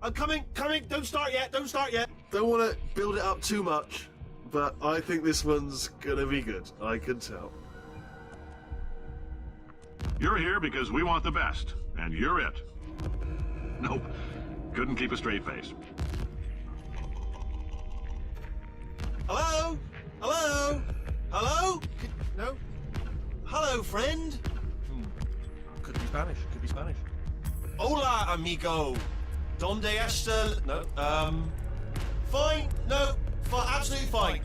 I'm coming, don't start yet. Don't want to build it up too much, but I think this one's gonna be good, I can tell. You're here because we want the best, and you're it. Nope, couldn't keep a straight face. Hello? No? Hello, friend? Could be Spanish. Hola, amigo. Donde está? No. Fine. No. Absolutely fine.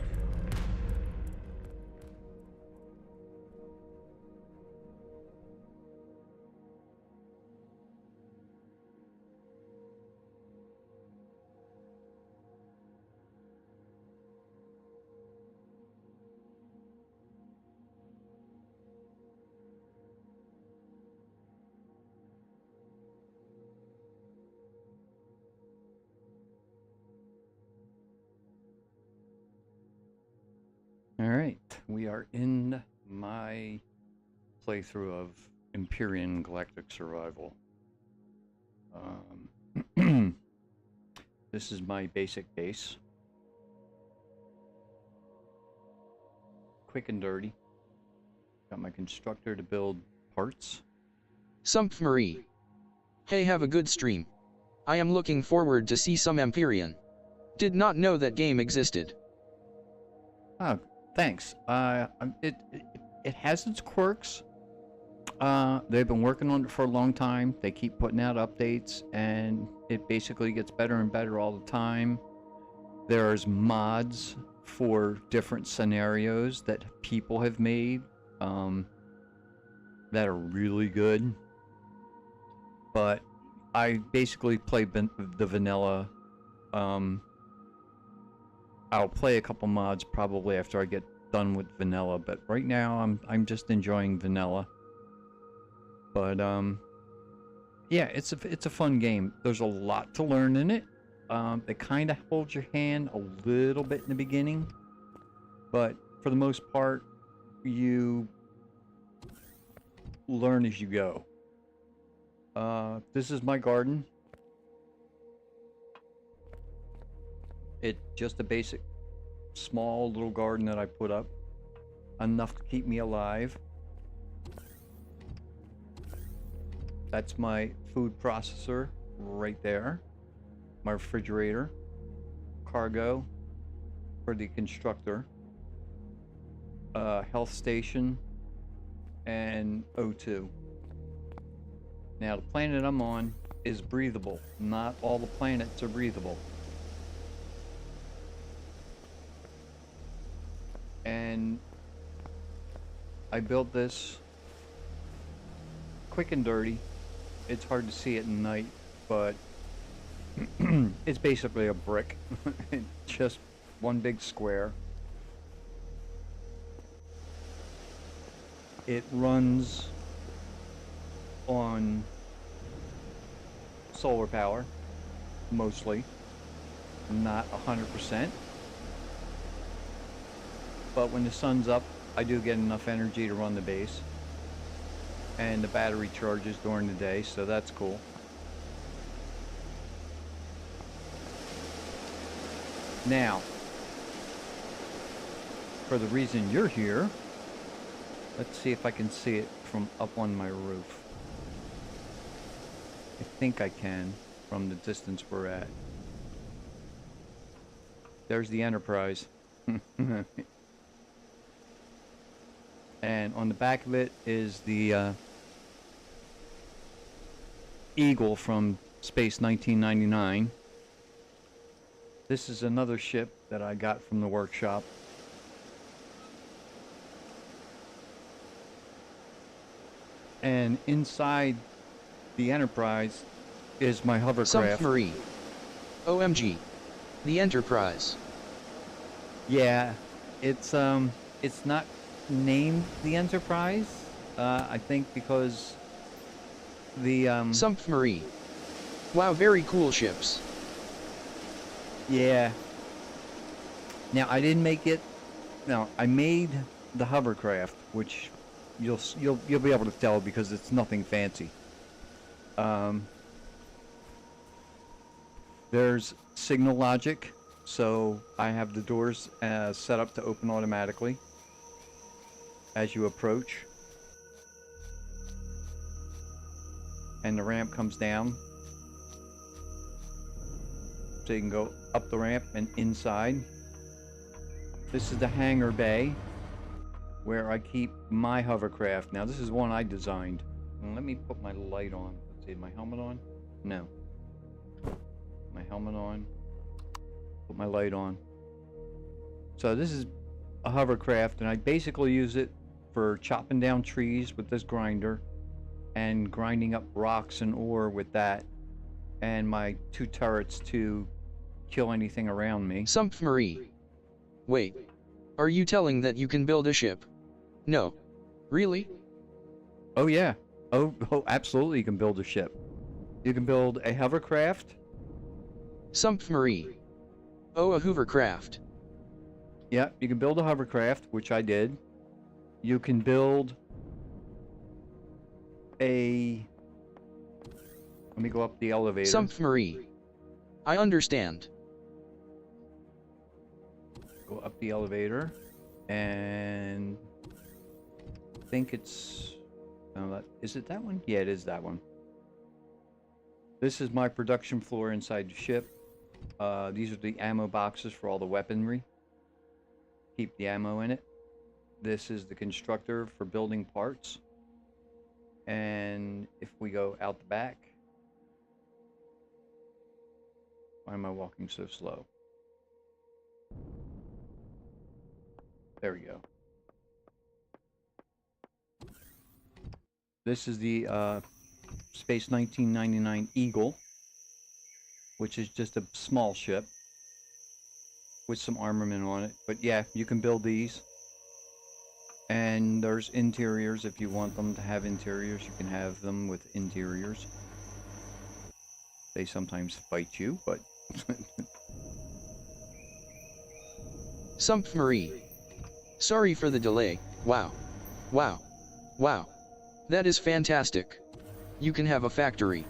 Alright, we are in my playthrough of Empyrion Galactic Survival. This is my basic base. Quick and dirty. Got my constructor to build parts. Sumph Marie. Hey, have a good stream. I am looking forward to see some Empyrion. Did not know that game existed. Oh, thanks. It has its quirks. They've been working on it for a long time. They keep putting out updates, and it basically gets better and better all the time. There's mods for different scenarios that people have made that are really good. But I basically play the vanilla. I'll play a couple mods probably after I get done with vanilla, but right now I'm just enjoying vanilla. But yeah, it's a fun game. There's a lot to learn in it. They kind of hold your hand a little bit in the beginning, but for the most part, you learn as you go. This is my garden. It's just a basic, small little garden that I put up. Enough to keep me alive. That's my food processor right there. My refrigerator. Cargo for the constructor. Health station. And O2. Now the planet I'm on is breathable. Not all the planets are breathable. And I built this quick and dirty. It's hard to see it at night, but it's basically a brick. It's just one big square. It runs on solar power, mostly, not 100%. But when the sun's up, I do get enough energy to run the base. And the battery charges during the day, so that's cool. Now, for the reason you're here, let's see if I can see it from up on my roof. I think I can from the distance we're at. There's the Enterprise. And on the back of it is the Eagle from Space 1999. This is another ship that I got from the workshop. And inside the Enterprise is my hovercraft. Submarine. OMG. The Enterprise. Yeah, it's not named the Enterprise. I think because the Submarine. Wow, very cool ships. yeah. Now I didn't make it. No, I made the hovercraft, which you'll be able to tell because it's nothing fancy. There's signal logic, so I have the doors set up to open automatically as you approach, and the ramp comes down, so you can go up the ramp and inside. This is the hangar bay where I keep my hovercraft. Now this is one I designed. And let me put my light on. Let's see, my helmet on? No. My helmet on. Put my light on. So this is a hovercraft, and I basically use it for chopping down trees with this grinder and grinding up rocks and ore with that, and my 2 turrets to kill anything around me. Submarine. Wait. Are you telling that you can build a ship? No. Really? Oh yeah. Oh, absolutely you can build a ship. You can build a hovercraft. Submarine. Oh, a hovercraft. Yeah, you can build a hovercraft, which I did. You can build a... Let me go up the elevator. Submarine. I understand. Go up the elevator, and I think it's... is it that one? Yeah, it is that one. This is my production floor inside the ship. These are the ammo boxes for all the weaponry. Keep the ammo in it. This is the constructor for building parts. And if we go out the back... Why am I walking so slow? There we go. This is the Space 1999 Eagle, which is just a small ship with some armament on it. But yeah, you can build these. And there's interiors. If you want them to have interiors, you can have them with interiors. They sometimes fight you, but... Submarine. Sorry for the delay. Wow. Wow. Wow. That is fantastic. You can have a factory.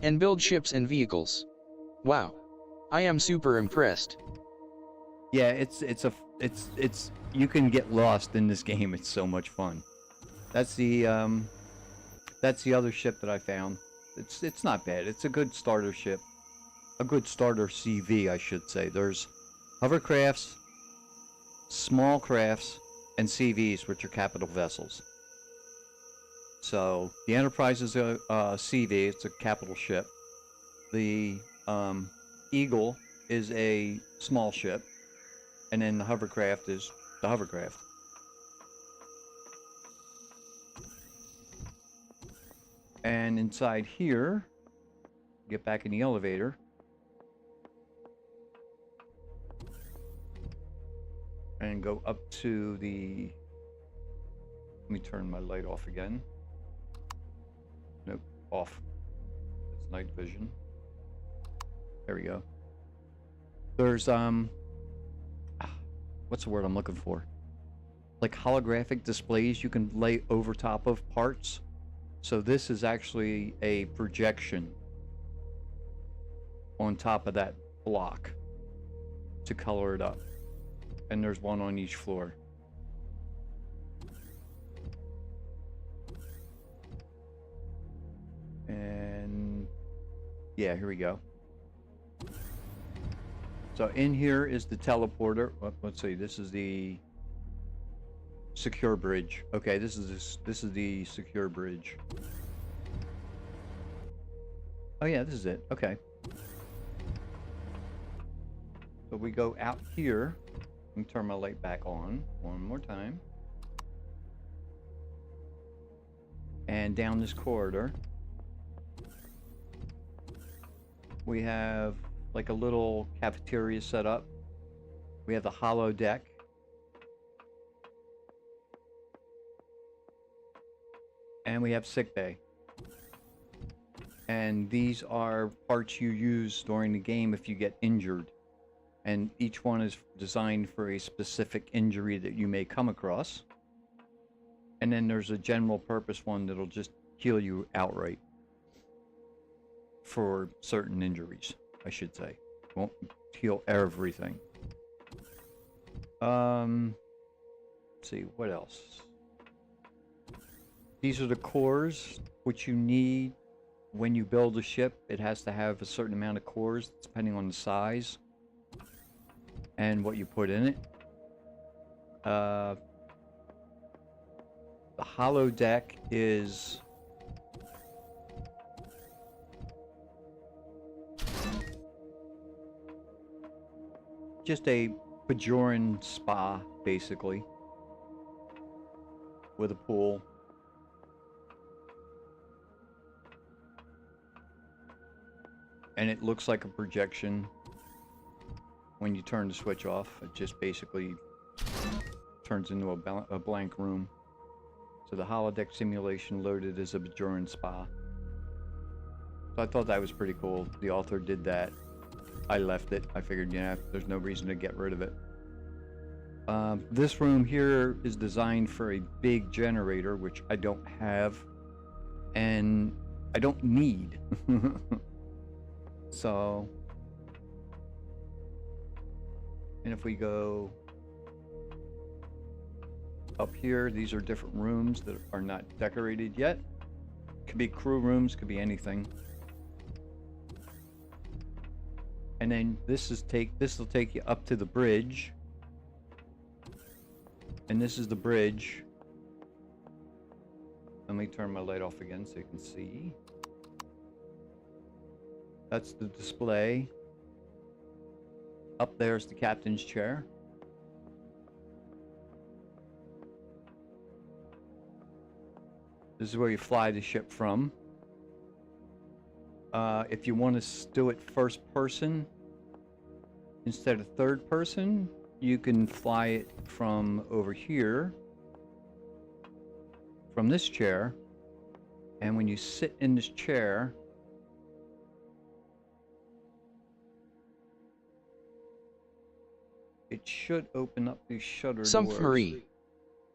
And build ships and vehicles. Wow. I am super impressed. Yeah, it's you can get lost in this game. It's so much fun. That's the other ship that I found. It's not bad. It's a good starter ship. A good starter CV, I should say. There's hovercrafts, small crafts, and CVs, which are capital vessels. So the Enterprise is a CV. It's a capital ship. The Eagle is a small ship, and then the hovercraft is the hovercraft. And inside here, get back in the elevator. And go up to the... Let me turn my light off again. Nope, off. It's night vision. There we go. There's, what's the word I'm looking for? Like holographic displays you can lay over top of parts. So this is actually a projection on top of that block to color it up. And there's one on each floor. And yeah, here we go. So in here is the teleporter. Let's see, this is the secure bridge. Okay, this is the secure bridge. Oh yeah, this is it. Okay. So we go out here. Let me turn my light back on one more time. And down this corridor, we have like a little cafeteria set up. We have the hollow deck. And we have sick bay. And these are parts you use during the game if you get injured. And each one is designed for a specific injury that you may come across. And then there's a general purpose one that'll just heal you outright. For certain injuries, I should say. Won't heal everything. Let's see, what else? These are the cores, which you need when you build a ship. It has to have a certain amount of cores, depending on the size and what you put in it. The hollow deck is just a Bajoran spa, basically, with a pool. And it looks like a projection when you turn the switch off. It just basically turns into a blank room. So the holodeck simulation loaded as a Bajoran spa. So I thought that was pretty cool. The author did that. I left it. I figured, yeah, there's no reason to get rid of it. This room here is designed for a big generator, which I don't have. And I don't need. So, and if we go up here, these are different rooms that are not decorated yet. Could be crew rooms, could be anything. And then this will take you up to the bridge. And this is the bridge. Let me turn my light off again so you can see. That's the display. Up there's the captain's chair. This is where you fly the ship from. If you want to do it first person instead of third person, you can fly it from over here, from this chair. And when you sit in this chair, it should open up these shutter doors. Submarine.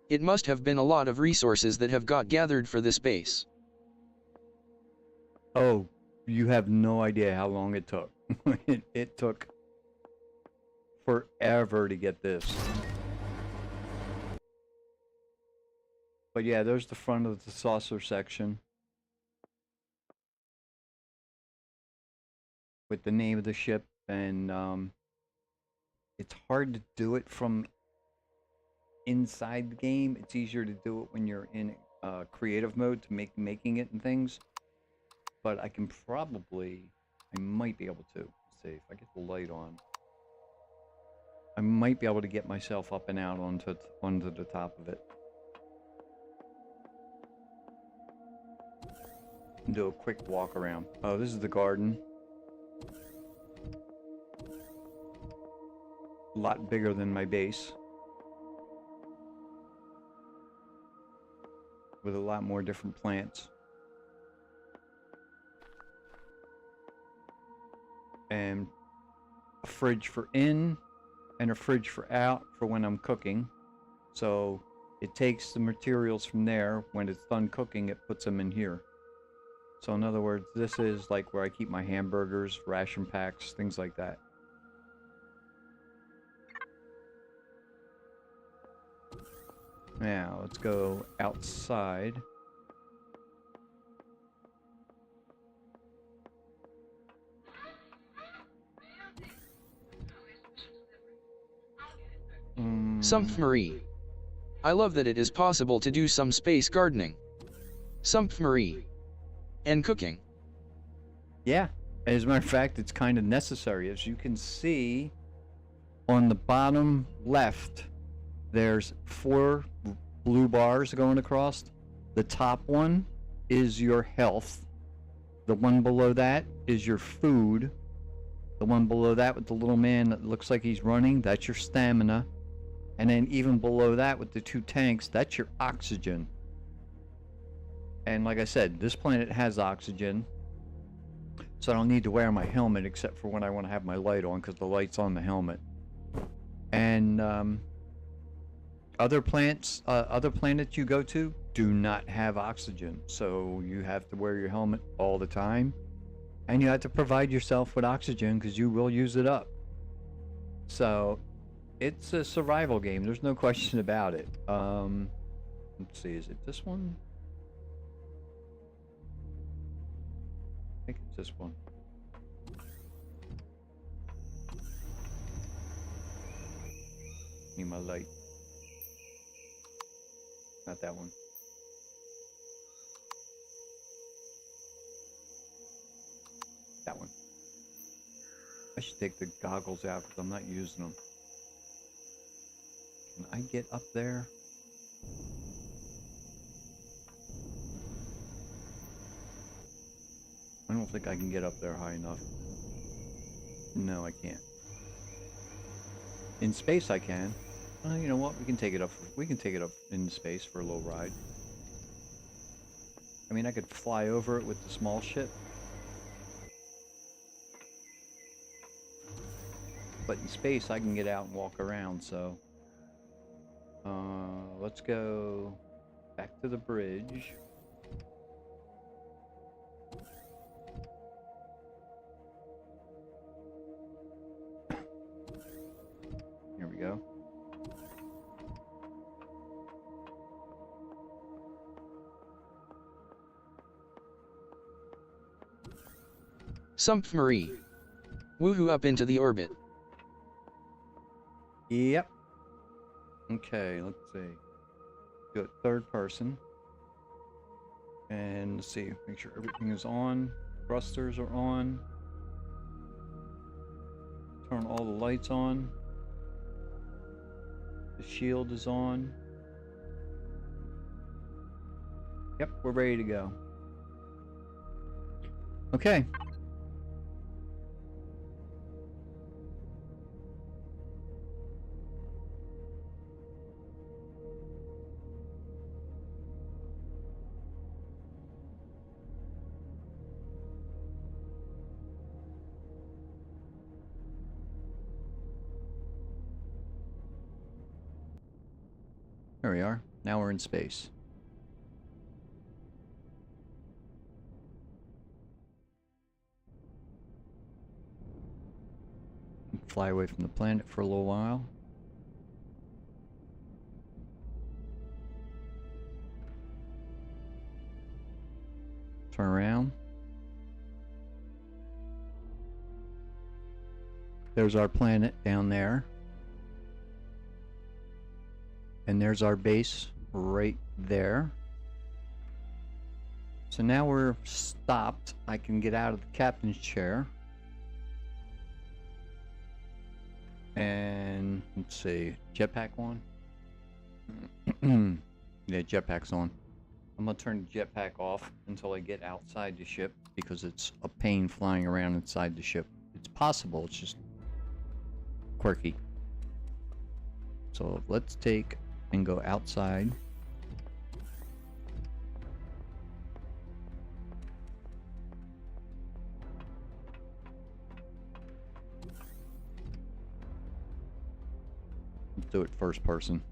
It must have been a lot of resources that have got gathered for this base. Oh, you have no idea how long it took. It took forever to get this. But yeah, there's the front of the saucer section. With the name of the ship, and it's hard to do it from inside the game. It's easier to do it when you're in creative mode to making it and things. But I might be able to. Let's see if I get the light on. I might be able to get myself up and out onto the top of it. And do a quick walk around. Oh, this is the garden. A lot bigger than my base. With a lot more different plants. And a fridge for in and a fridge for out for when I'm cooking. So it takes the materials from there. When it's done cooking, it puts them in here. So in other words, this is like where I keep my hamburgers, ration packs, things like that. Now, let's go outside. Submarine. I love that it is possible to do some space gardening. Submarine. And cooking. Yeah, as a matter of fact, it's kind of necessary. As you can see, on the bottom left, there's 4 blue bars going across. The top one is your health. The one below that is your food. The one below that with the little man that looks like he's running, that's your stamina. And then even below that with the 2 tanks, that's your oxygen. And like I said, this planet has oxygen, so I don't need to wear my helmet except for when I want to have my light on, because the light's on the helmet. And other planets you go to do not have oxygen, so you have to wear your helmet all the time, and you have to provide yourself with oxygen because you will use it up. So it's a survival game, there's no question about it. Let's see, is it this one? I think it's this one. Need my light. Not that one. That one. I should take the goggles out because I'm not using them. Can I get up there? I don't think I can get up there high enough. No, I can't. In space I can. You know what? We can take it up. We can take it up in space for a little ride. I mean, I could fly over it with the small ship. But in space I can get out and walk around, so let's go back to the bridge. Here we go. Marie. Woohoo up into the orbit. Yep. Okay, let's see. Do it third person. And let's see, make sure everything is on. Thrusters are on. Turn all the lights on. The shield is on. Yep, we're ready to go. Okay. There we are. Now we're in space. Fly away from the planet for a little while. Turn around. There's our planet down there. And there's our base right there. So now we're stopped. I can get out of the captain's chair. And let's see, jetpack on? Yeah, jetpack's on. I'm gonna turn the jetpack off until I get outside the ship because it's a pain flying around inside the ship. It's possible, it's just quirky. So let's take and go outside. Let's do it first person.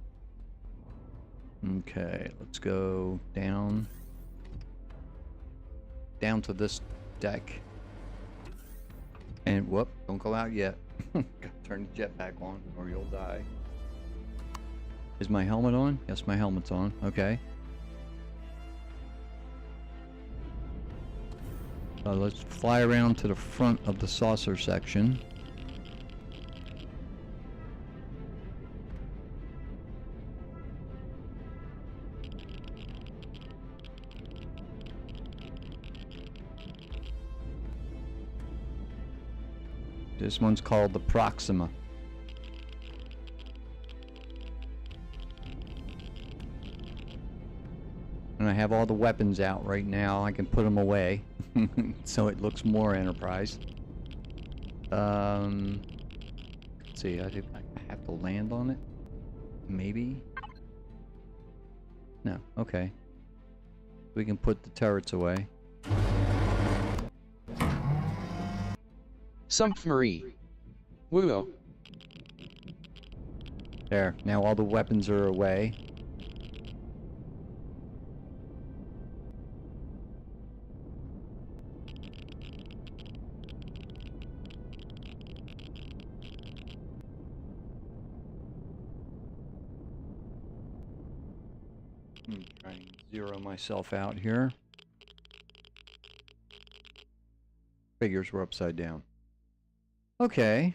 Okay, let's go down to this deck. And whoop, don't go out yet. Gotta turn the jetpack on or you'll die. Is my helmet on? Yes, my helmet's on. Okay. So let's fly around to the front of the saucer section. This one's called the Proxima. And I have all the weapons out right now. I can put them away. So it looks more Enterprise. Let's see, I have to land on it? Maybe? No, okay. We can put the turrets away. Sumpfmarie. Woo. There. Now all the weapons are away. Try and zero myself out here. Figures were upside down. Okay.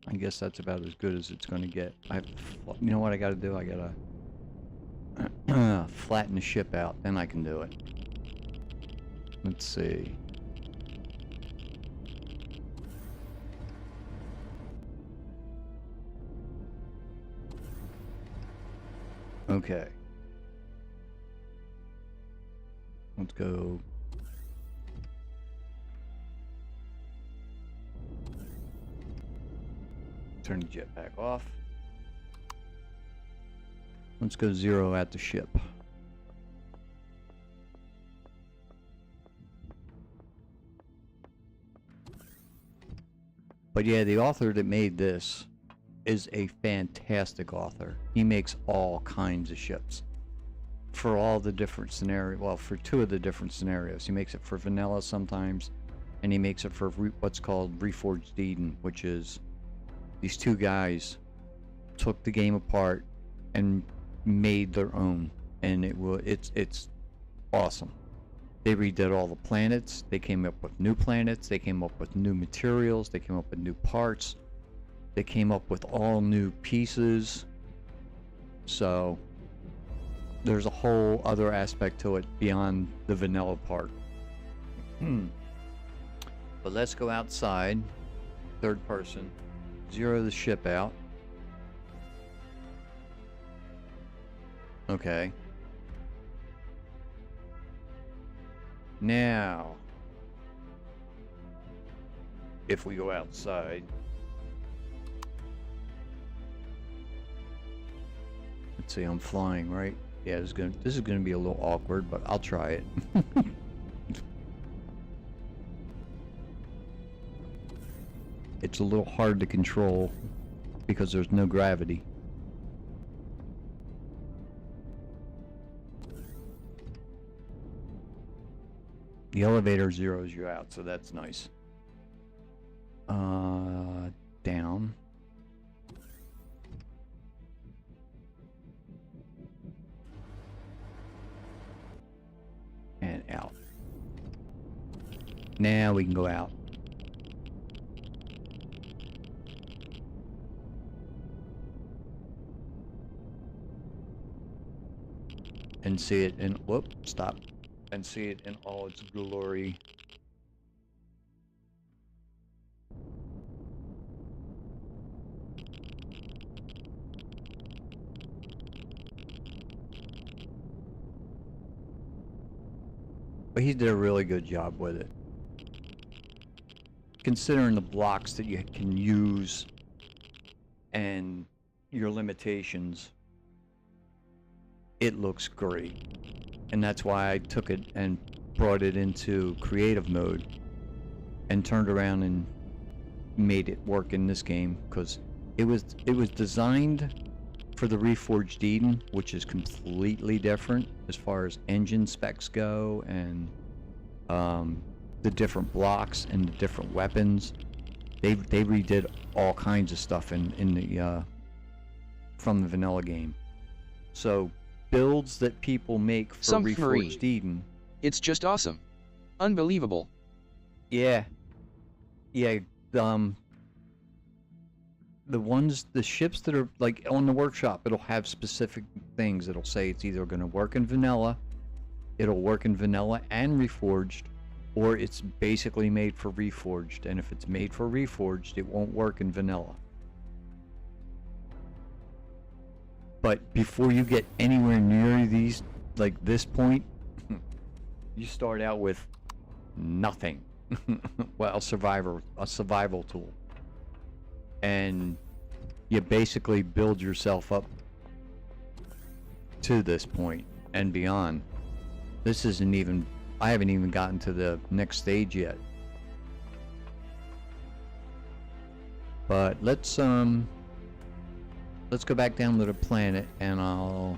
I guess that's about as good as it's going to get. You know what I got to do? I got to flatten the ship out, then I can do it. Let's see. Okay. Let's go. Turn the jetpack off. Let's go zero at the ship. But yeah, the author that made this is a fantastic author. He makes all kinds of ships for all the different scenarios. Well, for two of the different scenarios. He makes it for vanilla sometimes, and he makes it for what's called Reforged Eden, which is these two guys took the game apart and made their own, and it's awesome. They redid all the planets. They came up with new planets. They came up with new materials. They came up with new parts. They came up with all new pieces. So there's a whole other aspect to it beyond the vanilla part. But let's go outside, third person, zero the ship out. Okay. Now, if we go outside, let's see, I'm flying, right? Yeah, this is gonna be a little awkward, but I'll try it. It's a little hard to control because there's no gravity. The elevator zeroes you out, so that's nice. Down. And out. Now we can go out. And see it in, whoop, stop. And see it in all its glory. But he did a really good job with it. Considering the blocks that you can use and your limitations, it looks great. And that's why I took it and brought it into creative mode and turned around and made it work in this game, because it was designed for the Reforged Eden, which is completely different as far as engine specs go, and the different blocks and the different weapons. They redid all kinds of stuff in the from the vanilla game. So builds that people make for Reforged Eden. It's just awesome. Unbelievable. Yeah. Yeah, the ships that are like on the workshop, it'll have specific things. It'll say it's either going to work in vanilla, it'll work in vanilla and Reforged, or it's basically made for Reforged. And if it's made for Reforged, it won't work in vanilla. But before you get anywhere near these, like this point, you start out with nothing. Well, a survival tool. And you basically build yourself up to this point and beyond. This isn't even, I haven't even gotten to the next stage yet. But let's go back down to the planet, and I'll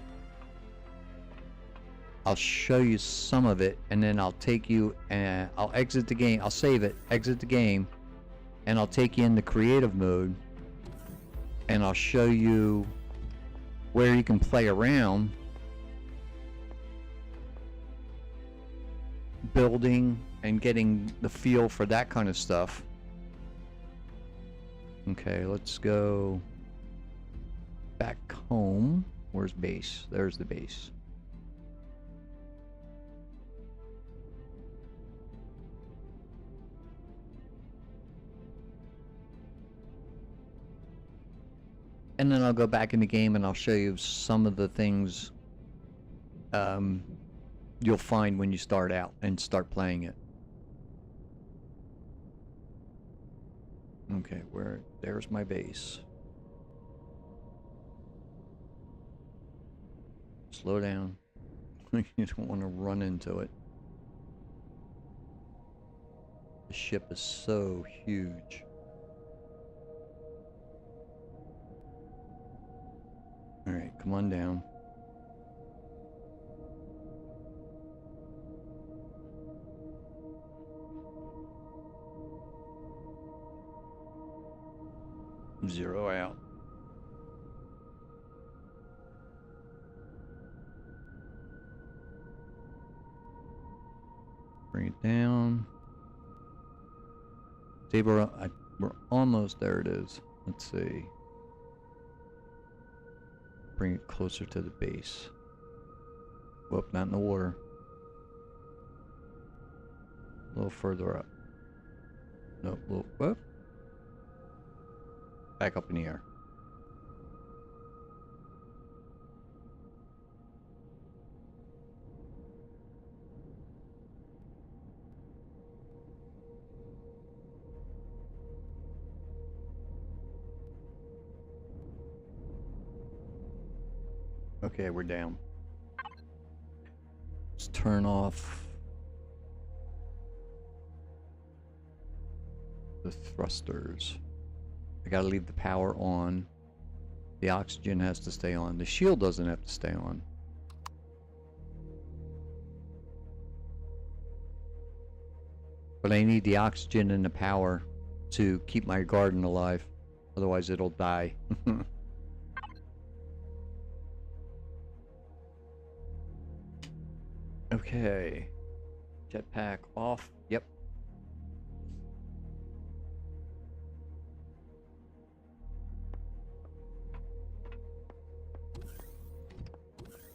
show you some of it, and then I'll take you and I'll exit the game. I'll save it, exit the game, and I'll take you into creative mode, and I'll show you where you can play around building and getting the feel for that kind of stuff. Okay, let's go back home. Where's base? There's the base. And then I'll go back in the game and I'll show you some of the things you'll find when you start out and start playing it. Okay, there's my base. Slow down. You don't want to run into it. The ship is so huge. Alright, come on down. Zero out. Bring it down. See, we're almost there. It is. Let's see. Bring it closer to the base. Whoop, not in the water. A little further up. Nope, little, whoop. Back up in the air. Okay, we're down. Let's turn off the thrusters. I gotta leave the power on. The oxygen has to stay on. The shield doesn't have to stay on. But I need the oxygen and the power to keep my garden alive. Otherwise it'll die. Okay. Jetpack off. Yep.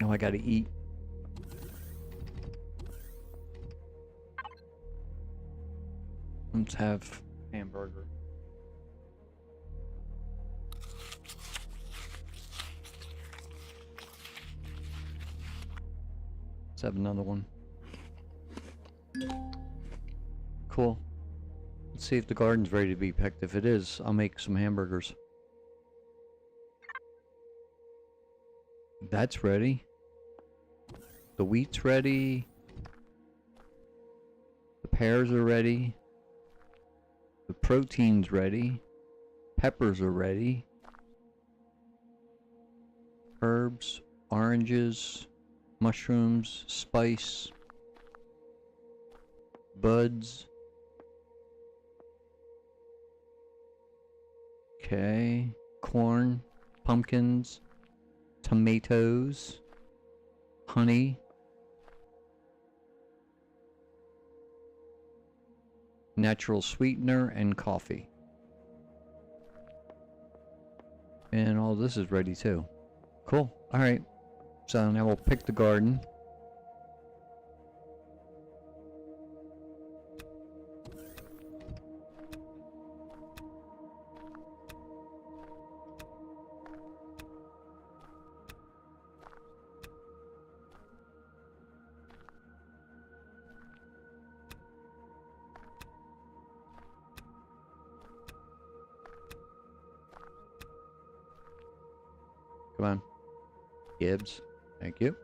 Now I gotta eat. Let's have hamburger. Let's have another one. Cool. Let's see if the garden's ready to be picked. If it is, I'll make some hamburgers. That's ready. The wheat's ready. The pears are ready. The protein's ready. Peppers are ready. Herbs, oranges, mushrooms, spice, buds. Okay, corn, pumpkins, tomatoes, honey, natural sweetener, and coffee. And all this is ready too. Cool. All right. So now we'll pick the garden. Come on. Gibbs. Thank you.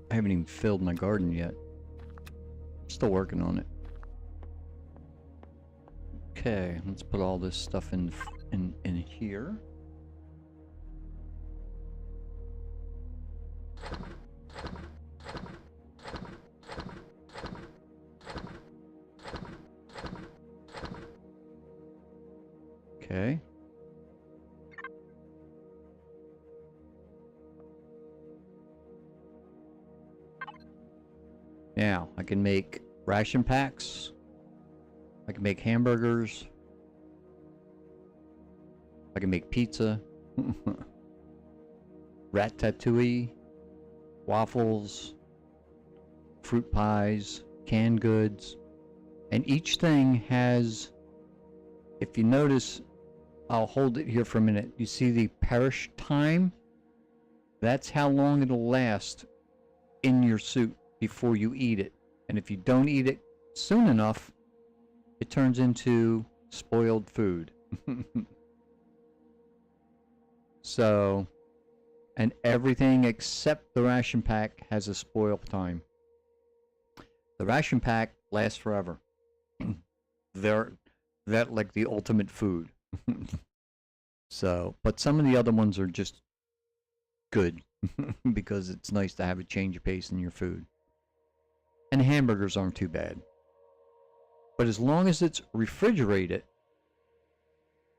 I haven't even filled my garden yet. Still working on it. Okay, let's put all this stuff in here. Okay. Now, I can make ration packs. I can make hamburgers. I can make pizza. Ratatouille. Waffles. Fruit pies. Canned goods. And each thing has, if you notice, I'll hold it here for a minute. You see the perish time? That's how long it'll last in your soup before you eat it. And if you don't eat it soon enough, it turns into spoiled food. So, and everything except the ration pack has a spoil time. The ration pack lasts forever. They're like the ultimate food. So, but some of the other ones are just good because it's nice to have a change of pace in your food. And hamburgers aren't too bad. But as long as it's refrigerated,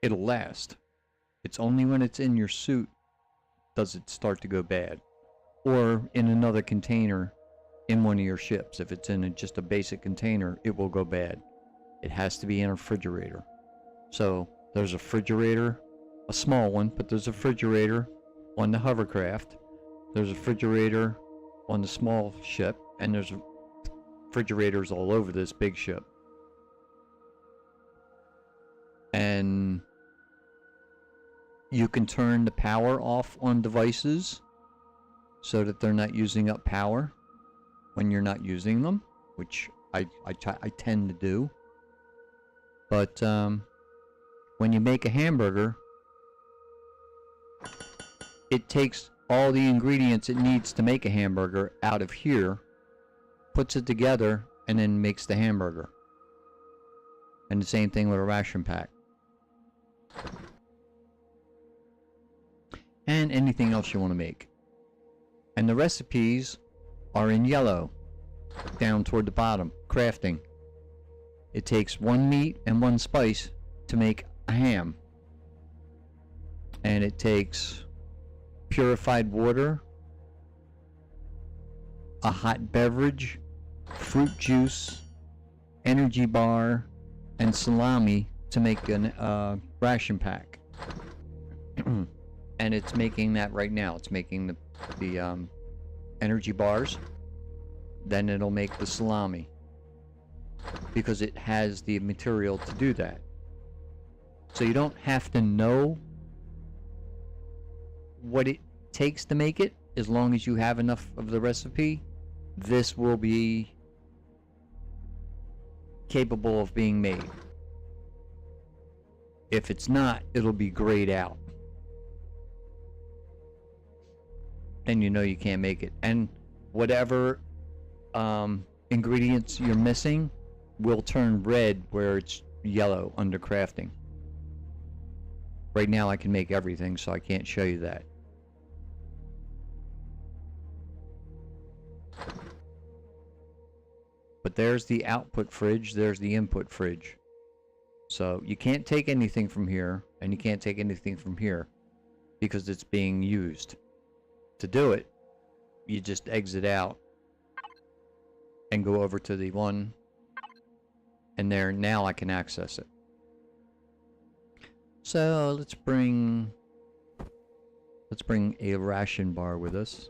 it'll last. It's only when it's in your soup does it start to go bad. Or in another container in one of your ships. If it's in just a basic container, it will go bad. It has to be in a refrigerator. So there's a refrigerator, a small one, but there's a refrigerator on the hovercraft. There's a refrigerator on the small ship, and there's refrigerators all over this big ship. And you can turn the power off on devices so that they're not using up power when you're not using them, which I tend to do. But when you make a hamburger, it takes all the ingredients it needs to make a hamburger out of here, puts it together, and then makes the hamburger. And the same thing with a ration pack. And anything else you want to make. And the recipes are in yellow, down toward the bottom, crafting. It takes 1 meat and 1 spice to make a ham. And it takes purified water, a hot beverage, fruit juice, energy bar, and salami to make a ration pack. And it's making that right now. It's making the energy bars. Then it'll make the salami, because it has the material to do that. So you don't have to know what it takes to make it. As long as you have enough of the recipe, this will be capable of being made. If it's not, it'll be grayed out. And you know you can't make it. And whatever ingredients you're missing will turn red where it's yellow under crafting. Right now I can make everything, so I can't show you that. But there's the output fridge, there's the input fridge. So you can't take anything from here, and you can't take anything from here, because it's being used. To do it, you just exit out and go over to the one, and there, now I can access it. So let's bring a ration bar with us,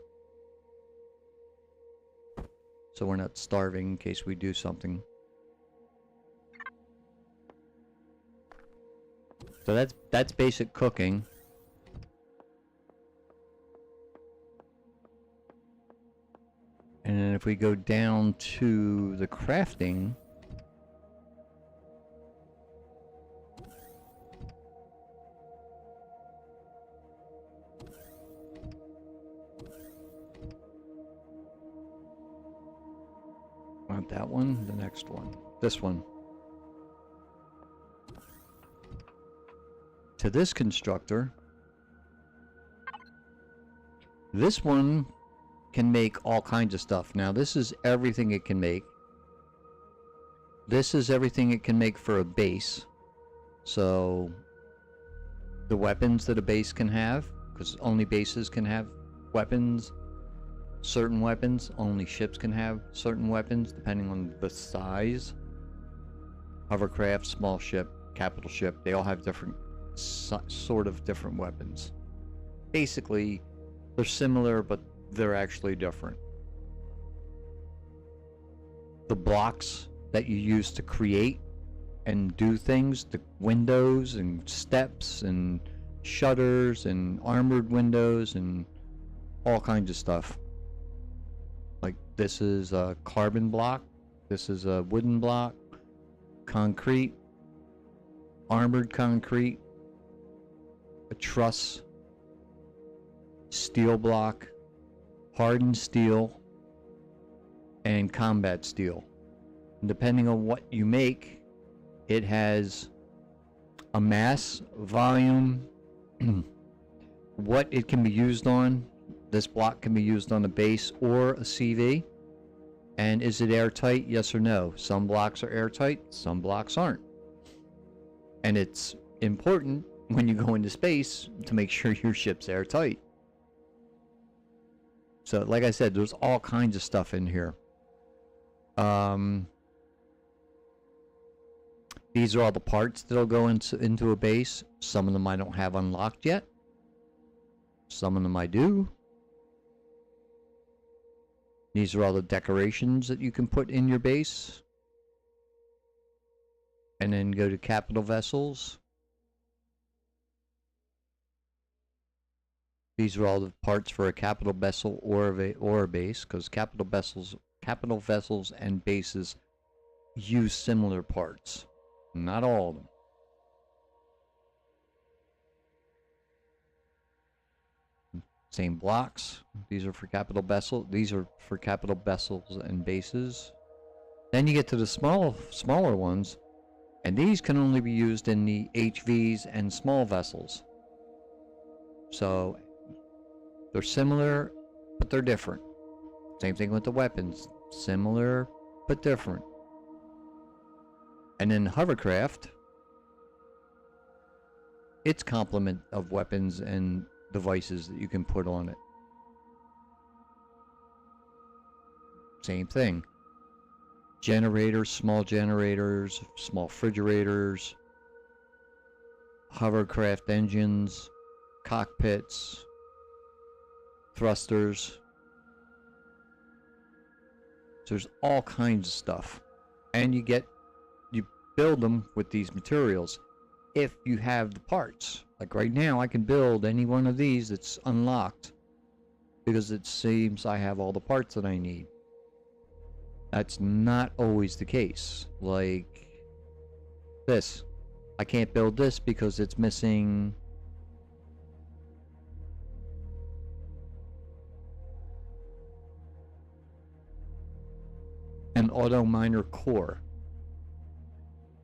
so we're not starving in case we do something. So that's basic cooking. And then if we go down to the crafting, not that one, the next one, this one. To this constructor, this one can make all kinds of stuff. Now this is everything it can make. This is everything it can make for a base. So the weapons that a base can have, because only bases can have weapons, certain weapons, only ships can have certain weapons depending on the size. Hovercraft, small ship, capital ship, they all have different sort of different weapons. Basically they're similar, but they're actually different. The blocks that you use to create and do things, the windows and steps and shutters and armored windows and all kinds of stuff. Like this is a carbon block, this is a wooden block, concrete, armored concrete, a truss, steel block, hardened steel, and combat steel. And depending on what you make, it has a mass, volume, what it can be used on. This block can be used on a base or a CV. And is it airtight? Yes or no? Some blocks are airtight, some blocks aren't. And it's important when you go into space to make sure your ship's airtight. So, like I said, there's all kinds of stuff in here. These are all the parts that'll go into a base. Some of them I don't have unlocked yet. Some of them I do. These are all the decorations that you can put in your base. And then go to capital vessels. These are all the parts for a capital vessel or a base, because capital vessels and bases use similar parts. Not all of them. Same blocks. These are for capital vessel. These are for capital vessels and bases. Then you get to the smaller ones, and these can only be used in the HVs and small vessels. So they're similar, but they're different. Same thing with the weapons. Similar, but different. And then hovercraft, its complement of weapons and devices that you can put on it. Same thing. Generators, small refrigerators, hovercraft engines, cockpits, thrusters. So there's all kinds of stuff. And you build them with these materials if you have the parts. Like right now I can build any one of these that's unlocked because it seems I have all the parts that I need. That's not always the case. Like this, I can't build this because it's missing an auto miner core.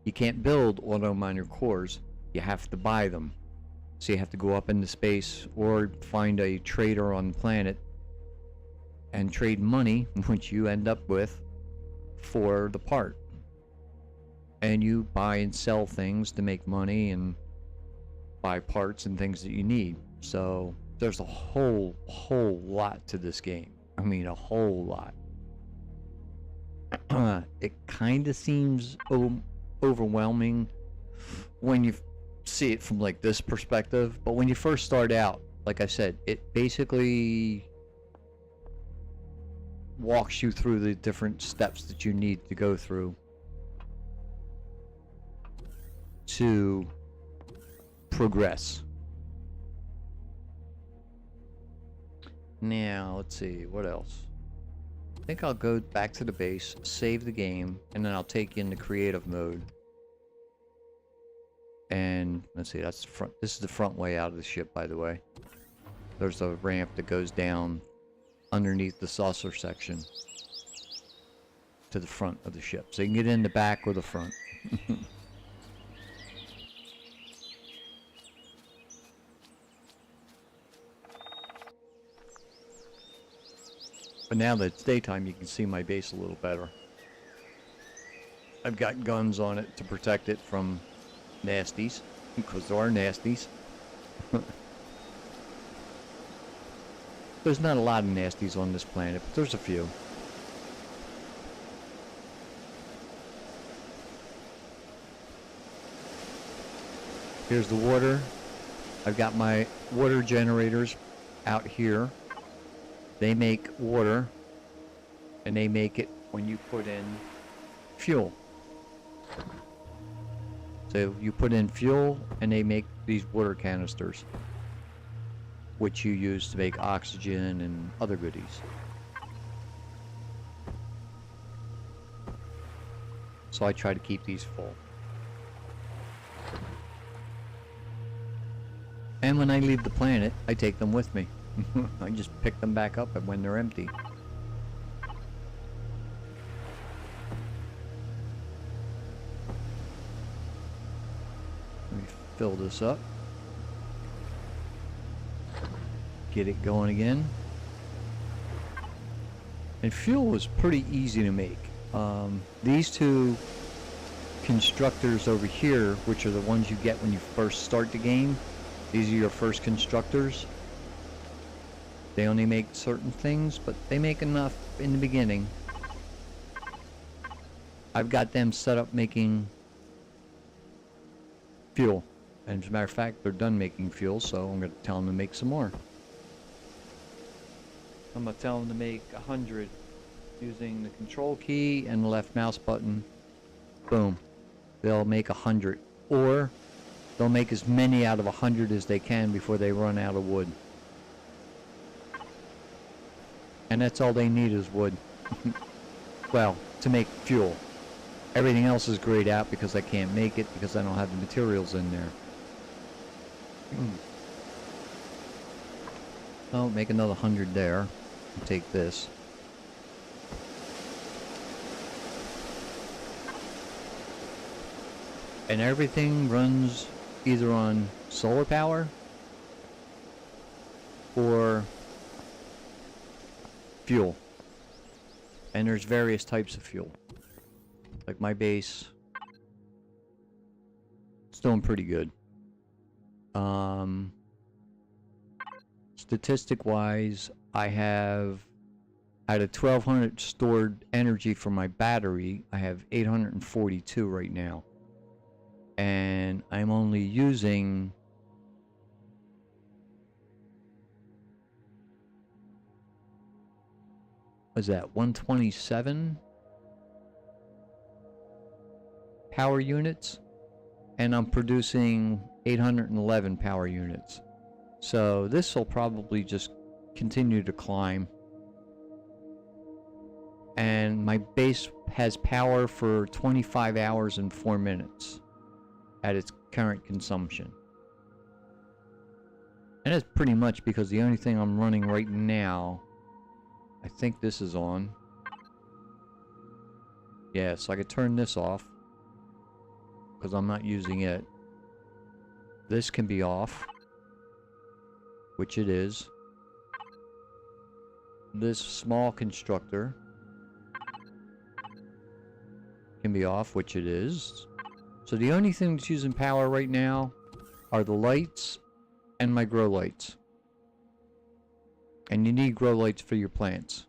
You can't build auto miner cores, you have to buy them. So you have to go up into space or find a trader on the planet and trade money, which you end up with, for the part. And you buy and sell things to make money and buy parts and things that you need. So there's a whole lot to this game. I mean, a whole lot. It kind of seems overwhelming when you see it from like this perspective, but when you first start out, like I said, it basically walks you through the different steps that you need to go through to progress. Now, let's see, what else? I think I'll go back to the base, save the game, and then I'll take you into creative mode. And let's see, that's the front. This is the front way out of the ship, by the way. There's a ramp that goes down underneath the saucer section to the front of the ship. So you can get in the back or the front. But now that it's daytime, you can see my base a little better. I've got guns on it to protect it from nasties, because there are nasties. There's not a lot of nasties on this planet, but there's a few. Here's the water. I've got my water generators out here. They make water, and they make it when you put in fuel. So you put in fuel, and they make these water canisters, which you use to make oxygen and other goodies. So I try to keep these full. And when I leave the planet, I take them with me. I just pick them back up when they're empty. Let me fill this up. Get it going again. And fuel is pretty easy to make. These two constructors over here, which are the ones you get when you first start the game, these are your first constructors. They only make certain things, but they make enough in the beginning. I've got them set up making fuel. And as a matter of fact, they're done making fuel, so I'm going to tell them to make some more. I'm going to tell them to make 100 using the control key and the left mouse button. Boom. They'll make 100. Or they'll make as many out of 100 as they can before they run out of wood. And that's all they need is wood. Well, to make fuel. Everything else is grayed out because I can't make it because I don't have the materials in there. Oh, make another 100 there. I'll take this. And everything runs either on solar power or fuel. And there's various types of fuel. Like my base, it's doing pretty good. Statistic wise, I have out of 1200 stored energy for my battery, I have 842 right now. And I'm only using what's that, 127 power units, and I'm producing 811 power units. So this will probably just continue to climb. And my base has power for 25 hours and 4 minutes at its current consumption. And that's pretty much because the only thing I'm running right now, I think this is on. Yeah, so I could turn this off because I'm not using it. This can be off, which it is. This small constructor can be off, which it is. So the only thing that's using power right now are the lights and my grow lights. And you need grow lights for your plants.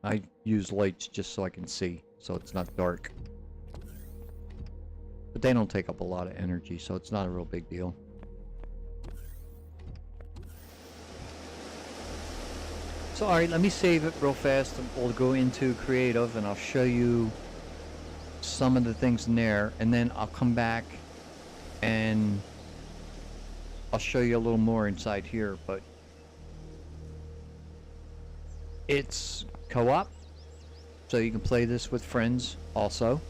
I use lights just so I can see, so it's not dark. But they don't take up a lot of energy, so it's not a real big deal. So alright, let me save it real fast. We'll go into creative and I'll show you some of the things in there, and then I'll come back and I'll show you a little more inside here, but it's co-op, so you can play this with friends also.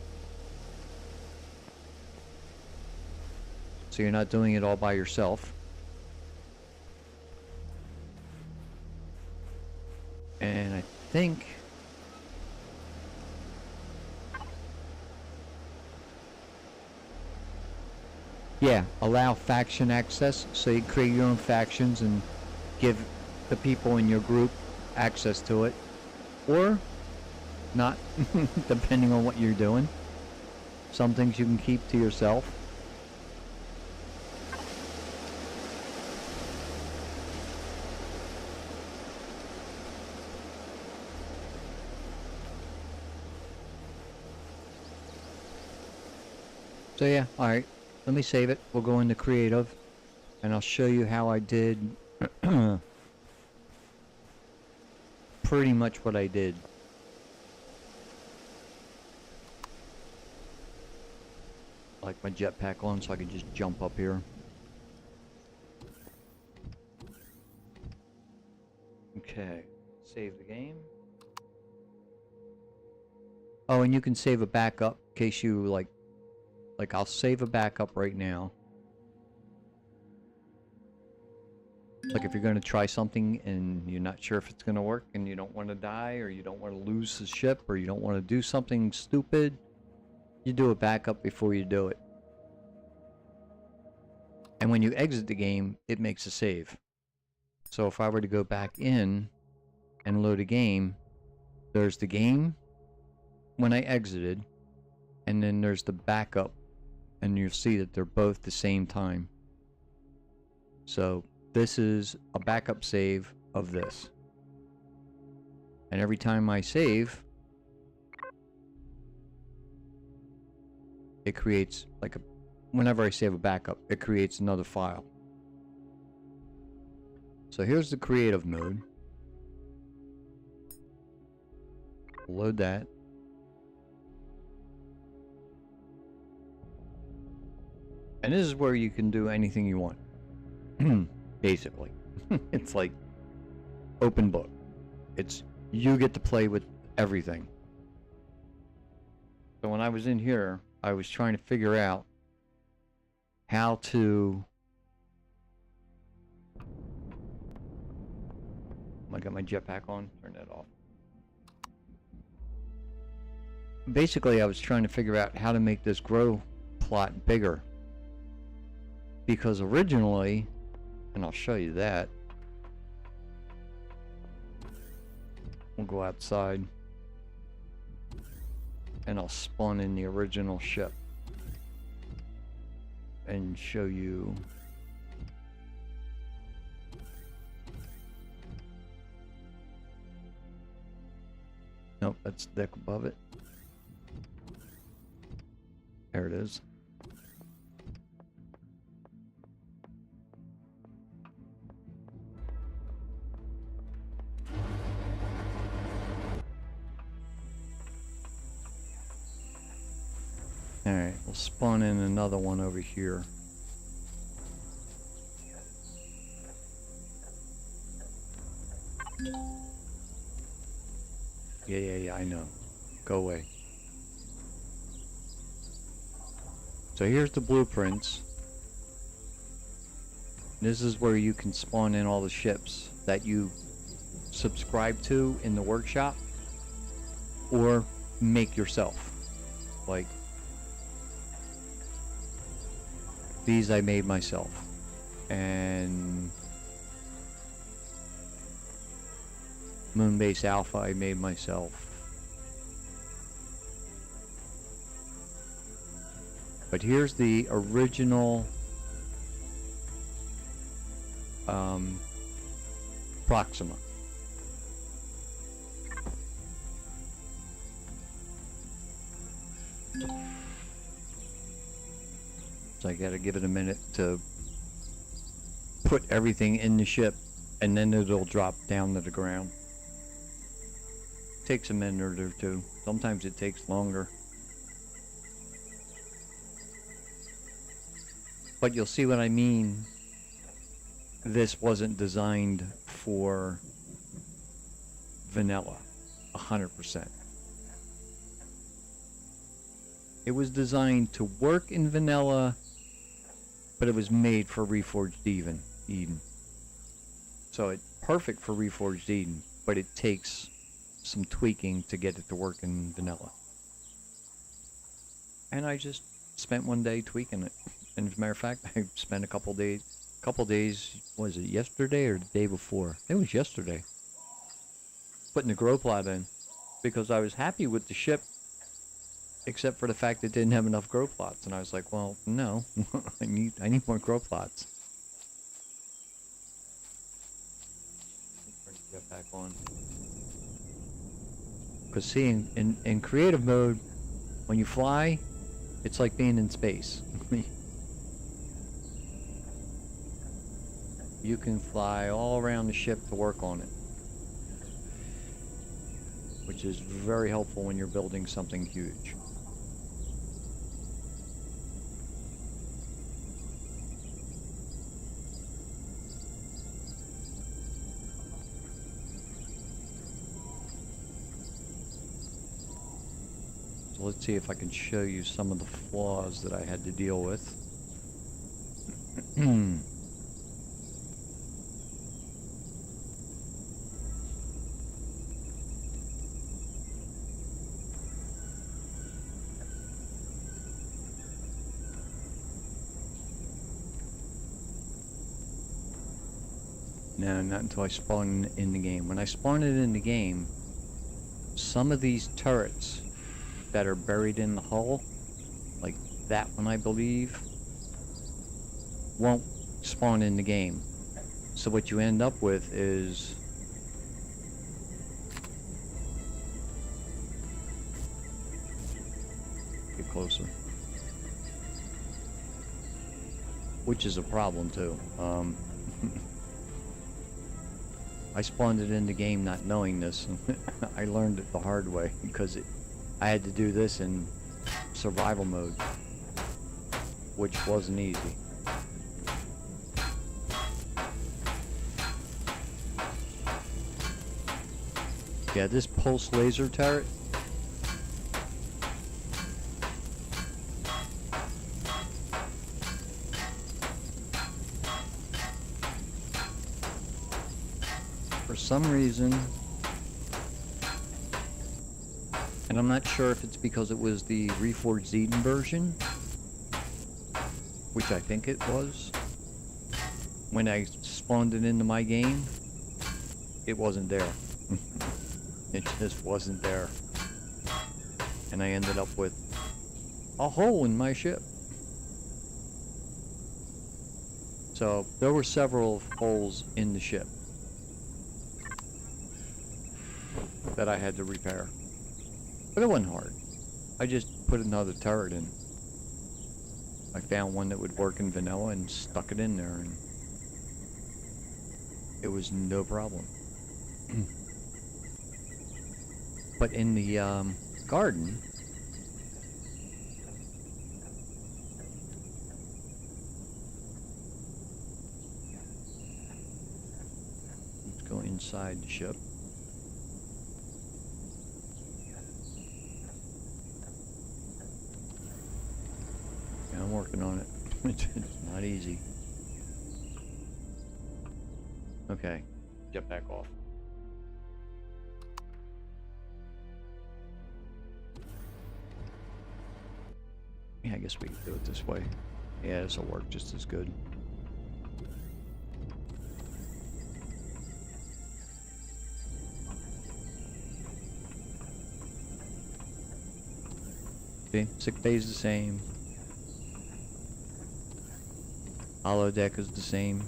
So you're not doing it all by yourself. And I think yeah, allow faction access, so you create your own factions and give the people in your group access to it, or not, depending on what you're doing. Some things you can keep to yourself. So yeah, alright, let me save it. We'll go into creative, and I'll show you how I did pretty much what I did. Like my jetpack on so I can just jump up here. Okay, save the game. Oh, and you can save a backup in case you like I'll save a backup right now. Like if you're going to try something and you're not sure if it's going to work and you don't want to die or you don't want to lose the ship or you don't want to do something stupid, you do a backup before you do it. And when you exit the game, it makes a save. So if I were to go back in and load a game, there's the game when I exited, and then there's the backup, and you'll see that they're both the same time. So this is a backup save of this. And every time I save, it creates like a, whenever I save a backup, it creates another file. So here's the creative mode. Load that. And this is where you can do anything you want. Basically. It's like open book. It's you get to play with everything. So when I was in here, I was trying to figure out how to... I got my jetpack on. Turn that off. Basically, I was trying to figure out how to make this grow plot bigger. Because originally, and I'll show you that. We'll go outside. And I'll spawn in the original ship. And show you... Nope, that's the deck above it. There it is. Alright, we'll spawn in another one over here. Yeah, I know. Go away. So here's the blueprints. This is where you can spawn in all the ships that you subscribe to in the workshop or make yourself. Like these I made myself, and Moonbase Alpha I made myself. But here's the original Proxima. So I gotta give it a minute to put everything in the ship, and then it'll drop down to the ground. Takes a minute or two. Sometimes it takes longer. But you'll see what I mean this wasn't designed for vanilla 100%. It was designed to work in vanilla, but it was made for Reforged Eden. So it's perfect for Reforged Eden, but it takes some tweaking to get it to work in vanilla. And I just spent one day tweaking it. And as a matter of fact, I spent a couple days, was it yesterday or the day before? It was yesterday. Putting the grow plot in, because I was happy with the ship, except for the fact it didn't have enough grow plots. And I was like, well, no, I need more grow plots. Turn the jet back on. Because see, in creative mode, when you fly, it's like being in space. You can fly all around the ship to work on it, which is very helpful when you're building something huge. So let's see if I can show you some of the flaws that I had to deal with. No, not until I spawn in the game. When I spawn it in the game, some of these turrets that are buried in the hull, like that one I believe, won't spawn in the game. So what you end up with is get closer, which is a problem too. I spawned it in the game not knowing this. I learned it the hard way because I had to do this in survival mode, which wasn't easy. Yeah, this pulse laser turret, for some reason, and I'm not sure if it's because it was the Reforged Eden version, which I think it was, when I spawned it into my game, it wasn't there. It just wasn't there. And I ended up with a hole in my ship. So there were several holes in the ship that I had to repair. But it wasn't hard. I just put another turret in. I found one that would work in vanilla and stuck it in there, and it was no problem. But in the garden, let's go inside the ship. Yeah, I'm working on it. It's not easy. Okay, get back off. Yeah, I guess we can do it this way. Yeah, this will work just as good. See, sick bay is the same. Hollow deck is the same.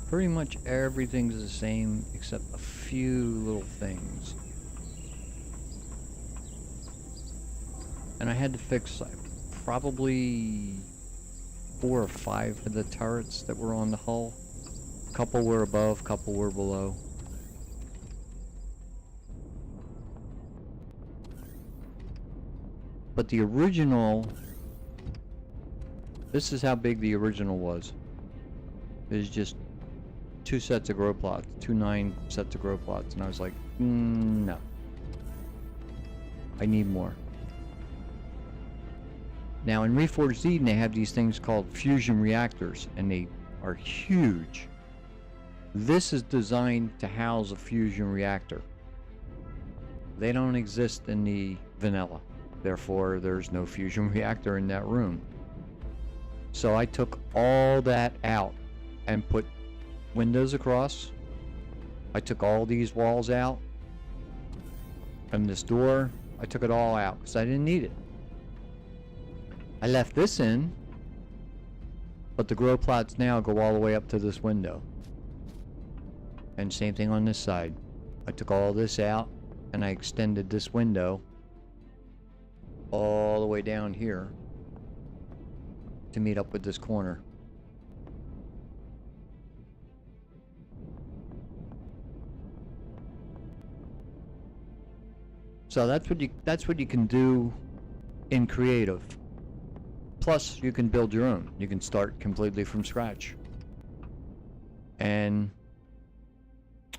Pretty much everything's the same except a few little things. And I had to fix probably 4 or 5 of the turrets that were on the hull. A couple were above, a couple were below. But the original This is how big the original was. It was just 2 sets of grow plots, 2 9 sets of grow plots, and I was like, no. I need more. Now in Reforged Eden, they have these things called fusion reactors, and they are huge. This is designed to house a fusion reactor. They don't exist in the vanilla. Therefore, there's no fusion reactor in that room. So I took all that out and put windows across. I took all these walls out. And this door, I took it all out because I didn't need it. I left this in, but the grow plots now go all the way up to this window. And same thing on this side. I took all this out and I extended this window all the way down here to meet up with this corner. So that's what you can do in creative. Plus, you can build your own. You can start completely from scratch. And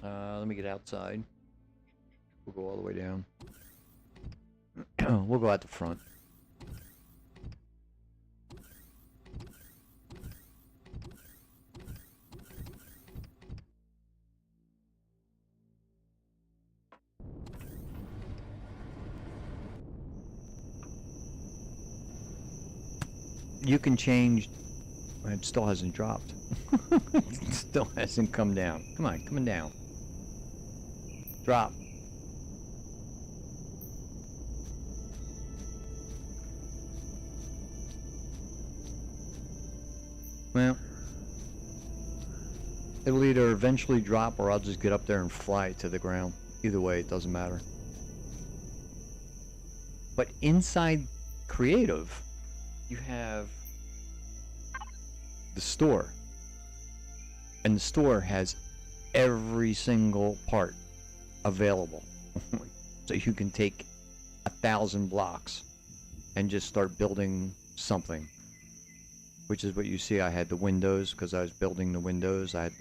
let me get outside. We'll go all the way down. We'll go out the front. You can change. It still hasn't dropped. It still hasn't come down. Come on, coming down. Drop. Well, it'll either eventually drop or I'll just get up there and fly it to the ground. Either way, it doesn't matter. But inside creative, you have the store, and the store has every single part available. So you can take 1,000 blocks and just start building something, which is what you see. I had the windows because I was building the windows. I had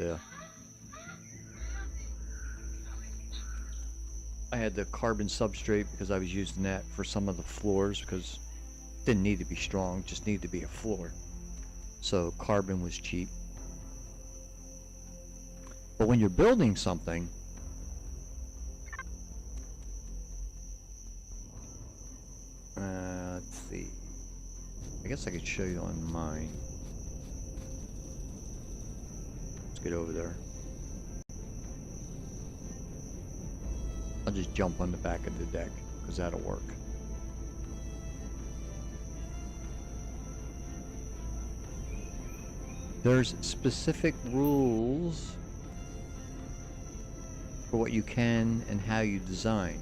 the carbon substrate because I was using that for some of the floors because didn't need to be strong, just needed to be a floor. So carbon was cheap. But when you're building something, let's see. I guess I could show you on mine. Let's get over there. I'll just jump on the back of the deck because that'll work. There's specific rules for what you can and how you design.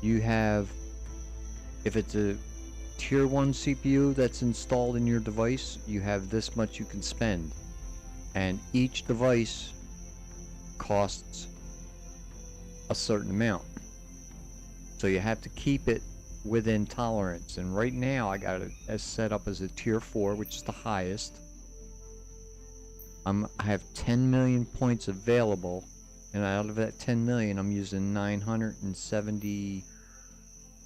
You have, if it's a tier 1 CPU that's installed in your device, you have this much you can spend. And each device costs a certain amount. So you have to keep it within tolerance. And right now I got it as set up as a tier 4, which is the highest. I have 10 million points available, and out of that 10 million I'm using 970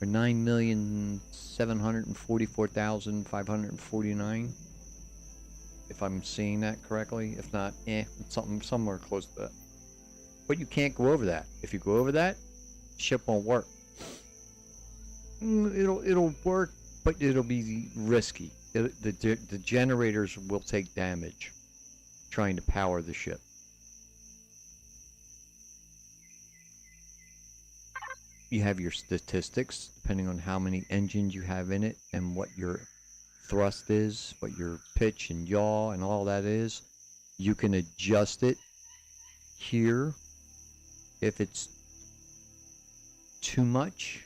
or 9,744,549, if I'm seeing that correctly. If not, somewhere close to that. But you can't go over that. If you go over that, ship won't work. It'll work, but it'll be risky. The generators will take damage trying to power the ship. You have your statistics depending on how many engines you have in it and what your thrust is, what your pitch and yaw and all that is. You can adjust it here if it's too much.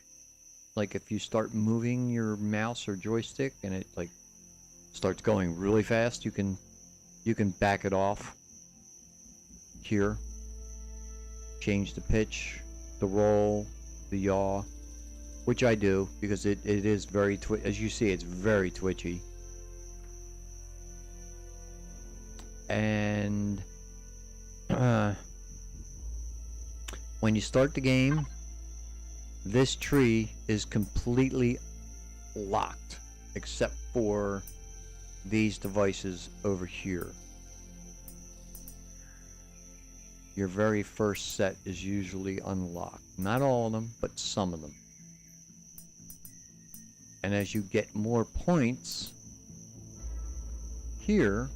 Like if you start moving your mouse or joystick and it like starts going really fast, you can back it off here, change the pitch, the roll, the yaw, which I do because it is very as you see, it's very twitchy. And when you start the game, this tree is completely locked except for these devices over here. Your very first set is usually unlocked. Not all of them, but some of them. And as you get more points, here,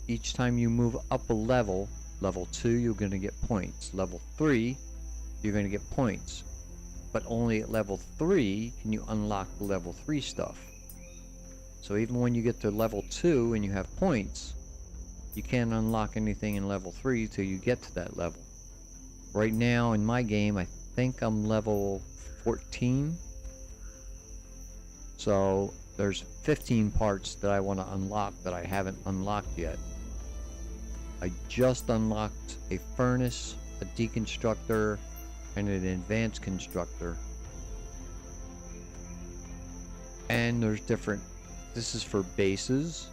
each time you move up a level, level 2, you're going to get points. Level 3, you're going to get points. But only at level 3 can you unlock the level 3 stuff. So even when you get to level 2 and you have points, you can't unlock anything in level 3 till you get to that level. Right now in my game, I think I'm level 14. So there's 15 parts that I want to unlock that I haven't unlocked yet. I just unlocked a furnace, a deconstructor, and an advanced constructor. And there's different, this is for bases.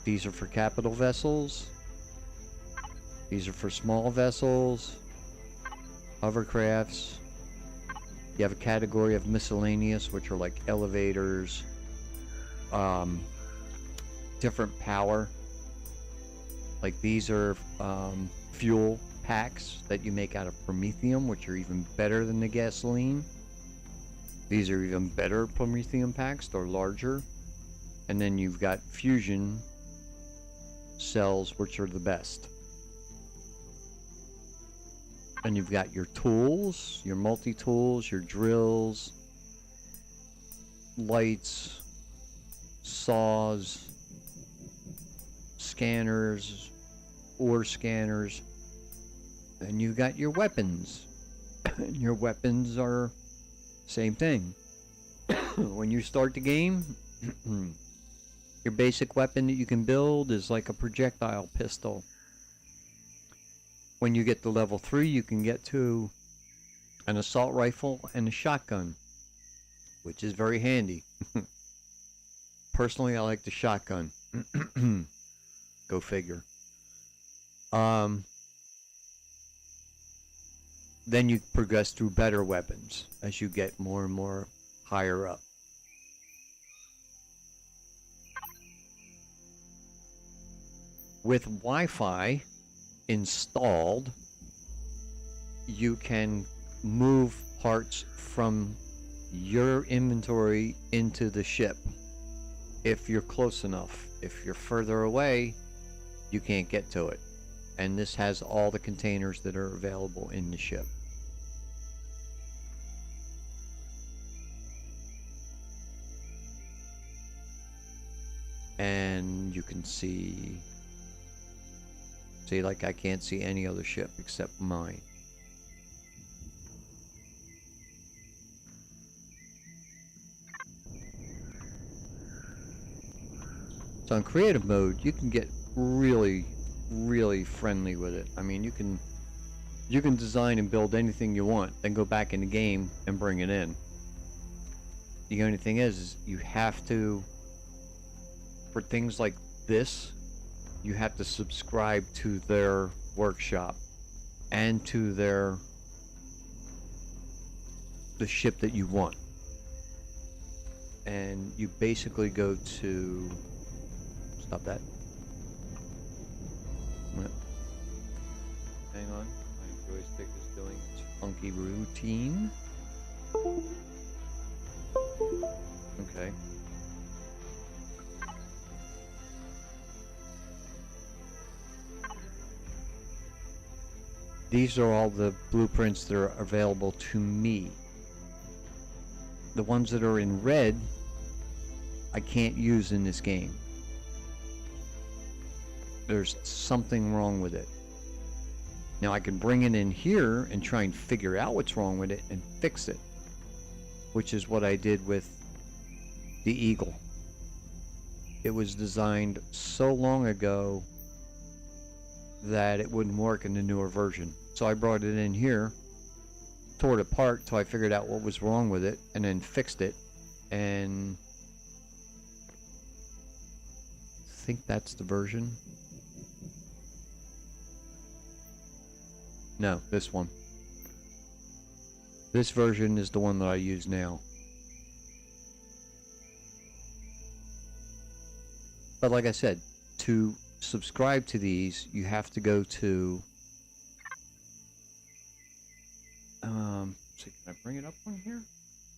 These are for capital vessels. These are for small vessels, hovercrafts. You have a category of miscellaneous, which are like elevators, different power. Like these are fuel packs that you make out of promethium, which are even better than the gasoline. These are even better promethium packs, they're larger. And then you've got fusion cells, which are the best. And you've got your tools, your multi-tools, your drills, lights, saws, scanners, ore scanners, and you got your weapons. Your weapons are same thing. When you start the game, your basic weapon that you can build is like a projectile pistol. When you get to level 3, you can get to an assault rifle and a shotgun, which is very handy. Personally, I like the shotgun. Go figure. Then you progress through better weapons as you get more and more higher up. With Wi-Fi installed, you can move parts from your inventory into the ship if you're close enough. If you're further away, you can't get to it. And this has all the containers that are available in the ship. And you can see, like I can't see any other ship except mine. So in creative mode, you can get really friendly with it. I mean, you can design and build anything you want, then go back in the game and bring it in. The only thing is you have to, for things like this, you have to subscribe to their workshop and to the ship that you want. And you basically go to, stop that. Hang on, my joystick is doing its funky routine. Okay. These are all the blueprints that are available to me. The ones that are in red, I can't use in this game. There's something wrong with it. Now I can bring it in here and try and figure out what's wrong with it and fix it, which is what I did with the Eagle. It was designed so long ago that it wouldn't work in the newer version. So I brought it in here tore it apart till I figured out what was wrong with it and then fixed it. And I think that's the version. No, this one. This version is the one that I use now. But like I said, to subscribe to these, you have to go to... see, can I bring it up on here?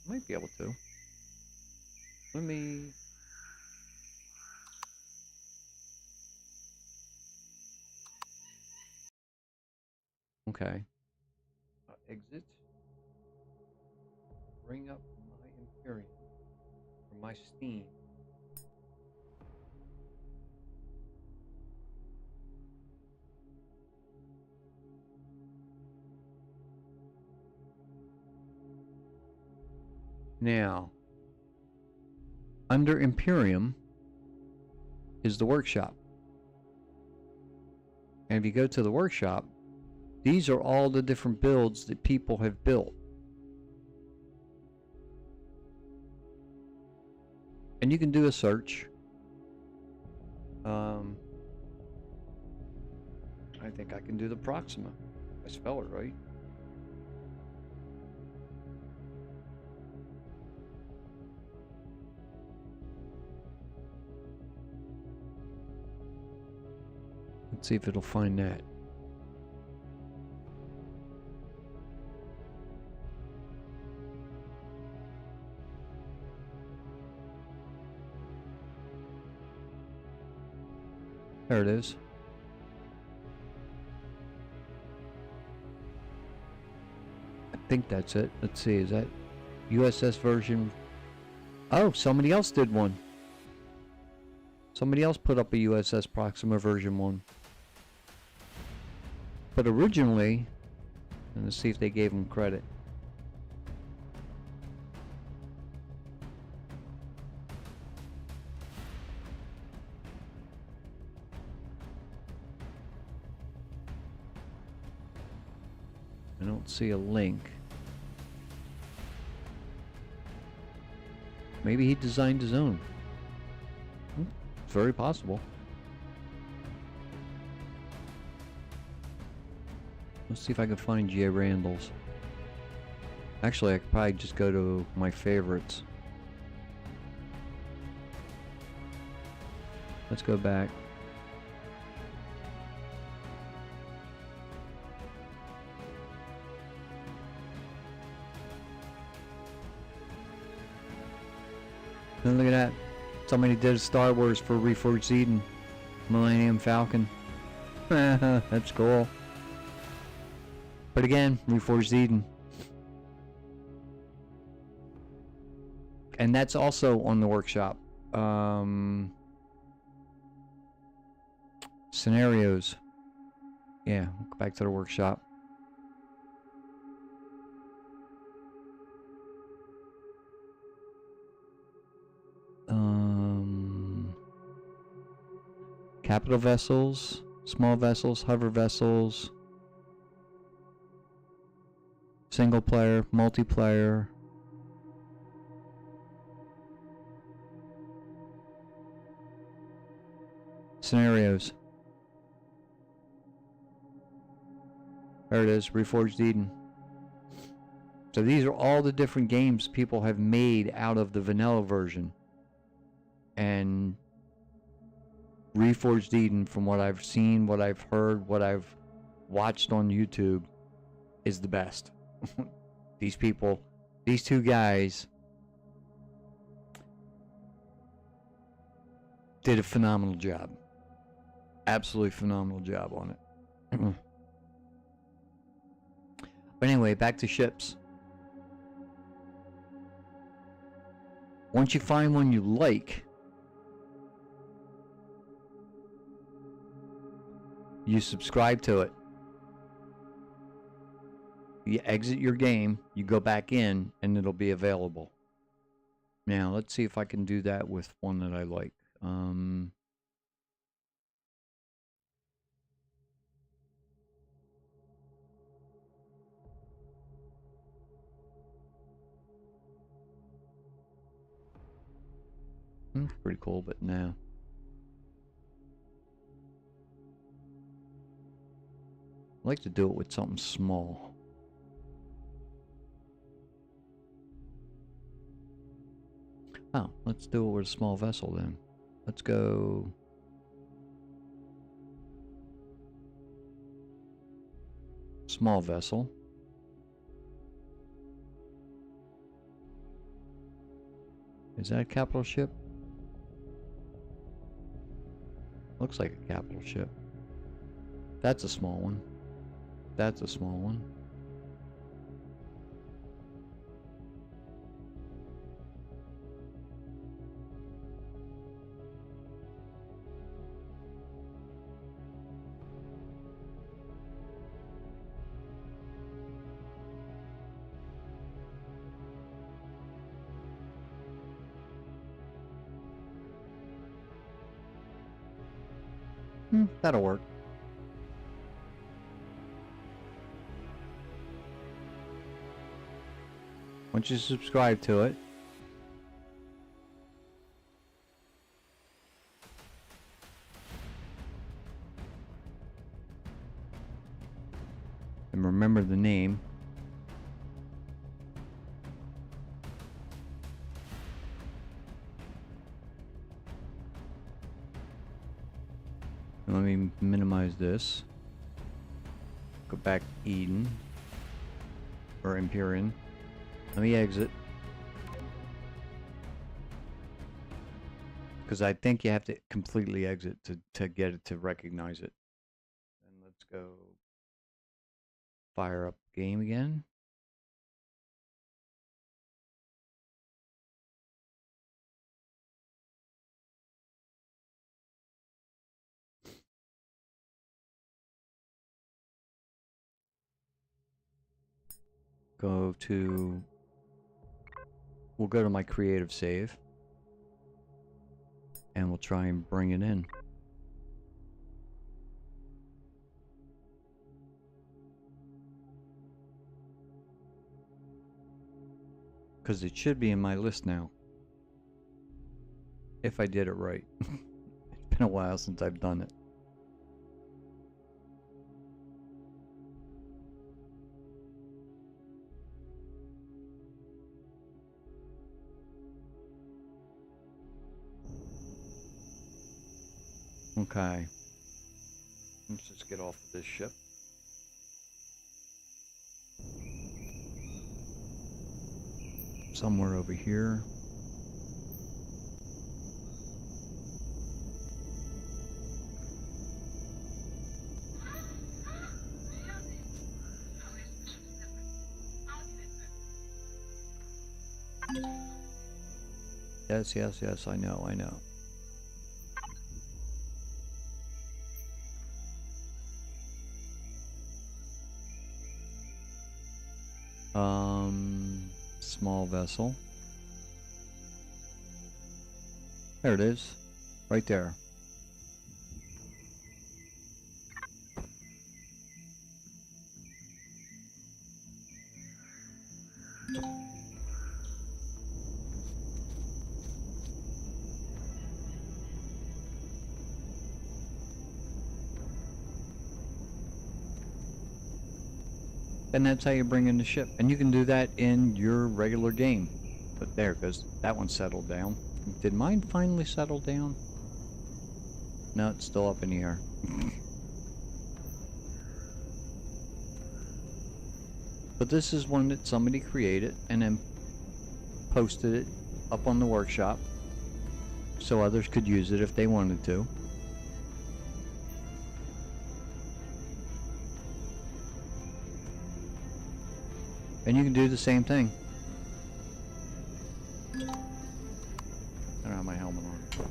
I might be able to. Let me... Okay. Exit. Bring up my Empyrion. Or my Steam. Now, under Empyrion is the workshop. And if you go to the workshop, these are all the different builds that people have built. And you can do a search. I think I can do the Proxima. I spell it right. Let's see if it'll find that. There it is. I think that's it. Let's see, is that USS version? Oh, somebody else did one. Somebody else put up a USS Proxima version 1. But originally, and let's see if they gave them credit. I don't see a link. Maybe he designed his own. It's very possible. Let's see if I can find G.A. Randall's. Actually, I could probably just go to my favorites. Let's go back. And look at that. Somebody did Star Wars for Reforged Eden. Millennium Falcon. That's cool. But again, Reforged Eden. And that's also on the workshop. Scenarios. Yeah, go back to the workshop. Capital vessels, small vessels, hover vessels, single player, multiplayer. Scenarios. There it is, Reforged Eden. So these are all the different games people have made out of the vanilla version. And Reforged Eden, from what I've seen, what I've heard, what I've watched on YouTube, is the best. These people, these two guys, did a phenomenal job. Absolutely phenomenal job on it. But anyway, back to ships. Once you find one you like, you subscribe to it. You exit your game, you go back in, and it'll be available. Now, let's see if I can do that with one that I like. Pretty cool, but no. I like to do it with something small. Oh, let's do it with a small vessel then. Let's go. Small vessel. Is that a capital ship? Looks like a capital ship. That's a small one. That's a small one. That'll work. Once you subscribe to it, and remember the name, let me minimize this. Go back to Eden or Empyrion. Let me exit, because I think you have to completely exit to get it to recognize it. And let's go fire up the game again. We'll go to my creative save, and we'll try and bring it in. Because it should be in my list now, if I did it right. It's been a while since I've done it. Okay. Let's just get off of this ship. Somewhere over here. Yes, I know. Small vessel. There it is. Right there. And that's how you bring in the ship. And you can do that in your regular game. But there goes, that one settled down. Did mine finally settle down? No, it's still up in the air. But this is one that somebody created and then posted it up on the workshop so others could use it if they wanted to. And you can do the same thing. I don't have my helmet on.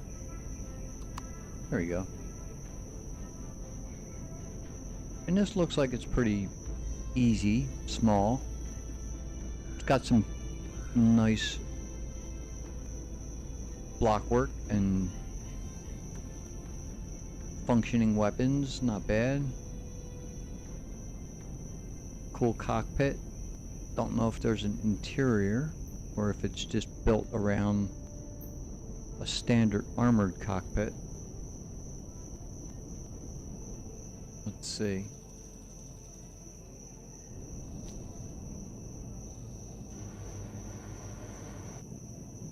There you go. And this looks like it's pretty easy, small. It's got some nice block work and functioning weapons, not bad. Cool cockpit. Don't know if there's an interior or if it's just built around a standard armored cockpit. Let's see.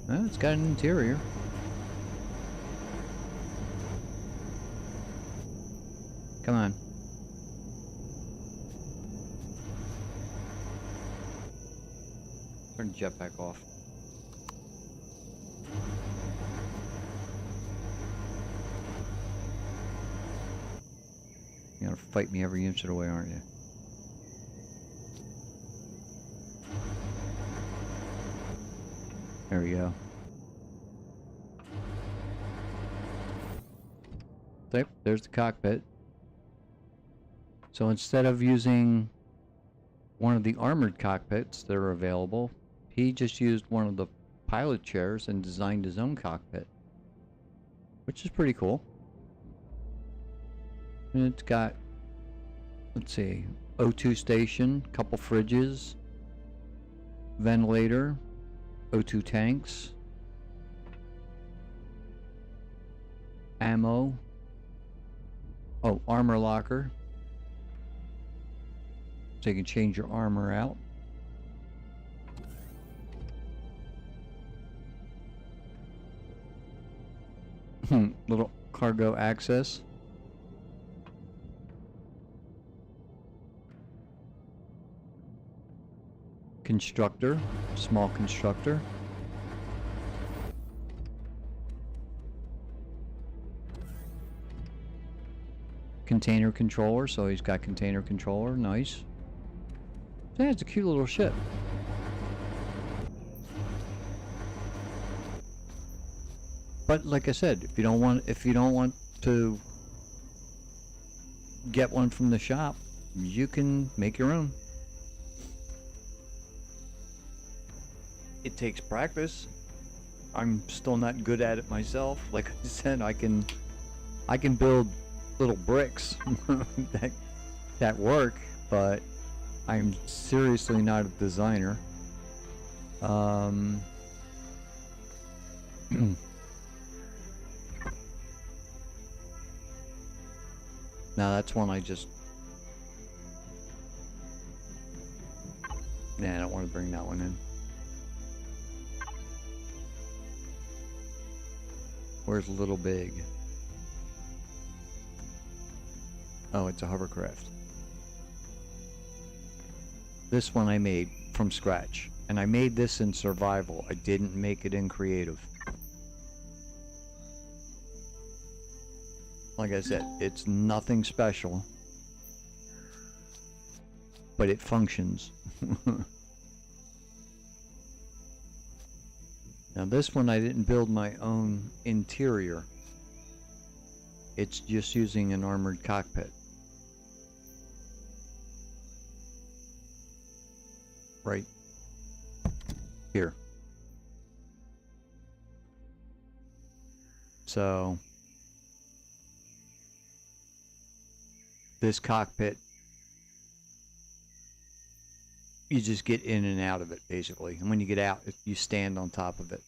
Well, it's got an interior. Come on. Turn the jetpack off. You're gonna fight me every inch of the way, aren't you? There we go. Yep, there's the cockpit. So instead of using one of the armored cockpits that are available, he just used one of the pilot chairs and designed his own cockpit, which is pretty cool. And it's got, let's see, O2 station, couple fridges, ventilator, O2 tanks, ammo, oh, armor locker, so you can change your armor out. Little cargo access. Constructor, small constructor. Container controller, so he's got container controller, nice. Yeah, it's a cute little ship. But like I said, if you don't want to get one from the shop, you can make your own. It takes practice. I'm still not good at it myself. Like I said, I can build little bricks that work, but I'm seriously not a designer. Now that's one I just... Nah, I don't want to bring that one in. Where's Little Big? Oh, it's a hovercraft. This one I made from scratch. And I made this in survival. I didn't make it in creative. Like I said, it's nothing special. But it functions. Now this one I didn't build my own interior. It's just using an armored cockpit. Right here. So this cockpit, you just get in and out of it basically, and when you get out you stand on top of it.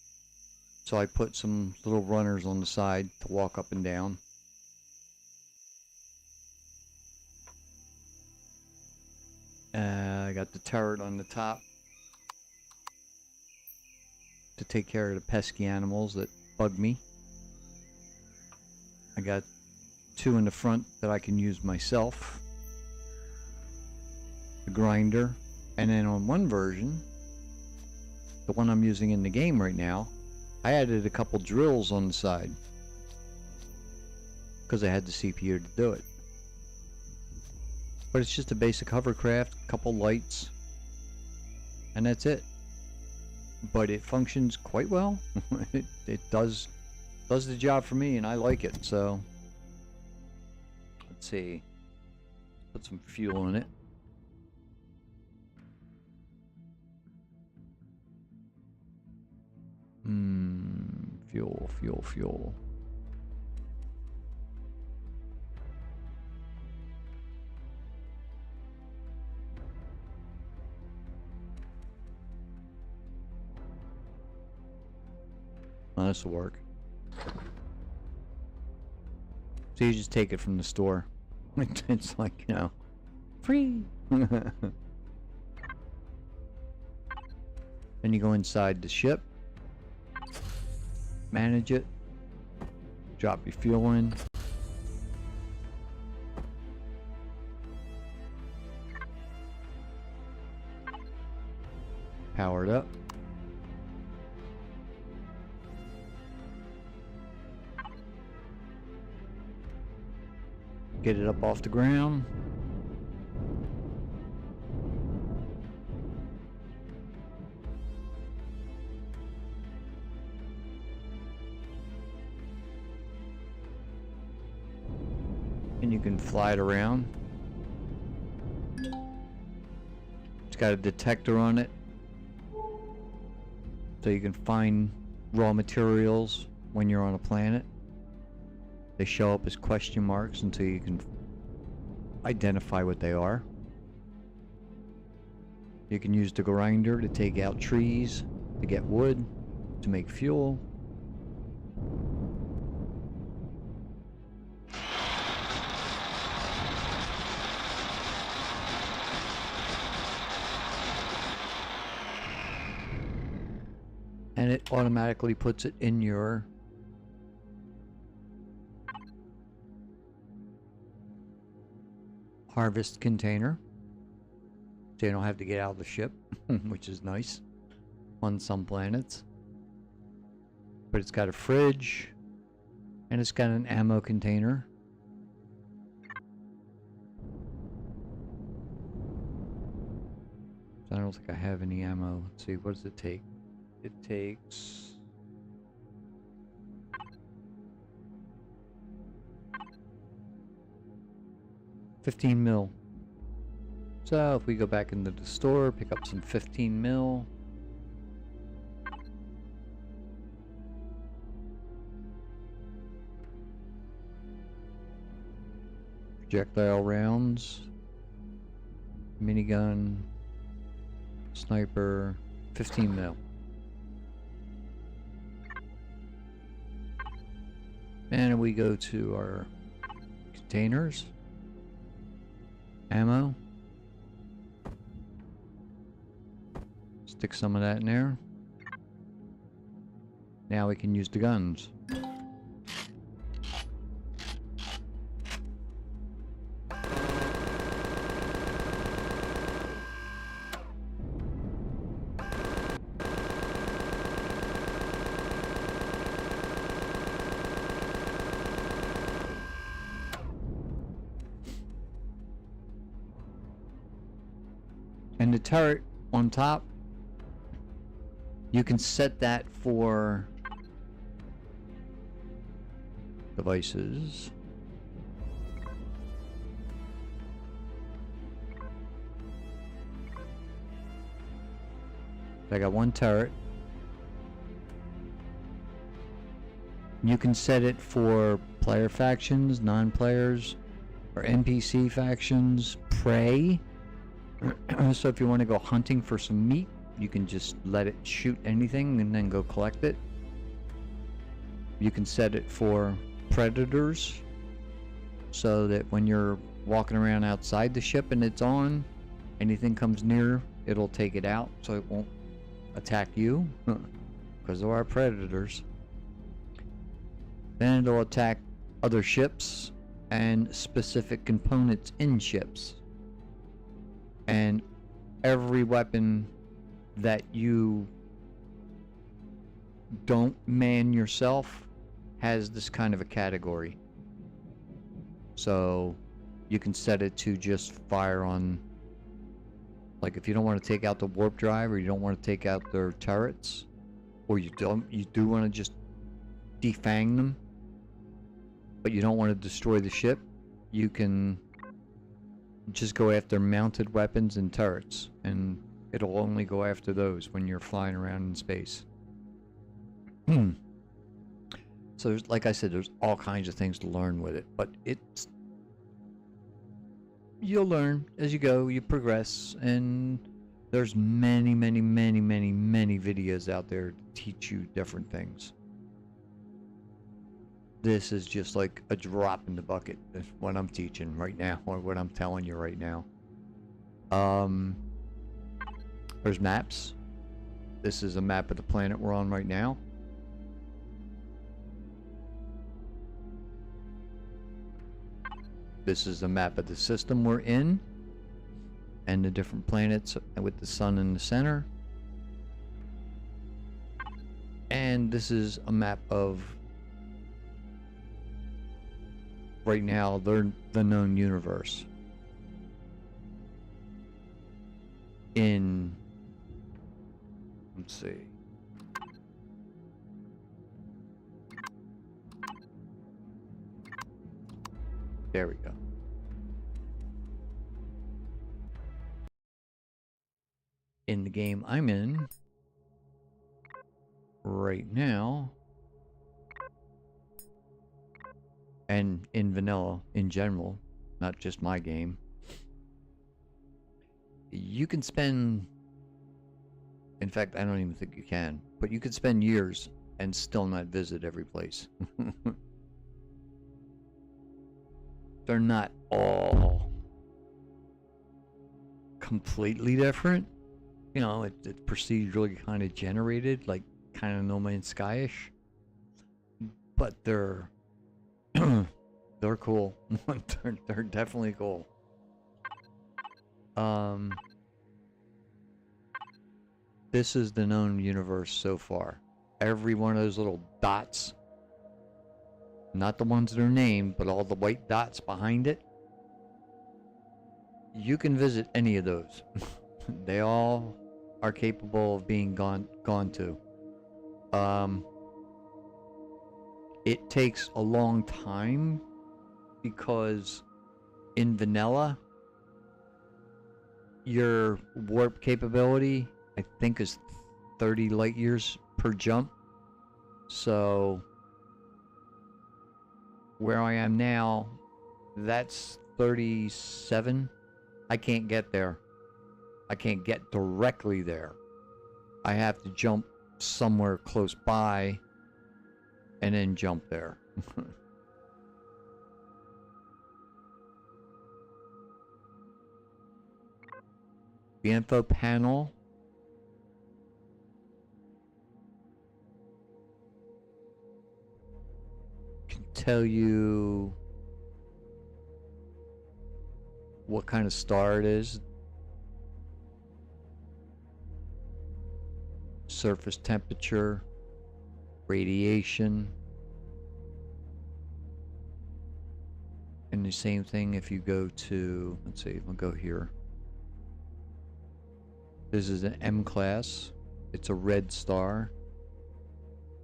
So I put some little runners on the side to walk up and down. I got the turret on the top to take care of the pesky animals that bug me. I got two in the front that I can use myself. The grinder. And then on one version, the one I'm using in the game right now, I added a couple drills on the side because I had the CPU to do it. But it's just a basic hovercraft, couple lights, and that's it. But it functions quite well. it does the job for me, and I like it. So let's see, put some fuel in it. Fuel. Well, this will work. So you just take it from the store. It's like, you know, free. Then you go inside the ship, manage it, drop your fuel in. Power it up. Get it up off the ground. And you can fly it around. It's got a detector on it, so you can find raw materials when you're on a planet. They show up as question marks until you can identify what they are. You can use the grinder to take out trees, to get wood, to make fuel. And it automatically puts it in your harvest container, so you don't have to get out of the ship, which is nice on some planets. But it's got a fridge, and it's got an ammo container. I don't think I have any ammo. Let's see, what does it take? It takes 15 mil. So if we go back into the store, pick up some 15 mil. Projectile rounds, minigun, sniper, 15 mil. And we go to our containers, ammo, stick some of that in there. Now we can use the guns. And the turret on top, you can set that for devices. I got one turret. You can set it for player factions, non-players, or NPC factions, prey. So if you want to go hunting for some meat, you can just let it shoot anything and then go collect it. You can set it for predators, so that when you're walking around outside the ship and it's on, anything comes near, it'll take it out, so it won't attack you, because there are predators. Then it'll attack other ships and specific components in ships. And every weapon that you don't man yourself has this kind of a category. So you can set it to just fire on, like if you don't want to take out the warp drive, or you don't want to take out their turrets, or you do want to just defang them, but you don't want to destroy the ship, you can just go after mounted weapons and turrets, and it'll only go after those when you're flying around in space. So there's, like I said, there's all kinds of things to learn with it, but you'll learn as you go, you progress, and there's many videos out there to teach you different things. this is just like a drop in the bucket. That's what I'm teaching right now, or what I'm telling you right now. There's maps. This is a map of the planet we're on right now. This is a map of the system we're in, and the different planets with the sun in the center. And this is a map of, right now, the known universe. In, let's see. There we go. In the game I'm in right now, and in vanilla in general, not just my game, you can spend, in fact, I don't even think you can, but you could spend years and still not visit every place. They're not all completely different. You know, it's procedurally kind of generated, like kind of No Man's Sky-ish. But they're they're cool. they're definitely cool. This is the known universe so far. Every one of those little dots, not the ones that are named, but all the white dots behind it, you can visit any of those. They all are capable of being gone to. It takes a long time because in vanilla, your warp capability, I think, is 30 light years per jump. So where I am now, that's 37. I can't get there. I can't get directly there. I have to jump somewhere close by and then jump there. The info panel can tell you what kind of star it is, surface temperature, radiation, and the same thing if you go to, let's see, we'll go here. This is an M class. It's a red star.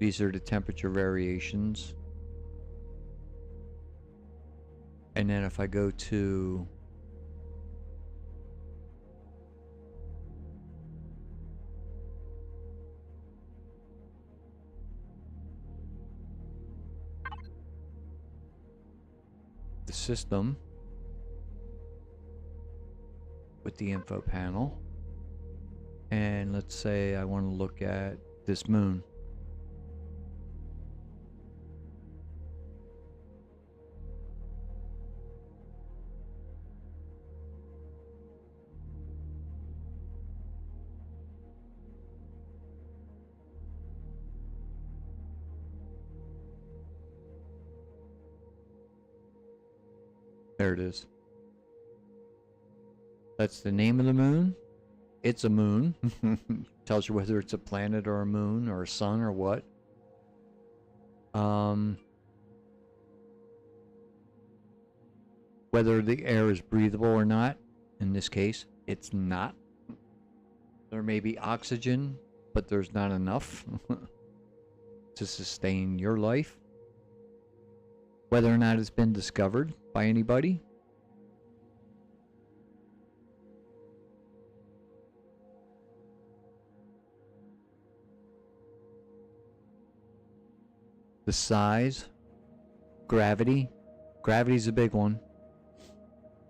These are the temperature variations. And then if I go to the system with the info panel, and let's say I want to look at this moon. There it is. That's the name of the moon. It's a moon. Tells you whether it's a planet or a moon or a sun or what. Whether the air is breathable or not. In this case, it's not. There may be oxygen, but there's not enough to sustain your life. Whether or not it's been discovered by anybody. The size, gravity. Gravity's a big one.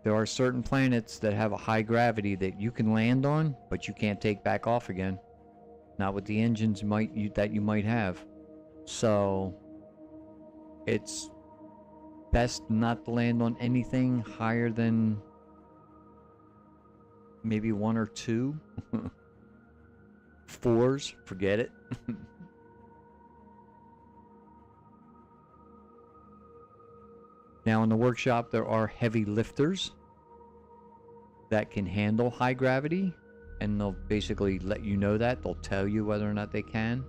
There are certain planets that have a high gravity that you can land on, but you can't take back off again. Not with the engines that you might have. So it's best not to land on anything higher than maybe 1 or 2. 4s, forget it. Now in the workshop there are heavy lifters that can handle high gravity, and they'll basically let you know that. They'll tell you whether or not they can.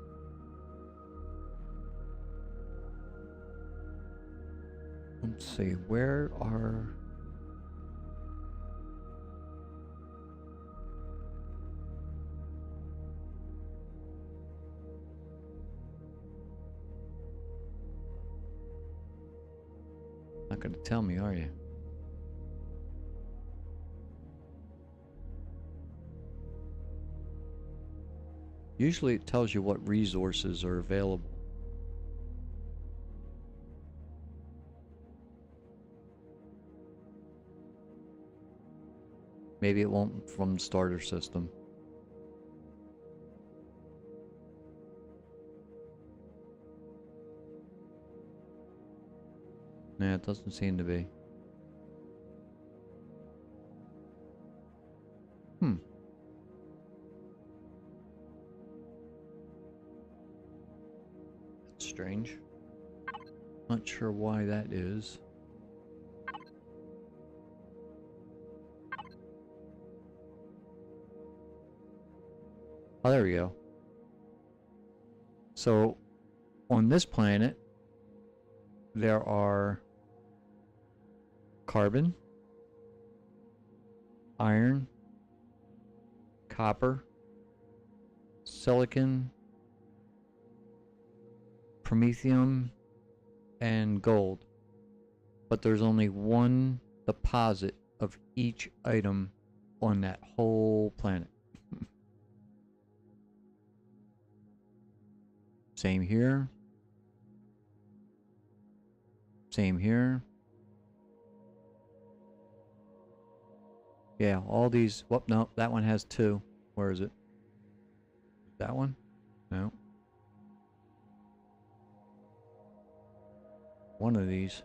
Let's see, where are... Not going to tell me, are you? Usually it tells you what resources are available. Maybe it won't from the starter system. Nah, it doesn't seem to be. That's strange. Not sure why that is. Oh, there we go. So, on this planet, there are carbon, iron, copper, silicon, promethium, and gold. But there's only one deposit of each item on that whole planet. Same here. Same here. Yeah, all these... Whoop, no, that one has 2. Where is it? That one? No. One of these.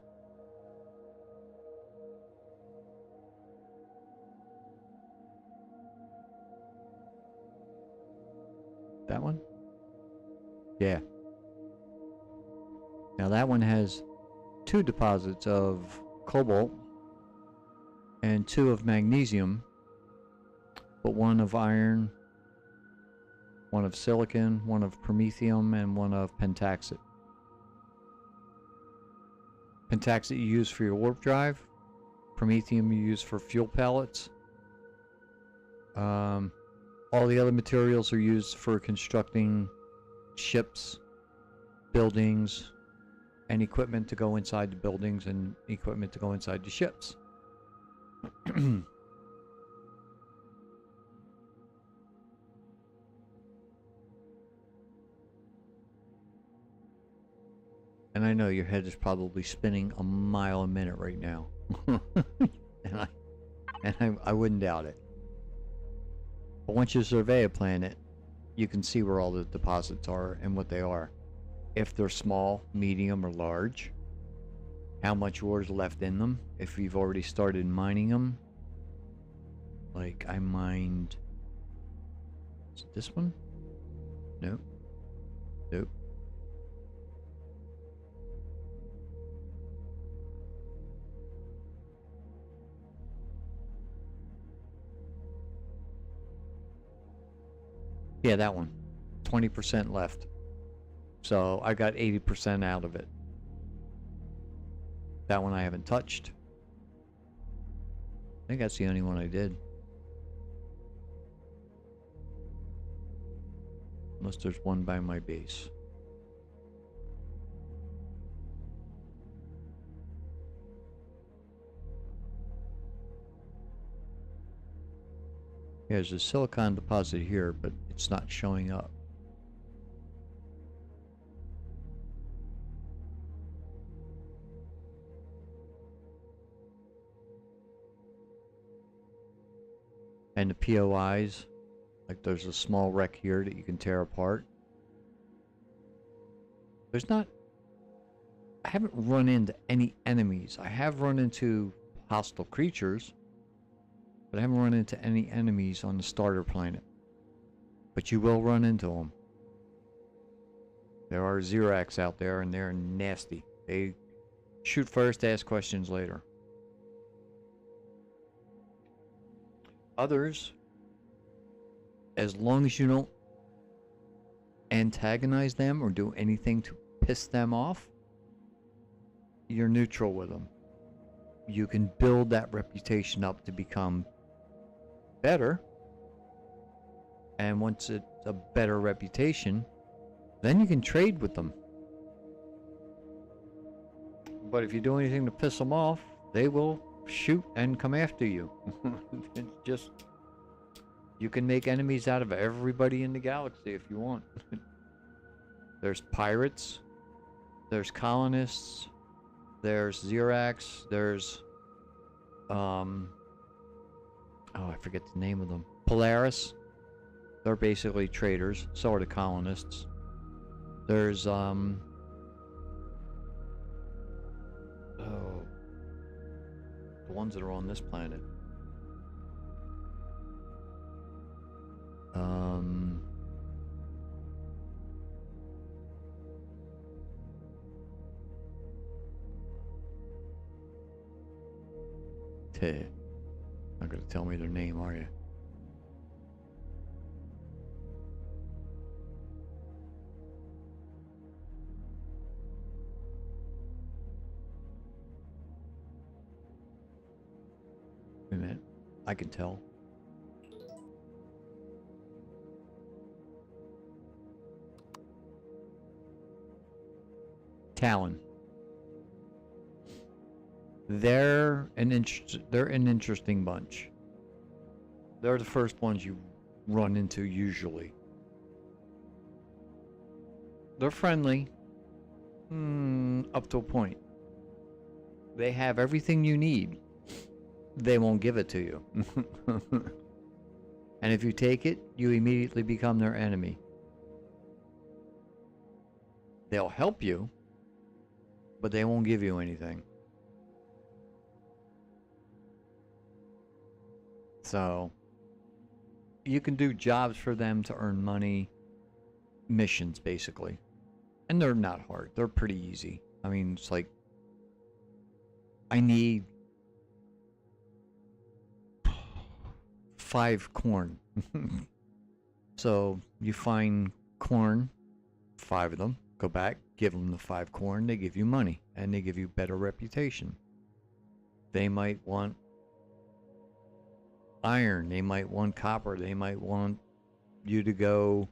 That one? Yeah. Now that one has 2 deposits of cobalt and 2 of magnesium, but 1 of iron, 1 of silicon, 1 of promethium, and 1 of pentaxit. Pentaxit you use for your warp drive, promethium you use for fuel pellets. All the other materials are used for constructing ships, buildings, and equipment to go inside the buildings and equipment to go inside the ships. And I know your head is probably spinning a mile a minute right now. and I wouldn't doubt it. But once you survey a planet, you can see where all the deposits are and what they are. If they're small, medium, or large. How much ore is left in them. If you've already started mining them. Like, I mined... Is it this one? Nope. Nope. Yeah, that one. 20% left. So I got 80% out of it. That one I haven't touched. I think that's the only one I did. Unless there's one by my base. Yeah, there's a silicon deposit here, but it's not showing up. And the POIs, like there's a small wreck here that you can tear apart. There's not... I haven't run into any enemies. I have run into hostile creatures, but I haven't run into any enemies on the starter planet. But you will run into them. There are Xerax out there, and they're nasty. They shoot first, ask questions later. Others, as long as you don't antagonize them or do anything to piss them off, you're neutral with them. You can build that reputation up to become better, and once it's a better reputation, then you can trade with them. But if you do anything to piss them off, they will shoot and come after you. It's just, you can make enemies out of everybody in the galaxy if you want. There's pirates, there's colonists, there's Xerax, there's oh, I forget the name of them. Polaris. They're basically traders. So are the colonists. There's oh, the ones that are on this planet. Not gonna tell me their name, are you? Wait a minute. I can tell. Talon. They're an interesting bunch. They're the first ones you run into usually. They're friendly, up to a point. They have everything you need. They won't give it to you. And if you take it, you immediately become their enemy. They'll help you, but they won't give you anything. So, you can do jobs for them to earn money, missions basically. And they're not hard, they're pretty easy. I mean, it's like, I need 5 corn. So, you find corn, 5 of them, go back, give them the 5 corn, they give you money, and they give you better reputation. They might want iron, they might want copper, they might want you to go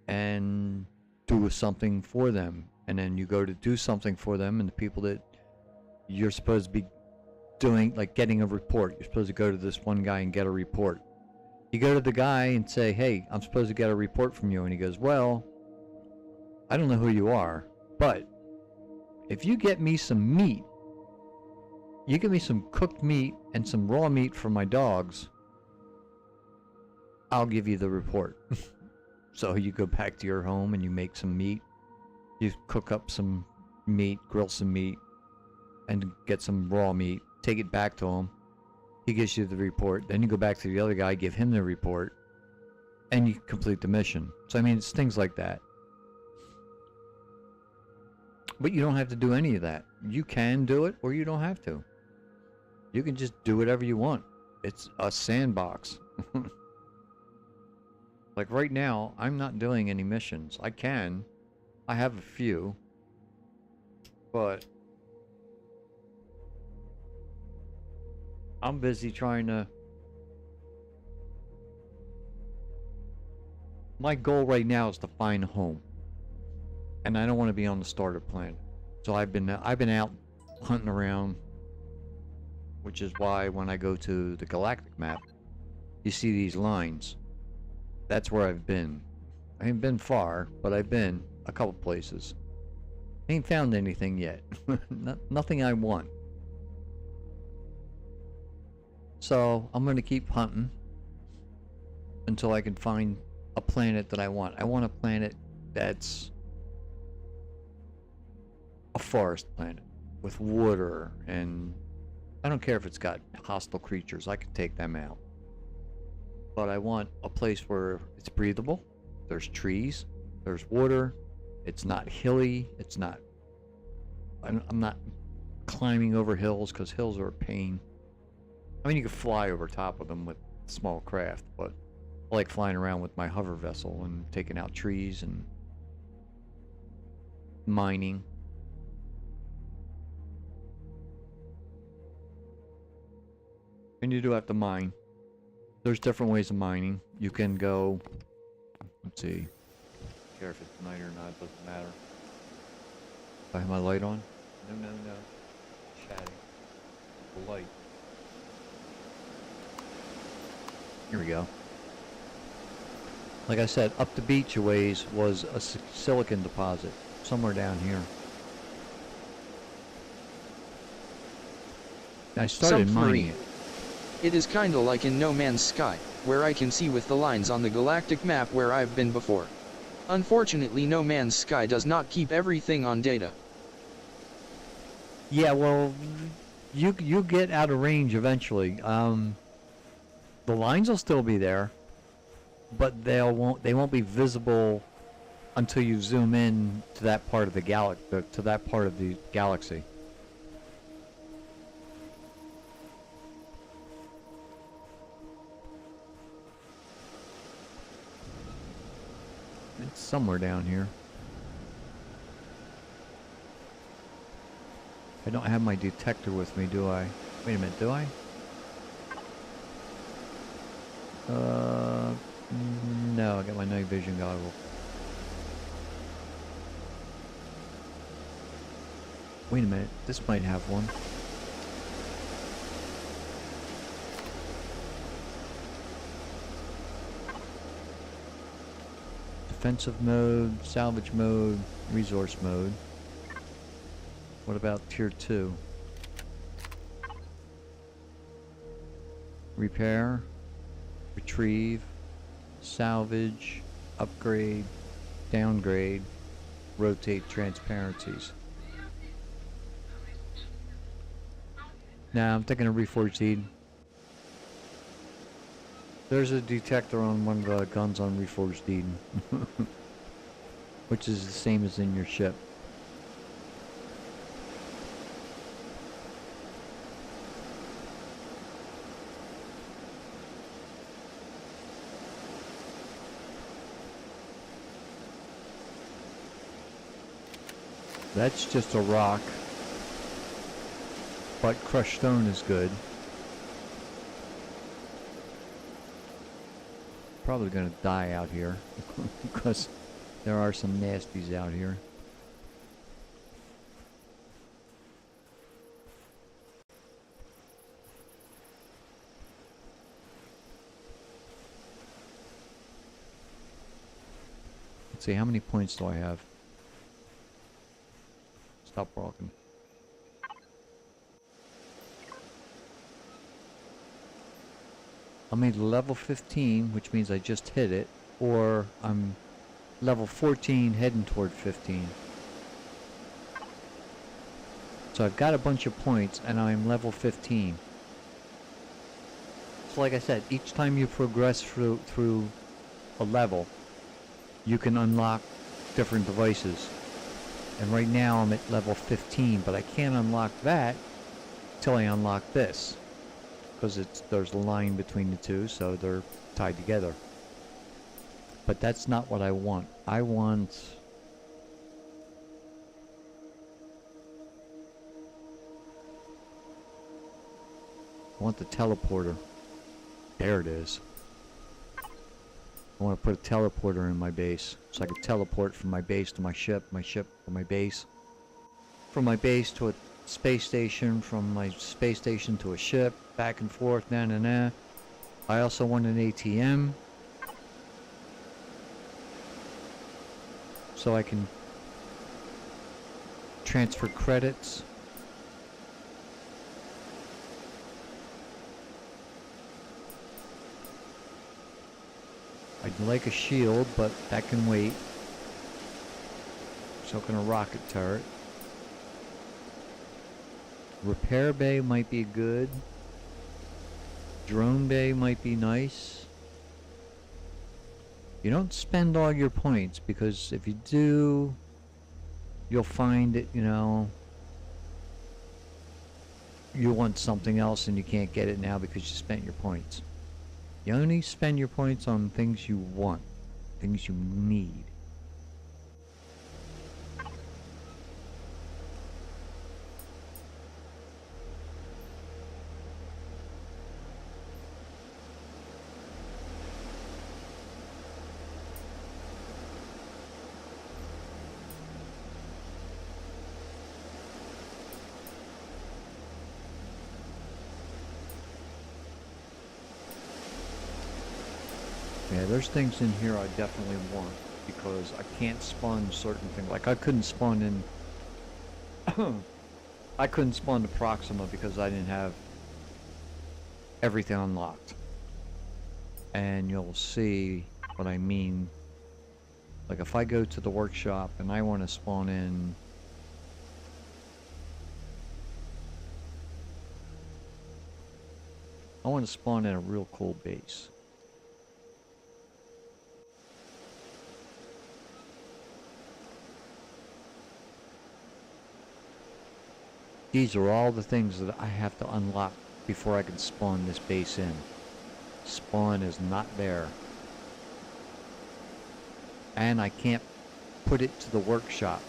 and do something for them, and then you go to do something for them, and the people that you're supposed to be doing, like getting a report, you're supposed to go to this one guy and get a report. You go to the guy and say, hey, I'm supposed to get a report from you, and he goes, well, I don't know who you are, but if you get me some meat, you give me some cooked meat and some raw meat for my dogs, I'll give you the report. So you go back to your home and you make some meat. You cook up some meat, grill some meat, and get some raw meat. Take it back to him. He gives you the report. Then you go back to the other guy, give him the report, and you complete the mission. So I mean, it's things like that. But you don't have to do any of that. You can do it, or you don't have to. You can just do whatever you want. It's a sandbox. Like right now, I'm not doing any missions. I can. I have a few. But I'm busy trying to... My goal right now is to find a home. And I don't want to be on the starter planet. So I've been out hunting around, which is why when I go to the Galactic map, you see these lines. That's where I've been. I ain't been far, but I've been a couple places. Ain't found anything yet. Nothing I want. So I'm going to keep hunting until I can find a planet that I want. I want a planet that's a forest planet with water, and I don't care if it's got hostile creatures. I can take them out. But I want a place where it's breathable. There's trees. There's water. It's not hilly. It's not... I'm not climbing over hills, because hills are a pain. I mean, you can fly over top of them with small craft, but I like flying around with my hover vessel and taking out trees and mining. And you do have to mine. There's different ways of mining. You can go... Let's see. I don't care if it's night or not, it doesn't matter. Do I have my light on? No. Chatting. The light. Here we go. Like I said, up the beach a ways was a silicon deposit. Somewhere down here. I started mining it. It is kinda like in No Man's Sky, where I can see with the lines on the galactic map where I've been before. Unfortunately, No Man's Sky does not keep everything on data. Yeah, well, you get out of range eventually. The lines will still be there, but they won't be visible until you zoom in to that part of the galaxy. It's somewhere down here. I don't have my detector with me, do I? Wait a minute, do I? No, I got my night vision goggles. Wait a minute, this might have one. Defensive mode, salvage mode, resource mode. What about tier 2? Repair, retrieve, salvage, upgrade, downgrade, rotate transparencies. Nah, I'm thinking of Reforged Eden. There's a detector on one of the guns on Reforged Eden. Which is the same as in your ship. That's just a rock. But crushed stone is good. Probably gonna die out here because there are some nasties out here. Let's see, how many points do I have? Stop walking. I'm either level 15, which means I just hit it, or I'm level 14 heading toward 15. So I've got a bunch of points and I'm level 15. So like I said, each time you progress through a level, you can unlock different devices. And right now I'm at level 15, but I can't unlock that till I unlock this. Because there's a line between the two, so they're tied together. But that's not what I want. I want the teleporter. There it is. I want to put a teleporter in my base, so I can teleport from my base to my ship to my base. From my base to a space station, from my space station to a ship, back and forth, I also want an ATM, so I can transfer credits. I'd like a shield, but that can wait. So can a rocket turret. Repair bay might be good. Drone bay might be nice. You don't spend all your points, because if you do, you'll find that, you know, you want something else and you can't get it now because you spent your points. You only spend your points on things you want, things you need. Yeah, there's things in here I definitely want, because I can't spawn certain things. Like I couldn't spawn in I couldn't spawn to Proxima because I didn't have everything unlocked. And you'll see what I mean. Like if I go to the workshop and I want to spawn in I want to spawn in a real cool base. These are all the things that I have to unlock before I can spawn this base in. Spawn is not there. And I can't put it to the workshop.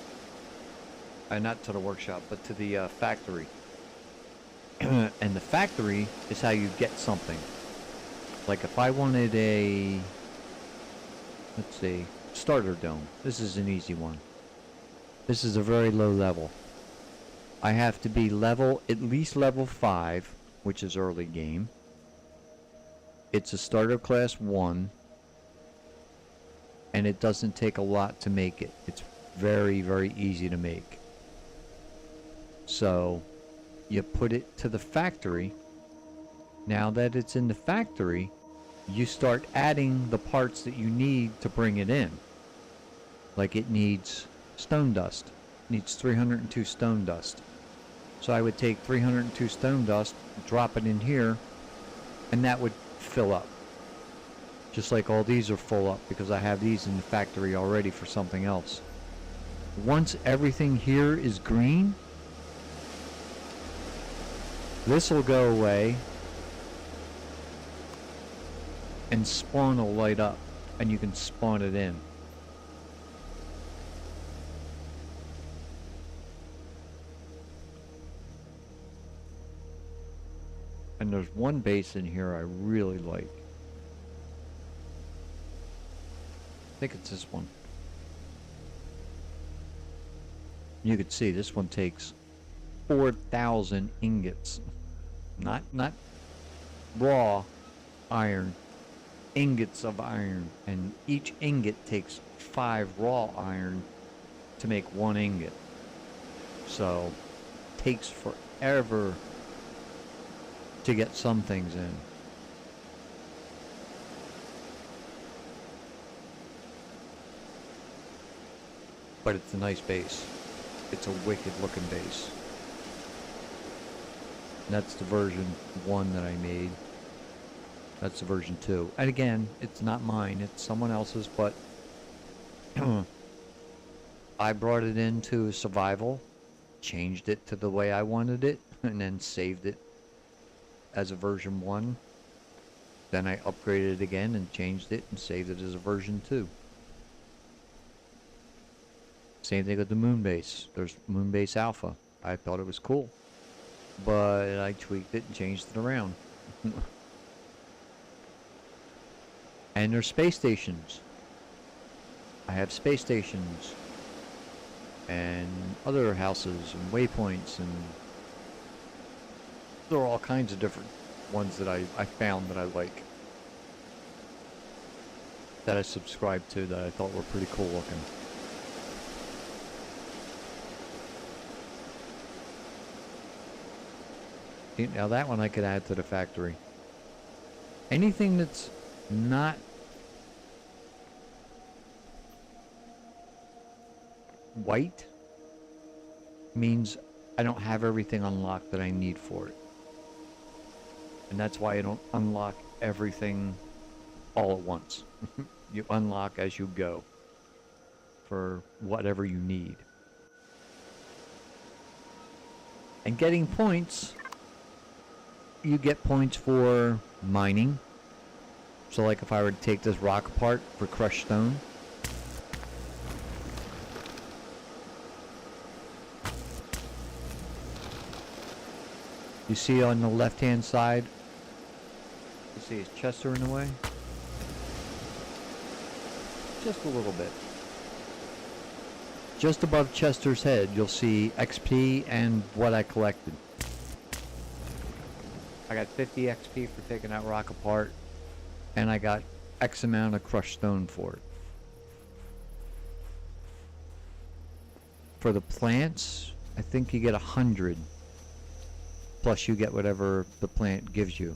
Not to the workshop, but to the factory. And the factory is how you get something. Like if I wanted a, let's see, starter dome. This is an easy one. This is a very low level. I have to be at least level 5, which is early game. It's a starter class 1. And it doesn't take a lot to make it. It's very, very easy to make. So, you put it to the factory. Now that it's in the factory, you start adding the parts that you need to bring it in. Like it needs stone dust. It needs 302 stone dust. So I would take 302 stone dust, drop it in here, and that would fill up. Just like all these are full up because I have these in the factory already for something else. Once everything here is green, this will go away and spawn will light up and you can spawn it in. And there's one base in here I really like. I think it's this one. You can see this one takes 4,000 ingots. Not raw iron. Ingots of iron. And each ingot takes 5 raw iron to make 1 ingot. So, takes forever to get some things in. But it's a nice base. It's a wicked looking base. And that's the version 1 that I made. That's the version 2. And again, it's not mine, it's someone else's, but I brought it into survival, changed it to the way I wanted it, and then saved it as a version 1. Then I upgraded it again and changed it and saved it as a version 2. Same thing with the Moonbase. There's Moonbase Alpha. I thought it was cool, but I tweaked it and changed it around. And there's space stations. I have space stations and other houses and waypoints, and there are all kinds of different ones that I found that I like, that I subscribed to, that I thought were pretty cool looking. Now that one I could add to the factory. Anything that's not white means I don't have everything unlocked that I need for it. And that's why I don't unlock everything all at once. You unlock as you go for whatever you need. And getting points, you get points for mining. So like if I were to take this rock apart for crushed stone, you see on the left hand side, you see his Chester in the way? Just a little bit. Just above Chester's head, you'll see XP and what I collected. I got 50 XP for taking that rock apart, and I got X amount of crushed stone for it. For the plants, I think you get 100. Plus you get whatever the plant gives you.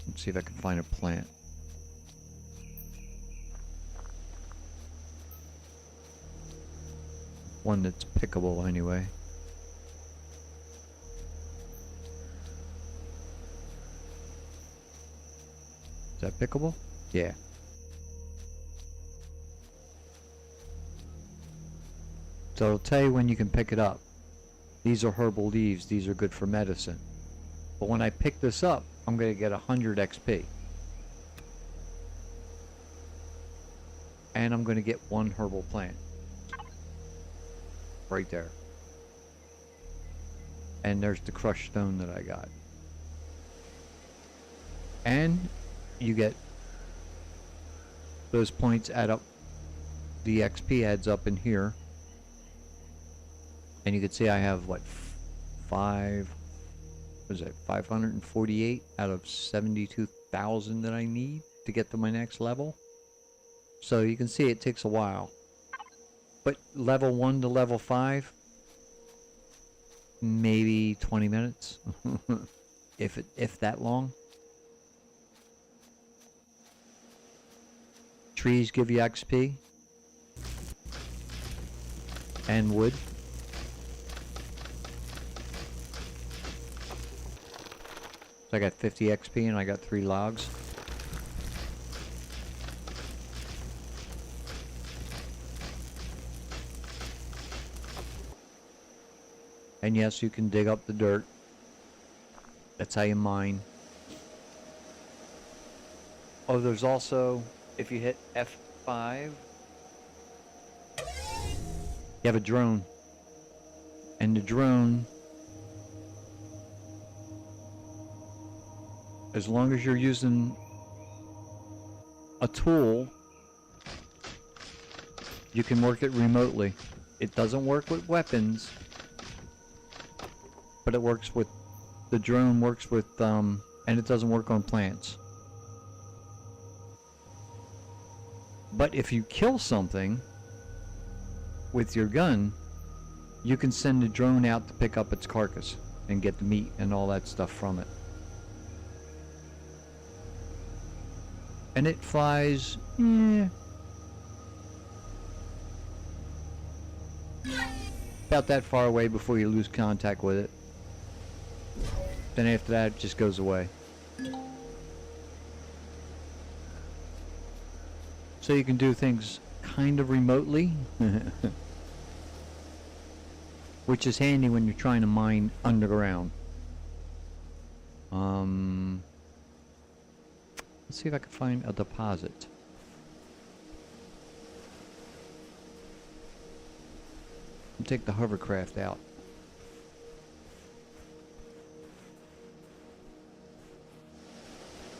Let's see if I can find a plant. One that's pickable anyway. Is that pickable? Yeah. So it'll tell you when you can pick it up. These are herbal leaves. These are good for medicine. But when I pick this up, I'm going to get 100 XP. And I'm going to get one herbal plant. Right there. And there's the crushed stone that I got. And you get those points add up. The XP adds up in here. And you can see I have what, 548 out of 72,000 that I need to get to my next level. So you can see it takes a while. But level 1 to level 5, maybe 20 minutes, if that long. Trees give you XP and wood. So I got 50 XP and I got 3 logs. And yes, you can dig up the dirt. That's how you mine. Oh, there's also, if you hit F5, you have a drone. And the drone, as long as you're using a tool, you can work it remotely. It doesn't work with weapons, but it works with, the drone works with, and it doesn't work on plants. But if you kill something with your gun, you can send the drone out to pick up its carcass and get the meat and all that stuff from it. And it flies, about that far away before you lose contact with it. Then after that, it just goes away. So you can do things kind of remotely, which is handy when you're trying to mine underground. Let's see if I can find a deposit. I'll take the hovercraft out.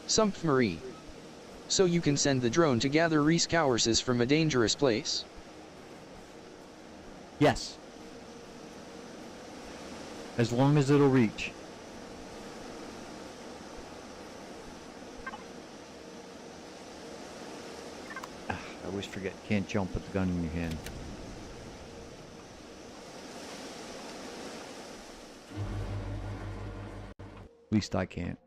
Sumpfmarie. So you can send the drone to gather resources from a dangerous place? Yes. As long as it'll reach. I always forget, can't jump with the gun in your hand. At least I can't.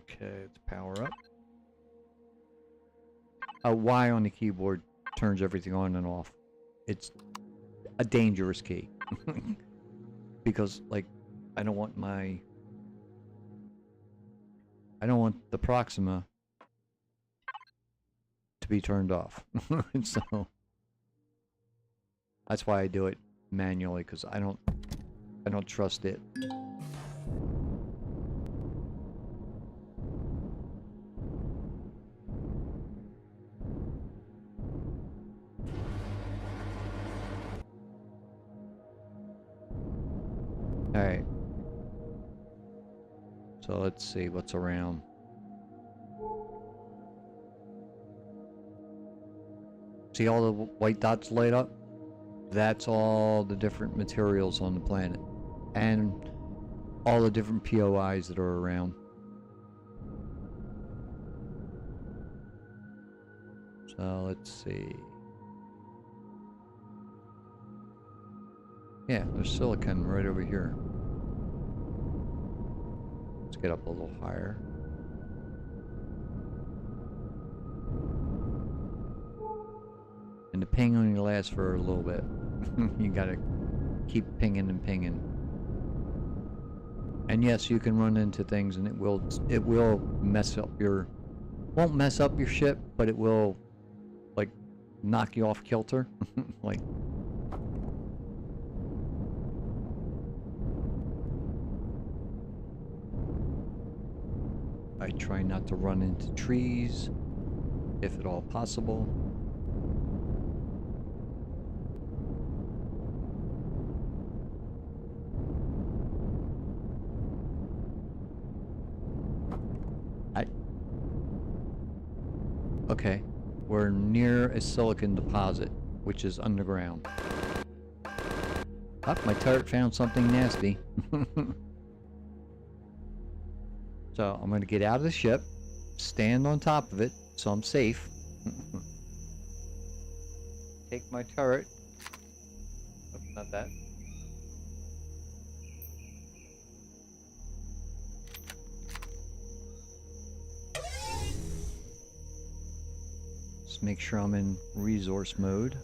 Okay, let's power up. Y on the keyboard turns everything on and off. It's a dangerous key. Because, like, I don't want the Proxima to be turned off. So that's why I do it manually, because I don't trust it. Alright. So let's see what's around. See all the white dots light up? That's all the different materials on the planet. And all the different POIs that are around. So let's see. Yeah, there's silicon right over here. Let's get up a little higher. And the ping only lasts for a little bit. You gotta keep pinging and pinging. And yes, you can run into things and it will mess up your... Won't mess up your ship, but it will, like, knock you off kilter. Like... I try not to run into trees, if at all possible. Okay, we're near a silicon deposit, which is underground. Oh, my turret found something nasty. So I'm going to get out of the ship, stand on top of it, so I'm safe. Take my turret. Oh, not that. Just make sure I'm in resource mode.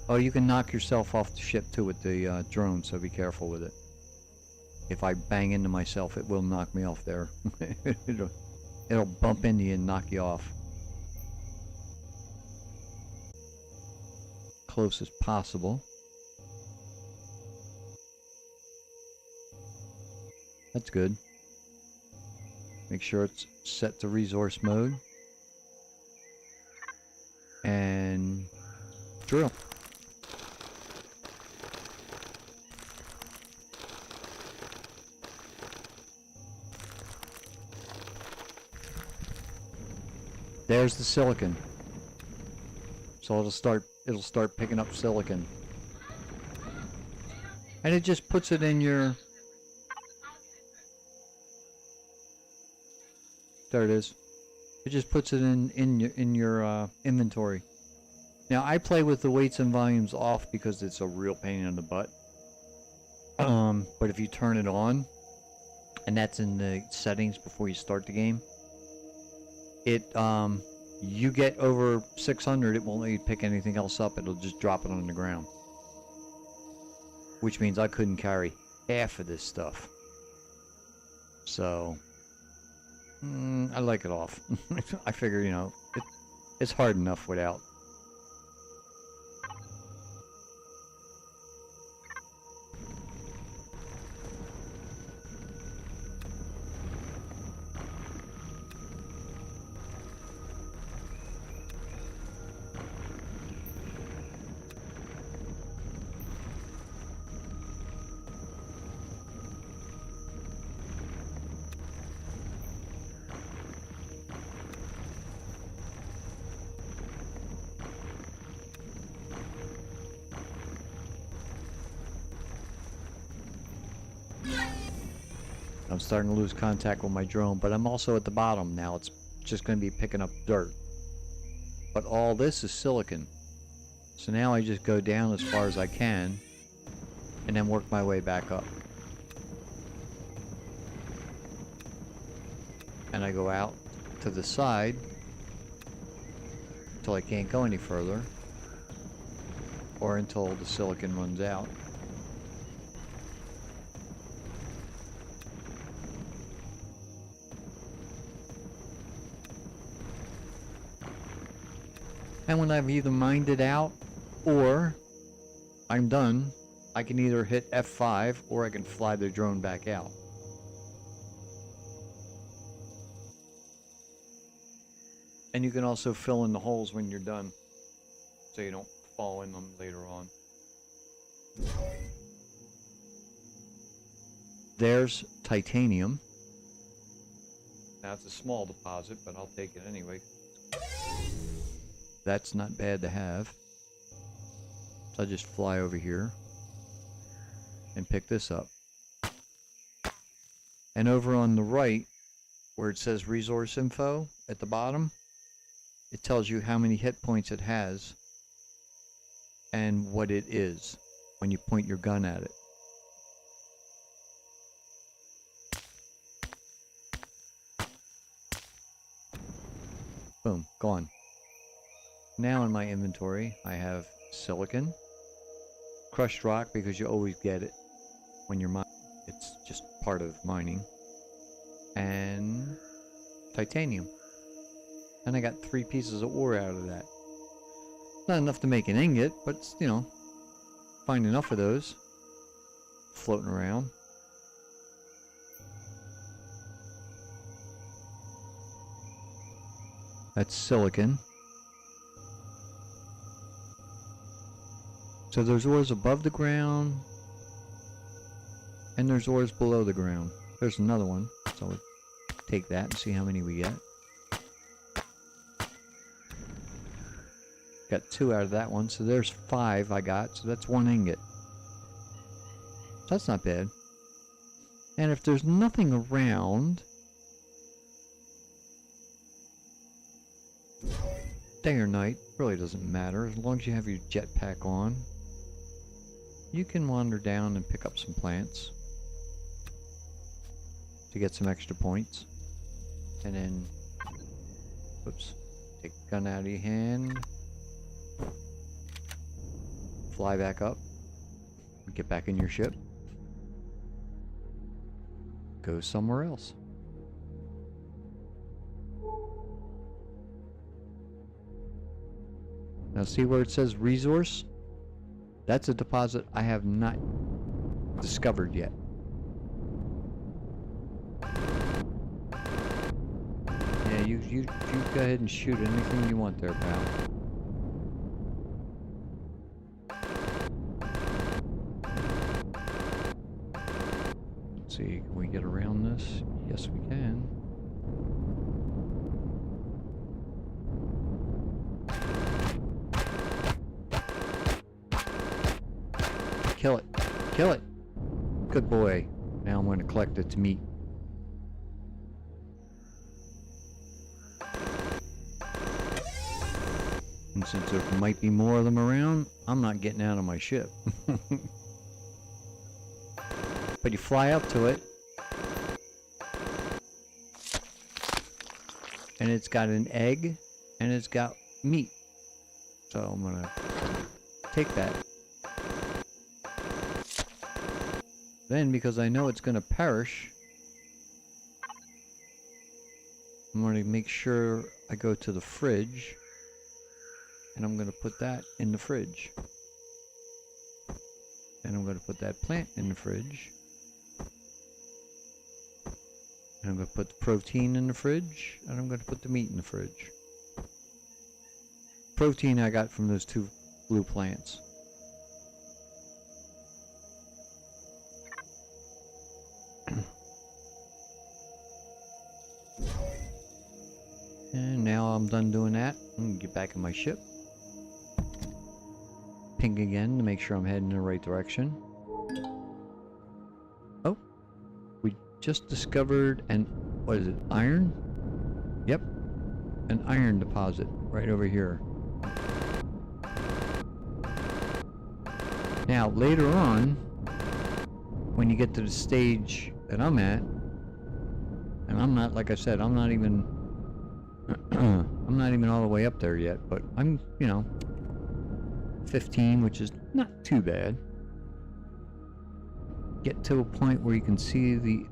Oh, you can knock yourself off the ship too with the drone, so be careful with it. If I bang into myself, it will knock me off there. It'll bump into you and knock you off. Close as possible. That's good. Make sure it's set to resource mode. And drill. There's the silicon. So it'll start picking up silicon. And it just puts it in your... There it is. It just puts it in your inventory. Now I play with the weights and volumes off because it's a real pain in the butt. But if you turn it on, and that's in the settings before you start the game, it you get over 600, it won't let you pick anything else up. It'll just drop it on the ground, which means I couldn't carry half of this stuff. So I like it off. I figure, you know, it's hard enough without. I'm starting to lose contact with my drone, but I'm also at the bottom now. It's just going to be picking up dirt. But all this is silicon. So now I just go down as far as I can and then work my way back up. And I go out to the side until I can't go any further, or until the silicon runs out. And when I've either mined it out or I'm done, I can either hit F5 or I can fly the drone back out. And you can also fill in the holes when you're done, so you don't fall in them later on. There's titanium. Now it's a small deposit, but I'll take it anyway. That's not bad to have. So I'll just fly over here and pick this up. And over on the right, where it says resource info at the bottom, it tells you how many hit points it has and what it is when you point your gun at it. Boom, gone. Now in my inventory, I have silicon, crushed rock, because you always get it when you're mining. It's just part of mining. And titanium. And I got 3 pieces of ore out of that. Not enough to make an ingot, but, you know, find enough of those floating around. That's silicon. So there's ores above the ground, and there's ores below the ground. There's another one, so we'll take that and see how many we get. Got 2 out of that one, so there's 5 I got, so that's 1 ingot. So that's not bad. And if there's nothing around, day or night, really doesn't matter, as long as you have your jetpack on. You can wander down and pick up some plants to get some extra points. And then, whoops, take the gun out of your hand, fly back up, get back in your ship, go somewhere else. Now see where it says resource? That's a deposit I have not discovered yet. Yeah, you go ahead and shoot anything you want there, pal. Let's see, can we get around this? Yes, we can. Kill it. Kill it. Good boy. Now I'm going to collect its meat. And since there might be more of them around, I'm not getting out of my ship. But you fly up to it, and it's got an egg, and it's got meat. So I'm going to take that. Then, because I know it's going to perish, I'm going to make sure I go to the fridge, and I'm going to put that in the fridge. And I'm going to put that plant in the fridge. And I'm going to put the protein in the fridge, and I'm going to put the meat in the fridge. Protein I got from those 2 blue plants. And now I'm done doing that. I'm gonna get back in my ship. Ping again to make sure I'm heading in the right direction. Oh, we just discovered an, what is it, iron? Yep, an iron deposit right over here. Now later on, when you get to the stage that I'm at, and I'm not, like I said, I'm not even I'm not even all the way up there yet, but I'm, 15, which is not too bad. Get to a point where you can see the...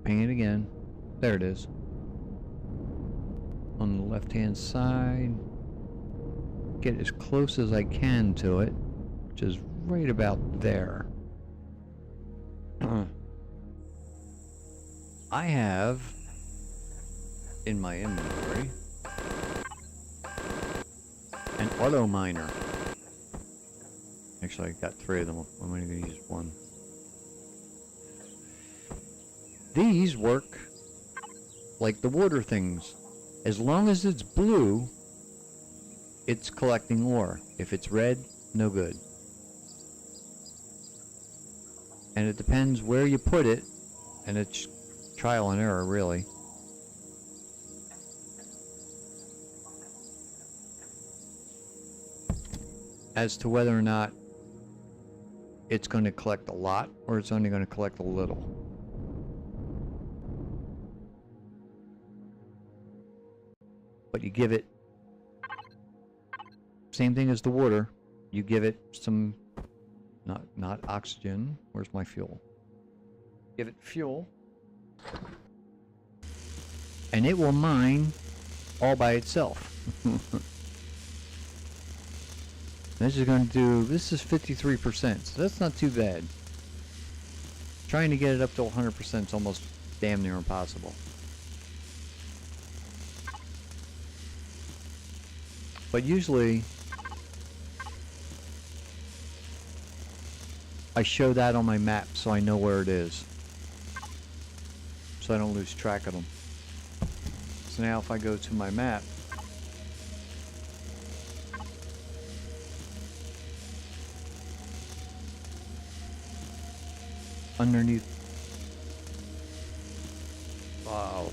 Ping it again. There it is. On the left-hand side. Get as close as I can to it, which is right about there. I have in my inventory an auto miner. Actually, I got 3 of them. I'm only going to use 1. These work like the water things. As long as it's blue, it's collecting ore. If it's red, no good. And it depends where you put it, and it's trial and error, really. As to whether or not it's going to collect a lot or it's only going to collect a little. But you give it, same thing as the water, you give it some, not oxygen, where's my fuel? Give it fuel, and it will mine all by itself. This is going to do, this is 53%, so that's not too bad. Trying to get it up to 100% is almost damn near impossible. But usually, I show that on my map so I know where it is. So I don't lose track of them. So now if I go to my map, underneath, wow,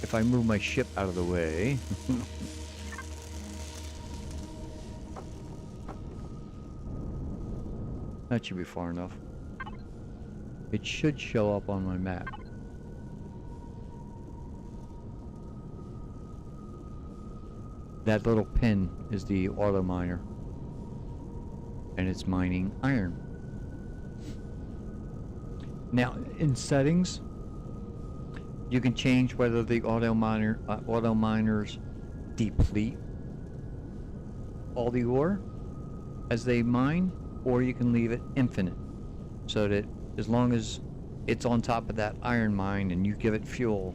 if I move my ship out of the way, that should be far enough. It should show up on my map. That little pin is the auto miner, and it's mining iron. Now, in settings, you can change whether the auto miners deplete all the ore as they mine, or you can leave it infinite, so that as long as it's on top of that iron mine and you give it fuel,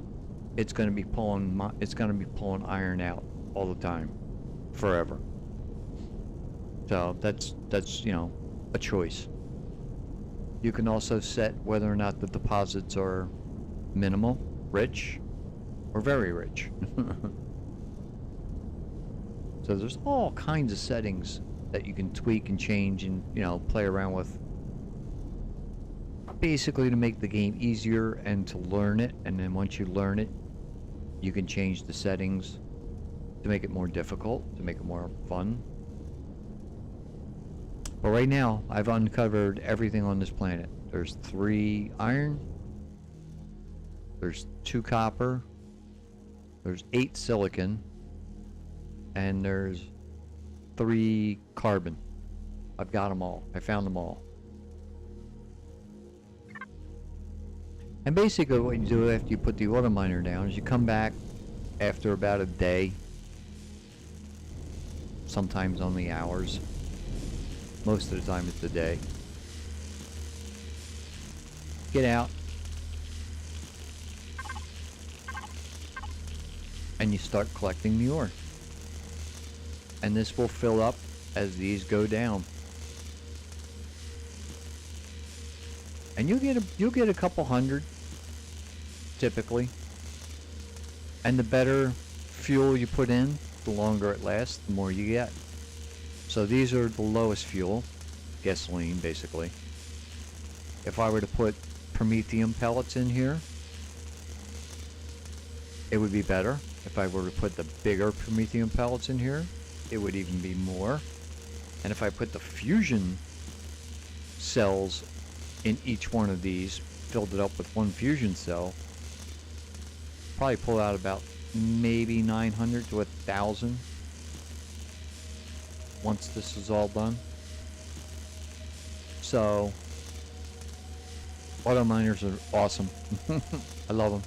it's going to be pulling iron out all the time, forever. So that's a choice. You can also set whether or not the deposits are minimal, rich, or very rich. So there's all kinds of settings that you can tweak and change and, play around with. Basically to make the game easier and to learn it, and then once you learn it, you can change the settings to make it more difficult, to make it more fun. But right now, I've uncovered everything on this planet. There's 3 iron, there's 2 copper, there's 8 silicon, and there's 3 carbon. I've got them all. I found them all. And basically what you do after you put the auto miner down is you come back after about a day, sometimes only hours. Most of the time it's a day. Get out. And you start collecting the ore. And this will fill up as these go down. And you'll get a couple hundred, typically. And the better fuel you put in, the longer it lasts, the more you get. So these are the lowest fuel, gasoline basically. If I were to put promethium pellets in here, it would be better. If I were to put the bigger promethium pellets in here, it would even be more. And if I put the fusion cells in each one of these, filled it up with one fusion cell, probably pull out about maybe 900 to 1,000 once this is all done. So, auto miners are awesome. I love them.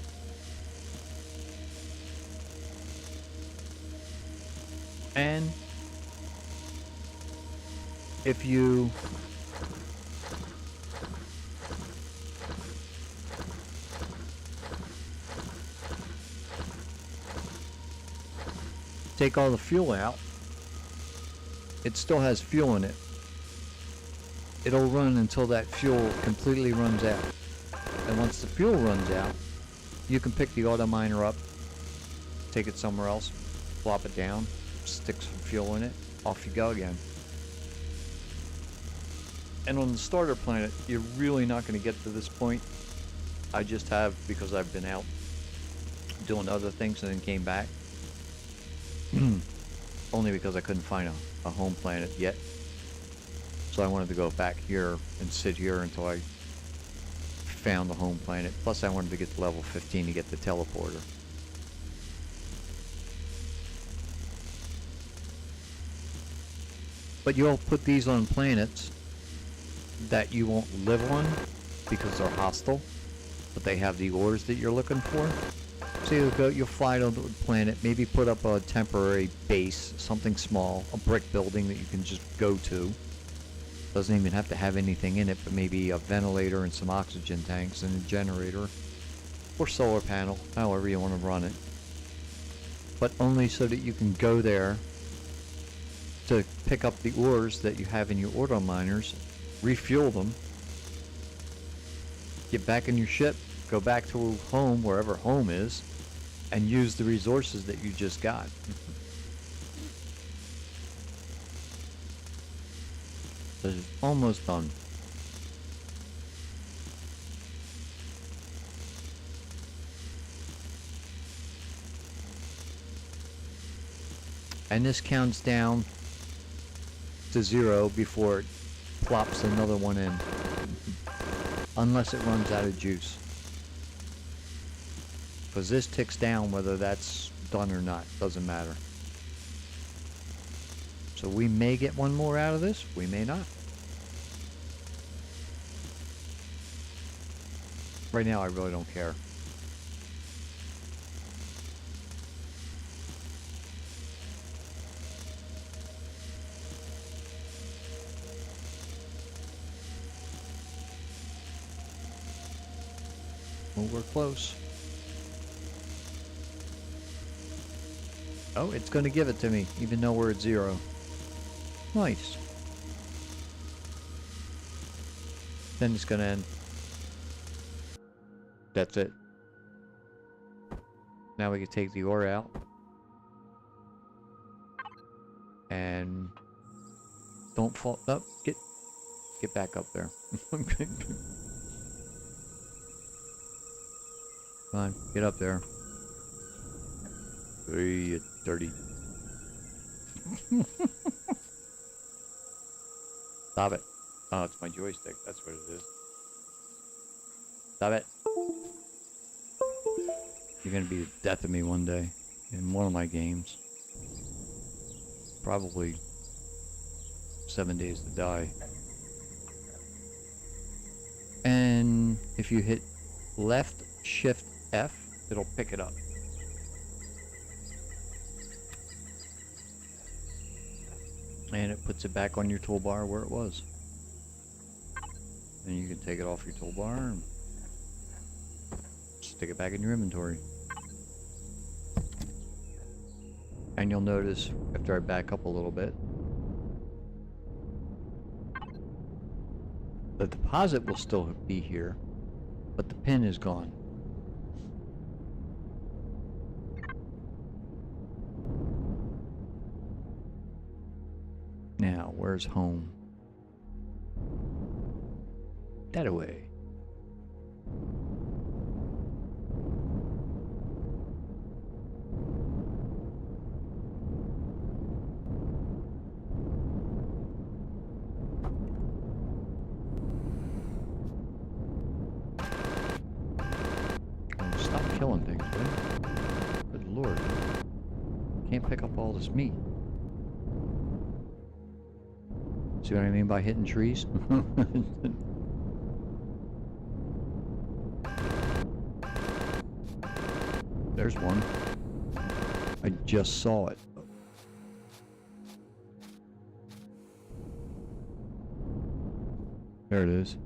And if you take all the fuel out, it still has fuel in it. It'll run until that fuel completely runs out. And once the fuel runs out, you can pick the auto miner up, take it somewhere else, plop it down, stick some fuel in it, off you go again. And on the starter planet, you're really not going to get to this point. I just have because I've been out doing other things and then came back. Only because I couldn't find a home planet yet. So I wanted to go back here and sit here until I found the home planet. Plus I wanted to get to level 15 to get the teleporter. But you'll put these on planets that you won't live on because they're hostile, but they have the ores that you're looking for. So you'll fly to the planet, maybe put up a temporary base, something small, a brick building that you can just go to. Doesn't even have to have anything in it, but maybe a ventilator and some oxygen tanks and a generator or solar panel, however you want to run it. But only so that you can go there to pick up the ores that you have in your auto miners, refuel them, get back in your ship, go back to home, wherever home is, and use the resources that you just got. So it's almost done. And this counts down to 0 before it plops another one in. Unless it runs out of juice. Because this ticks down whether that's done or not. Doesn't matter. So we may get one more out of this. We may not. Right now I really don't care. Well, we're close. Oh, it's going to give it to me, even though we're at 0. Nice. Then it's going to end. That's it. Now we can take the ore out. And don't fall up. Get back up there. Come on, get up there. Hey, you dirty. Stop it. Oh, it's my joystick. That's what it is. Stop it. You're gonna be the death of me one day in one of my games. Probably 7 days to die. And if you hit left shift F, it'll pick it up. And it puts it back on your toolbar where it was. And you can take it off your toolbar and stick it back in your inventory. And you'll notice, after I back up a little bit, the deposit will still be here, but the pin is gone. Now, where's home? That away. Oh, stop killing things, man. can't pick up all this meat. See what I mean by hitting trees? There's one. I just saw it. There it is.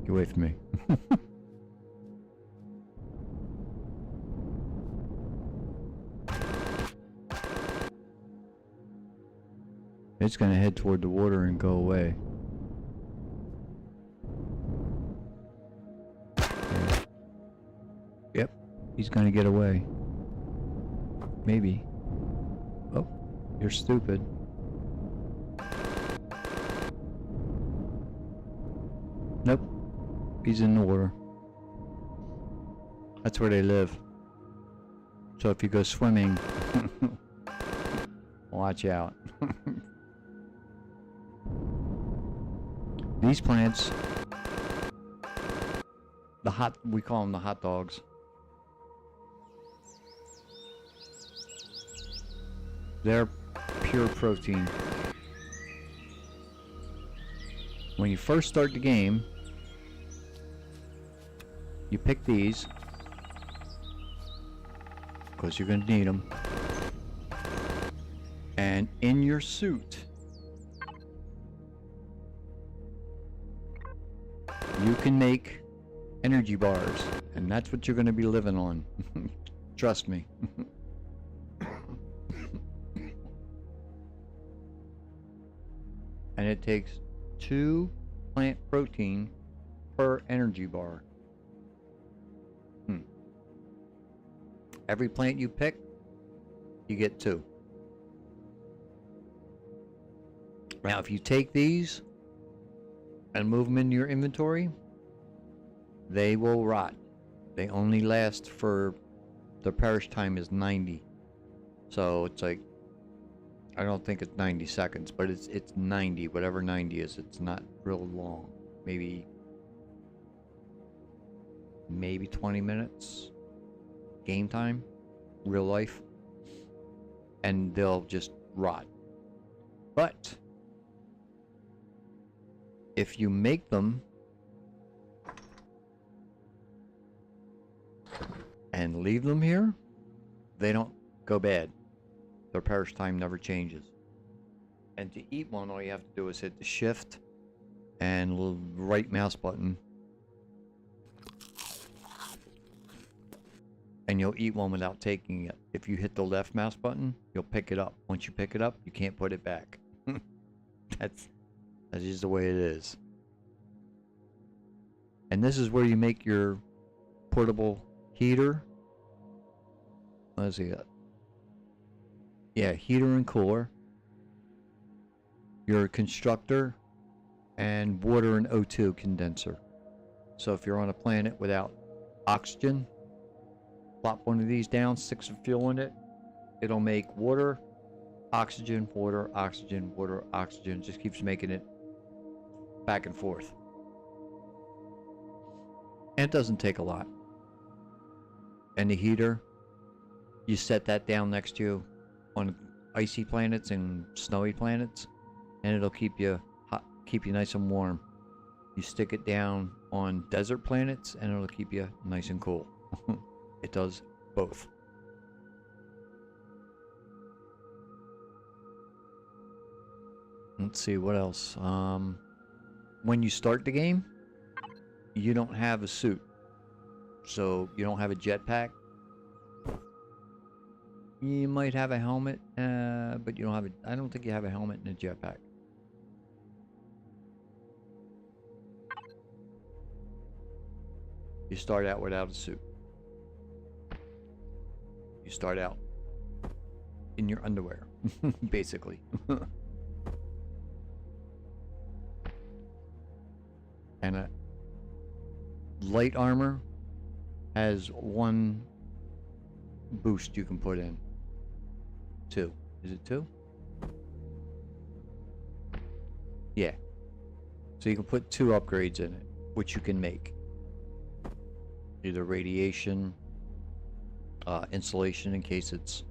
Get away from me. It's gonna head toward the water and go away. Yeah. Yep, he's gonna get away. Maybe. Oh, you're stupid. Nope, he's in the water. That's where they live. So if you go swimming, watch out. These plants, we call them the hot dogs. They're pure protein. When you first start the game, you pick these, because you're going to need them. And in your suit, you can make energy bars, and that's what you're going to be living on. Trust me. And it takes 2 plant protein per energy bar. Every plant you pick, you get 2. Now, if you take these and move them into your inventory, they will rot. They only last for, the perish time is 90. So it's like, I don't think it's 90 seconds, but it's 90, whatever 90 is. It's not real long. Maybe 20 minutes game time, real life, and they'll just rot. But if you make them and leave them here, they don't go bad. Their perish time never changes. And to eat one, all you have to do is hit the shift and little right mouse button, and you'll eat one without taking it. If you hit the left mouse button, you'll pick it up. Once you pick it up, you can't put it back. That's just the way it is. And this is where you make your portable heater. Let's see that. Yeah, heater and cooler. Your constructor and water and O2 condenser. So if you're on a planet without oxygen, plop one of these down, stick some fuel in it. It'll make water, oxygen, water, oxygen, water, oxygen. Just keeps making it back and forth. And it doesn't take a lot. And the heater, you set that down next to you on icy planets and snowy planets, and it'll keep you hot, keep you nice and warm. You stick it down on desert planets, and it'll keep you nice and cool. It does both. Let's see what else. When you start the game, you don't have a suit, so you don't have a jetpack. You might have a helmet, but you don't have a. I don't think you have a helmet and a jetpack. You start out without a suit. You start out in your underwear, basically. And a light armor has 1 boost you can put in. 2. Is it 2? Yeah. So you can put 2 upgrades in it, which you can make. Either radiation, insulation in case it's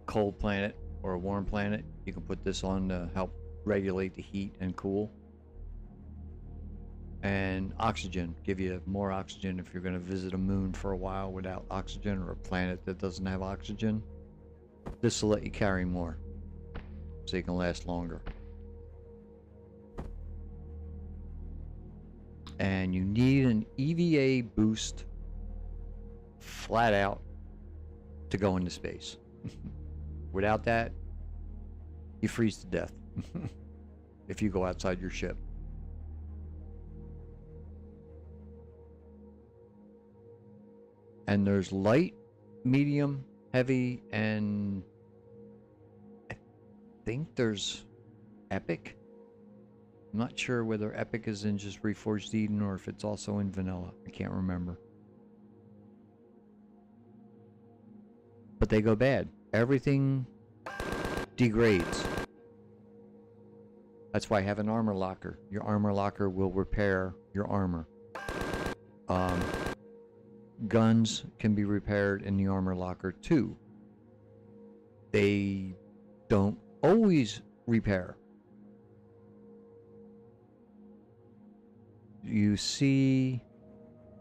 a cold planet or a warm planet. You can put this on to help regulate the heat and cool. And oxygen, give you more oxygen if you're going to visit a moon for a while without oxygen, or a planet that doesn't have oxygen. This will let you carry more, so you can last longer. And you need an EVA boost flat out to go into space. Without that, you freeze to death if you go outside your ship. And there's light, medium, heavy, and I think there's epic. I'm not sure whether epic is in just Reforged Eden or if it's also in vanilla. I can't remember. But they go bad. Everything degrades. That's why I have an armor locker. Your armor locker will repair your armor. Guns can be repaired in the armor locker too. They don't always repair. You see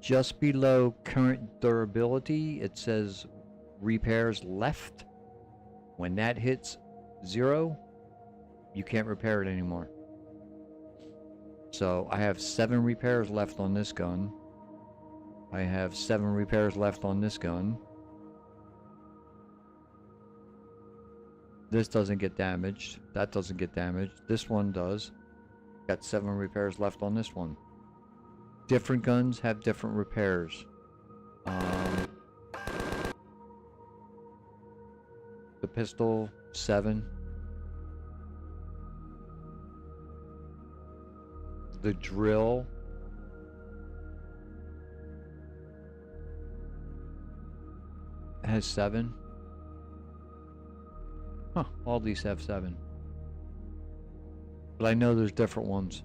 just below current durability, it says repairs left. When that hits 0, you can't repair it anymore. So I have 7 repairs left on this gun. I have 7 repairs left on this gun. This doesn't get damaged. That doesn't get damaged. This one does. Got 7 repairs left on this one. Different guns have different repairs. The pistol, 7. The drill has 7. Huh, all these have 7. But I know there's different ones.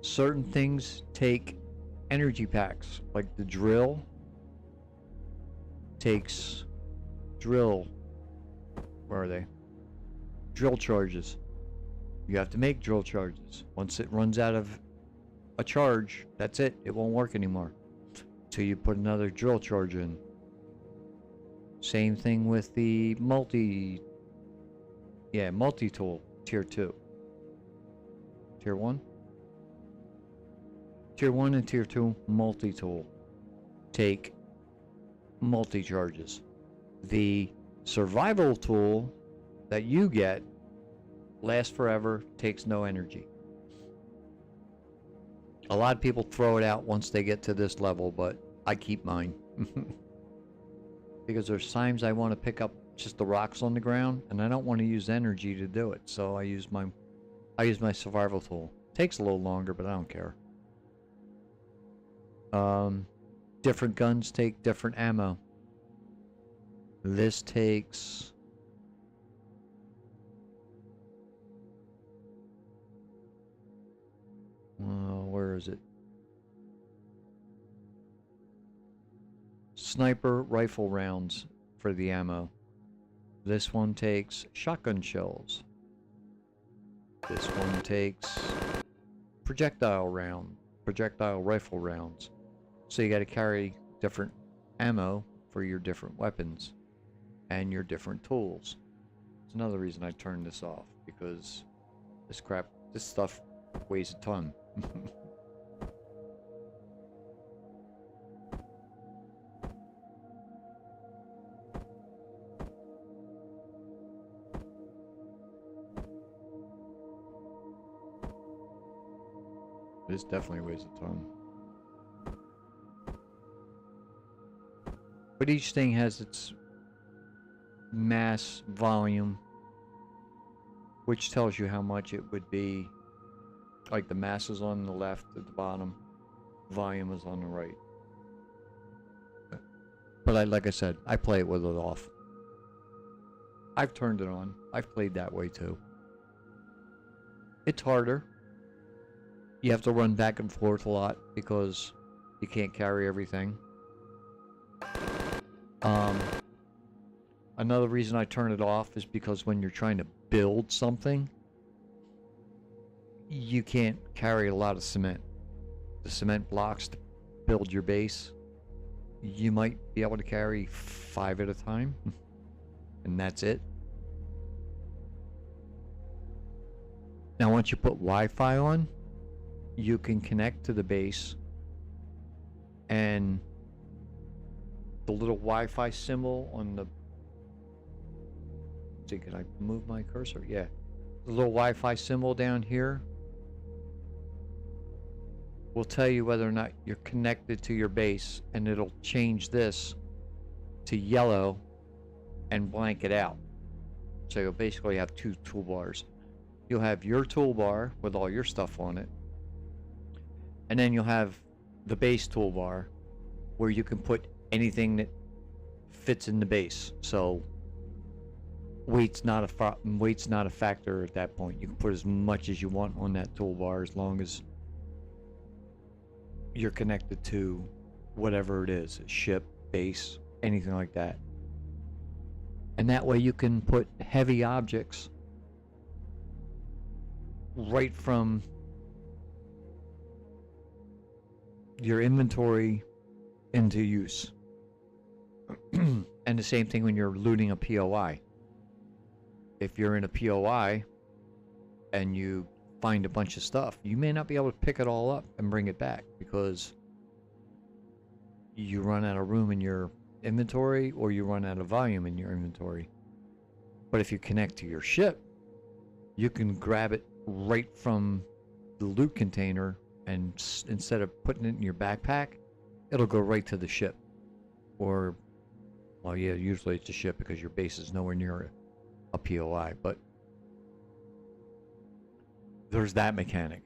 Certain things take energy packs, like the drill takes drill. Where are they? Drill charges. You have to make drill charges. Once it runs out of a charge, that's it. It won't work anymore. So you put another drill charge in. Same thing with the multi-tool, tier 2. Tier 1? Tier 1 and tier 2 multi-tool take multi-charges. The survival tool that you get lasts forever, takes no energy. A lot of people throw it out once they get to this level, but I keep mine. Because there's times I want to pick up just the rocks on the ground, and I don't want to use energy to do it, so I use my survival tool. Takes a little longer, but I don't care. Different guns take different ammo. This takes... where is it? Sniper rifle rounds for the ammo. This one takes shotgun shells. This one takes projectile rifle rounds. So you got to carry different ammo for your different weapons and your different tools. It's another reason I turned this off, because this stuff weighs a ton. This definitely weighs a ton. But each thing has its mass volume, which tells you how much it would be. Like the mass is on the left at the bottom, volume is on the right. But like I said, I play it with it off. I've turned it on. I've played that way too. It's harder. You have to run back and forth a lot because you can't carry everything. Another reason I turn it off is because when you're trying to build something, you can't carry a lot of cement. The cement blocks to build your base. You might be able to carry 5 at a time, and that's it. Now once you put Wi-Fi on, you can connect to the base, and the little Wi-Fi symbol on the... See, can I move my cursor? Yeah. The little Wi-Fi symbol down here will tell you whether or not you're connected to your base, and it'll change this to yellow and blank it out. So you'll basically have 2 toolbars. You'll have your toolbar with all your stuff on it, and then you'll have the base toolbar where you can put anything that fits in the base. So weight's not a factor at that point. You can put as much as you want on that toolbar as long as you're connected to whatever it is, a ship, base, anything like that. And that way you can put heavy objects right from your inventory into use. And the same thing when you're looting a POI. If you're in a POI and you find a bunch of stuff, you may not be able to pick it all up and bring it back because you run out of room in your inventory or you run out of volume in your inventory. But if you connect to your ship, you can grab it right from the loot container, and instead of putting it in your backpack, it'll go right to the ship. Or, well, yeah, usually it's a ship because your base is nowhere near a POI, but there's that mechanic.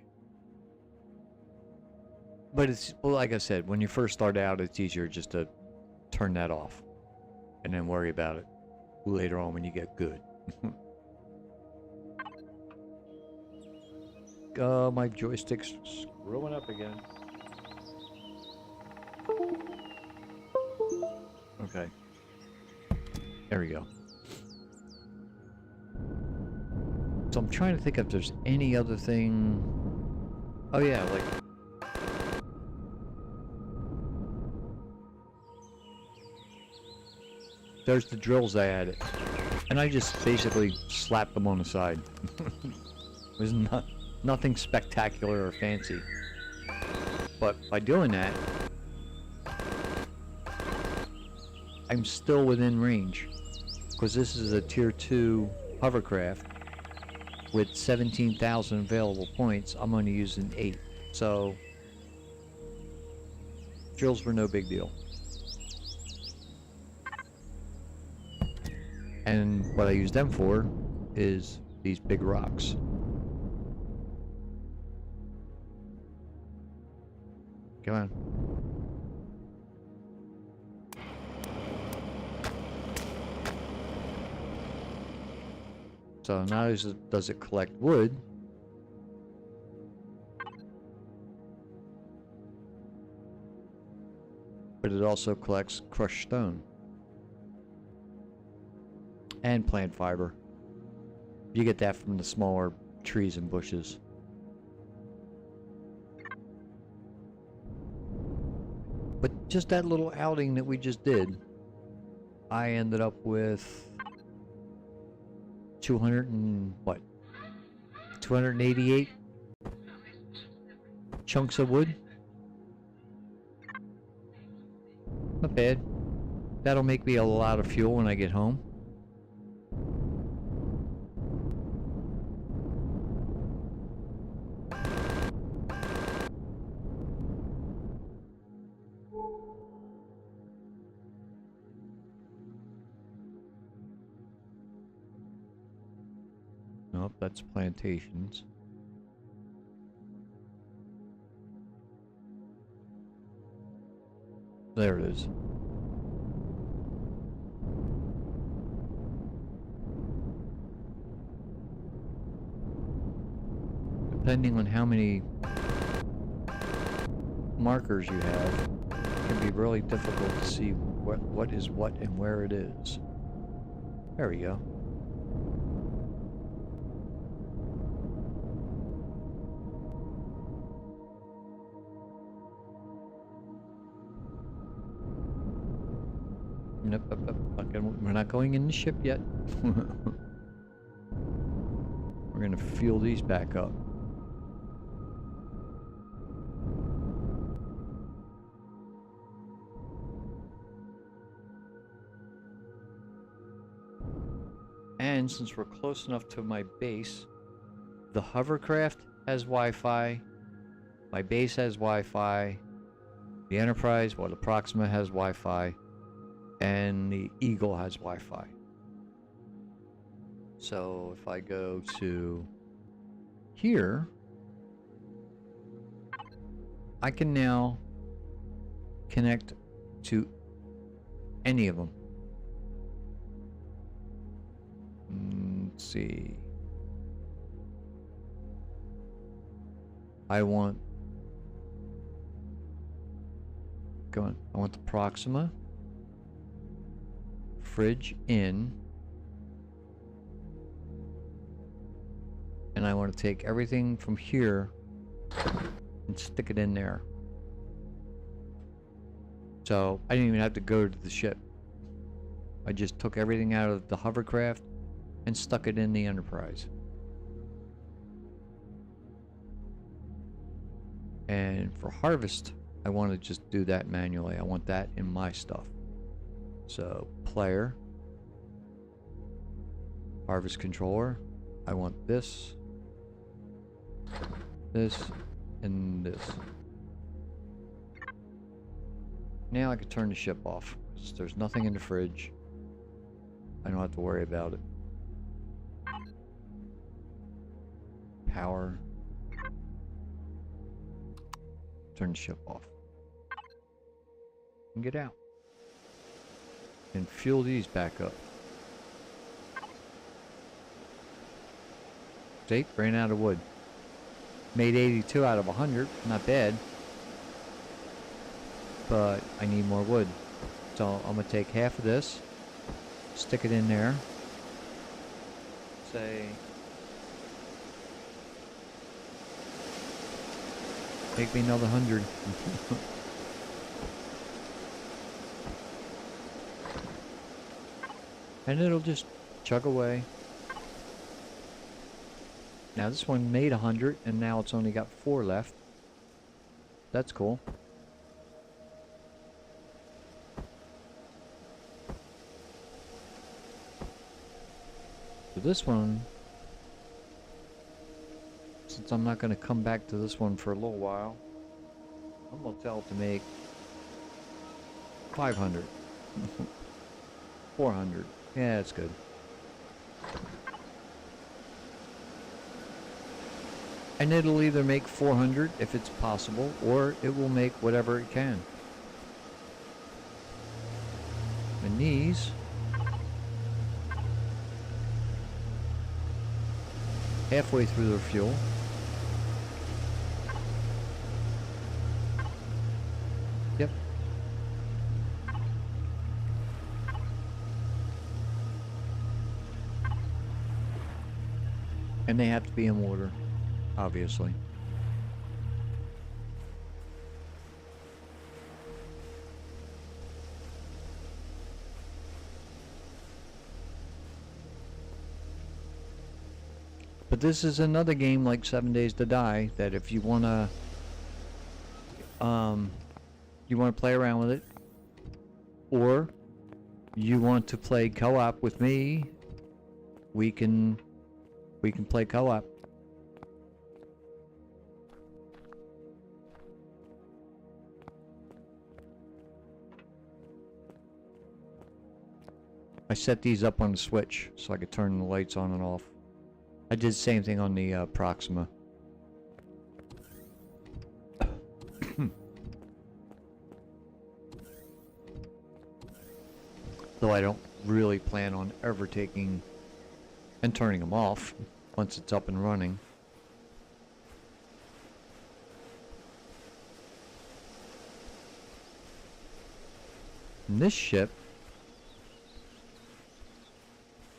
But it's, well, like I said, when you first start out, it's easier just to turn that off and then worry about it later on when you get good. My joystick's screwing up again. Okay. There we go. So I'm trying to think if there's any other thing... Oh yeah, like... There's the drills I added. And I just basically slapped them on the side. There's nothing spectacular or fancy. But by doing that, I'm still within range. Because this is a tier 2 hovercraft with 17,000 available points. I'm only using 8. So drills were no big deal. And what I use them for is these big rocks. Come on. So not only does it collect wood, but it also collects crushed stone and plant fiber. You get that from the smaller trees and bushes. But just that little outing that we just did, I ended up with 288 chunks of wood. Not bad. That'll make me a lot of fuel when I get home. Nope, that's plantations. There it is. depending on how many markers you have, it can be really difficult to see what is what and where it is. There we go. Nope, we're not going in the ship yet. We're gonna fuel these back up. And since we're close enough to my base, the hovercraft has Wi-Fi, my base has Wi-Fi, the Enterprise, well, the Proxima has Wi-Fi, and the Eagle has Wi-Fi. So if I go to here, I can now connect to any of them. Let's see. I want the Proxima, fridge in, and I want to take everything from here and stick it in there. So I didn't even have to go to the ship. I just took everything out of the hovercraft and stuck it in the Enterprise. And for harvest, I want to just do that manually. I want that in my stuff. So player, harvest controller, I want this, and this. Now I can turn the ship off. There's nothing in the fridge. I don't have to worry about it. Power. Turn the ship off. And get out. And fuel these back up. See? Ran out of wood. Made 82 out of 100. Not bad. But I need more wood. So I'm going to take half of this. Stick it in there. Say... Make me another 100. And it'll just chug away. Now this one made 100 and now it's only got 4 left. That's cool. So this one, since I'm not going to come back to this one for a little while, I'm going to tell it to make 500. 400. Yeah, that's good. And it'll either make 400 if it's possible, or it will make whatever it can. And these halfway through their fuel. Yep. And they have to be in water, obviously. But this is another game like 7 Days to Die that if you wanna play around with it, or you want to play co-op with me, we can play co-op. I set these up on the switch so I could turn the lights on and off. I did the same thing on the Proxima. Though I don't really plan on ever taking and turning them off once it's up and running. And this ship,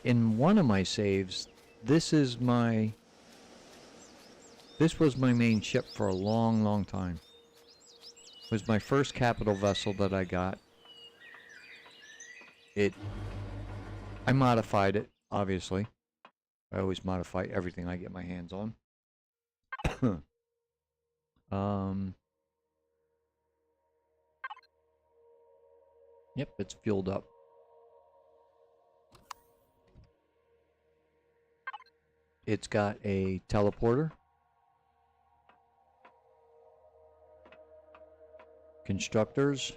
in one of my saves, this was my main ship for a long, long time. It was my first capital vessel that I got. I modified it, obviously. I always modify everything I get my hands on. Yep, it's fueled up. It's got a teleporter. Constructors.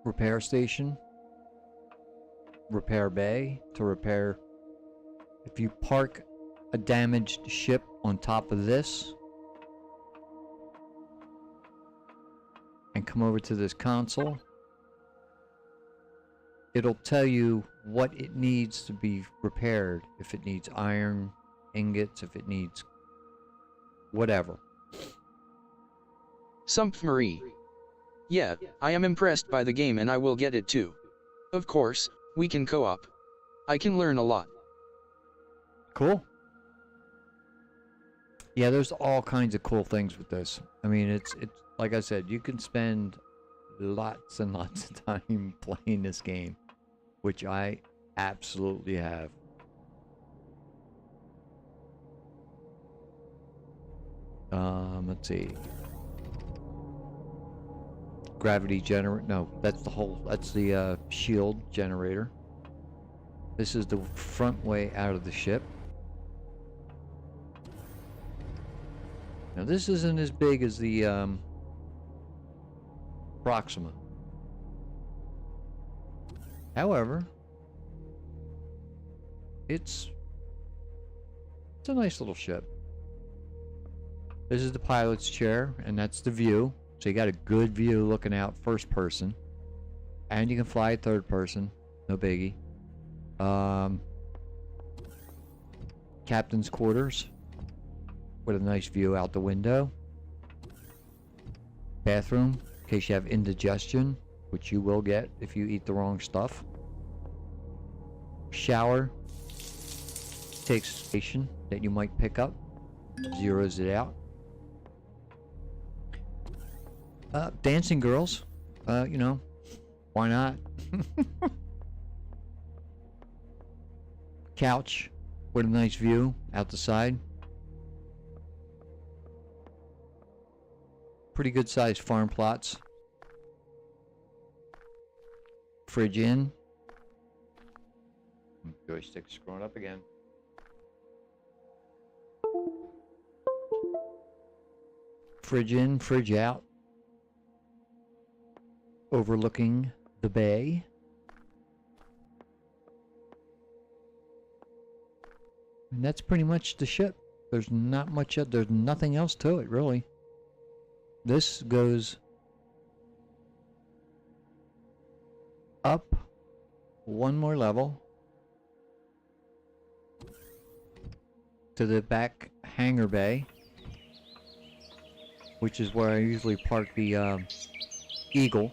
Repair station. Repair bay to repair. If you park a damaged ship on top of this and come over to this console, it'll tell you what it needs to be repaired. If it needs iron ingots, if it needs whatever. Sumpf Marie. Yeah, I am impressed by the game and I will get it too. Of course, we can co-op. I can learn a lot. Cool. Yeah, there's all kinds of cool things with this. I mean, it's like I said, you can spend lots and lots of time playing this game, which I absolutely have. Let's see. Gravity generator. No, that's the shield generator. This is the front way out of the ship. Now this isn't as big as the Proxima. However, it's a nice little ship. This is the pilot's chair, and that's the view. So you got a good view looking out first person. And you can fly third person. No biggie. Captain's quarters. With a nice view out the window. Bathroom, in case you have indigestion, which you will get if you eat the wrong stuff. Shower. Takes station that you might pick up. Zeroes it out. Dancing girls. You know, why not? Couch with a nice view out the side. Pretty good sized farm plots. Fridge in. Joystick screwing up again. Fridge in, fridge out. Overlooking the bay. And that's pretty much the ship. There's not much, there's nothing else to it, really. This goes up one more level to the back hangar bay, which is where I usually park the Eagle.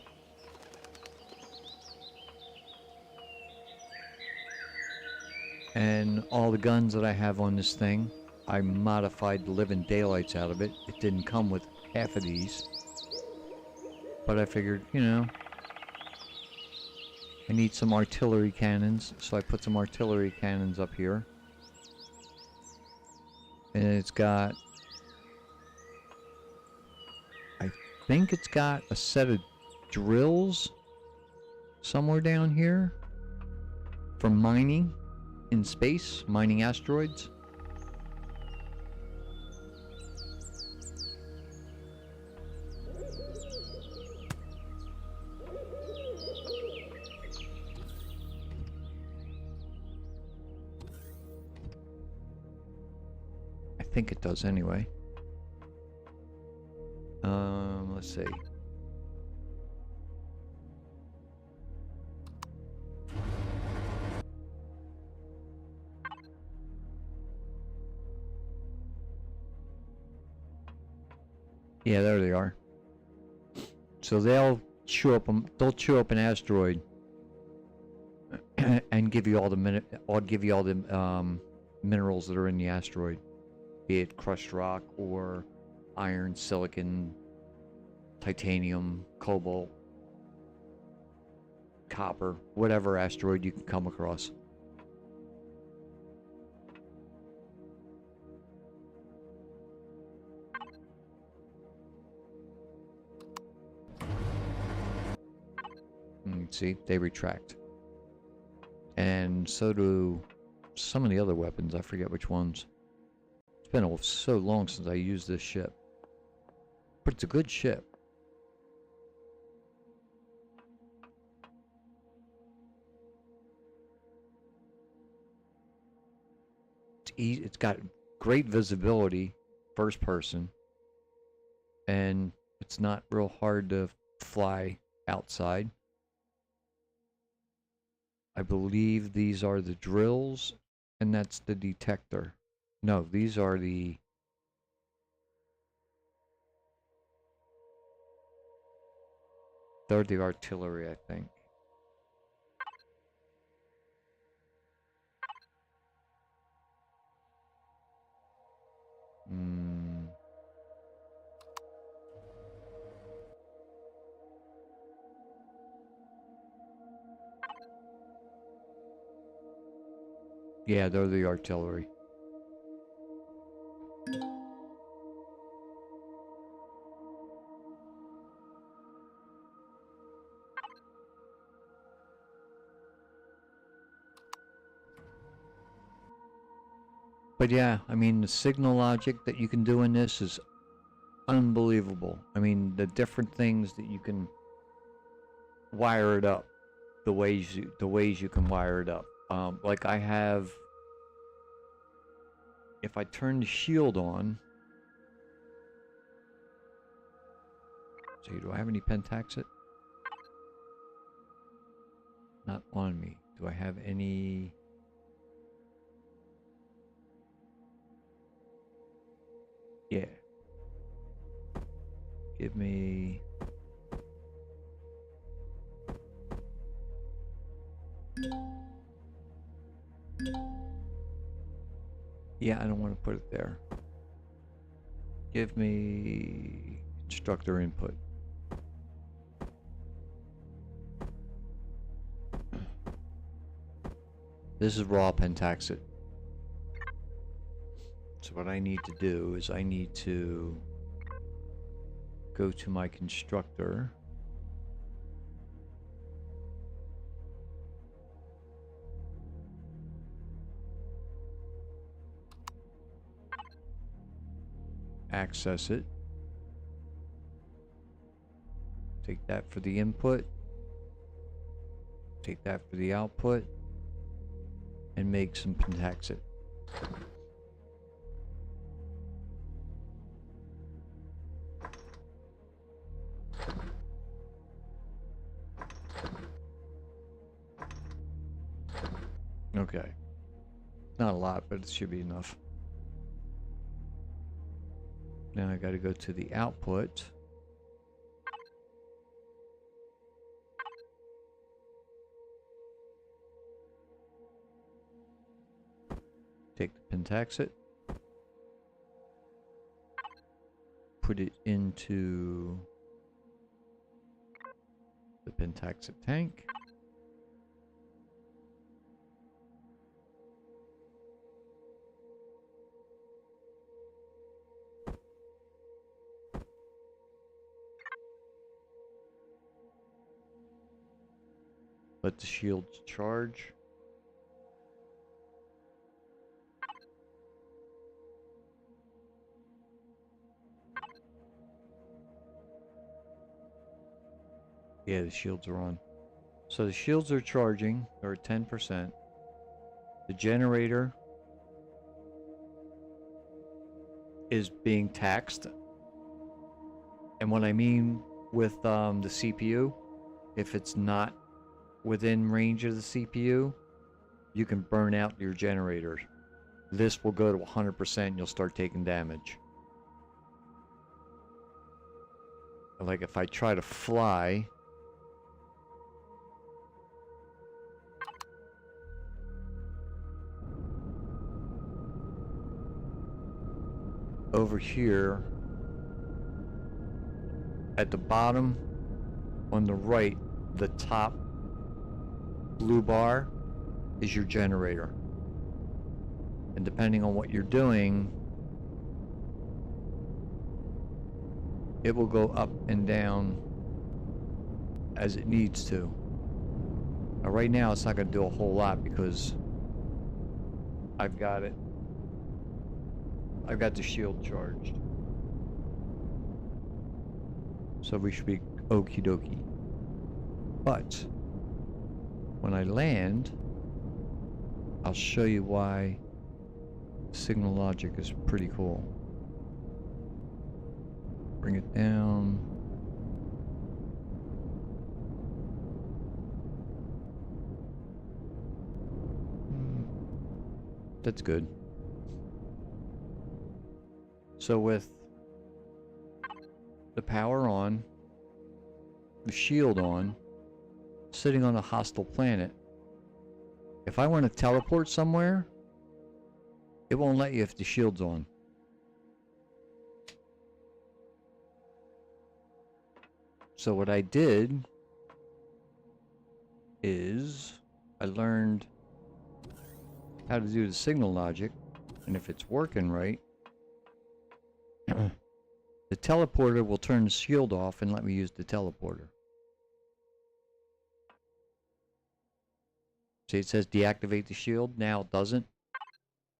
And all the guns that I have on this thing, I modified the living daylights out of it. It didn't come with half of these. But I figured, you know, I need some artillery cannons, so I put some artillery cannons up here. And it's got, I think it's got a set of drills somewhere down here for mining in space, mining asteroids. I think it does anyway. Let's see. Yeah, there they are. So they'll chew up an asteroid and give you all the minerals that are in the asteroid, be it crushed rock or iron, silicon, titanium, cobalt, copper, whatever asteroid you can come across. See, they retract. And so do some of the other weapons. I forget which ones. It's been so long since I used this ship. But it's a good ship. It's got great visibility, first person. And it's not real hard to fly outside. I believe these are the drills, and that's the detector. No, these are the... They're the artillery, I think. Yeah, they're the artillery. But yeah, I mean, the signal logic that you can do in this is unbelievable. I mean, the different things that you can wire it up, the ways you can wire it up. Like I have, if I turn the shield on, see, do I have any pentaxit? Not on me. Do I have any? Yeah. Give me... Yeah, I don't want to put it there. Give me instructor input. This is raw pentaxit. So what I need to do is I need to go to my constructor. Access it. Take that for the input. Take that for the output. And make some pentaxit. Okay. Not a lot, but it should be enough. Now I got to go to the output. Take the pentaxit. Put it into the pentaxit tank. Let the shields charge. Yeah, the shields are on. So the shields are charging. They're at 10%. The generator is being taxed. And what I mean with the CPU, if it's not within range of the CPU, you can burn out your generator. This will go to 100% and you'll start taking damage. Like if I try to fly, over here at the bottom on the right, the top blue bar is your generator. And depending on what you're doing, it will go up and down as it needs to. Now, right now it's not going to do a whole lot because I've got the shield charged. So we should be okie dokie. But when I land, I'll show you why signal logic is pretty cool. Bring it down. That's good. So with the power on, the shield on, sitting on a hostile planet, if I want to teleport somewhere, it won't let you if the shield's on. So what I did is I learned how to do the signal logic, and if it's working right, the teleporter will turn the shield off and let me use the teleporter. See, it says deactivate the shield. Now it doesn't.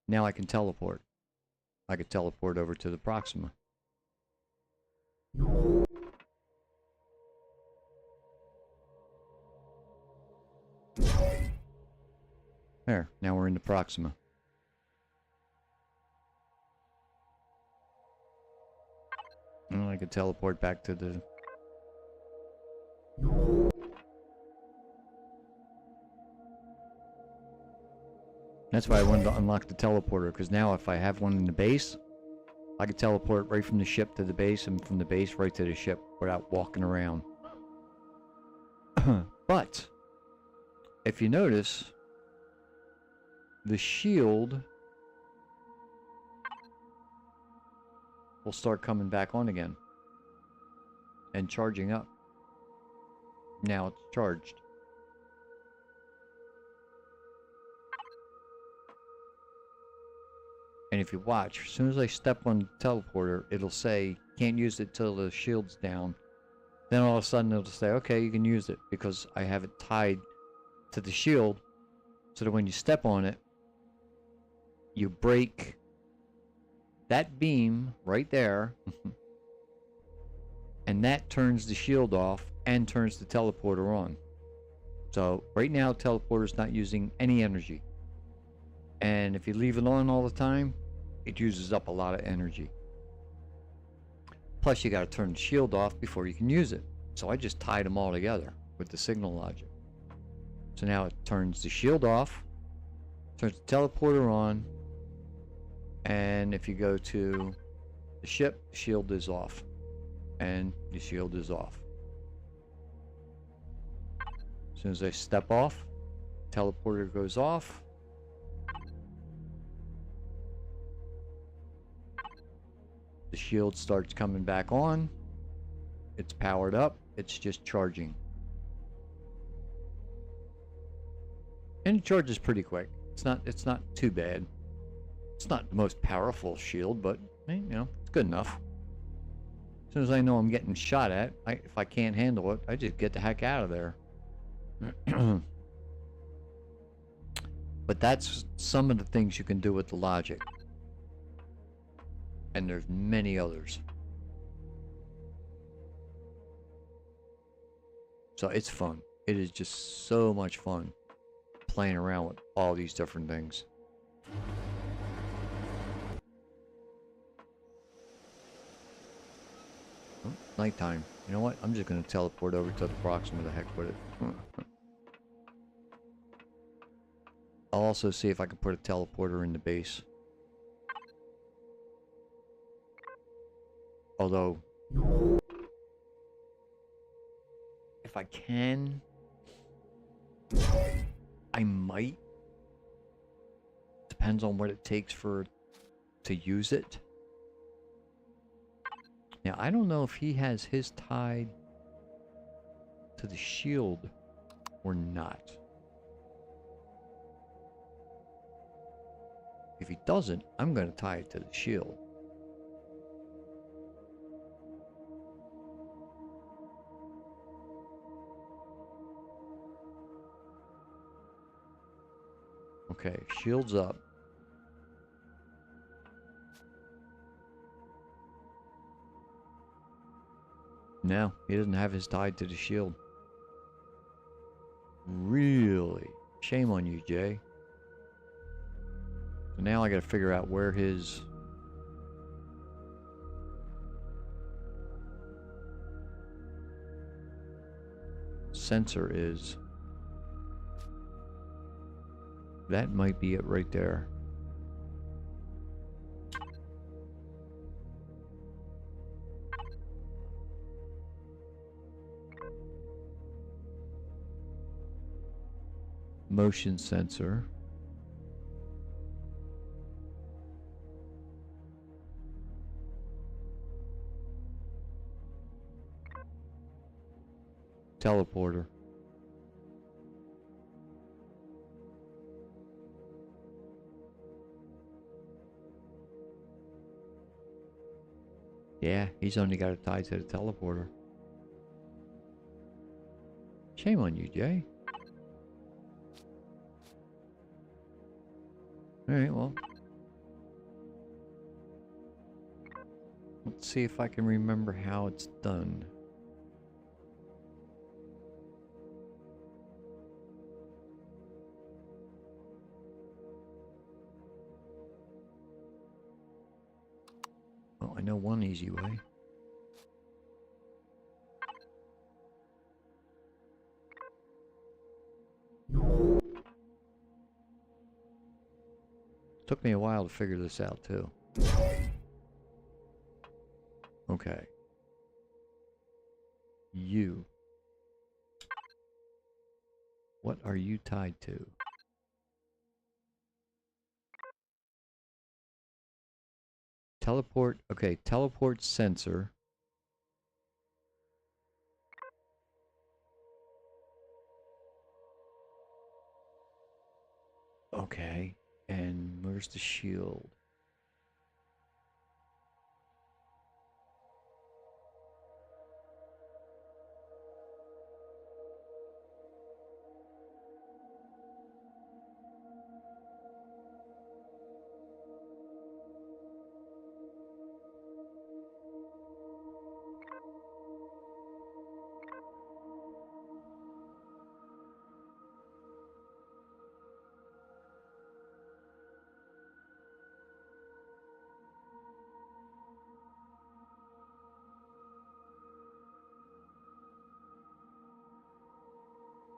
Now I can teleport. I could teleport over to the Proxima. There, now we're in the Proxima. And I could teleport back to the... That's why I wanted to unlock the teleporter, because now if I have one in the base, I could teleport right from the ship to the base, and from the base right to the ship without walking around. But, if you notice, the shield will start coming back on again and charging up. Now it's charged. And if you watch, as soon as I step on the teleporter, it'll say can't use it till the shield's down. Then all of a sudden it'll say okay, you can use it, because I have it tied to the shield so that when you step on it, you break that beam right there, and that turns the shield off and turns the teleporter on. So right now, teleporter's not using any energy. And if you leave it on all the time, it uses up a lot of energy. Plus, you got to turn the shield off before you can use it. So I just tied them all together with the signal logic. So now it turns the shield off, turns the teleporter on, and if you go to the ship, the shield is off. And the shield is off. As soon as I step off, teleporter goes off. The shield starts coming back on. It's powered up. It's just charging. And it charges pretty quick. It's not too bad. It's not the most powerful shield, but you know, it's good enough. As soon as I know I'm getting shot at, if I can't handle it, I just get the heck out of there. But that's some of the things you can do with the logic. And there's many others. So it's fun. It is just so much fun playing around with all these different things. Oh, nighttime. You know what? I'm just going to teleport over to the Proxima. The heck with it. I'll also see if I can put a teleporter in the base. Although, if I can, I might. Depends on what it takes to use it. Now, I don't know if he has his tied to the shield or not. If he doesn't, I'm going to tie it to the shield. Okay, shield's up. No, he doesn't have his tied to the shield. Really? Shame on you, Jay. So now I gotta figure out where his sensor is. That might be it right there. Motion sensor. Teleporter. Yeah, he's only got it tied to the teleporter. Shame on you, Jay. Alright, well. Let's see if I can remember how it's done. Oh, I know one easy way. Took me a while to figure this out, too. Okay. You. What are you tied to? Teleport. Okay, teleport sensor. Okay. And where's the shield?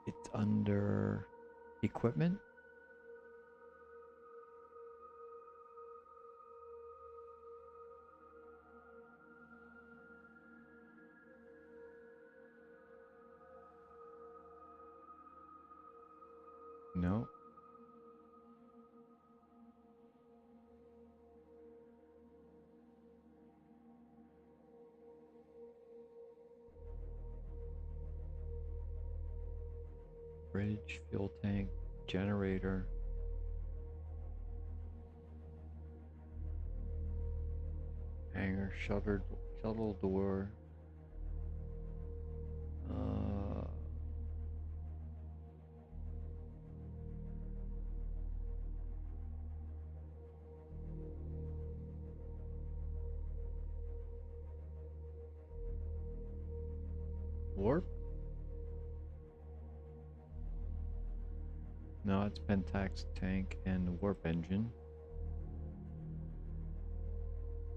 It's under equipment. No. Bridge, fuel tank, generator. Hangar, shuttle door. Warp? No, it's Pentax tank and warp engine.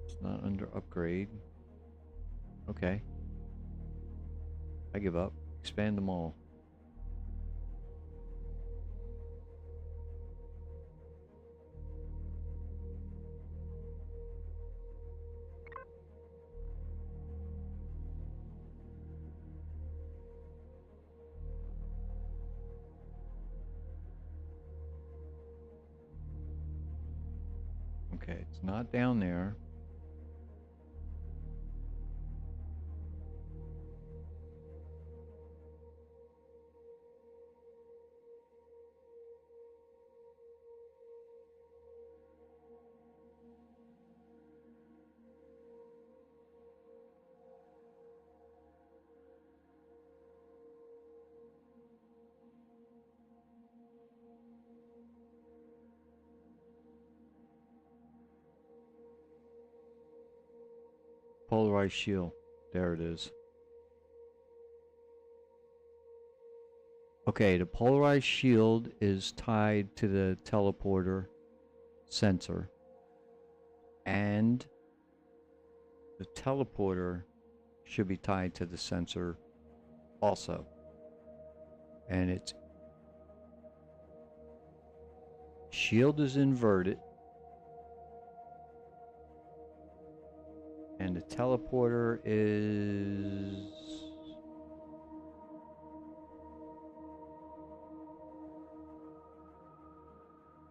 It's not under upgrade. Okay. I give up. Expand them all. Okay, it's not down there. Polarized shield. There it is. Okay, the polarized shield is tied to the teleporter sensor. And the teleporter should be tied to the sensor also. And its shield is inverted. And the teleporter is...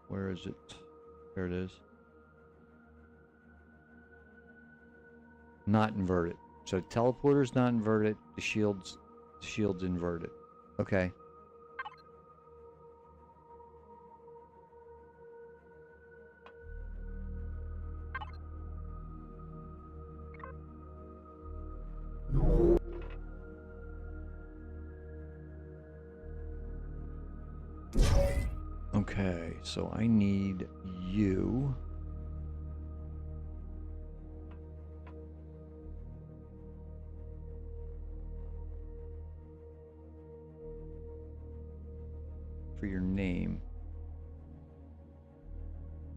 Where is it? There it is. Not inverted. So teleporter's not inverted. The shield's inverted. Okay. Okay, so I need you. For your name.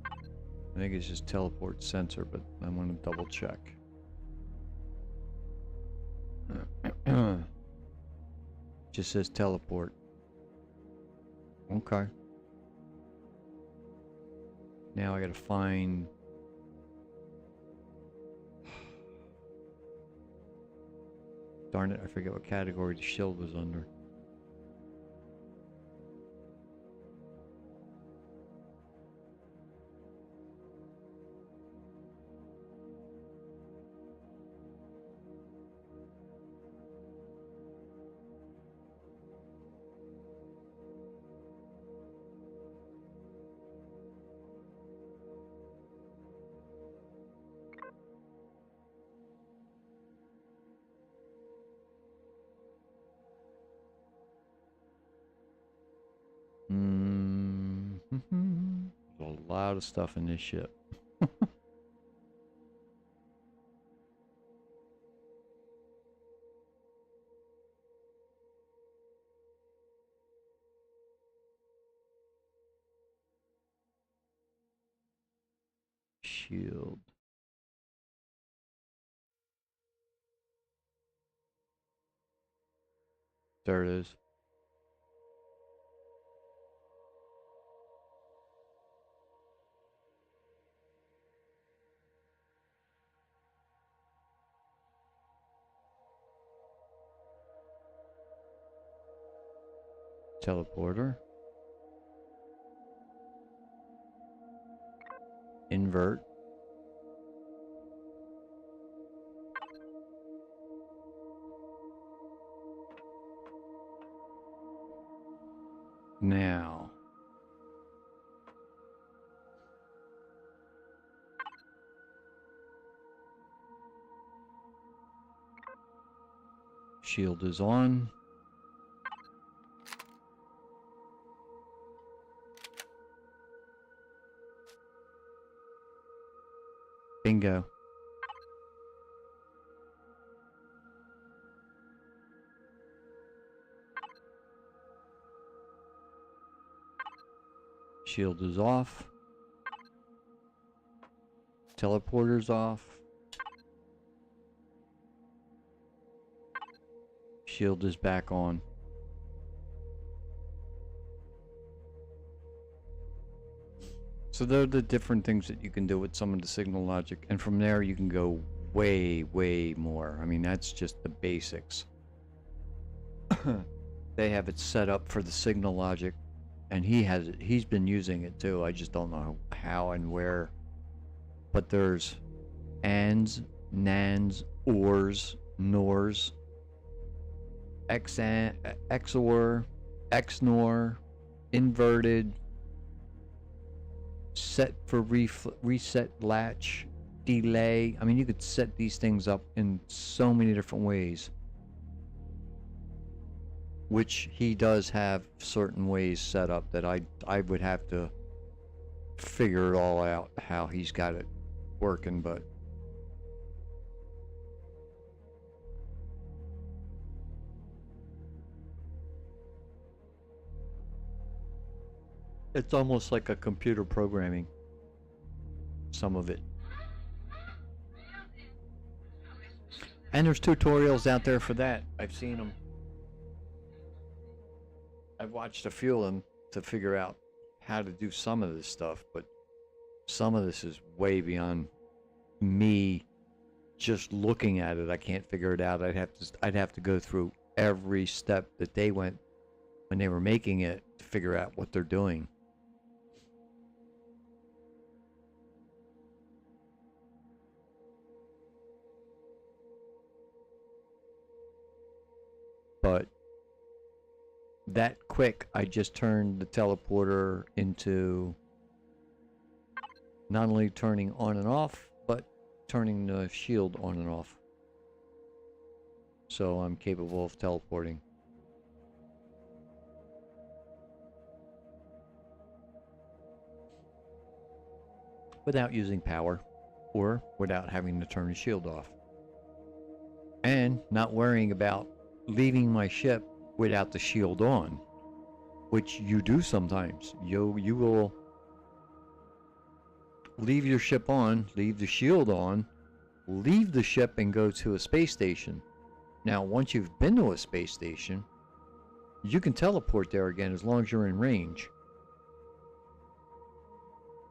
I think it's just teleport sensor, but I want to double check. Just says teleport. Okay. Now I gotta find... Darn it, I forget what category the shield was under. There's a lot of stuff in this ship. Shield. There it is. Teleporter. Invert. Now. Shield is on. Bingo. Shield is off. Teleporter's off. Shield is back on. So they're the different things that you can do with some of the signal logic, and from there you can go way, way more. I mean, that's just the basics. They have it set up for the signal logic, and he's been using it too. I just don't know how and where but there's ands, nans, ors, nors, XOR, XNOR, inverted, set for reset latch, delay. I mean, you could set these things up in so many different ways. Which he does have certain ways set up that I would have to figure it all out how he's got it working, but it's almost like a computer programming, some of it. And there's tutorials out there for that. I've seen them. I've watched a few of them to figure out how to do some of this stuff, but some of this is way beyond me just looking at it. I can't figure it out. I'd have to go through every step that they went when they were making it to figure out what they're doing. But that quick, I just turned the teleporter into not only turning on and off, but turning the shield on and off. So I'm capable of teleporting. Without using power, or without having to turn the shield off. And not worrying about leaving my ship without the shield on, which you do sometimes. You will leave your ship on, leave the shield on, leave the ship and go to a space station. Now, once you've been to a space station, you can teleport there again as long as you're in range.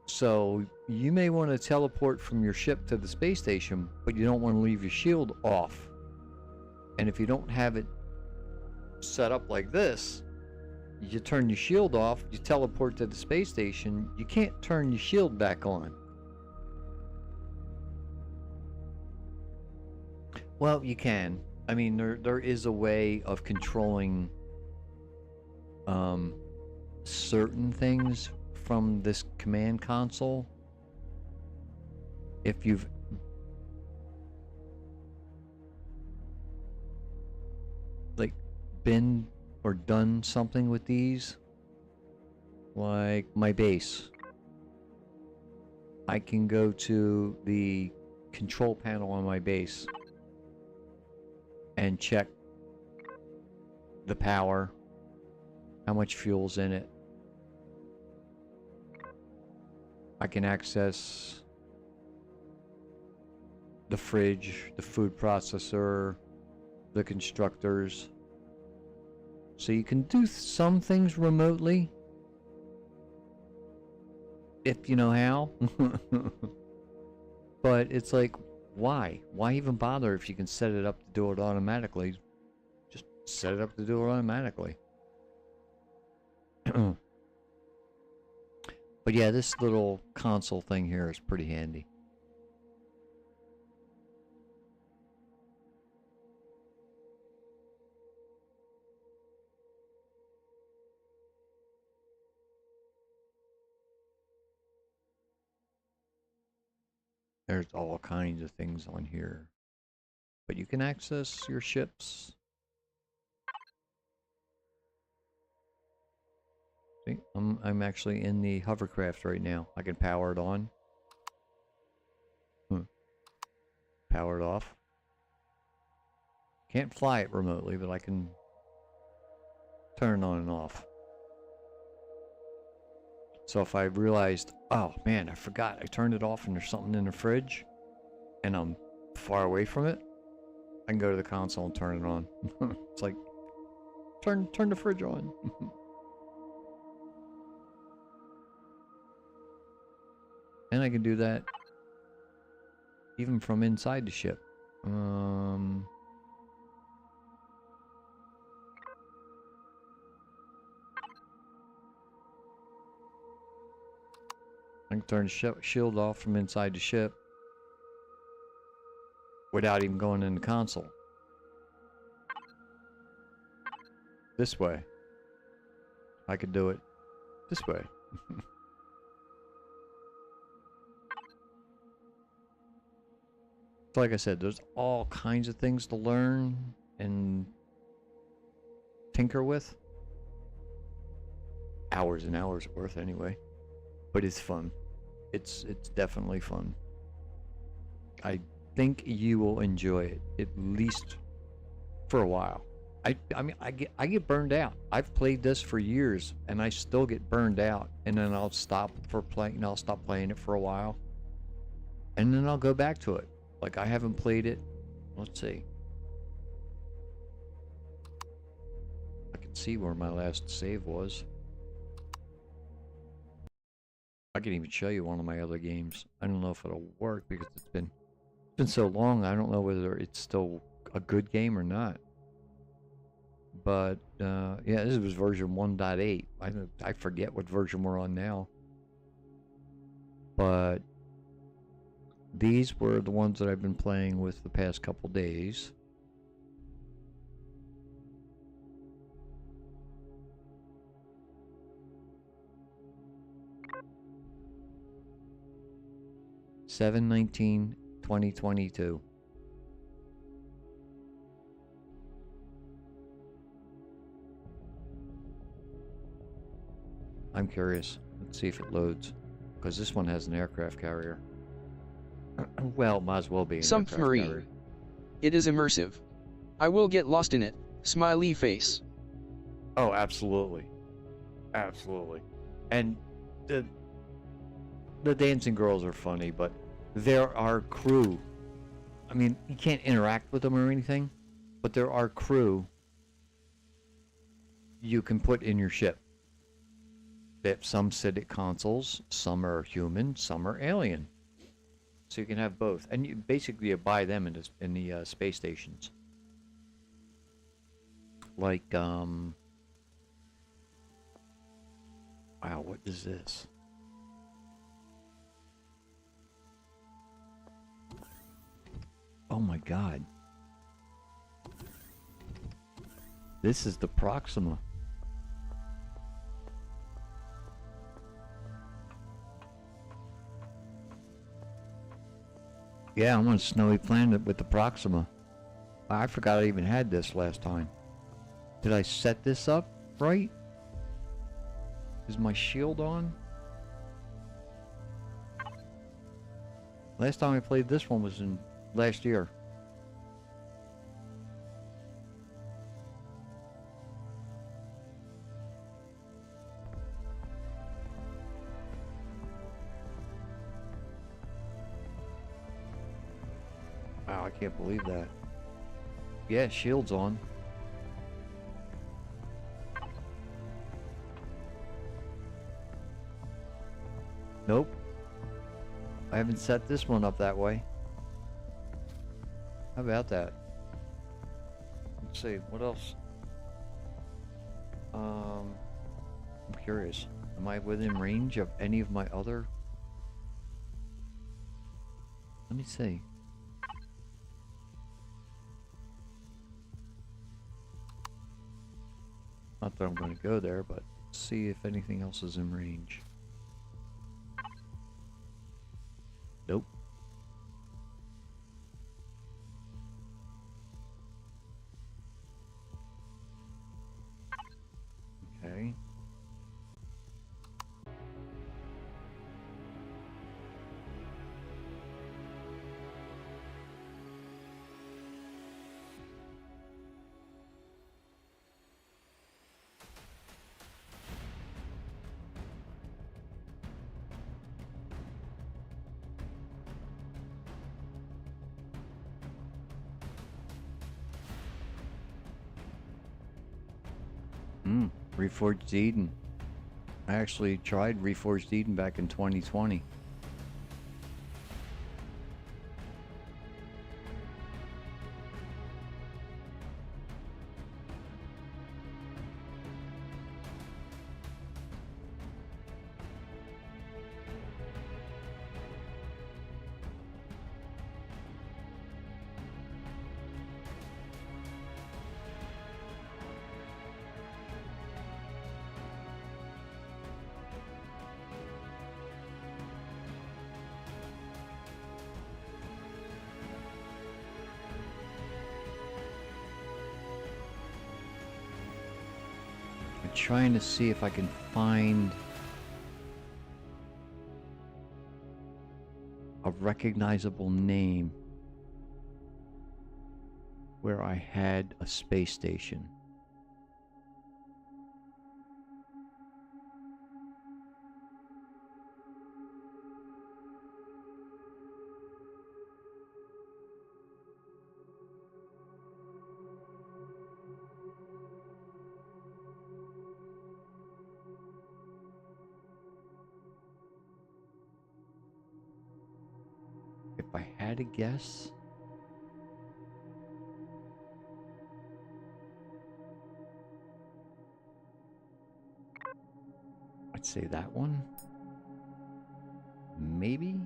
So you may want to teleport from your ship to the space station, but you don't want to leave your shield off. And if you don't have it set up like this, you turn your shield off, you teleport to the space station, you can't turn your shield back on. Well, you can. I mean, there is a way of controlling certain things from this command console. If you've been or done something with these, like my base, I can go to the control panel on my base and check the power, how much fuel's in it. I can access the fridge, the food processor, the constructors. So you can do some things remotely, if you know how. But it's like, why? Why even bother if you can set it up to do it automatically? Just set it up to do it automatically. But yeah, this little console thing here is pretty handy. There's all kinds of things on here. But you can access your ships. See, I'm actually in the hovercraft right now. I can power it on. Power it off. Can't fly it remotely, but I can turn it on and off. So if I realized, oh man, I forgot, I turned it off and there's something in the fridge, and I'm far away from it, I can go to the console and turn it on. It's like, turn the fridge on. And I can do that even from inside the ship. I can turn the shield off from inside the ship without even going in the console. This way. I could do it this way. So like I said, there's all kinds of things to learn and tinker with. Hours and hours worth anyway. But it's fun. It's definitely fun. I think you will enjoy it, at least for a while. I mean, I get burned out. I've played this for years and I still get burned out, and then I'll stop playing it for a while. And then I'll go back to it. Like, I haven't played it. Let's see. I can see where my last save was. I can even show you one of my other games. I don't know if it'll work because it's been so long. I don't know whether it's still a good game or not. But yeah, this was version 1.8. I forget what version we're on now. But these were the ones that I've been playing with the past couple days. Seven 19/2022. I'm curious. Let's see if it loads, because this one has an aircraft carrier. Well, might as well be an aircraft Submarine. carrier. It is immersive. I will get lost in it. Smiley face. Oh, absolutely. Absolutely. And the dancing girls are funny, but there are crew. I mean, you can't interact with them or anything, but there are crew you can put in your ship. That some sit at consoles, some are human, some are alien. So you can have both, and you basically buy them in the space stations. Like wow, what is this? Oh my God! This is the Proxima. Yeah, I'm on a snowy planet with the Proxima. I forgot I even had this last time. Did I set this up right? Is my shield on? Last time I played this one was in last year. Wow, I can't believe that. Yeah, shield's on. Nope. I haven't set this one up that way. How about that? Let's see, what else? I'm curious. Am I within range of any of my other? Let me see. Not that I'm going to go there, but see if anything else is in range. Nope. Okay. Reforged Eden. I actually tried Reforged Eden back in 2020. trying to see if I can find a recognizable name where I had a space station. If I had a guess, I'd say that one. Maybe?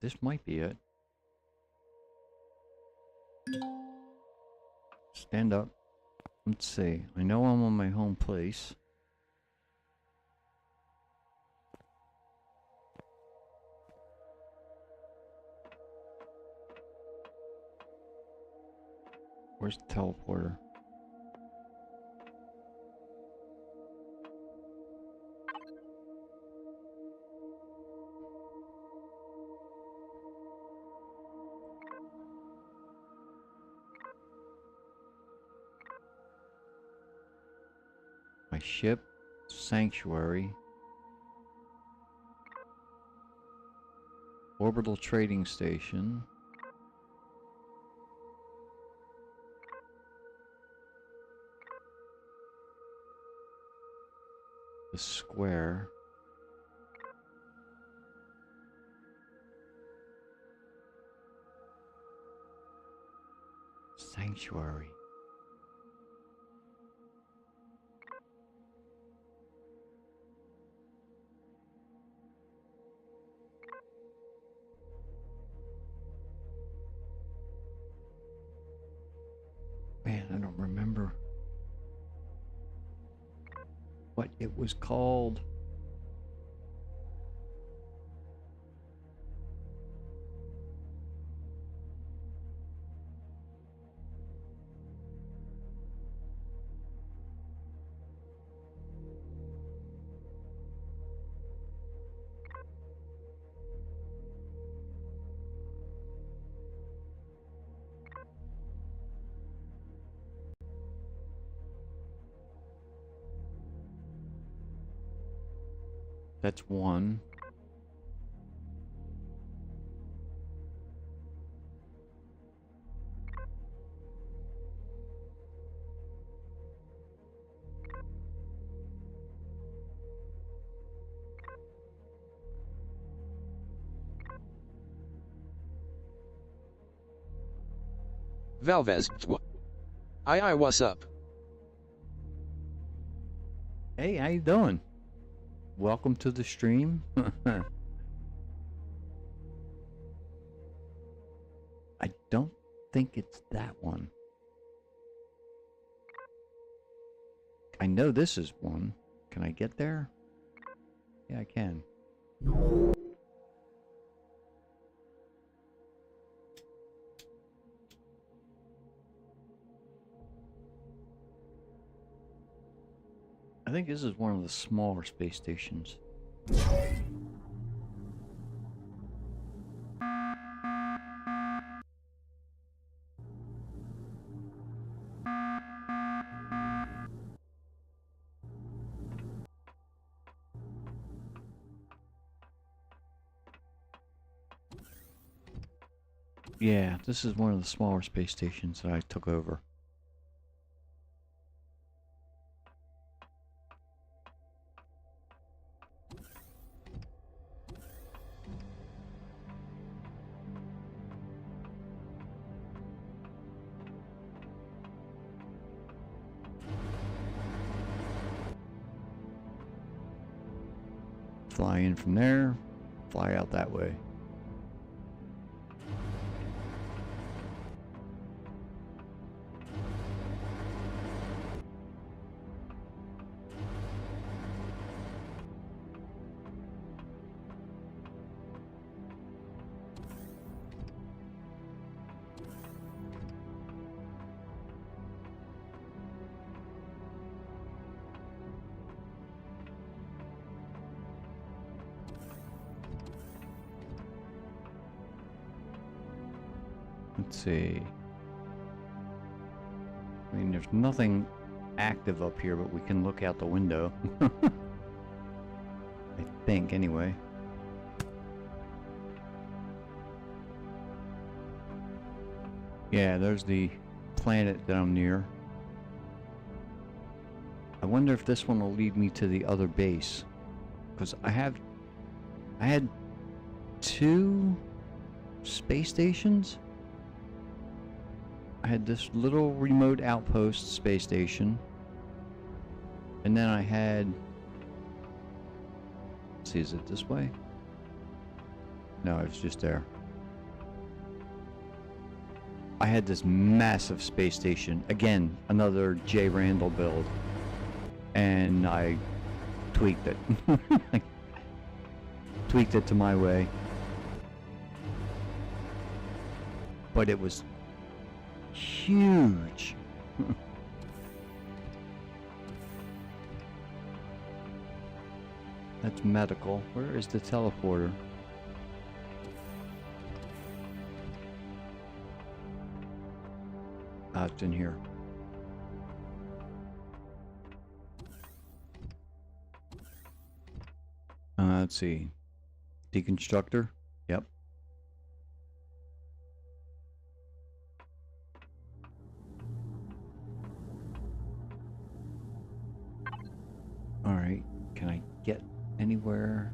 This might be it. Stand up. Let's see. I know I'm on my home place. Where's the teleporter? My ship, sanctuary, orbital trading station, the square, sanctuary. Man, I don't remember what it was called. That's one. Valvez. Aye, what's up? Hey, how you doing? Welcome to the stream. I don't think it's that one. I know this is one. Can I get there? Yeah, I can. I think this is one of the smaller space stations. Yeah, this is one of the smaller space stations that I took over. Fly in from there, fly out that way. Let's see. I mean, there's nothing active up here, but we can look out the window. I think, anyway. Yeah, there's the planet that I'm near. I wonder if this one will lead me to the other base. Because I had 2 space stations. I had this little remote outpost space station. And then I had... Let's see, is it this way? No, it's just there. I had this massive space station. Again, another J. Randall build. And I tweaked it. I tweaked it to my way. But it was huge. That's medical. Where is the teleporter? Ah, it's in here. Let's see. Deconstructor? Yep. Alright. Can I get anywhere?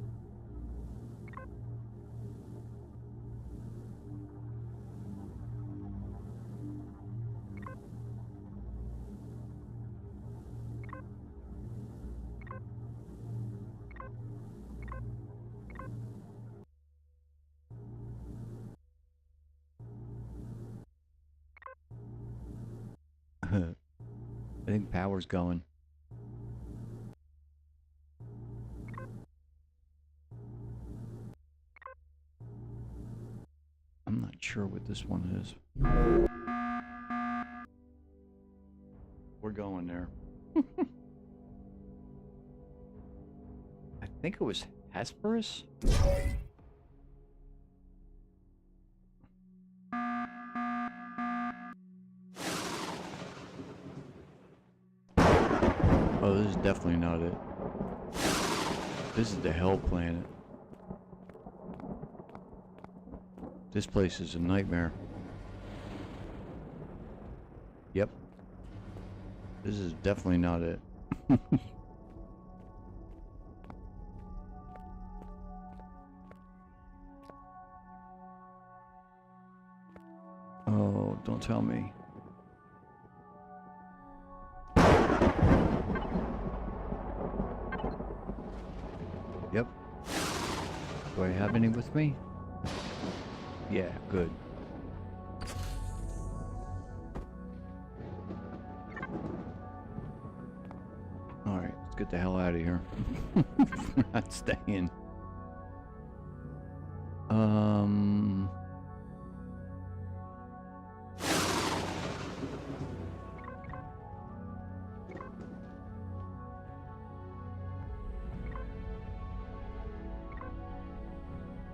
I think power's going. I'm not sure what this one is. We're going there. I think it was Hesperus? Oh, this is definitely not it. This is the Hell Planet. This place is a nightmare. Yep. This is definitely not it. Oh, don't tell me. Yep. Do I have any with me? Yeah, good. Alright, let's get the hell out of here. We're not staying.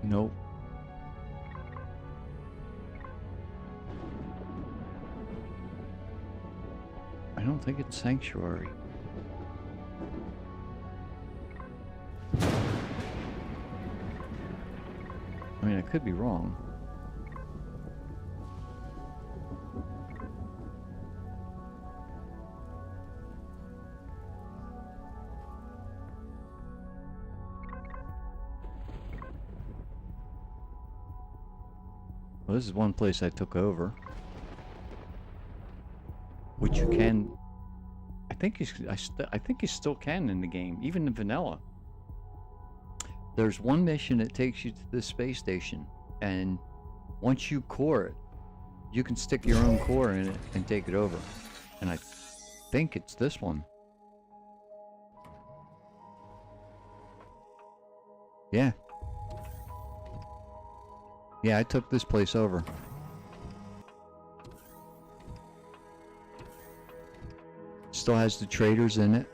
Nope. I don't think it's Sanctuary. I mean, I could be wrong. Well, this is one place I took over. Which you can... I think you still can in the game, even in vanilla. There's one mission that takes you to the space station, and once you core it, you can stick your own core in it and take it over. And I think it's this one. Yeah. Yeah, I took this place over. Still has the traders in it.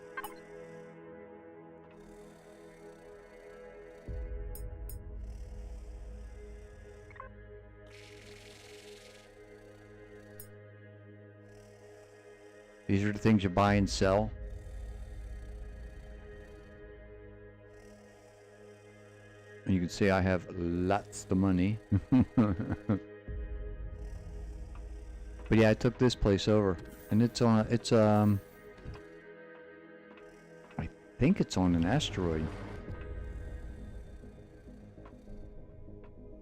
These are the things you buy and sell. And you can see I have lots of money. But yeah, I took this place over, and it's on. I think it's on an asteroid.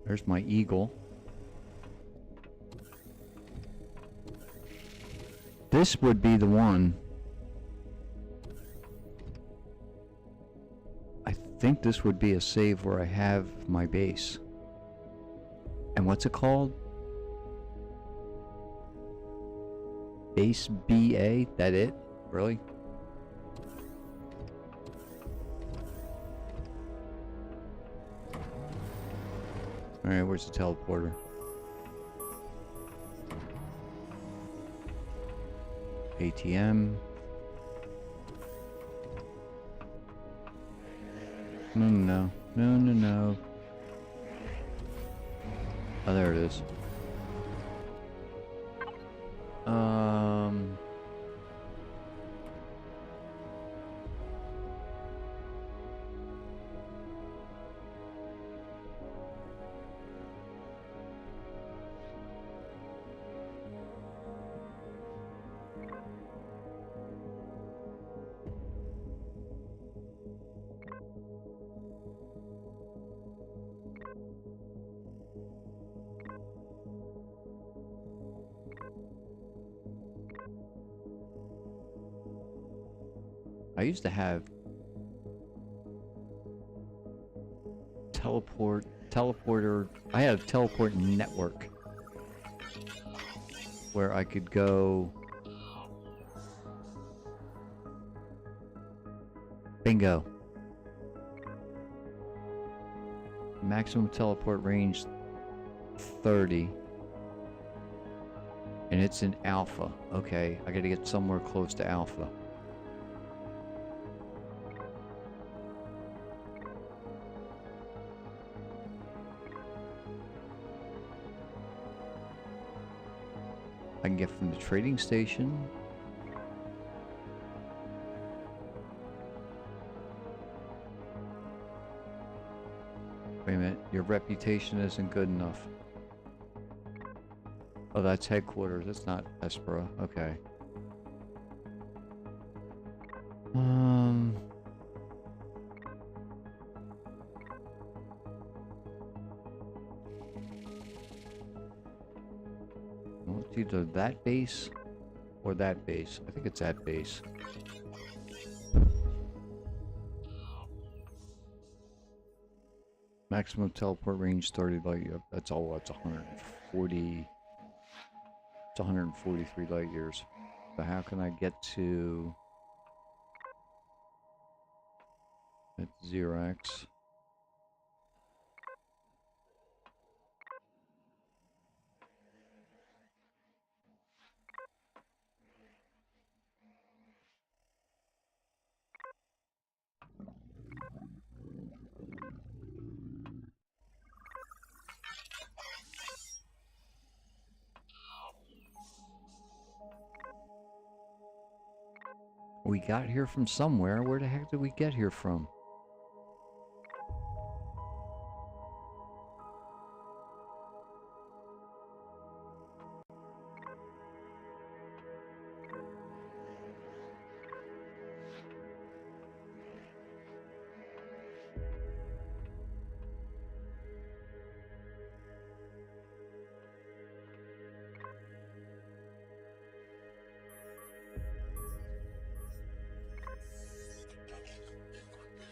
There's my eagle. This would be the one. I think this would be a save where I have my base. And what's it called? Base BA? That it? Really? Alright, where's the teleporter? ATM. No. Oh, there it is. I used to have teleporter. I had a teleport network where I could go. Bingo. Maximum teleport range 30. And it's in alpha. Okay, I gotta get somewhere close to alpha. I can get from the trading station. Wait a minute, your reputation isn't good enough. Oh, that's headquarters. That's not Espera. Okay. Well, it's either that base or that base. I think it's that base. Maximum teleport range 30 light years. That's all. That's 140. It's 143 light years. So how can I get to? That's 0x. We got here from somewhere. Where the heck did we get here from?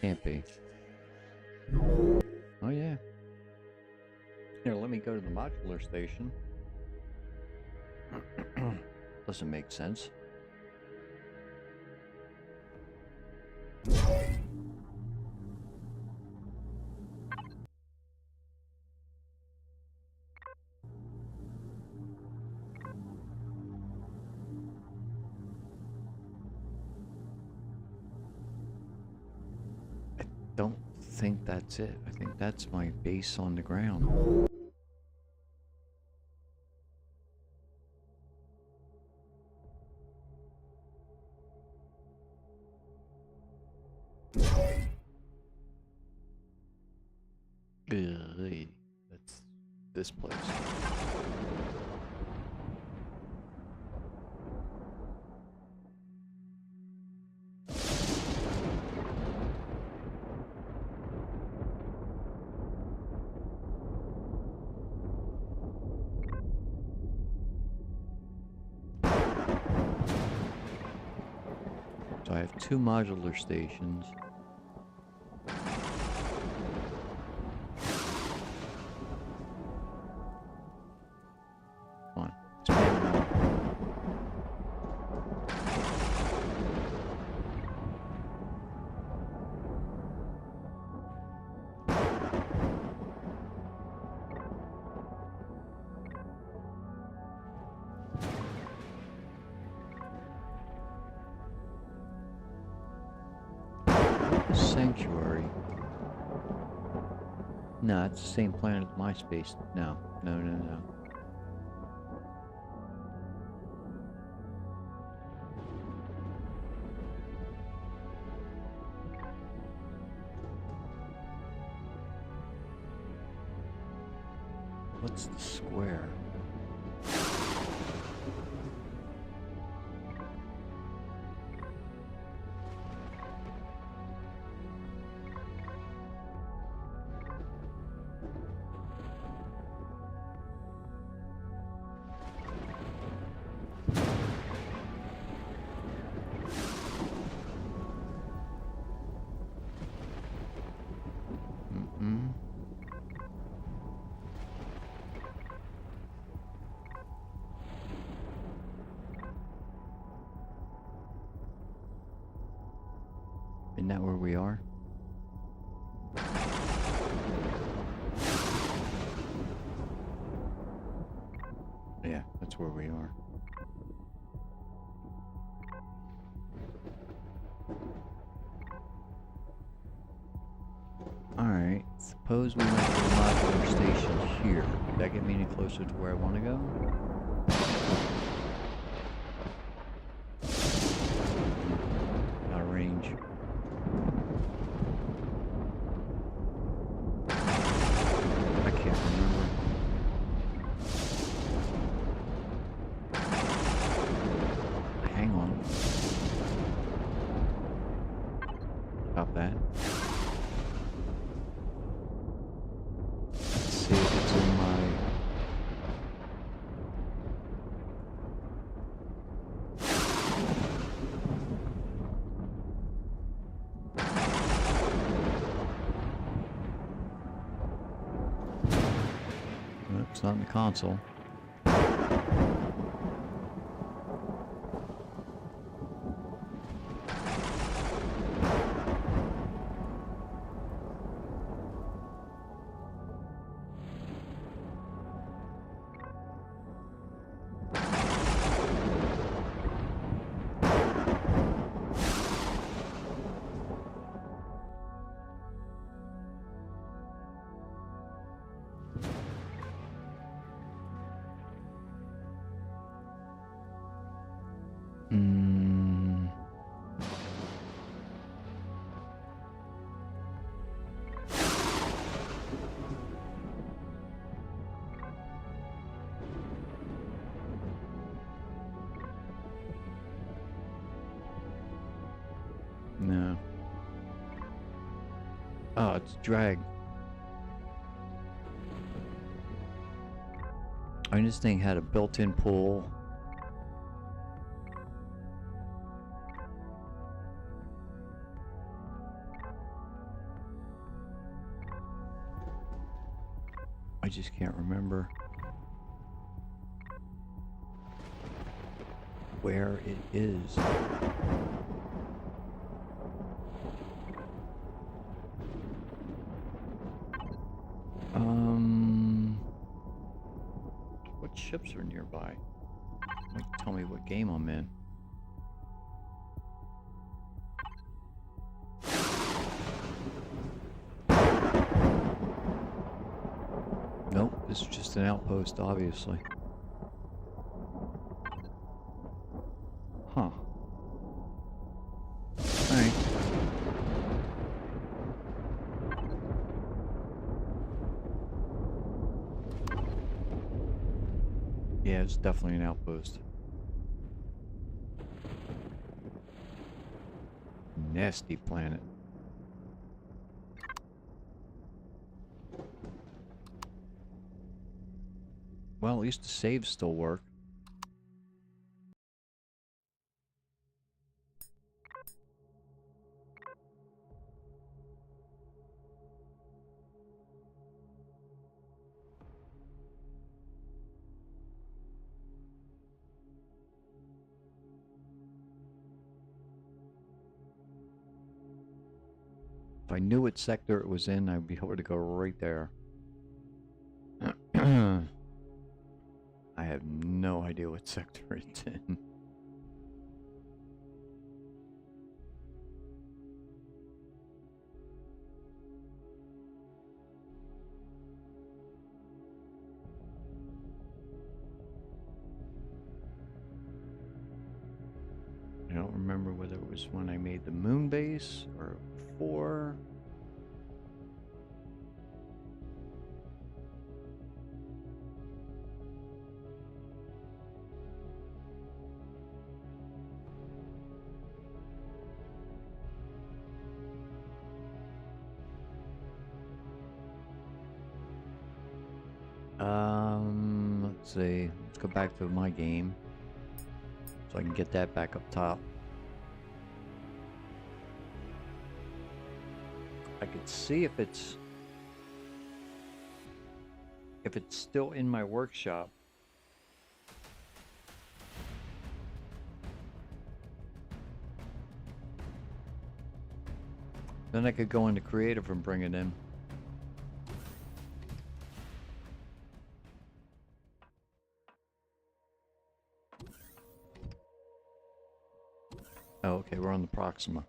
Can't be. Oh yeah. Here, let me go to the modular station. Doesn't make sense. Don't think that's it. I think that's my base on the ground. Ugh, that's this place. So I have 2 modular stations. Come on, expand them all. Sanctuary. No, it's the same planet as my space. No. What's the square? Isn't that where we are? Yeah, that's where we are. Alright, suppose we went to the modular station here. Did that get me any closer to where I want to go? Out of range. I can't remember. Hang on. Stop that. Let's see if it's in my... Nope, it's not in the console. No. Oh, it's drag. I mean, this thing had a built-in pool. I just can't remember where it is. What ships are nearby? Like, tell me what game I'm in. Nope, this is just an outpost, obviously. Huh. Alright. Yeah, it's definitely an outpost. Nasty planet. Well, at least the saves still work. If I knew what sector it was in, I'd be able to go right there. I have no idea what sector it's in. I don't remember whether it was when I made the moon base or before. Let's see. Let's go back to my game so I can get that back up top. I could see if it's still in my workshop. Then I could go into creative and bring it in. Oh, okay, we're on the Proxima.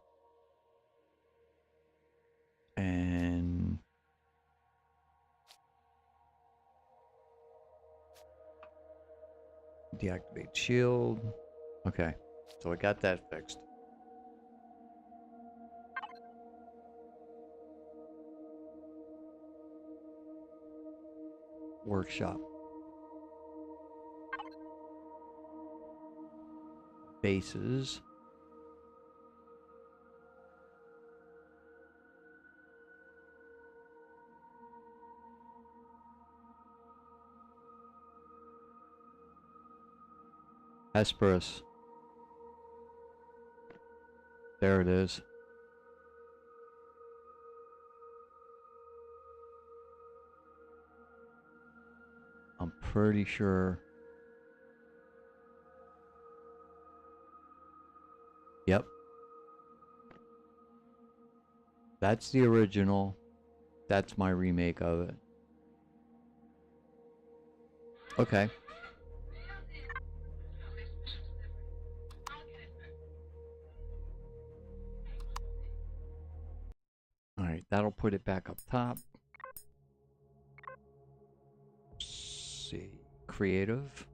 And deactivate shield. Okay, so I got that fixed. Workshop. Bases. Hesperus. There it is. I'm pretty sure. Yep. That's the original. That's my remake of it. Okay. Alright, that'll put it back up top. Let's see. Creative.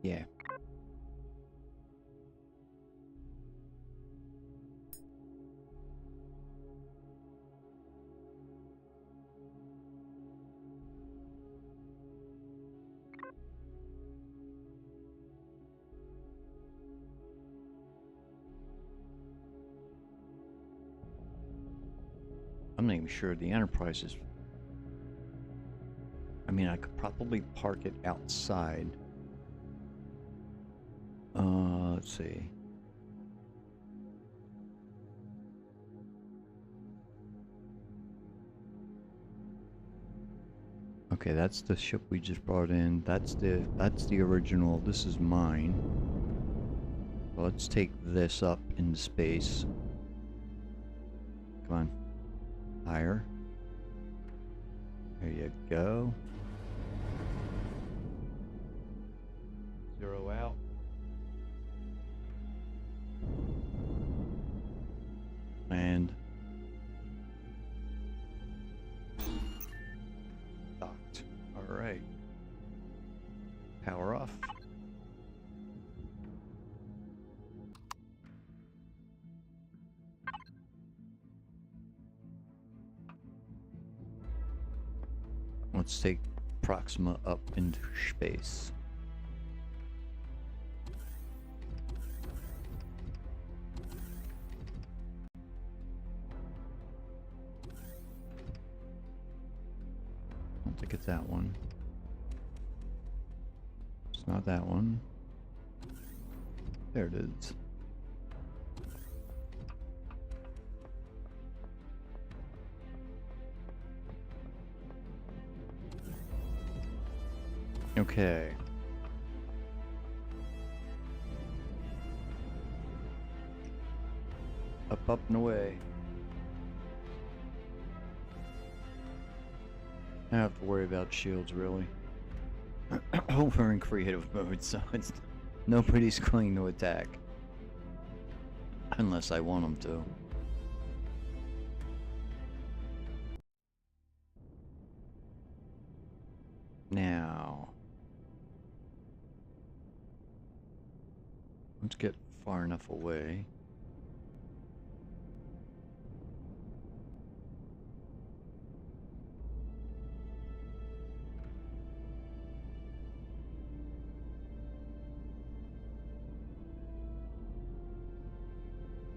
Yeah. I'm not even sure the Enterprise is... I mean, I could probably park it outside. Let's see. Okay, that's the ship we just brought in. That's the original. This is mine. Well, let's take this up into space. Come on. Higher. There you go. Zero out. And docked. All right. Power off. Let's take Proxima up into space. I don't think it's that one. It's not that one. There it is. Okay. Up, up, and away. I don't have to worry about shields, really. We're in creative mode, so it's nobody's going to attack. Unless I want them to. Now, let's get far enough away.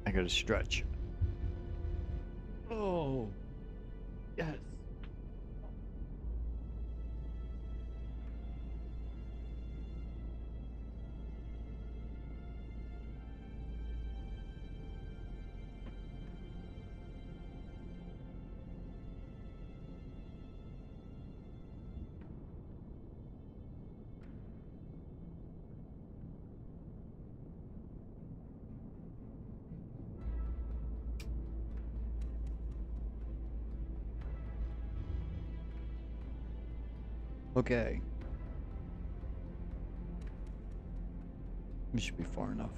I gotta stretch. Oh, yes. Okay. We should be far enough.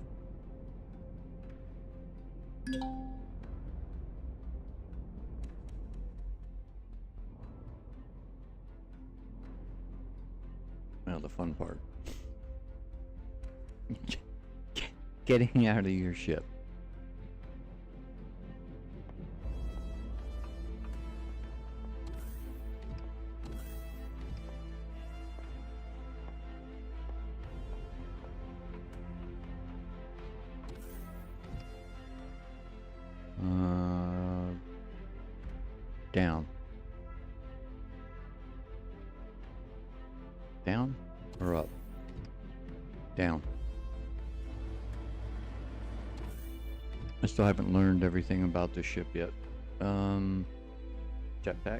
Now the fun part. Getting out of your ship. Down. Down or up? Down. I still haven't learned everything about the ship yet. Jetpack.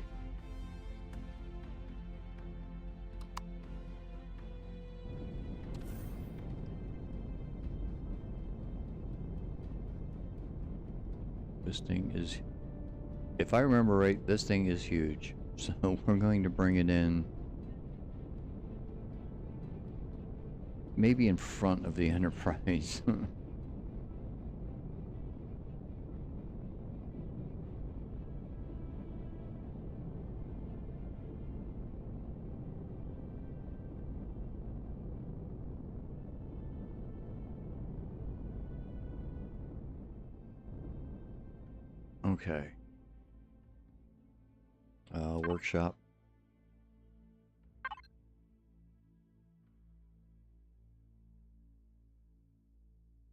This thing is, if I remember right, this thing is huge. So we're going to bring it in maybe in front of the Enterprise. Okay. Workshop.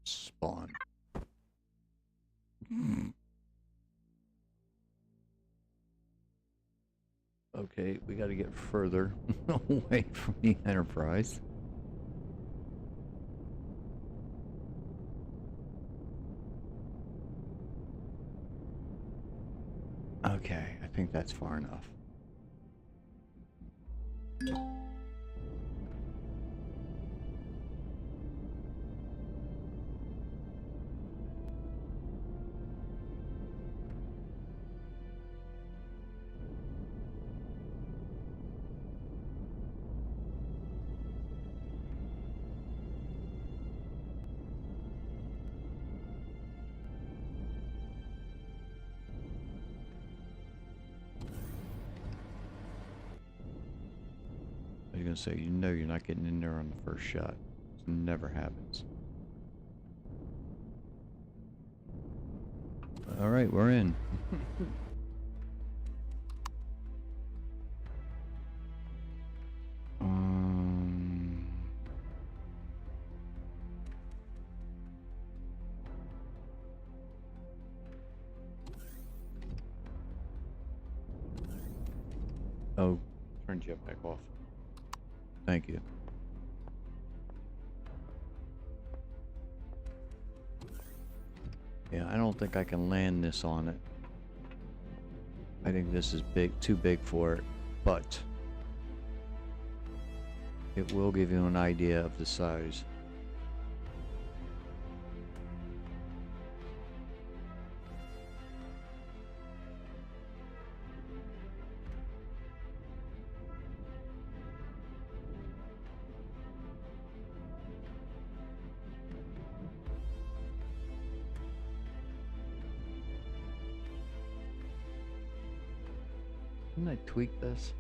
Spawn. Okay, we gotta get further away from the Enterprise. Okay, I think that's far enough. I was gonna say, you know, you're not getting in there on the first shot. It never happens. All right, we're in. Oh, turn jetpack off. Thank you. Yeah, I don't think I can land this on it. I think this is too big for it, but it will give you an idea of the size. Didn't I tweak this?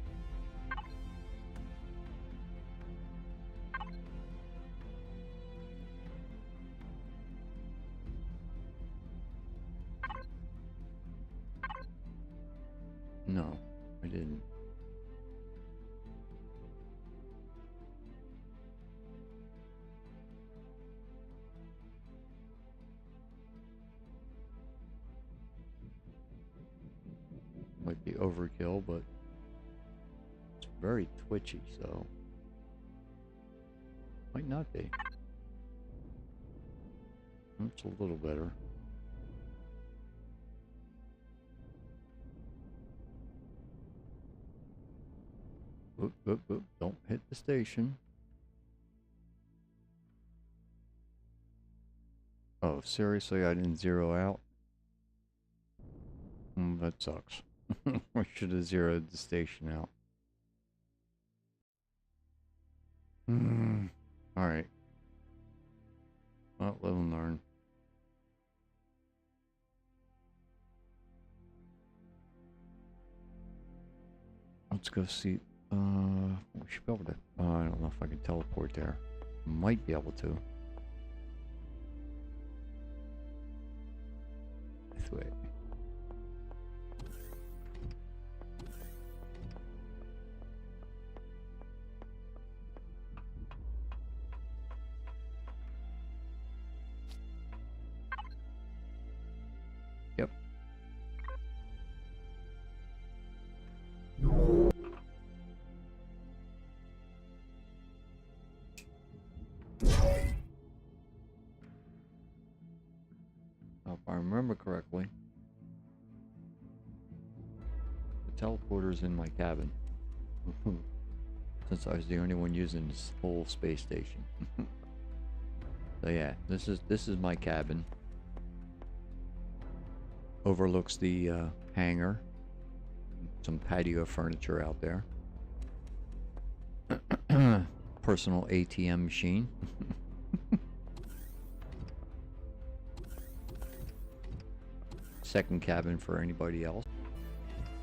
No, I didn't. Might be overkill, but it's very twitchy, so might not be. It's a little better. Oop, oop, oop. Don't hit the station. Oh, seriously? I didn't zero out? That sucks. We should have zeroed the station out. Alright. Well, live and learn. Let's go see. We should be able to. I don't know if I can teleport there. Might be able to. This way. Yep. If I remember correctly, the teleporter's in my cabin. Since I was the only one using this whole space station. So yeah, this is my cabin. Overlooks the hangar. Some patio furniture out there. Personal ATM machine. Second cabin for anybody else.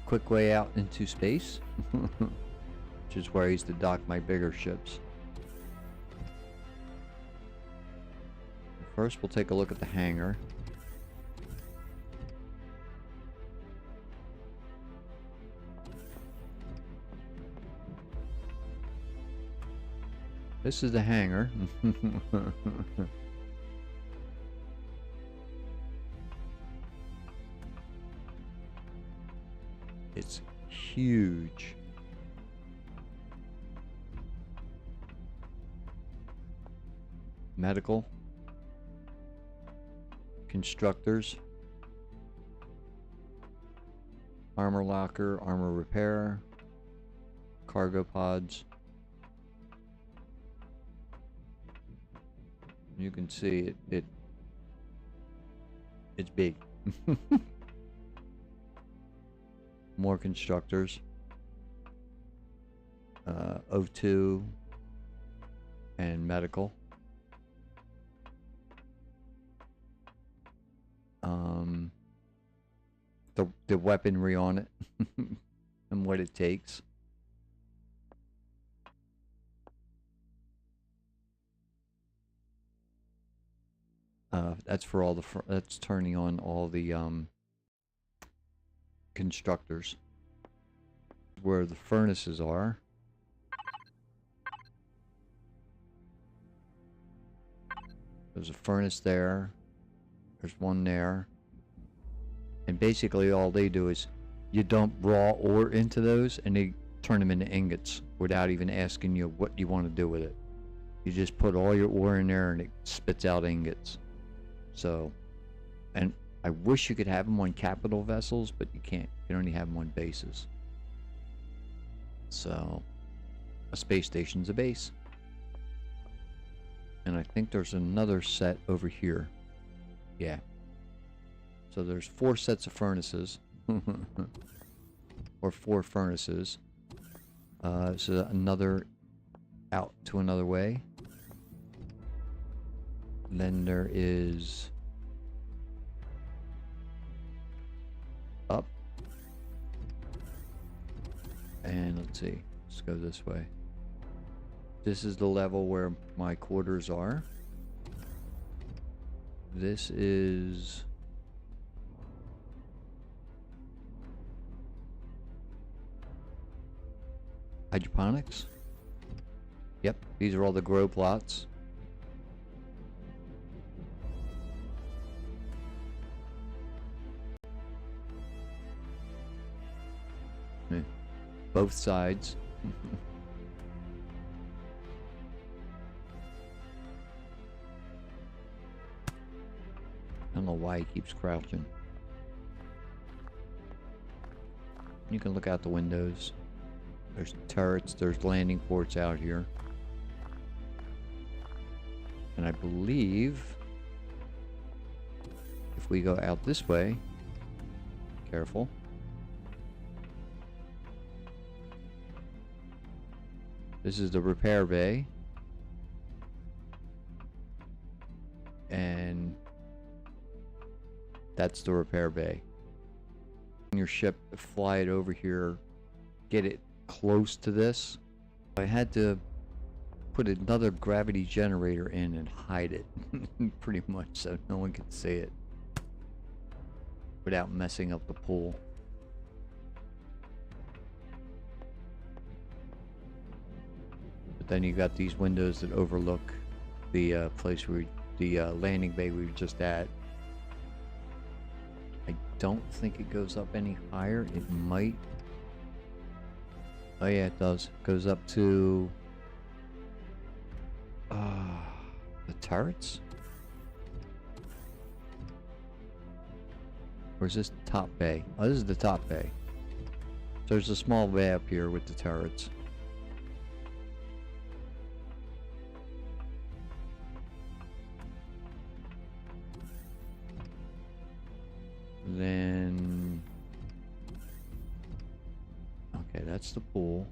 Quick way out into space. Which is where I used to dock my bigger ships. First we'll take a look at the hangar. This is the hangar. It's huge. Medical. Constructors. Armor locker, armor repair. Cargo pods. You can see it's big. More constructors. O2 and medical. The weaponry on it and what it takes. That's for all the that's turning on all the constructors. Where the furnaces are. There's a furnace there. There's one there. And basically all they do is you dump raw ore into those and they turn them into ingots without even asking you what you want to do with it. You just put all your ore in there and it spits out ingots. So, and I wish you could have them on capital vessels, but you can't. You can only have them on bases. So, a space station's a base. And I think there's another set over here. Yeah. So there's 4 sets of furnaces. Or 4 furnaces. So another out to another way. Then there is up. And let's see. Let's go this way. This is the level where my quarters are. This is hydroponics. Yep, these are all the grow plots. Both sides. I don't know why he keeps crouching. You can look out the windows. There's turrets, there's landing ports out here. And I believe if we go out this way, careful. This is the repair bay. And that's the repair bay. Your ship, fly it over here, get it close to this. I had to put another gravity generator in and hide it pretty much so no one could see it without messing up the pool. But then you got these windows that overlook the place where the landing bay we were just at. I don't think it goes up any higher. It might. Oh yeah, it does. It goes up to the turrets? Or is this the top bay? Oh, this is the top bay. So there's a small bay up here with the turrets. Then okay, that's the pool.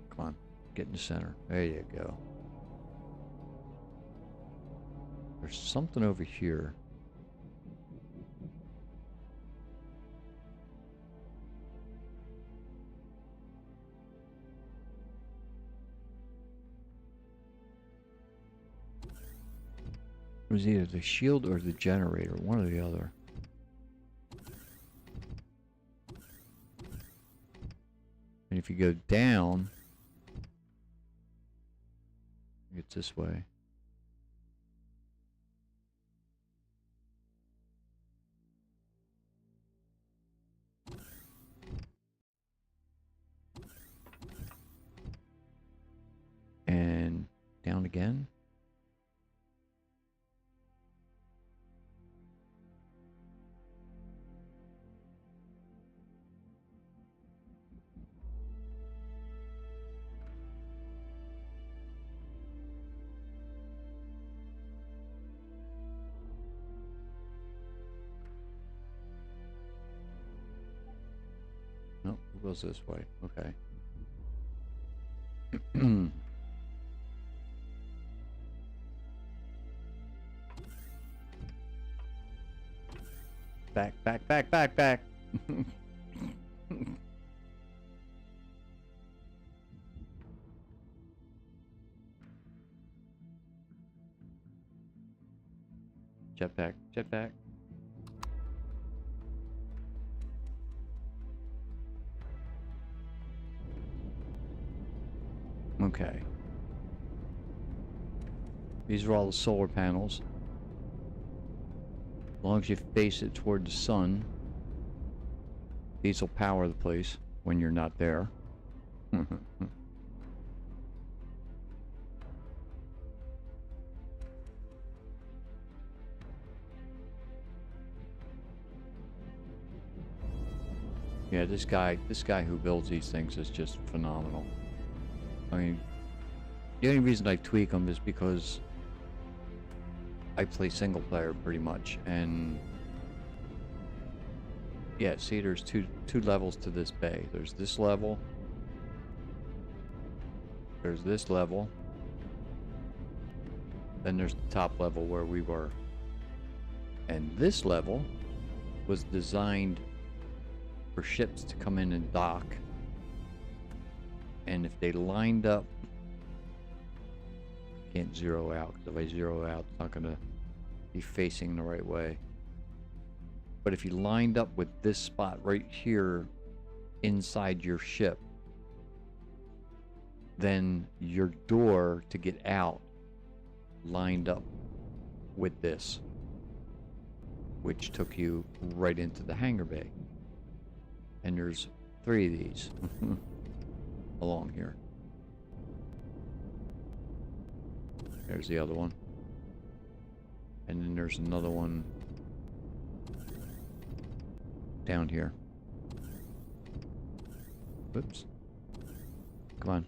Come on, get in the center. There you go. There's something over here. It was either the shield or the generator, one or the other. And if you go down, it's this way. And down again. No, it goes this way. Okay. Back. Jetpack. Okay. These are all the solar panels. As long as you face it toward the sun, these will power the place when you're not there. Yeah, this guy who builds these things is just phenomenal. I mean, the only reason I tweak them is because I play single player pretty much, and yeah, see, there's two levels to this bay. There's this level, there's this level, then there's the top level where we were, and this level was designed for ships to come in and dock, and if they lined up, can't zero out, because if I zero out, it's not gonna be facing the right way. But if you lined up with this spot right here inside your ship, then your door to get out lined up with this, which took you right into the hangar bay. And there's 3 of these along here. There's the other one. And then there's another one down here. Whoops. Come on.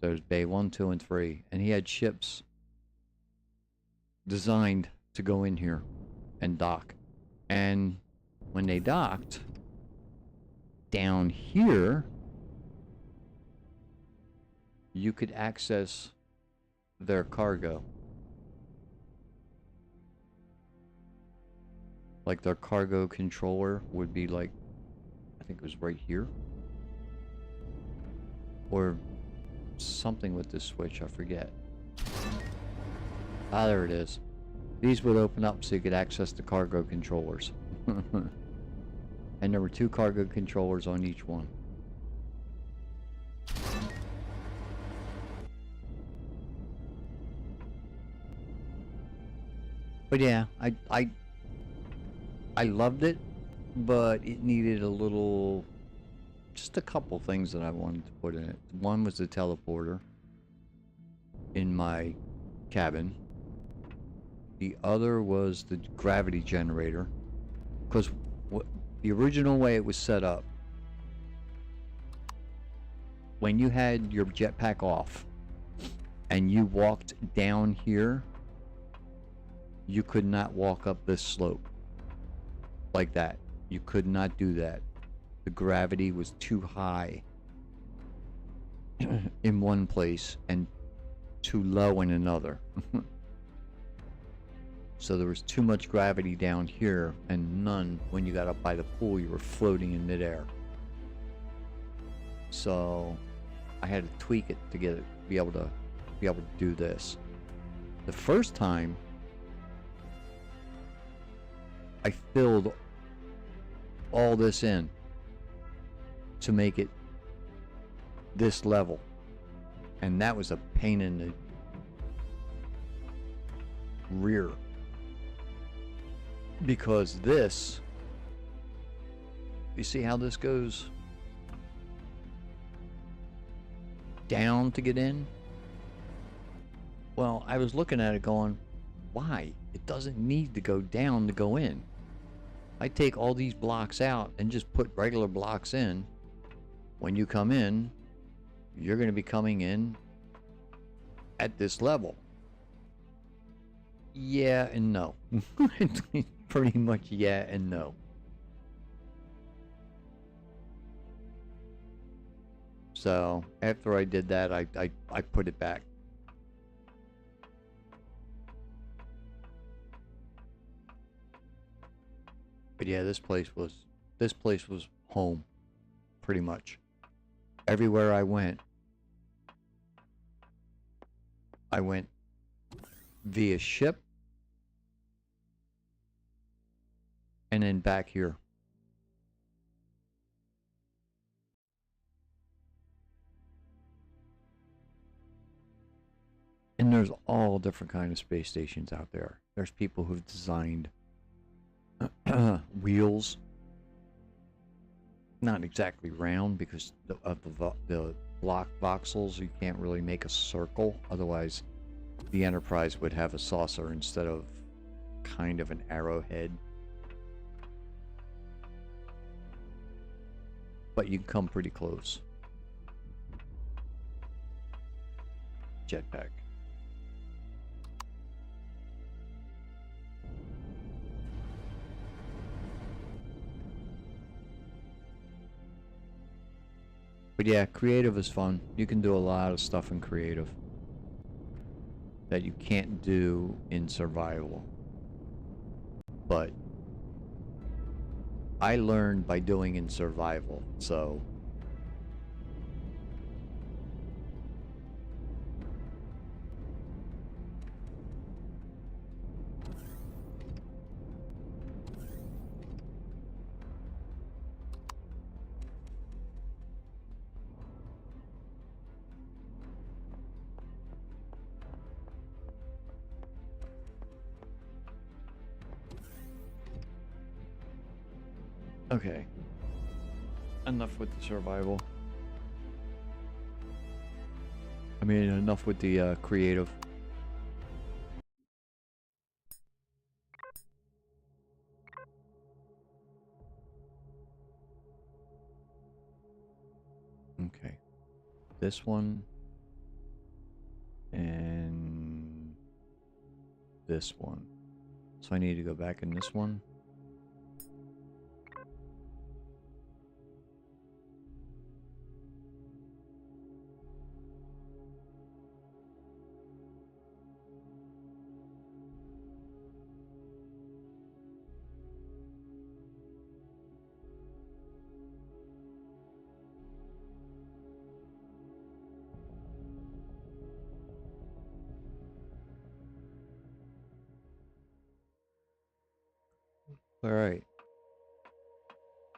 There's bay 1, 2, and 3. And he had ships designed to go in here and dock. And when they docked, down here, you could access their cargo. Like their cargo controller would be like, I think it was right here. Or something with this switch, I forget. Ah, there it is. These would open up so you could access the cargo controllers. And there were 2 cargo controllers on each one. But yeah, I loved it, but it needed a little, just a couple things that I wanted to put in it. One was the teleporter in my cabin. The other was the gravity generator, because the original way it was set up, when you had your jetpack off and you walked down here, you could not walk up this slope like that. You could not do that. The gravity was too high in one place and too low in another. So there was too much gravity down here and none when you got up by the pool. You were floating in midair. So I had to tweak it to get it, be able to do this. The first time I filled all this in to make it this level, and that was a pain in the rear, because this, you see how this goes down to get in? Well, I was looking at it going, why? It doesn't need to go down to go in. I take all these blocks out and just put regular blocks in. When you come in, you're going to be coming in at this level. Yeah and no. Pretty much yeah and no. So after I did that, I put it back. But yeah, this place was home, pretty much. Everywhere I went via ship and then back here. And And there's all different kind of space stations out there. There's people who've designed wheels, not exactly round because of the block voxels. You can't really make a circle, otherwise the Enterprise would have a saucer instead of kind of an arrowhead. But you can come pretty close. Jetpack. But yeah, creative is fun. You can do a lot of stuff in creative that you can't do in survival. But I learned by doing in survival, so okay. Enough with the survival. I mean, enough with the creative. Okay. This one. And this one. So I need to go back in this one. All right.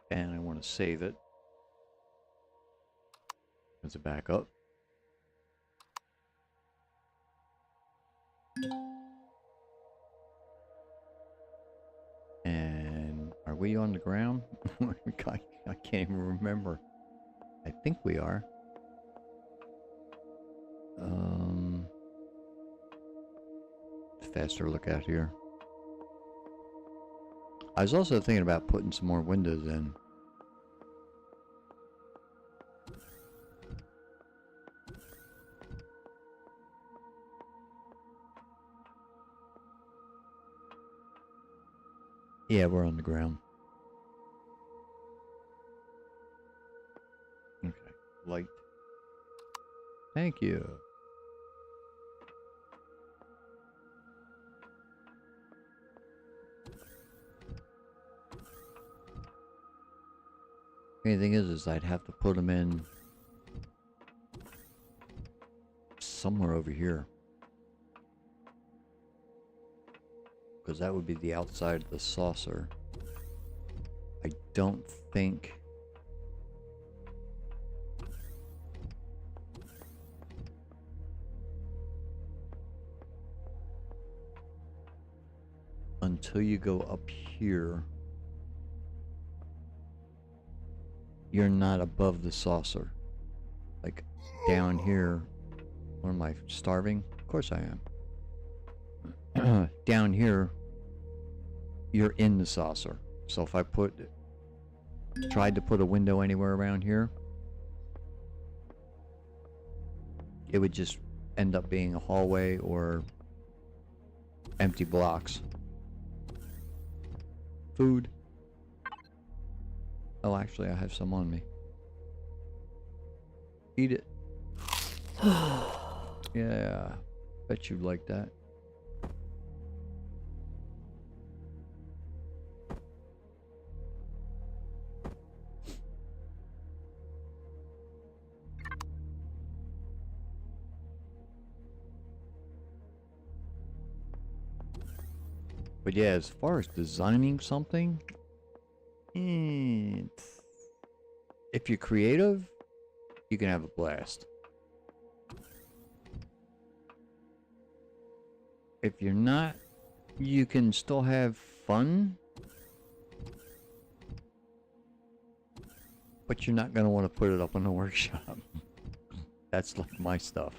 And I want to save it as a backup. And are we on the ground? I can't even remember. I think we are. Faster look out here. I was also thinking about putting some more windows in. Yeah, we're on the ground. Okay, light. Thank you. The thing is I'd have to put them in somewhere over here, because that would be the outside of the saucer. I don't think until you go up here, you're not above the saucer. Like down here, what am I, starving? Of course I am. Down here, you're in the saucer. So if I tried to put a window anywhere around here, it would just end up being a hallway or empty blocks. Food. Oh, actually, I have some on me. Eat it. Yeah, bet you'd like that. But yeah, as far as designing something, if you're creative, you can have a blast. if you're not, you can still have fun, but you're not going to want to put it up in the workshop. That's like my stuff.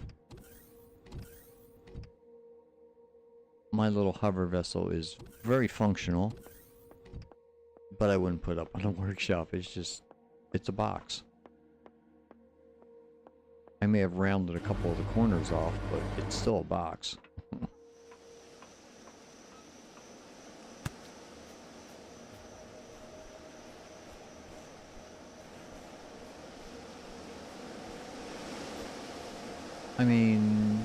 My little hover vessel is very functional, but I wouldn't put it up on a workshop. It's just, it's a box. I may have rounded a couple of the corners off, but it's still a box. I mean,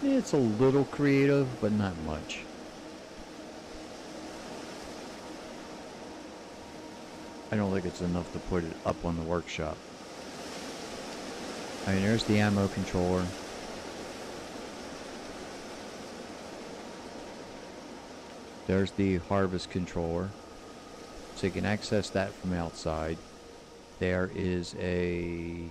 it's a little creative, but not much. I don't think it's enough to put it up on the workshop. I mean, there's the ammo controller. There's the harvest controller. So you can access that from outside. There is a...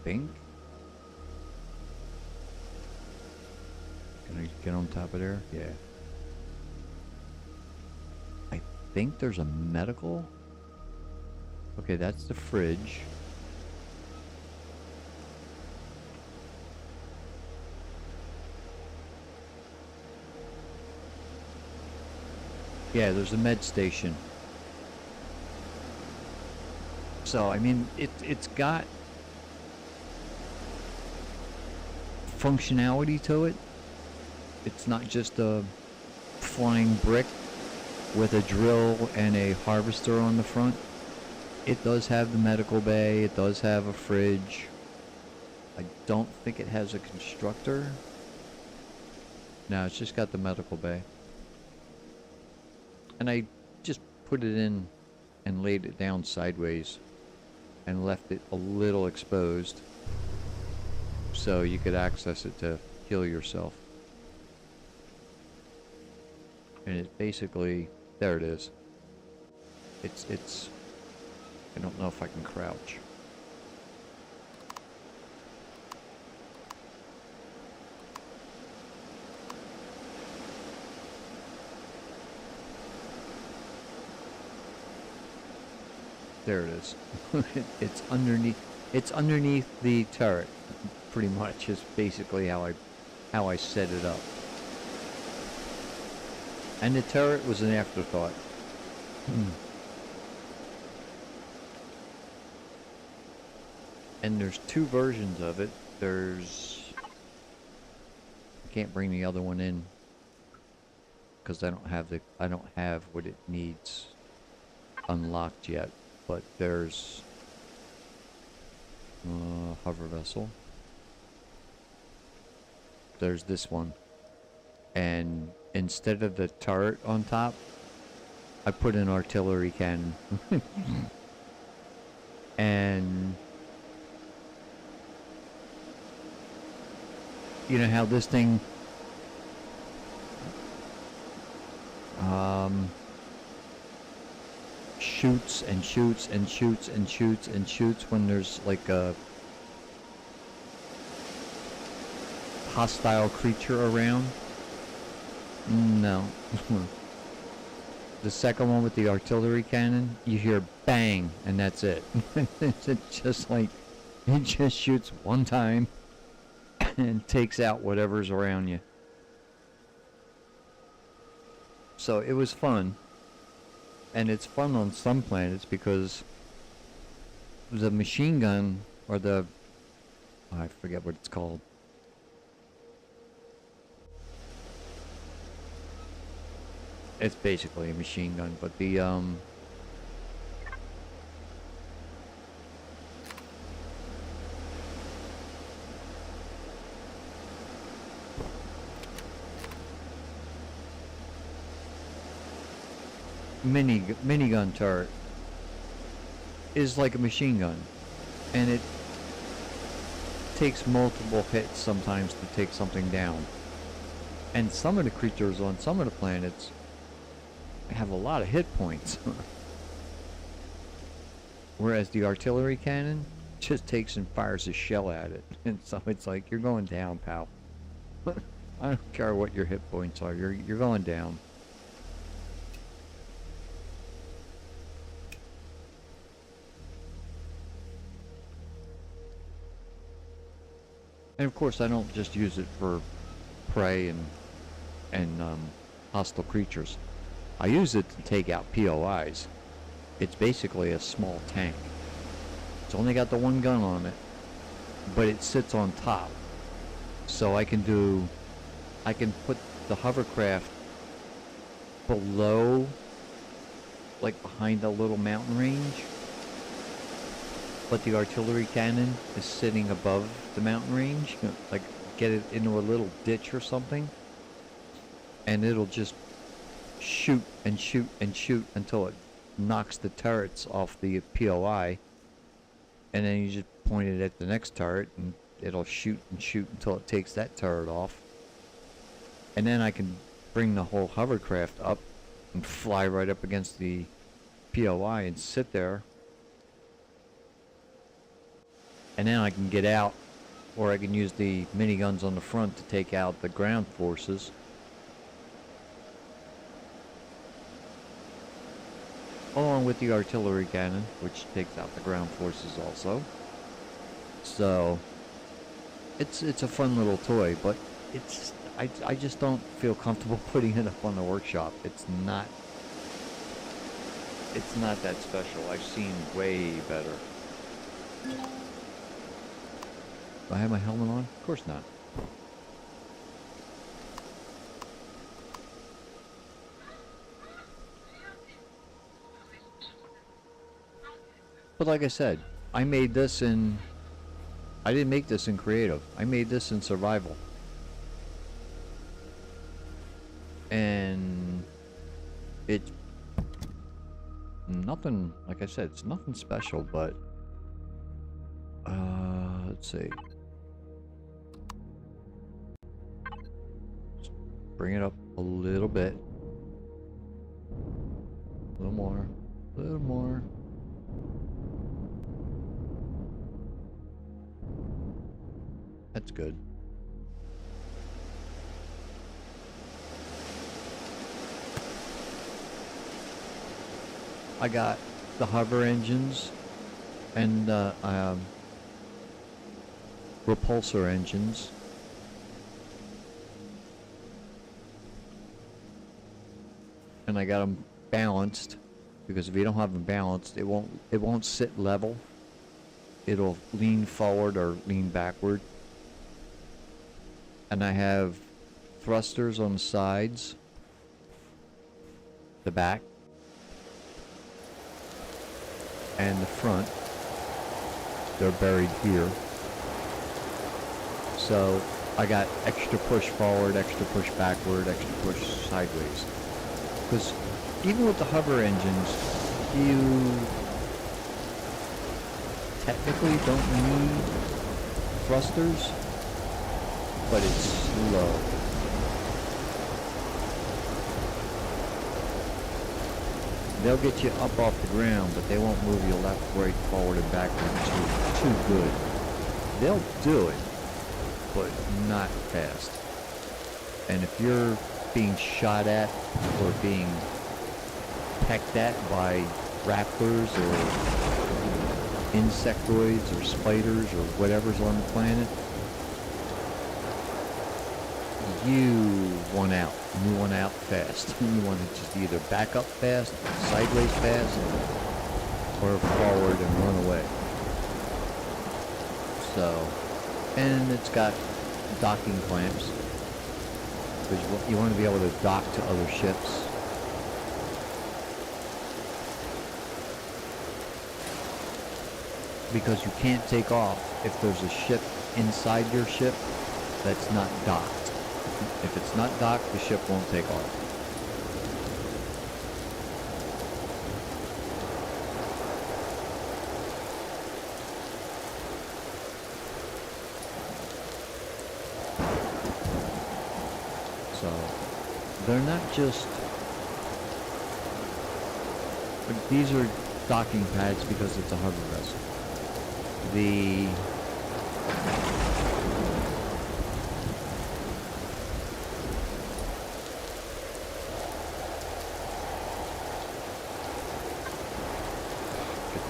think? Can I get on top of there? Yeah. I think there's a medical. Okay, that's the fridge. Yeah, there's a med station. So, I mean, it's got functionality to it. It's not just a flying brick with a drill and a harvester on the front. It does have the medical bay. It does have a fridge. I don't think it has a constructor. No, it's just got the medical bay. And I just put it in and laid it down sideways and left it a little exposed so you could access it to heal yourself. And it basically, there it is. It's I don't know if I can crouch. There it is. It's underneath the turret, pretty much, is basically how I set it up. And the turret was an afterthought. And there's two versions of it. There's... I can't bring the other one in because I don't have what it needs unlocked yet. But there's hover vessel. There's this one, and instead of the turret on top, I put an artillery cannon. And you know how this thing shoots and shoots and shoots and shoots and shoots when there's like a hostile creature around? No. The second one with the artillery cannon, you hear bang and that's it. It's just like, it just shoots one time and takes out whatever's around you. So it was fun. And it's fun on some planets because the machine gun, or the... I forget what it's called. It's basically a machine gun, but the minigun turret is like a machine gun, and it takes multiple hits sometimes to take something down. And some of the creatures on some of the planets have a lot of hit points. Whereas the artillery cannon just takes and fires a shell at it. And so it's like, you're going down, pal. I don't care what your hit points are, you're going down. And of course, I don't just use it for prey and hostile creatures. I use it to take out POIs. It's basically a small tank. It's only got the one gun on it, but it sits on top. So I can put the hovercraft below, like behind a little mountain range, but the artillery cannon is sitting above the mountain range, like get it into a little ditch or something, and it'll just shoot and shoot and shoot until it knocks the turrets off the POI, and then you just point it at the next turret and it'll shoot and shoot until it takes that turret off. And then I can bring the whole hovercraft up and fly right up against the POI and sit there. And then I can get out, or I can use the miniguns on the front to take out the ground forces. Along with the artillery cannon, which takes out the ground forces also. So it's a fun little toy, but I just don't feel comfortable putting it up on the workshop. It's not that special. I've seen way better. Do I have my helmet on? Of course not. But like I said, I made this in... I didn't make this in creative. I made this in survival. And... it's... nothing... like I said, it's nothing special, but... let's see. Just bring it up a little bit. A little more. A little more. That's good. I got the hover engines and repulsor engines. And I got them balanced, because if you don't have them balanced, it won't sit level. It'll lean forward or lean backward. And I have thrusters on the sides, the back, and the front. They're buried here. So I got extra push forward, extra push backward, extra push sideways. Because even with the hover engines, you technically don't need thrusters, but it's slow. They'll get you up off the ground, but they won't move you left, right, forward, and backward too good. They'll do it, but not fast. And if you're being shot at or being pecked at by raptors or insectoids or spiders or whatever's on the planet, you want out. You want out fast. You want to just either back up fast, sideways fast, or forward and run away. So, and it's got docking clamps, because you want to be able to dock to other ships. Because you can't take off if there's a ship inside your ship that's not docked. If it's not docked, the ship won't take off. So, they're not just... these are docking pads because it's a hover vessel. the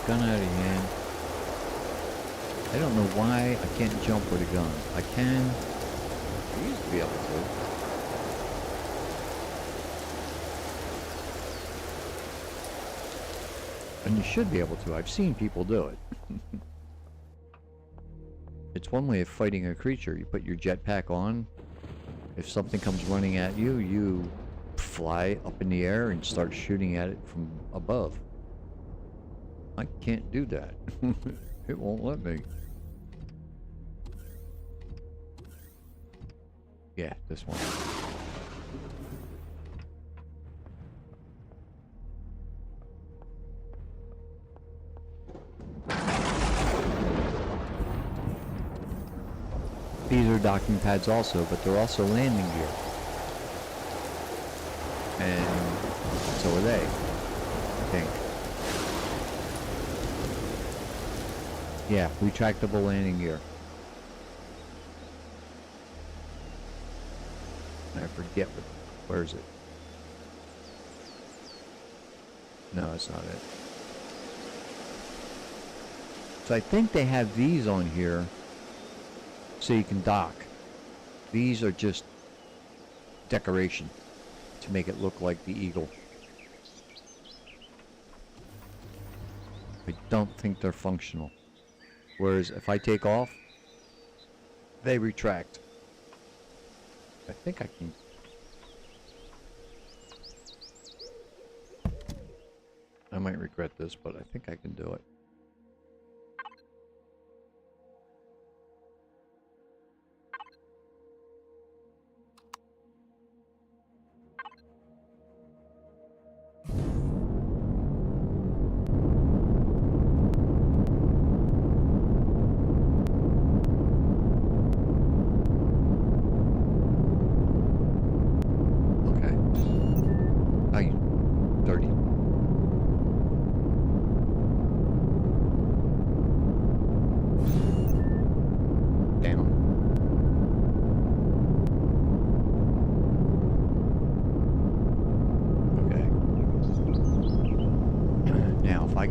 gun out of your hand. I don't know why I can't jump with a gun. I can. I used to be able to. And you should be able to. I've seen people do it. It's one way of fighting a creature. You put your jetpack on. If something comes running at you, you fly up in the air and start shooting at it from above. I can't do that. It won't let me. Yeah, this one. These are docking pads also, but they're also landing gear. And so are they, I think. Yeah, retractable landing gear. I forget where is it? No, it's not it. So I think they have these on here so you can dock. These are just decoration to make it look like the Eagle. I don't think they're functional. Whereas if I take off, they retract. I think I can. I might regret this, but I think I can do it.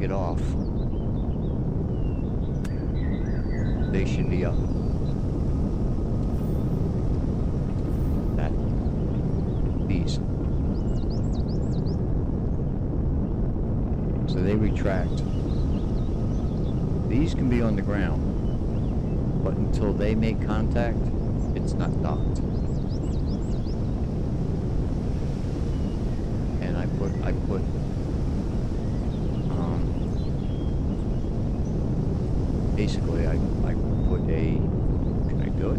Get off, they should be up. These. So they retract. These can be on the ground, but until they make contact, it's not docked. And I put basically, I put a, can I do it?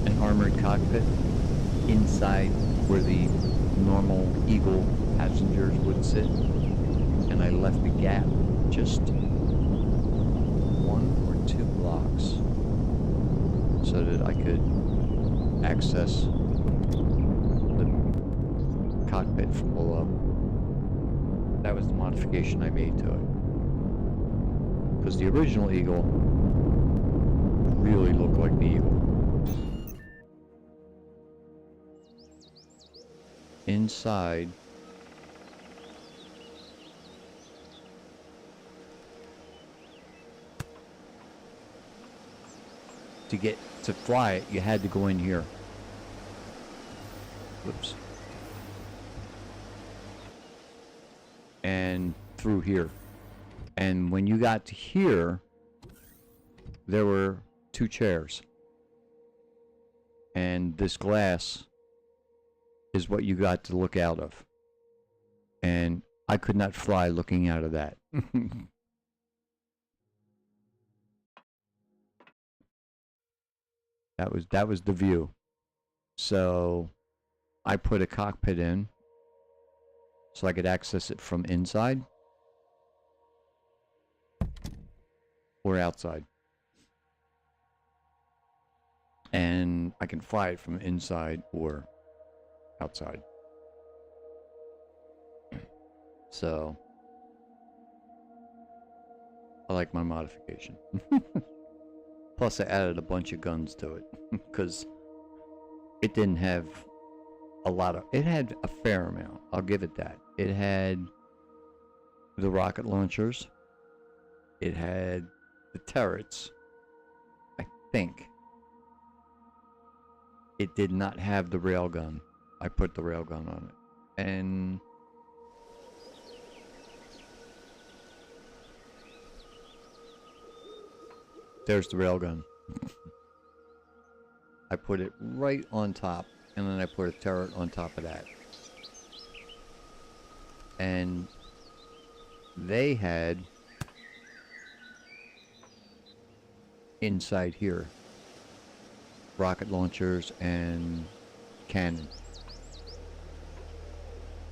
An armored cockpit inside where the normal Eagle passengers would sit. And I left a gap, just 1 or 2 blocks, so that I could access the cockpit from below. That was the modification I made to it. Because the original Eagle really looked like the Eagle. Inside, to fly it, you had to go in here. Whoops. And through here. And when you got to here, there were 2 chairs. And this glass is what you got to look out of. And I could not fly looking out of that. That was the view. So I put a cockpit in so I could access it from inside or outside. And I can fly it from inside or outside. So I like my modification. Plus I added a bunch of guns to it because it didn't have a lot of, it had a fair amount, I'll give it that. It had the rocket launchers, it had the turrets, I think. It did not have the railgun. I put the railgun on it. And there's the railgun. I put it right on top, and then I put a turret on top of that. And they had inside here rocket launchers and cannon.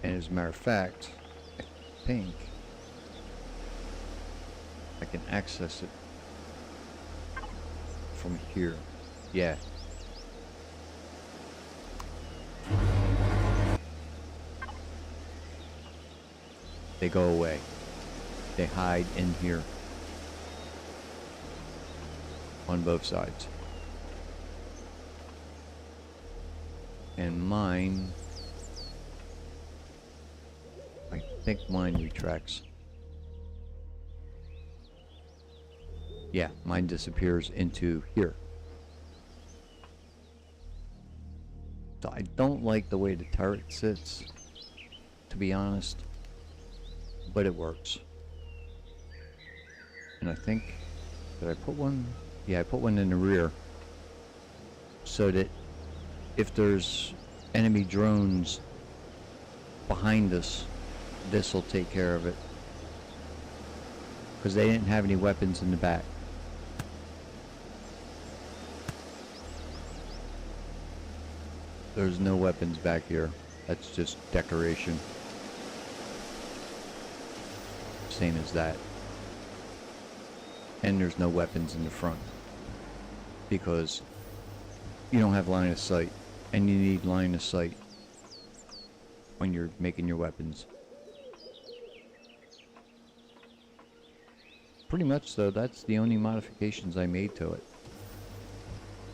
And as a matter of fact, I think I can access it from here. Yeah. They go away. They hide in here on both sides. And mine, I think mine retracts. Yeah, mine disappears into here. So I don't like the way the turret sits, to be honest, but it works. And I think, did I put one? Yeah, I put one in the rear so that if there's enemy drones behind us, this will take care of it. Because they didn't have any weapons in the back. There's no weapons back here. That's just decoration. Same as that. And there's no weapons in the front. Because you don't have line of sight. And you need line of sight when you're making your weapons. Pretty much though, that's the only modifications I made to it.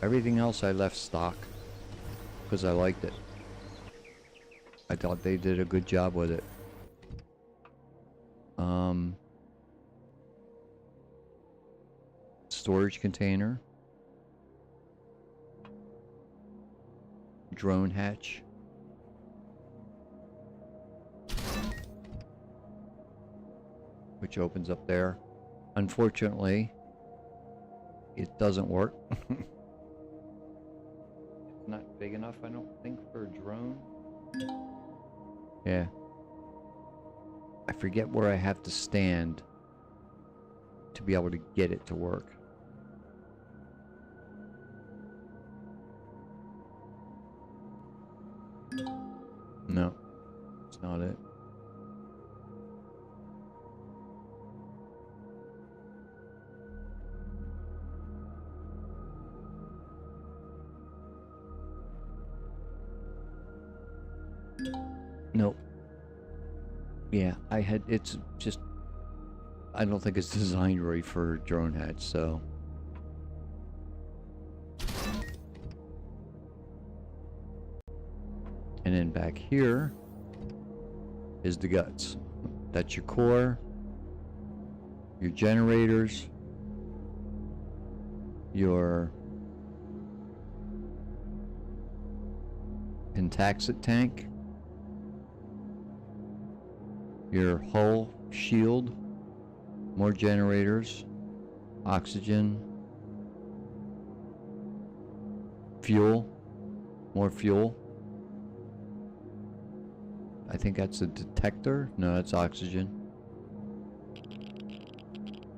Everything else I left stock. Because I liked it. I thought they did a good job with it. Storage container. Drone hatch. Which opens up there. Unfortunately, it doesn't work. It's not big enough, I don't think, for a drone. Yeah. I forget where I have to stand to be able to get it to work. No, it's not it. Nope. Yeah, it's just, I don't think it's designed right for drone hatch, so. And then back here is the guts. That's your core, your generators, your pentaxit tank, your hull shield, more generators, oxygen, fuel, more fuel. I think that's a detector. No, that's oxygen.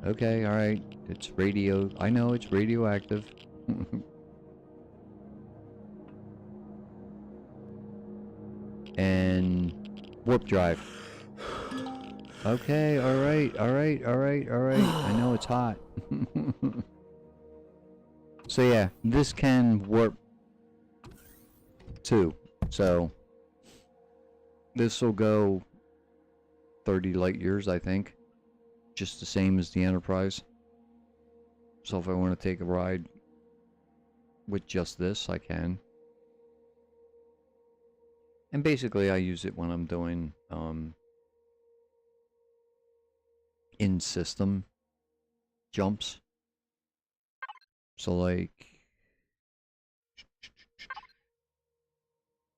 Okay, alright. It's radio. I know it's radioactive. And warp drive. Okay, alright. I know it's hot. So yeah, this can warp too. So this will go 30 light years, I think. just the same as the Enterprise. So if I want to take a ride with just this, I can. And basically I use it when I'm doing in-system jumps. So like,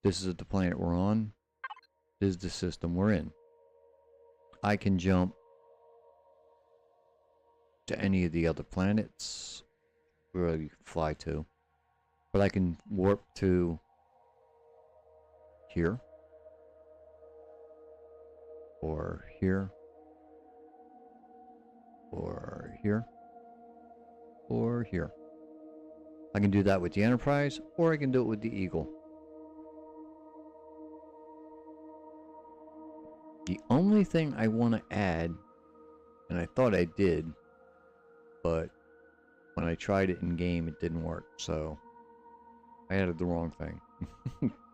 this is the planet we're on. This is the system we're in. I can jump to any of the other planets where you fly to. But I can warp to here. Or here. Or here. Or here. I can do that with the Enterprise, or I can do it with the Eagle. The only thing I want to add, and I thought I did, but when I tried it in game it didn't work, so I added the wrong thing.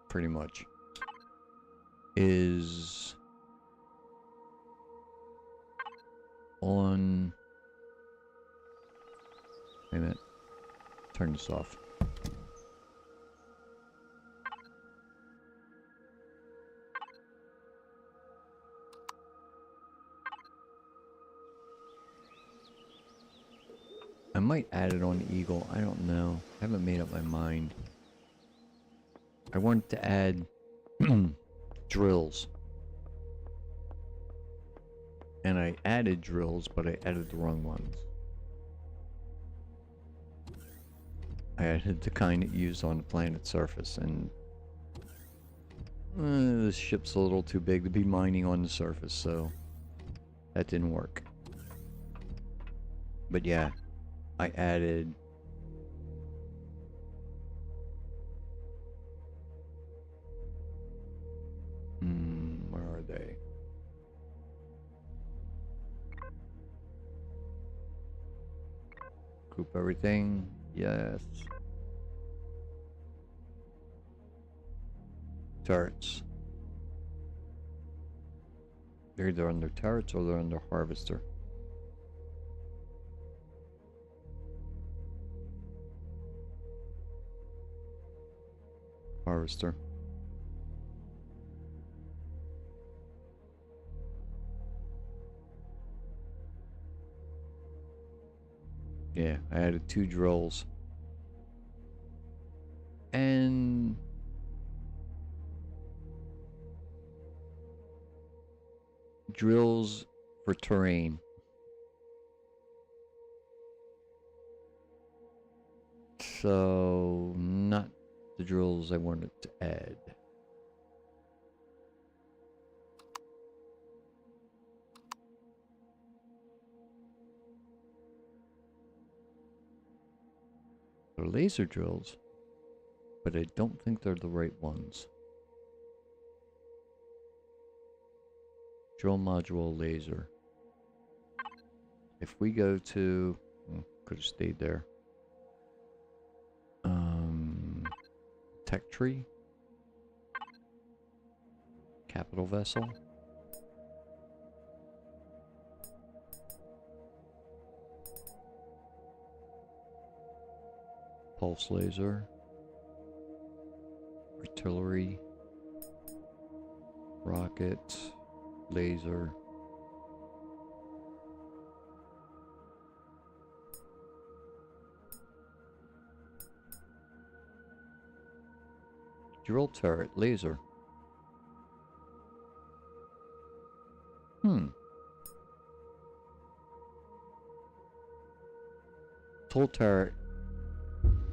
Pretty much. Is on... Wait a minute. Turn this off. I might add it on the Eagle. I don't know. I haven't made up my mind. I wanted to add drills. And I added drills, but I added the wrong ones. I added the kind that you use on the planet's surface, and this ship's a little too big to be mining on the surface, so that didn't work. But yeah, I added where are they? Group everything. Yes. Turrets. They're either under turrets or they're under harvester. Harvester. Yeah, I added 2 drills. And drills for terrain. So, not the drills I wanted to add. They're laser drills, but I don't think they're the right ones. Drill module laser. If we go to, could have stayed there. Tech tree. Capital vessel. Pulse laser. Artillery. Rocket. Laser. Drill turret laser. Tool turret.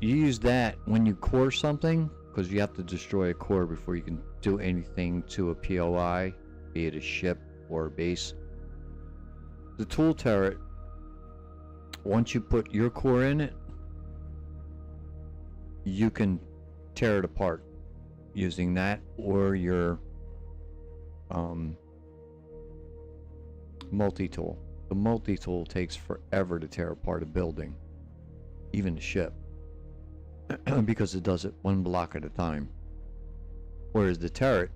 You use that when you core something, because you have to destroy a core before you can do anything to a POI, be it a ship or a base. The tool turret, once you put your core in it, you can tear it apart using that or your multi-tool. The multi-tool takes forever to tear apart a building, even a ship, because it does it one block at a time. Whereas the turret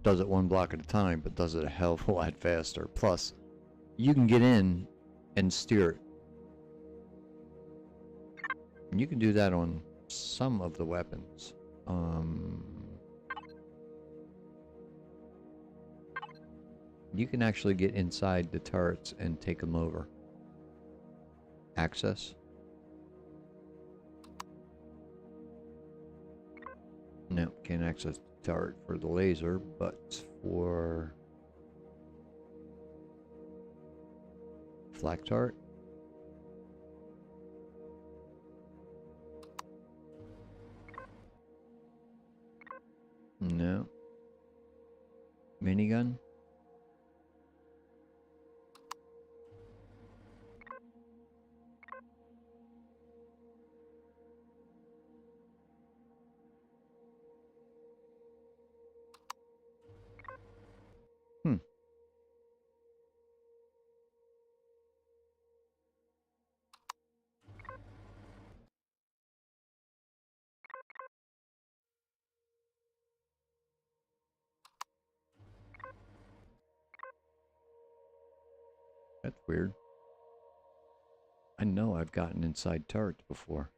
does it one block at a time, but does it a hell of a lot faster. Plus, you can get in and steer it. And you can do that on some of the weapons. You can actually get inside the turrets and take them over. Access. No, can't access the turret for the laser, but for flak turret. No. Minigun. That's weird. I know I've gotten inside turrets before.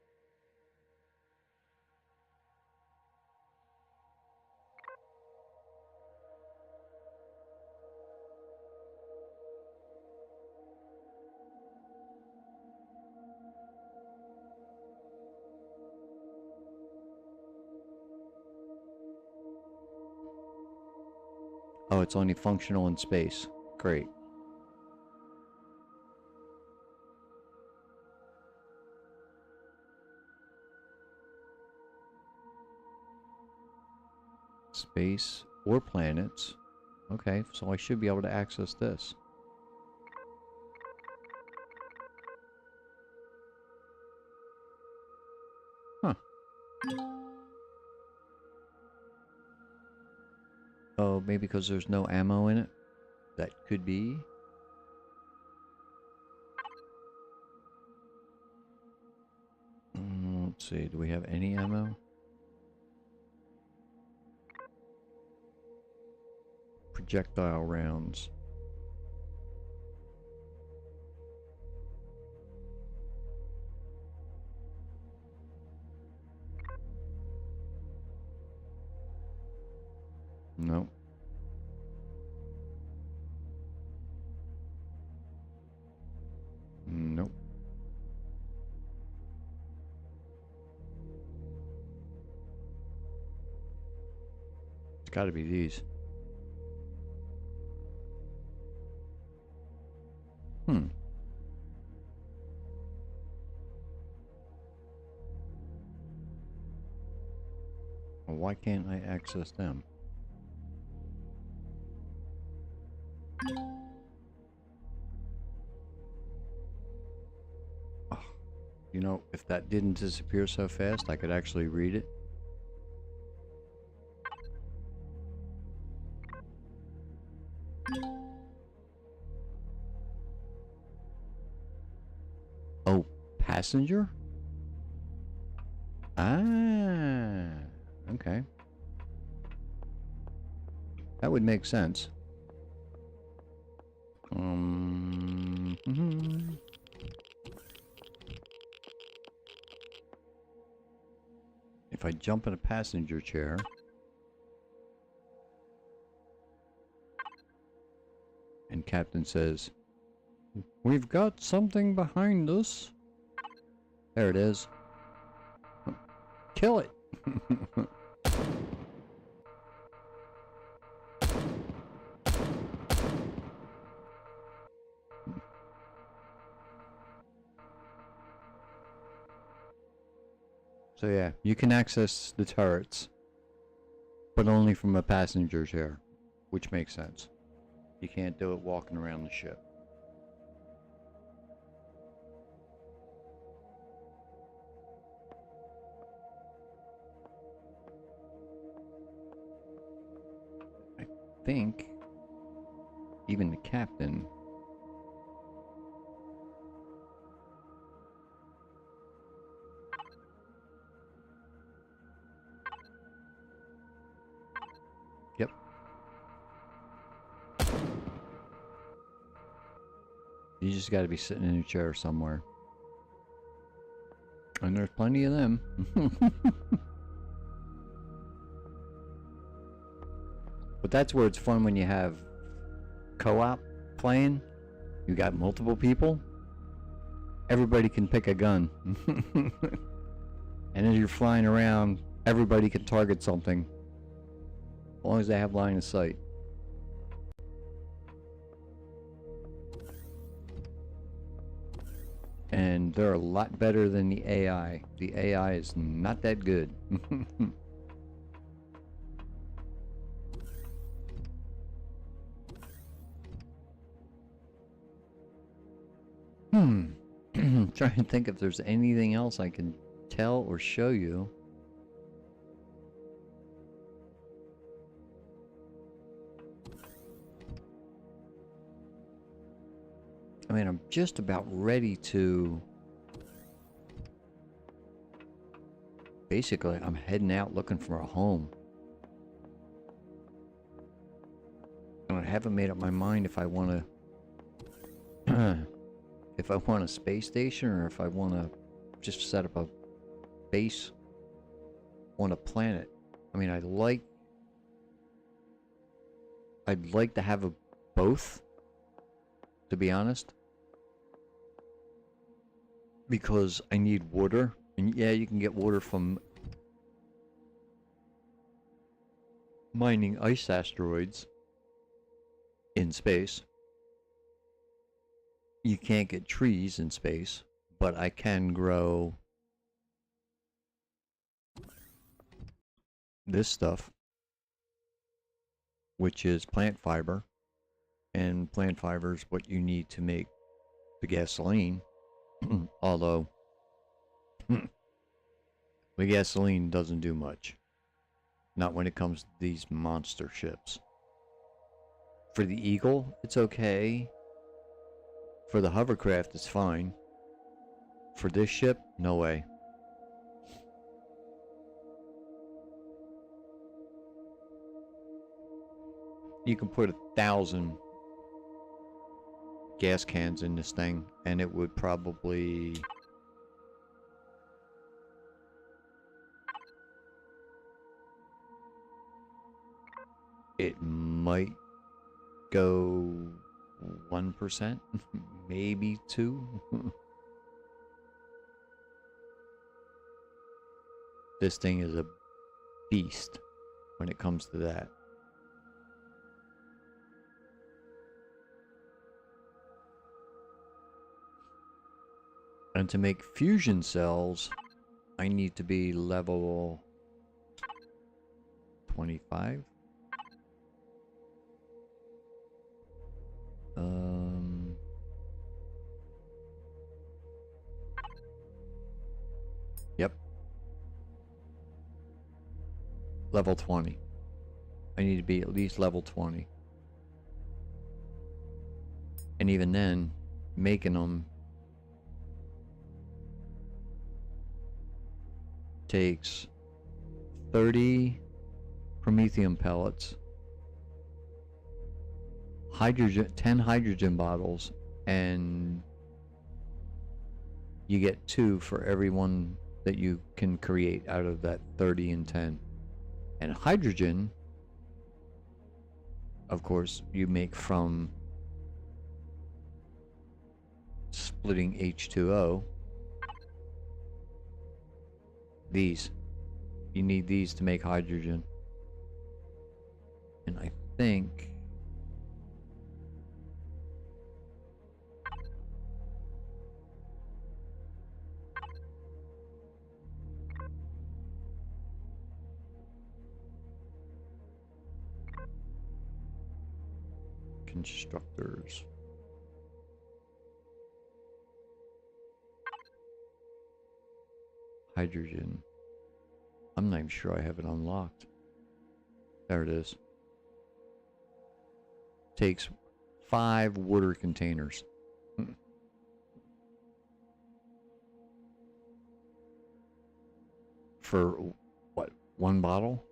Oh, it's only functional in space. Great. Space or planets. Okay, so I should be able to access this. Huh. Oh, maybe because there's no ammo in it? That could be. Let's see, do we have any ammo? Projectile rounds. Nope. Nope. It's gotta be these. Well, why can't I access them? Oh, you know, if that didn't disappear so fast, I could actually read it. Oh, passenger? Ah, okay. That would make sense. If I jump in a passenger chair, and Captain says, "We've got something behind us." There it is. Kill it. So yeah, you can access the turrets, but only from a passenger chair, which makes sense. You can't do it walking around the ship. I think even the captain . Yep. You just got to be sitting in a chair somewhere. And there's plenty of them. But that's where it's fun when you have co-op playing. You got multiple people. Everybody can pick a gun. And as you're flying around, everybody can target something. As long as they have line of sight. And they're a lot better than the AI. The AI is not that good. Trying to think if there's anything else I can tell or show you. I mean, I'm just about ready to... Basically, I'm heading out looking for a home. And I haven't made up my mind if I want to... if I want a space station or if I want to just set up a base on a planet. I mean, I'd like to have both, to be honest. Because I need water. And yeah, you can get water from mining ice asteroids in space. You can't get trees in space, but I can grow this stuff, which is plant fiber. And plant fiber is what you need to make the gasoline. Although the gasoline doesn't do much. Not when it comes to these monster ships. For the Eagle, it's okay. For the hovercraft, it's fine. For this ship, no way. You can put 1,000 gas cans in this thing, and it would probably... It might go 1%, maybe 2%. This thing is a beast when it comes to that. And to make fusion cells, I need to be level 25. Yep. Level 20. I need to be at least level 20. And even then, making them takes 30 promethium pellets, 10 hydrogen bottles, and you get 2 for every one that you can create out of that 30 and 10. And hydrogen, of course, you make from splitting H2O. These. You need these to make hydrogen. And I think... Constructors. Hydrogen. I'm not even sure I have it unlocked. There it is. Takes 5 water containers. For what? 1 bottle?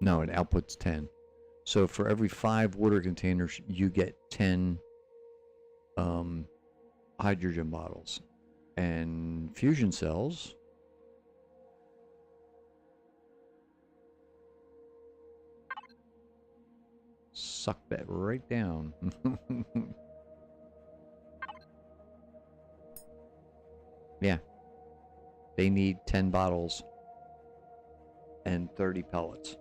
No, it outputs 10. So for every 5 water containers, you get 10 hydrogen bottles. And fusion cells suck that right down. Yeah. They need 10 bottles and 30 pellets.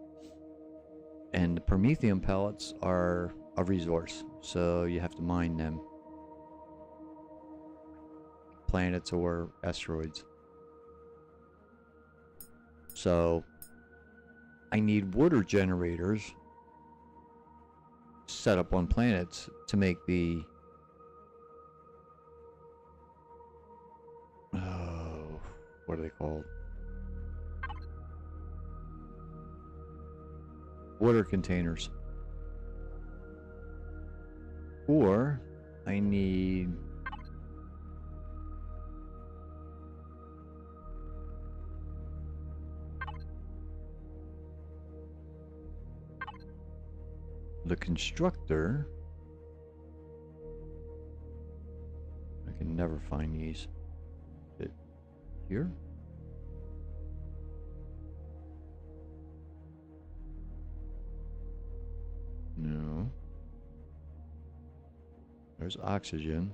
And the promethium pellets are a resource, so you have to mine them. Planets or asteroids. So I need water generators set up on planets to make the what are they called? Water containers. Or I need the constructor. I can never find these. Is it here? No. There's oxygen.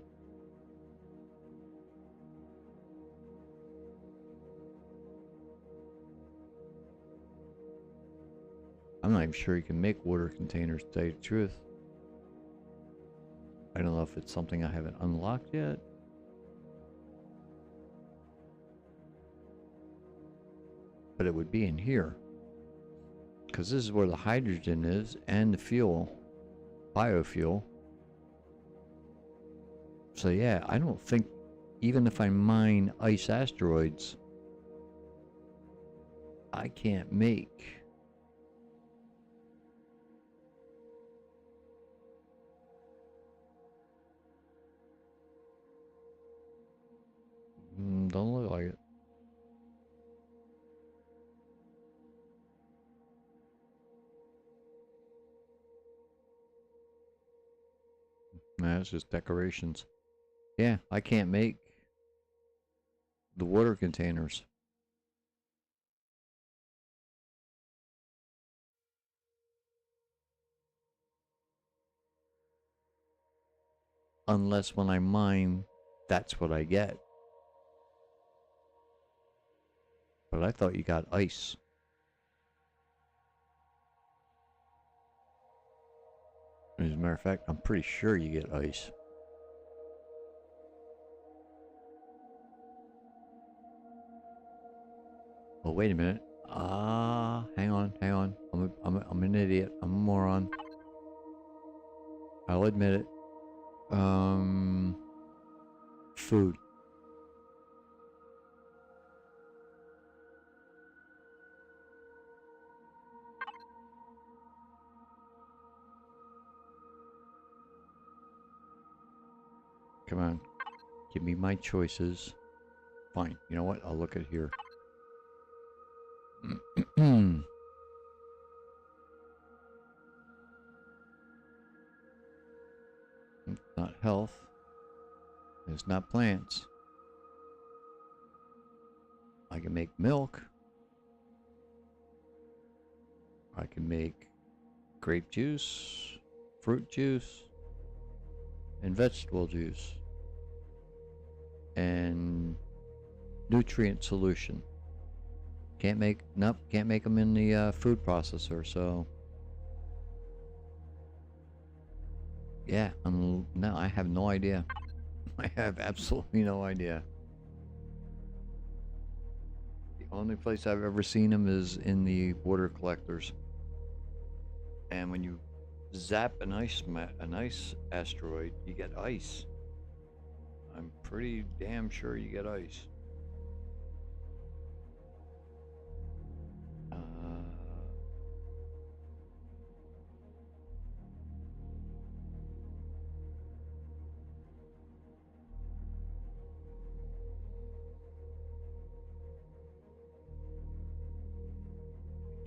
I'm not even sure you can make water containers, to tell you the truth. I don't know if it's something I haven't unlocked yet. But it would be in here. Because this is where the hydrogen is and the fuel. Biofuel. So yeah, I don't think, even if I mine ice asteroids, I can't make don't look like it. Nah, it's just decorations. Yeah, I can't make the water containers. Unless when I mine, that's what I get. But I thought you got ice. As a matter of fact, I'm pretty sure you get ice. Oh, wait a minute. Hang on. I'm an idiot. I'm a moron. I'll admit it. Food. Come on. Give me my choices. Fine. You know what? I'll look at here. Not health. It's not plants. I can make milk. I can make grape juice, fruit juice, and vegetable juice. And nutrient solution. Can't make them in the food processor, so yeah, no, I have no idea. I have absolutely no idea. The only place I've ever seen them is in the water collectors. And when you zap an ice asteroid, you get ice. I'm pretty damn sure you get ice.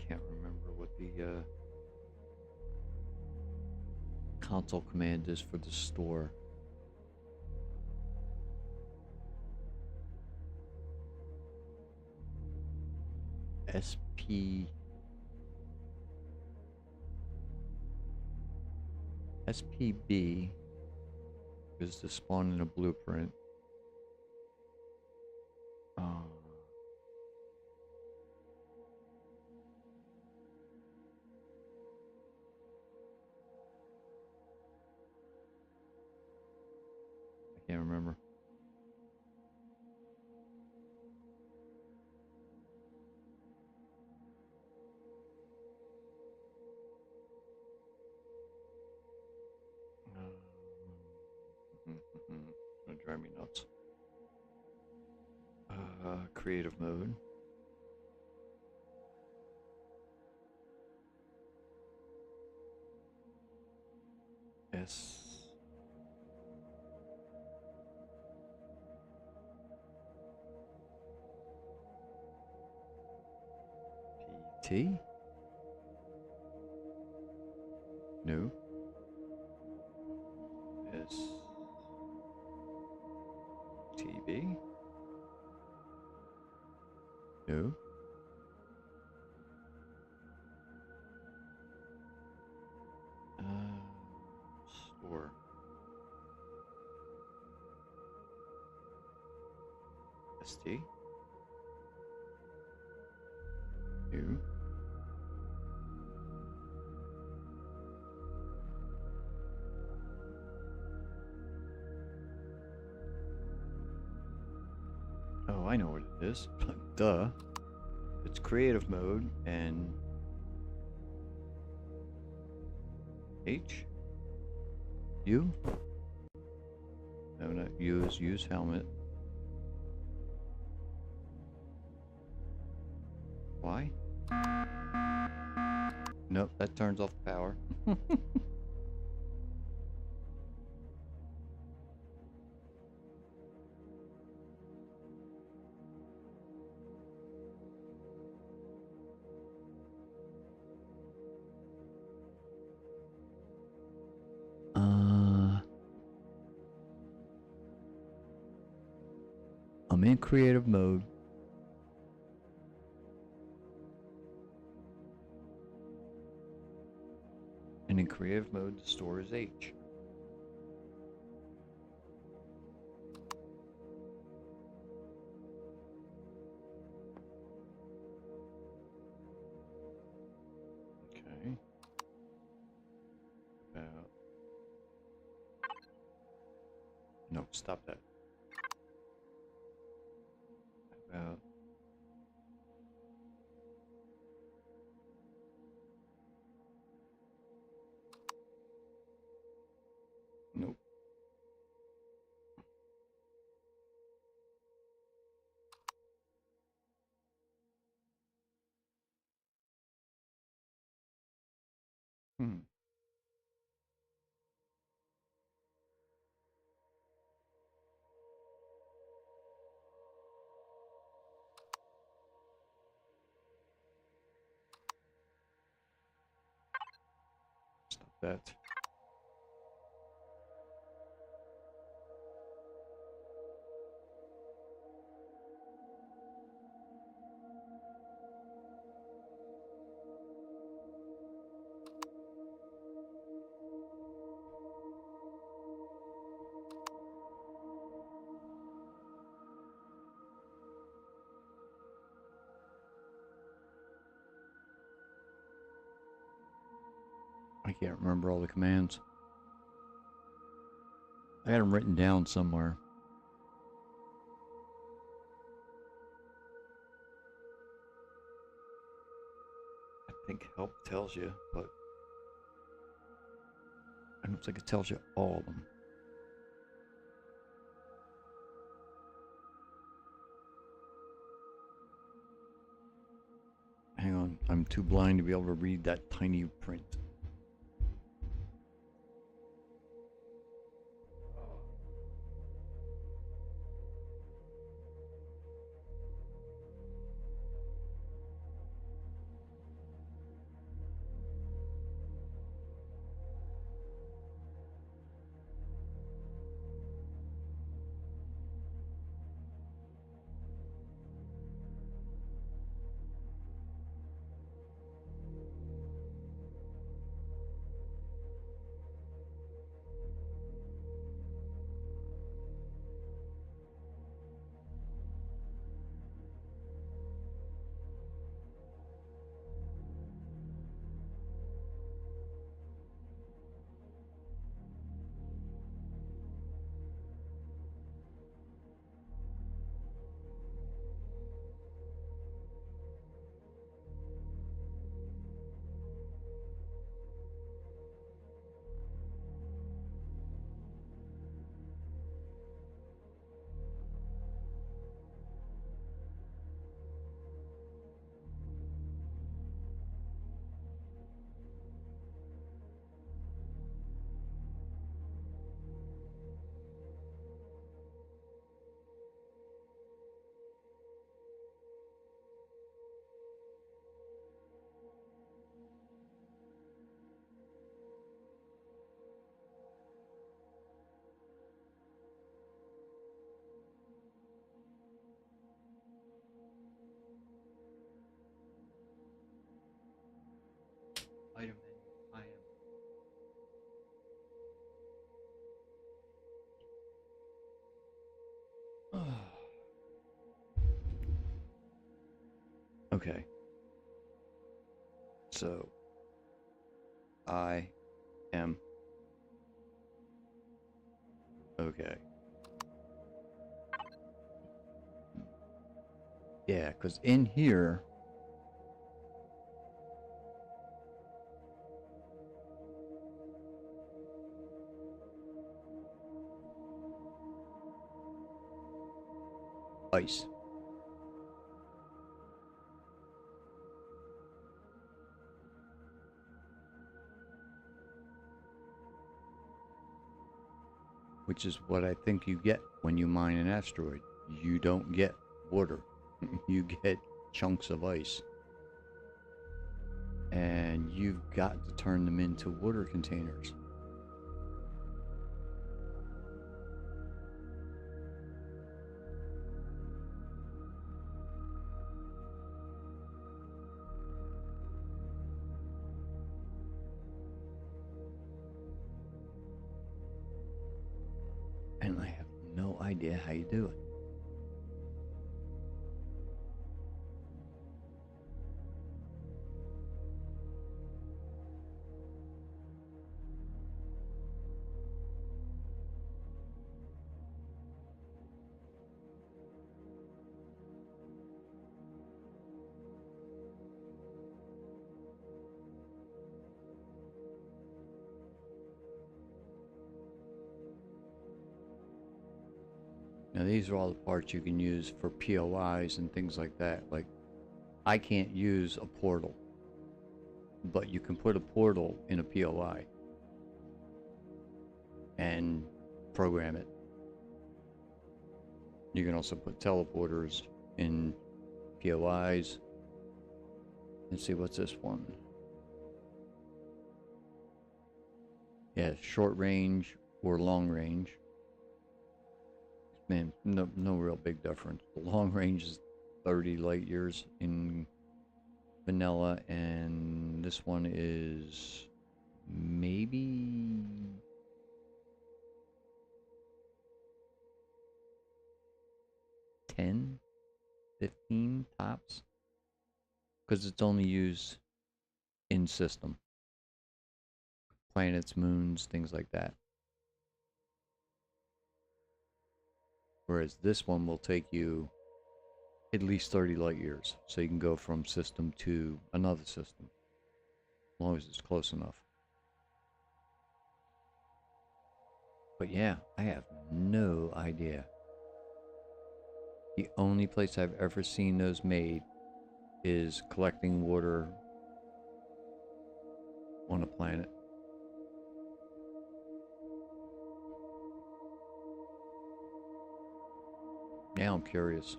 Can't remember what the console command is for the store. SP SPB is to spawn in a blueprint. I can't remember. It's gonna drive me nuts. Creative mode. S. PT? No. S. TB? No. Store. ST? No. Oh, I know what it is. Duh. It's creative mode and H? U? No, not use. Use helmet. Why? Nope, that turns off the power. I'm in creative mode. And in creative mode, the store is H. Okay. No, stop that. About nope. Hmm. Stop that. I can't remember all the commands. I had them written down somewhere. I think help tells you, but I don't think it tells you all of them. Hang on, I'm too blind to be able to read that tiny print. Okay. So I am okay. Yeah, because in here, ice. Which is what I think you get when you mine an asteroid. You don't get water. You get chunks of ice. And you've got to turn them into water containers. And I have no idea how you do it. Now these are all the parts you can use for POIs and things like that. Like, I can't use a portal, but you can put a portal in a POI and program it. You can also put teleporters in POIs. Let's see, what's this one? Yeah, short range or long range. Man, no real big difference. The long range is 30 light years in vanilla, and this one is maybe 10, 15 tops, because it's only used in system. Planets, moons, things like that. Whereas this one will take you at least 30 light years. So you can go from system to another system. As long as it's close enough. But yeah, I have no idea. The only place I've ever seen those made is collecting water on a planet. Now I'm curious.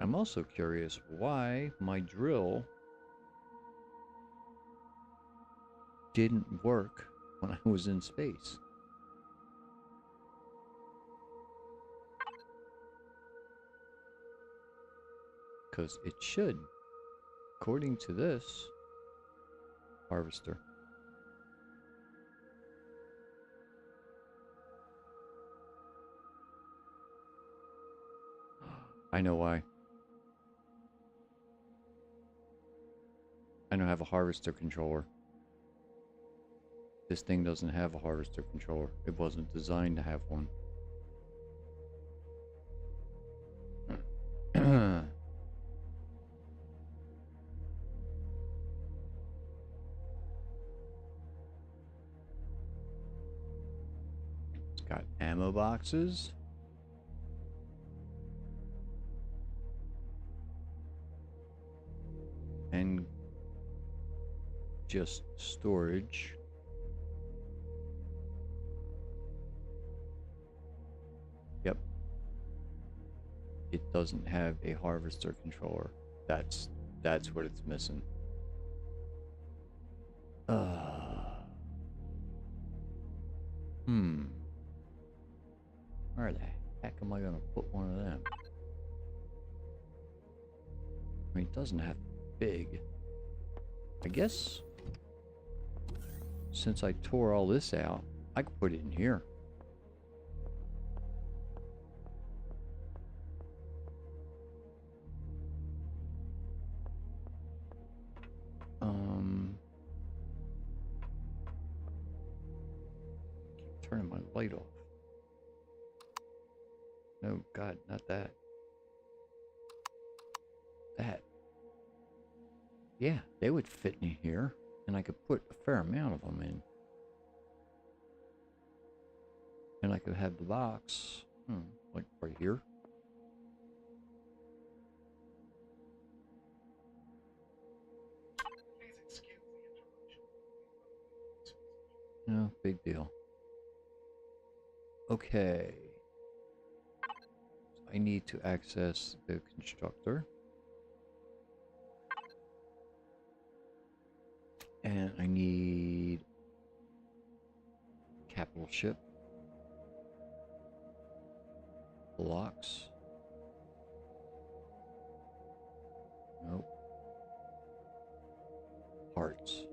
I'm also curious why my drill didn't work when I was in space. Because it should, according to this harvester. I know why. I don't have a harvester controller. This thing doesn't have a harvester controller. It wasn't designed to have one. It's got ammo boxes. And just storage. Yep. It doesn't have a harvester controller. That's what it's missing. Where the heck am I gonna put one of them? I mean, it doesn't have big. I guess since I tore all this out, I could put it in here. turning my light off. No, God, not that. That. Yeah, they would fit in here, and I could put a fair amount of them in. And I could have the box, like right here. No, big deal. Okay. So I need to access the constructor. And I need capital ship. Blocks. Nope. Parts.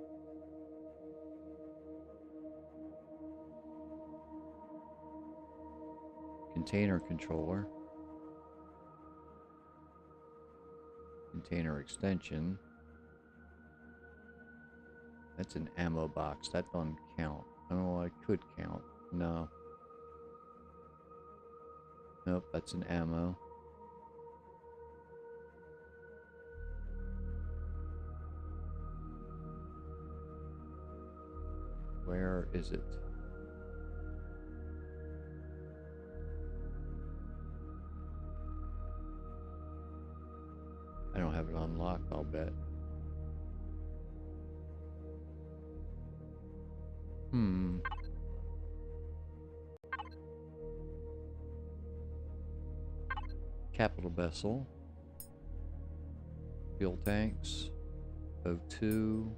Container controller. Container extension. That's an ammo box. That doesn't count. Oh, I could count. No. Nope, that's an ammo. Where is it? I don't have it unlocked, I'll bet. Capital vessel. Fuel tanks. O2.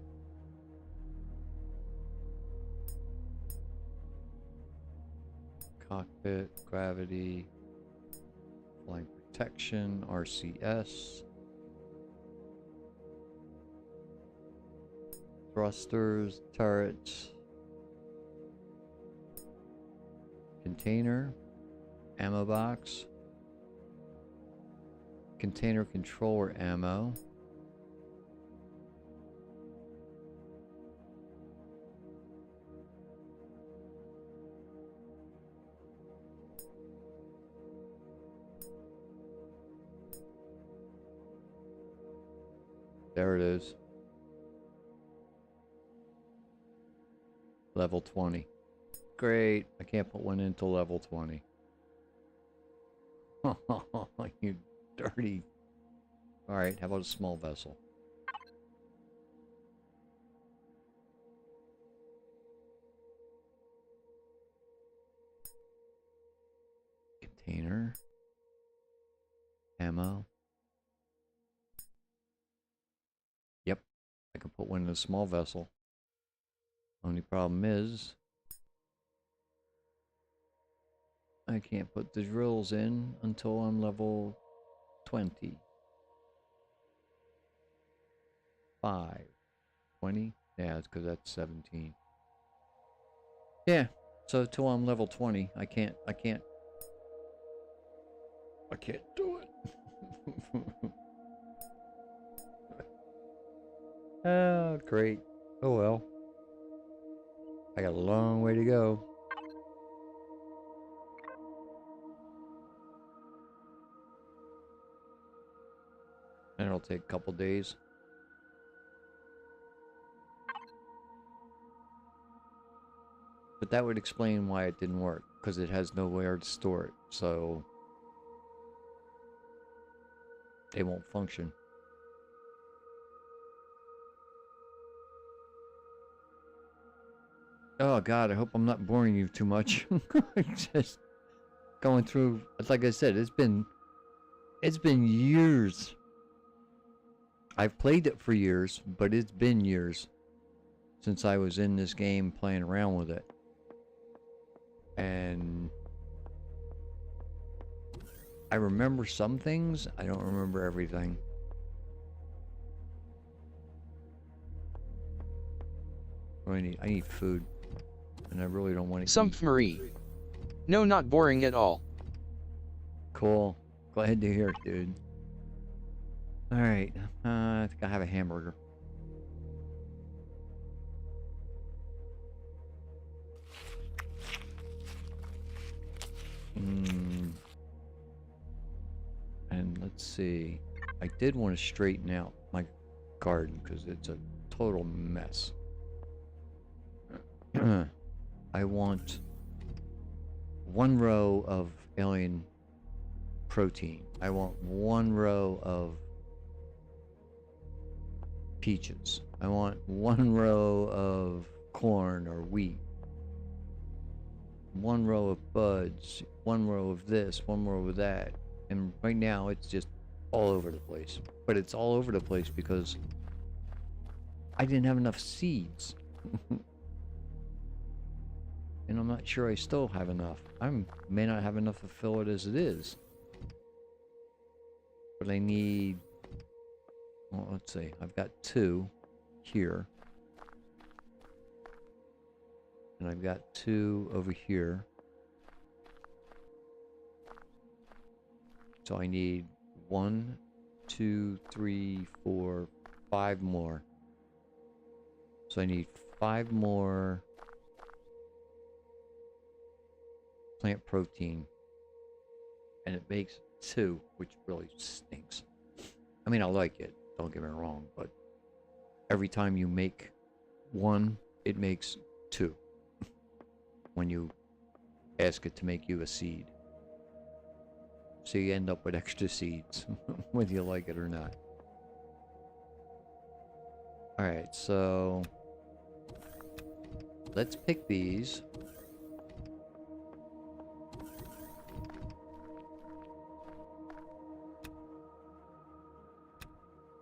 Cockpit, gravity, flying protection, RCS. Thrusters, turrets. Container, ammo box, container controller ammo, there it is, level 20. Great. I can't put one into level 20. You dirty. Alright, how about a small vessel? Container. Ammo. Yep. I can put one in a small vessel. Only problem is I can't put the drills in until I'm level 20. 20? Yeah, it's because that's 17. Yeah, so till I'm level 20, I can't do it. Oh, great. Oh well. I got a long way to go. And it'll take a couple days. But that would explain why it didn't work, because it has nowhere to store it, so it won't function. Oh God, I hope I'm not boring you too much. Just going through, like I said, it's been years. I've played it for years, but it's been years since I was in this game playing around with it. And I remember some things, I don't remember everything. I need food, and I really don't want to Sump Marie. No, not boring at all. Cool. Glad to hear it, dude. Alright, I think I have a hamburger. And let's see. I did want to straighten out my garden because it's a total mess. I want 1 row of alien protein. I want 1 row of peaches. I want 1 row of corn or wheat. 1 row of buds. 1 row of this. 1 row of that. And right now it's just all over the place. But it's all over the place because I didn't have enough seeds. And I'm not sure I still have enough. I may not have enough to fill it as it is. But I need... Well, let's see. I've got 2 here. And I've got 2 over here. So I need 1, 2, 3, 4, 5 more. So I need 5 more plant protein. And it makes 2, which really stinks. I mean, I like it, don't get me wrong, but every time you make 1, it makes 2. When you ask it to make you a seed. So you end up with extra seeds, whether you like it or not. Alright, so let's pick these.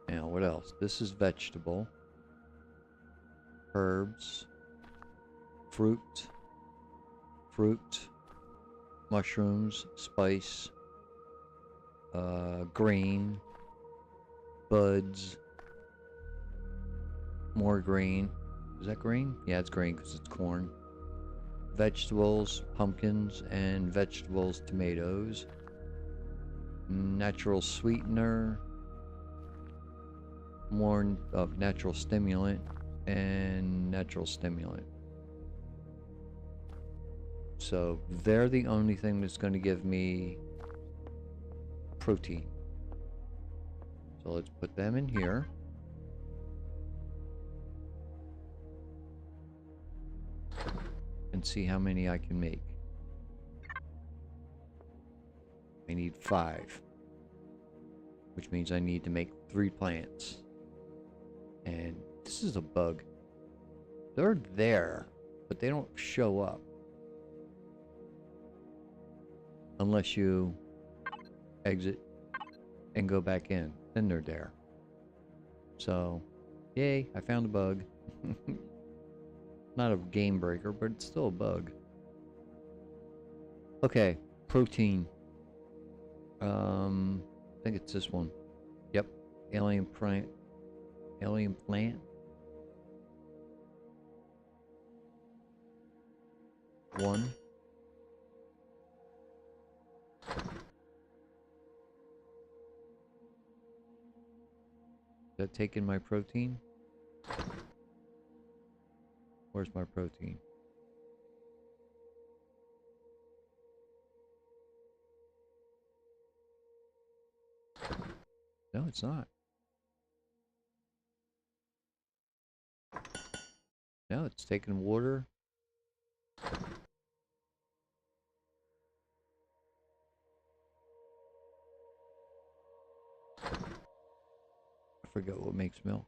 Now, what else? This is vegetable. Herbs. Fruit. Mushrooms. Spice. Grain. Buds. More grain. Is that grain? Yeah, it's grain because it's corn. Vegetables, pumpkins, and vegetables, tomatoes. Natural sweetener. More of natural stimulant and natural stimulant. So they're the only thing that's going to give me protein. So let's put them in here. And see how many I can make. I need 5. Which means I need to make 3 plants. And this is a bug. They're there, but they don't show up. Unless you exit and go back in. Then they're there. So, yay, I found a bug. Not a game breaker, but it's still a bug. Okay, protein. I think it's this one. Yep, alien plant. Alien plant. 1. Is that taking my protein? Where's my protein? No, it's not. No, it's taking water. I forget what makes milk.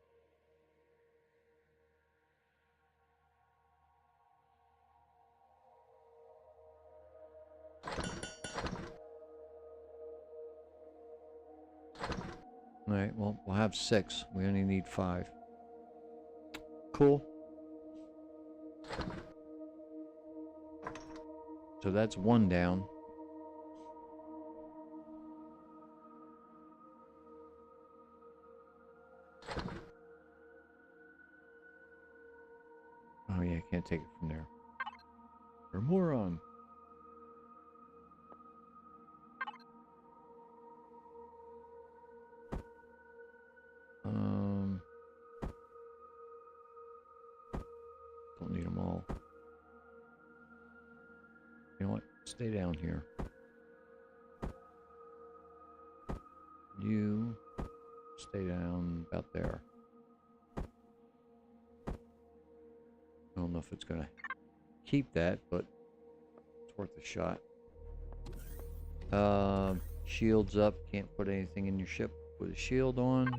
Alright, well, we'll have 6. We only need 5. Cool. So that's 1 down. Oh yeah, I can't take it from there. You're a moron. Don't need them all. You know what? Stay down here. stay down about there. I don't know if it's gonna keep that, but it's worth a shot. Shields up. Can't put anything in your ship with a shield on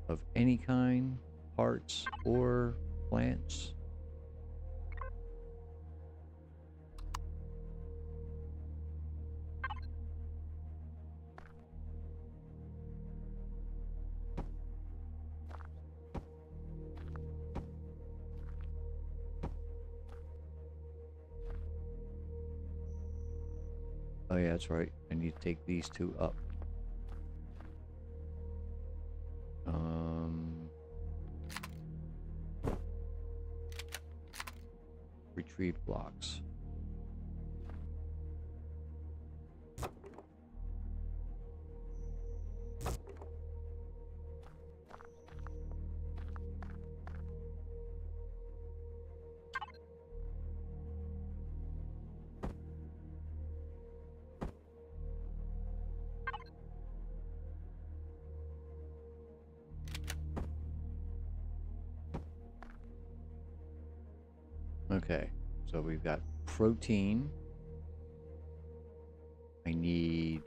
of any kind, parts or plants. Oh yeah, that's right. I need to take these two up. Retrieve blocks. Okay, so we've got protein. I need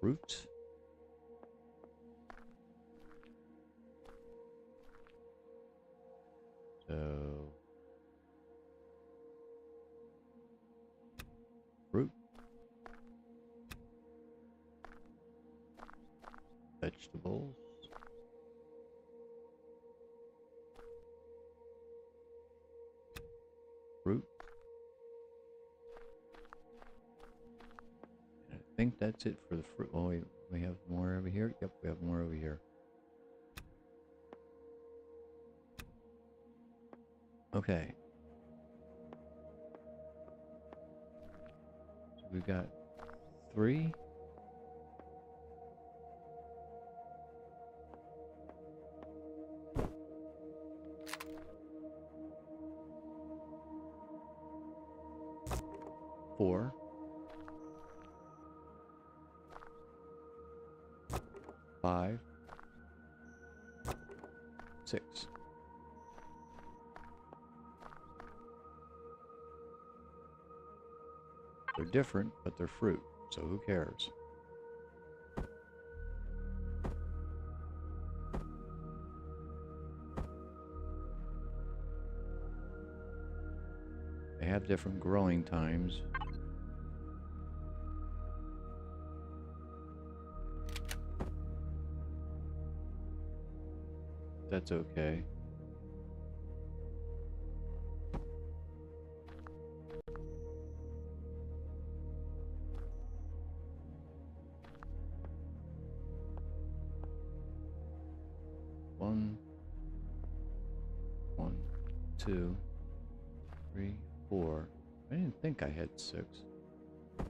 fruit. So fruit, vegetables, fruit. And I think that's it for the fruit. Oh, we have more over here. Yep, we have more over here. Okay. So we've got 3. 4. 5. 6. They're different, but they're fruit, so who cares? They have different growing times. That's okay. One, 2, 3, 4. I didn't think I had 6. I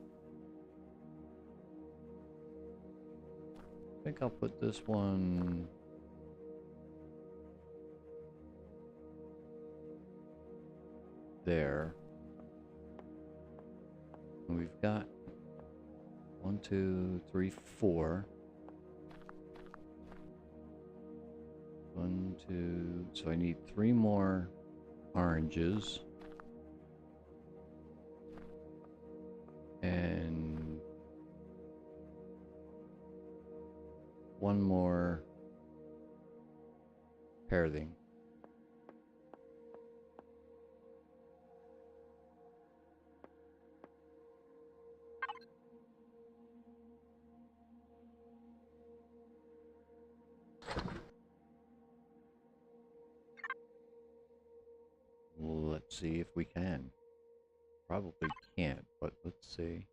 think I'll put this one there. And we've got 1, 2, 3, 4. 1, 2. So I need 3 more oranges. And 1 more pear thing. Let's see if we can. Probably can't, but let's see.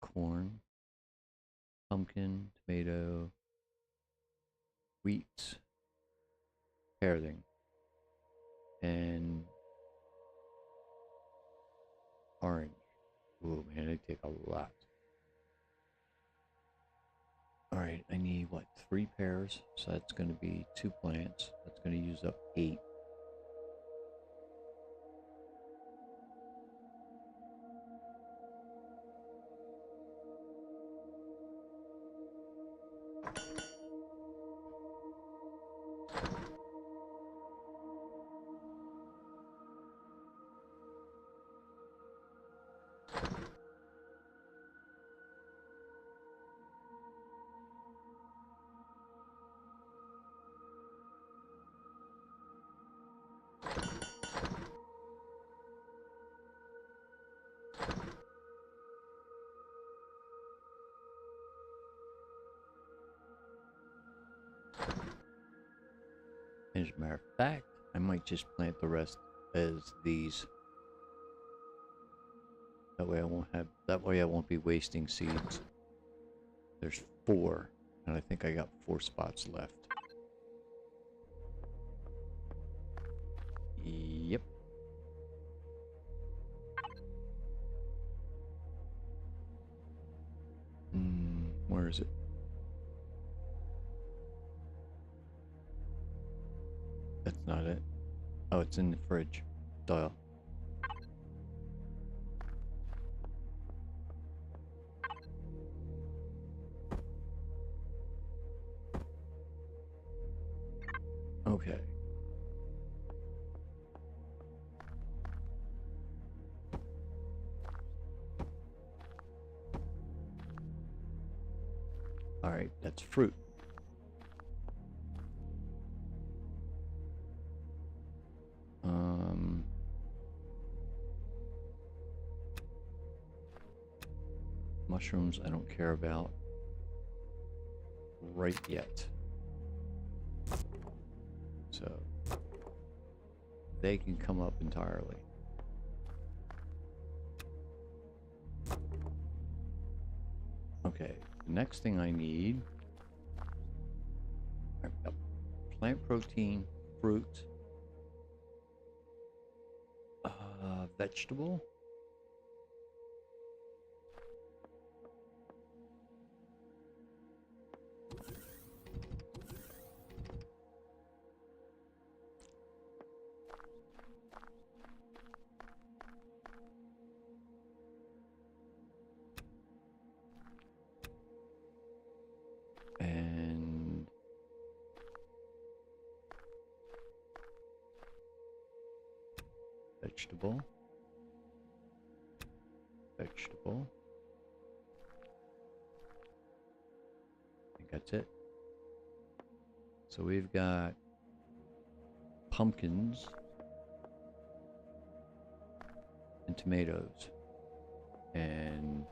Corn, pumpkin, tomato, wheat, pearling, and orange. Oh man, they take a lot. Alright, I need what, 3 pairs? So that's going to be 2 plants. That's going to use up 8. As a matter of fact, I might just plant the rest as these. That way I won't be wasting seeds. There's 4, and I think I got 4 spots left. Yep. Where is it? That's not it. Oh, it's in the fridge. Duh. Okay. Alright, that's fruit. Mushrooms I don't care about right yet. So they can come up entirely. Okay, the next thing I need, I've got plant protein, fruit, vegetable. And vegetable. Vegetable. I think that's it. So we've got pumpkins and tomatoes and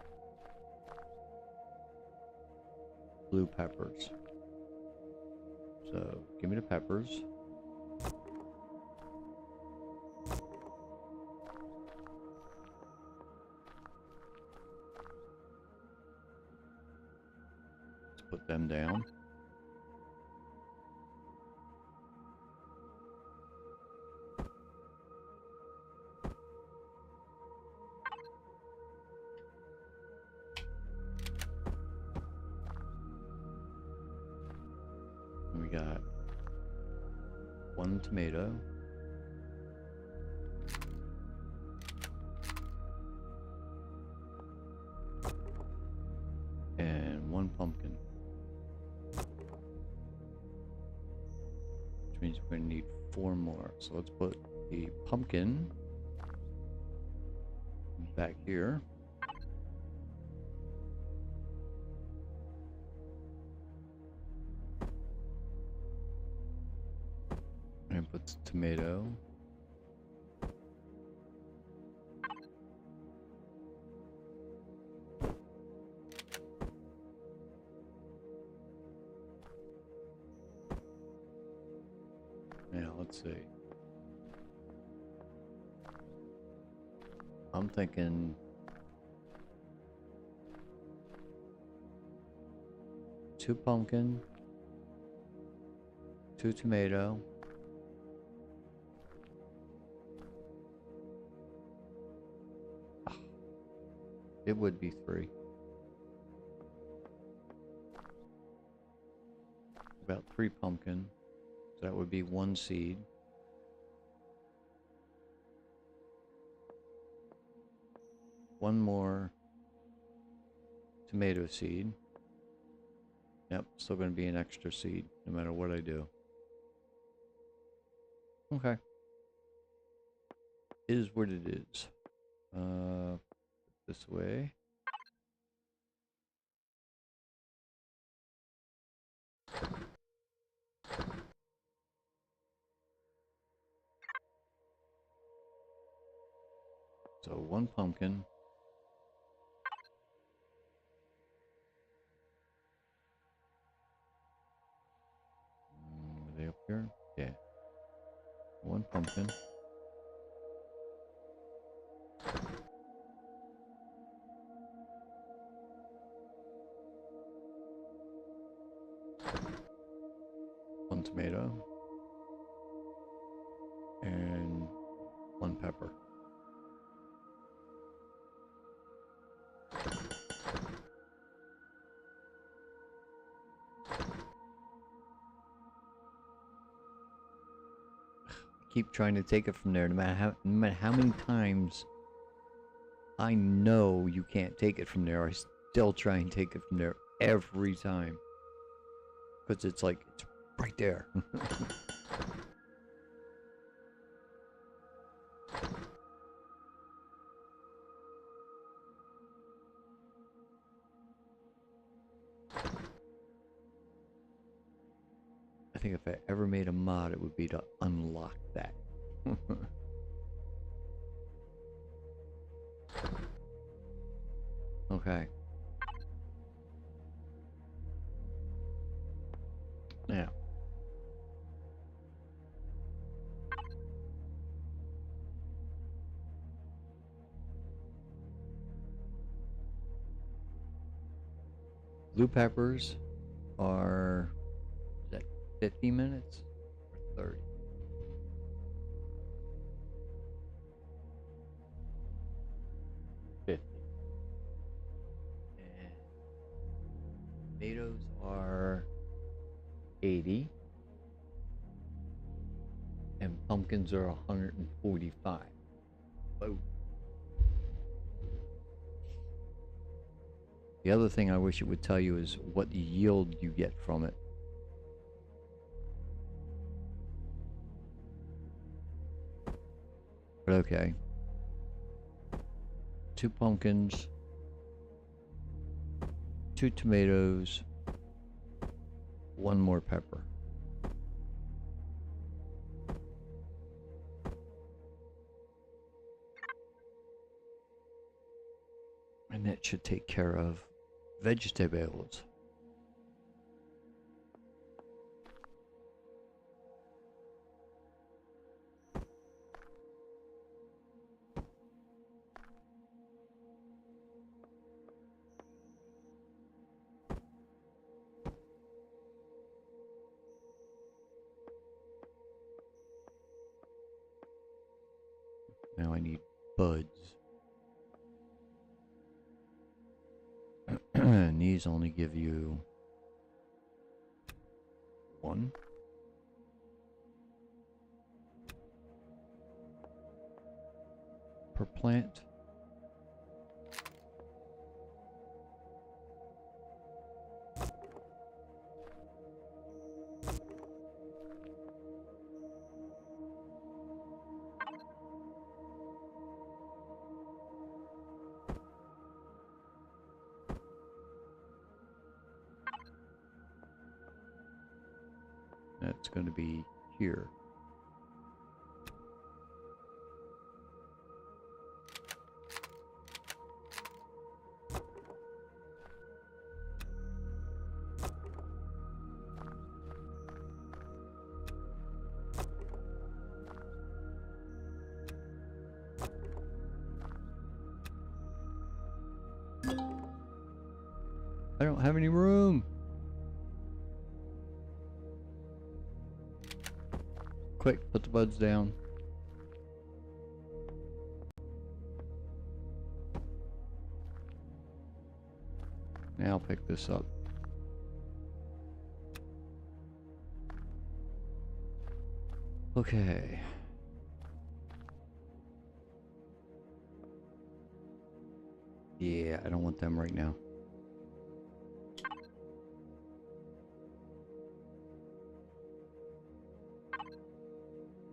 blue peppers. So give me the peppers. Let's put them down. We got 1 tomato. And 1 pumpkin. Which means we're going to need 4 more. So let's put the pumpkin back here. And put the tomato. Now let's see. I'm thinking 2 pumpkin, 2 tomato. It would be 3. About 3 pumpkin. So that would be 1 seed. One more tomato seed. Yep, still going to be an extra seed no matter what I do. Okay. Is what it is. This way. So one pumpkin. Are they up here? Yeah. One pumpkin. One tomato. And one pepper. Keep trying to take it from there, no matter how many times I know you can't take it from there, I still try and take it from there every time. Because it's like, it's right there. I think if I ever made a mod, it would be to unlock that. Okay. Now. Blue peppers are, is that 50 minutes or 30? 50. And tomatoes are 80. And pumpkins are 145. Whoa. The other thing I wish it would tell you is what yield you get from it. But okay. 2 pumpkins, 2 tomatoes, 1 more pepper. And that should take care of vegetables. Now I need buds. And these only give you 1. Per plant. That's going to be here. I don't have any room. Quick, put the buds down. Now I'll pick this up. Okay. Yeah, I don't want them right now.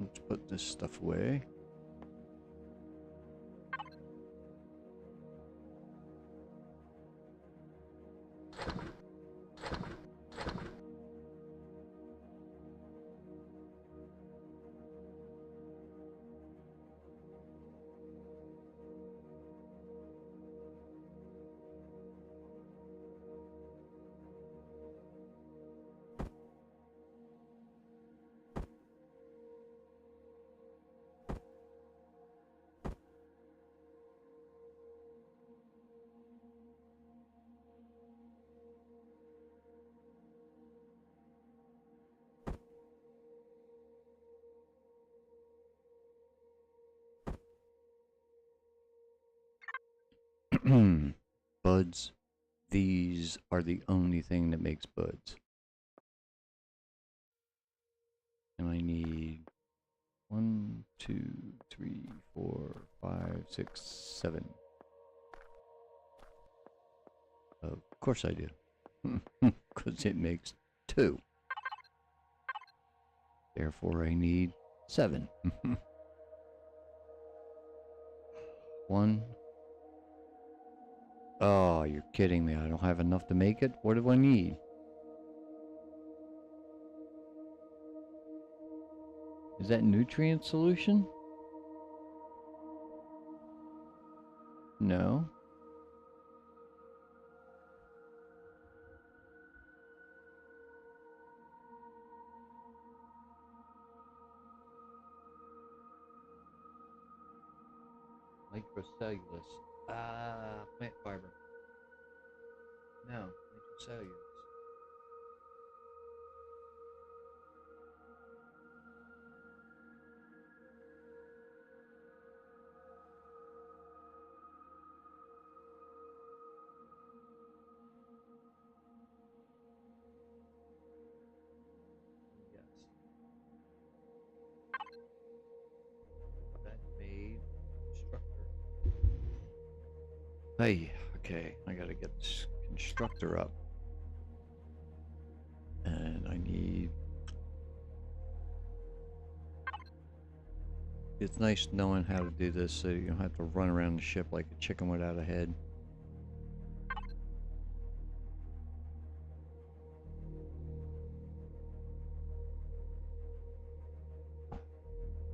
Let's put this stuff away. Buds. These are the only thing that makes buds. And I need 1, 2, 3, 4, 5, 6, 7. Of course I do. Because it makes 2. Therefore I need 7. 1. Oh, you're kidding me. I don't have enough to make it? What do I need? Is that nutrient solution? No. Microcellulose. Plant fiber. No, microcellulose. Yes. That made structure. Hey, okay, I gotta get this constructor up. And I need... It's nice knowing how to do this so you don't have to run around the ship like a chicken without a head.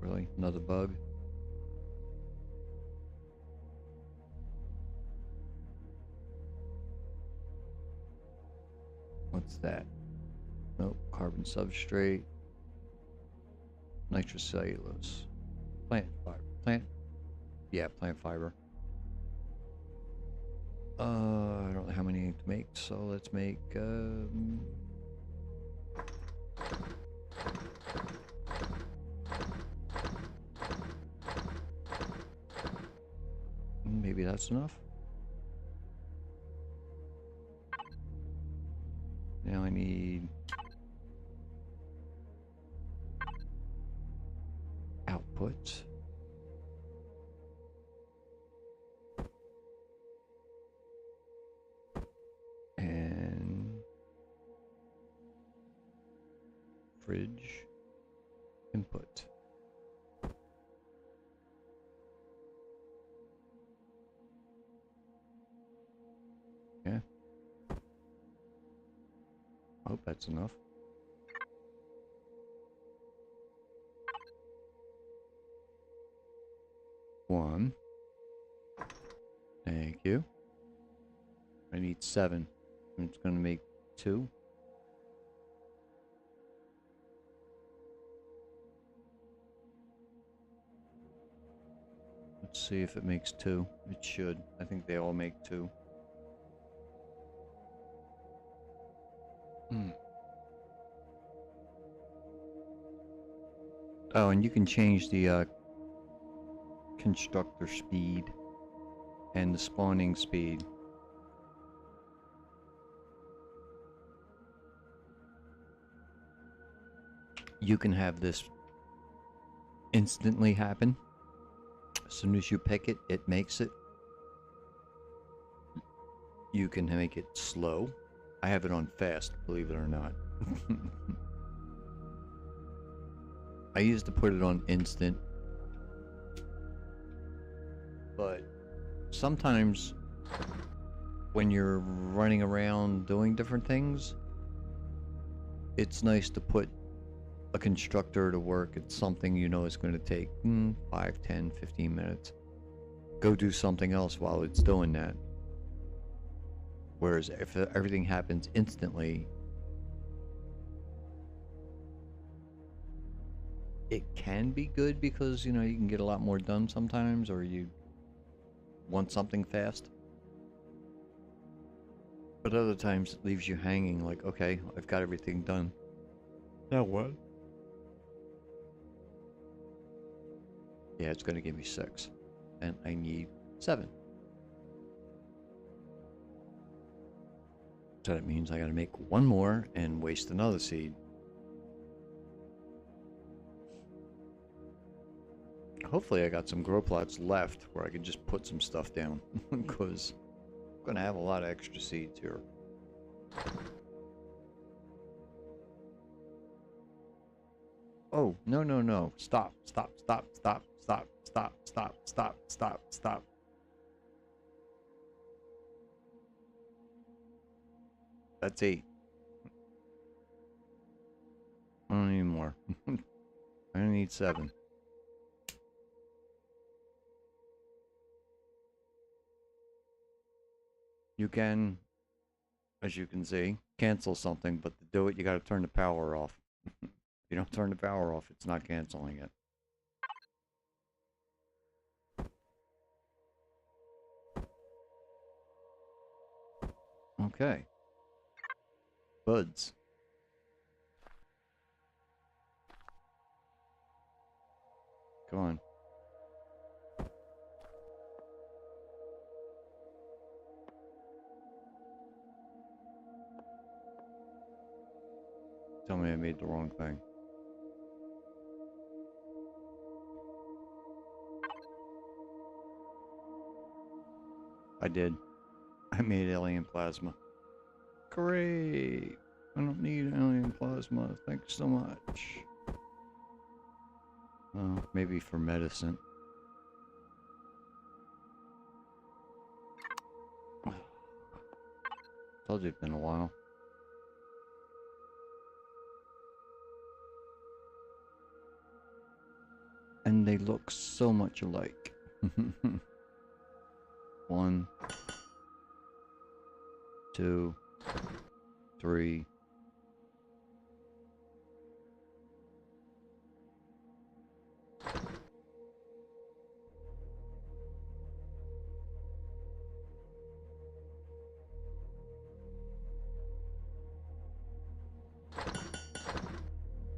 Really? Another bug? What's that? Nope. Carbon substrate. Nitrocellulose. Plant fiber. Plant? Yeah, plant fiber. I don't know how many to make, so let's make, maybe that's enough. Now I need output. And fridge input. Yeah. I hope that's enough. One. Thank you. I need 7. It's going to make 2. Let's see if it makes 2. It should. I think they all make 2. Oh, and you can change the constructor speed and the spawning speed. You can have this instantly happen. As soon as you pick it, it makes it. You can make it slow. I have it on fast, believe it or not. I used to put it on instant, but sometimes when you're running around doing different things, it's nice to put a constructor to work. It's something you know is going to take 5, 10, 15 minutes. Go do something else while it's doing that. Whereas if everything happens instantly, it can be good because, you know, you can get a lot more done sometimes, or you want something fast. But other times it leaves you hanging like, okay, I've got everything done. Now what? Yeah, it's going to give me 6. And I need 7. So that means I got to make 1 more and waste another seed. Hopefully I got some grow plots left where I can just put some stuff down. Because I'm going to have a lot of extra seeds here. Oh, no, no, no. Stop, stop, stop, stop, stop, stop, stop, stop, stop, stop. That's 8. I don't need more. I need 7. You can, as you can see, cancel something, but to do it, you got to turn the power off. If you don't turn the power off, it's not canceling it. Okay. Buds. Come on. Tell me I made the wrong thing. I did. I made alien plasma. Great! I don't need alien plasma. Thanks so much. Maybe for medicine. Told you it's been a while. And they look so much alike. 1, 2, 3.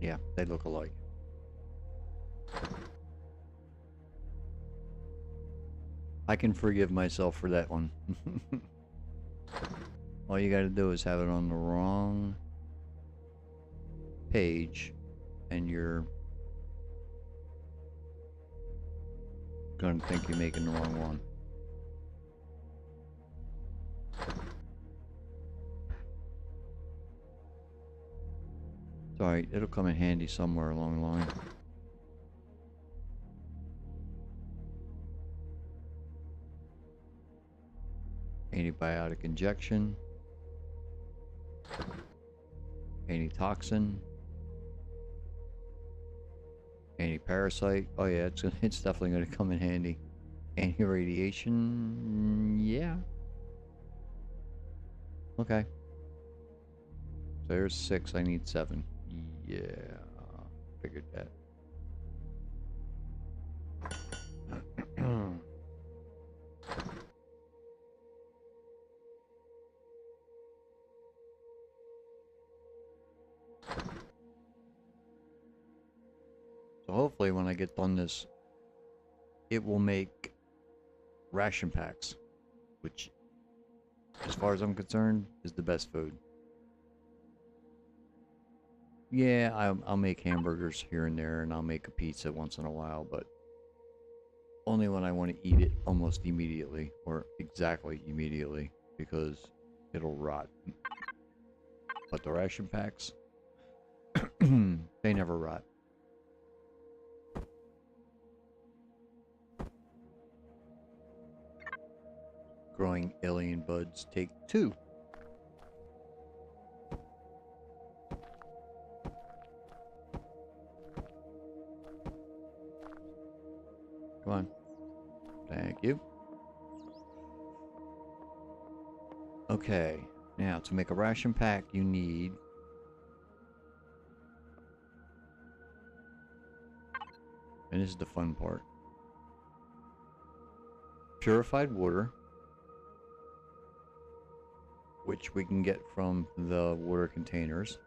Yeah, they look alike. I can forgive myself for that one. All you gotta do is have it on the wrong page and you're gonna think you're making the wrong one. It's alright, it'll come in handy somewhere along the line. Antibiotic injection. Antitoxin. Anti-parasite. Oh yeah, it's definitely going to come in handy. Anti-radiation. Yeah. Okay. So there's 6. I need 7. Yeah. Figured that. So hopefully when I get done this, it will make ration packs, which, as far as I'm concerned, is the best food. Yeah, I'll make hamburgers here and there, and I'll make a pizza once in a while, but only when I want to eat it almost immediately, or exactly immediately, because it'll rot. But the ration packs, they never rot. growing alien buds, take 2. Come on. Thank you. Okay, now to make a ration pack, you need and this is the fun part. Purified water, which we can get from the water containers.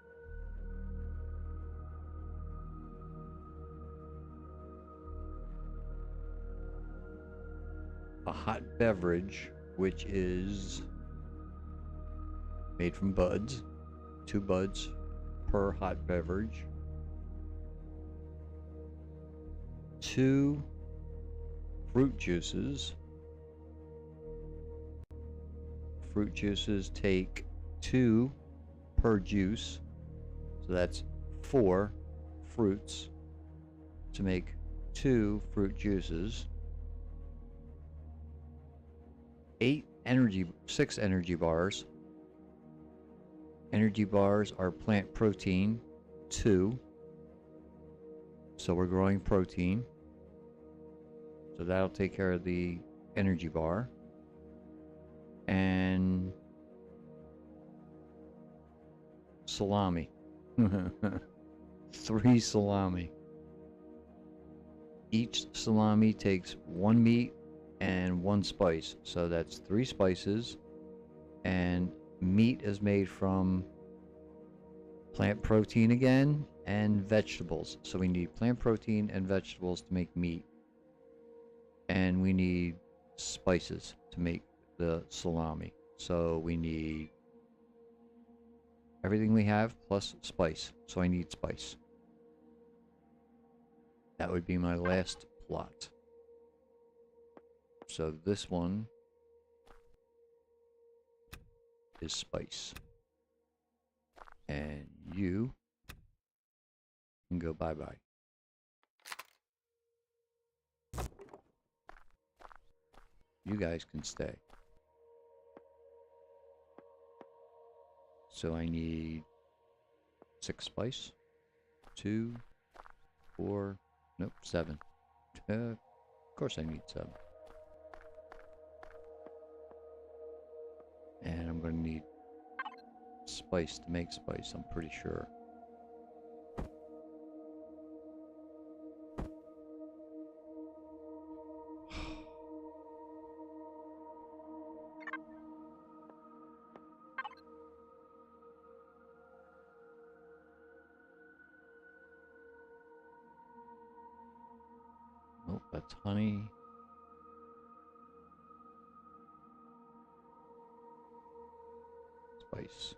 A hot beverage, which is made from buds. 2 buds per hot beverage. 2 fruit juices. Fruit juices take 2 per juice. So that's 4 fruits to make 2 fruit juices. 6 energy bars. Energy bars are plant protein, 2. So we're growing protein. So that'll take care of the energy bar. And salami. 3 salami. Each salami takes 1 meat and 1 spice. So that's 3 spices. And meat is made from plant protein again and vegetables. So we need plant protein and vegetables to make meat. And we need spices to make the salami. So we need everything we have plus spice. So I need spice. That would be my last plot. So this one is spice. And you can go bye-bye. You guys can stay. So I need 6 spice. 2, 4, nope, 7. Of course I need 7. And I'm going to need spice to make spice, I'm pretty sure. Nope, that's honey. Spice.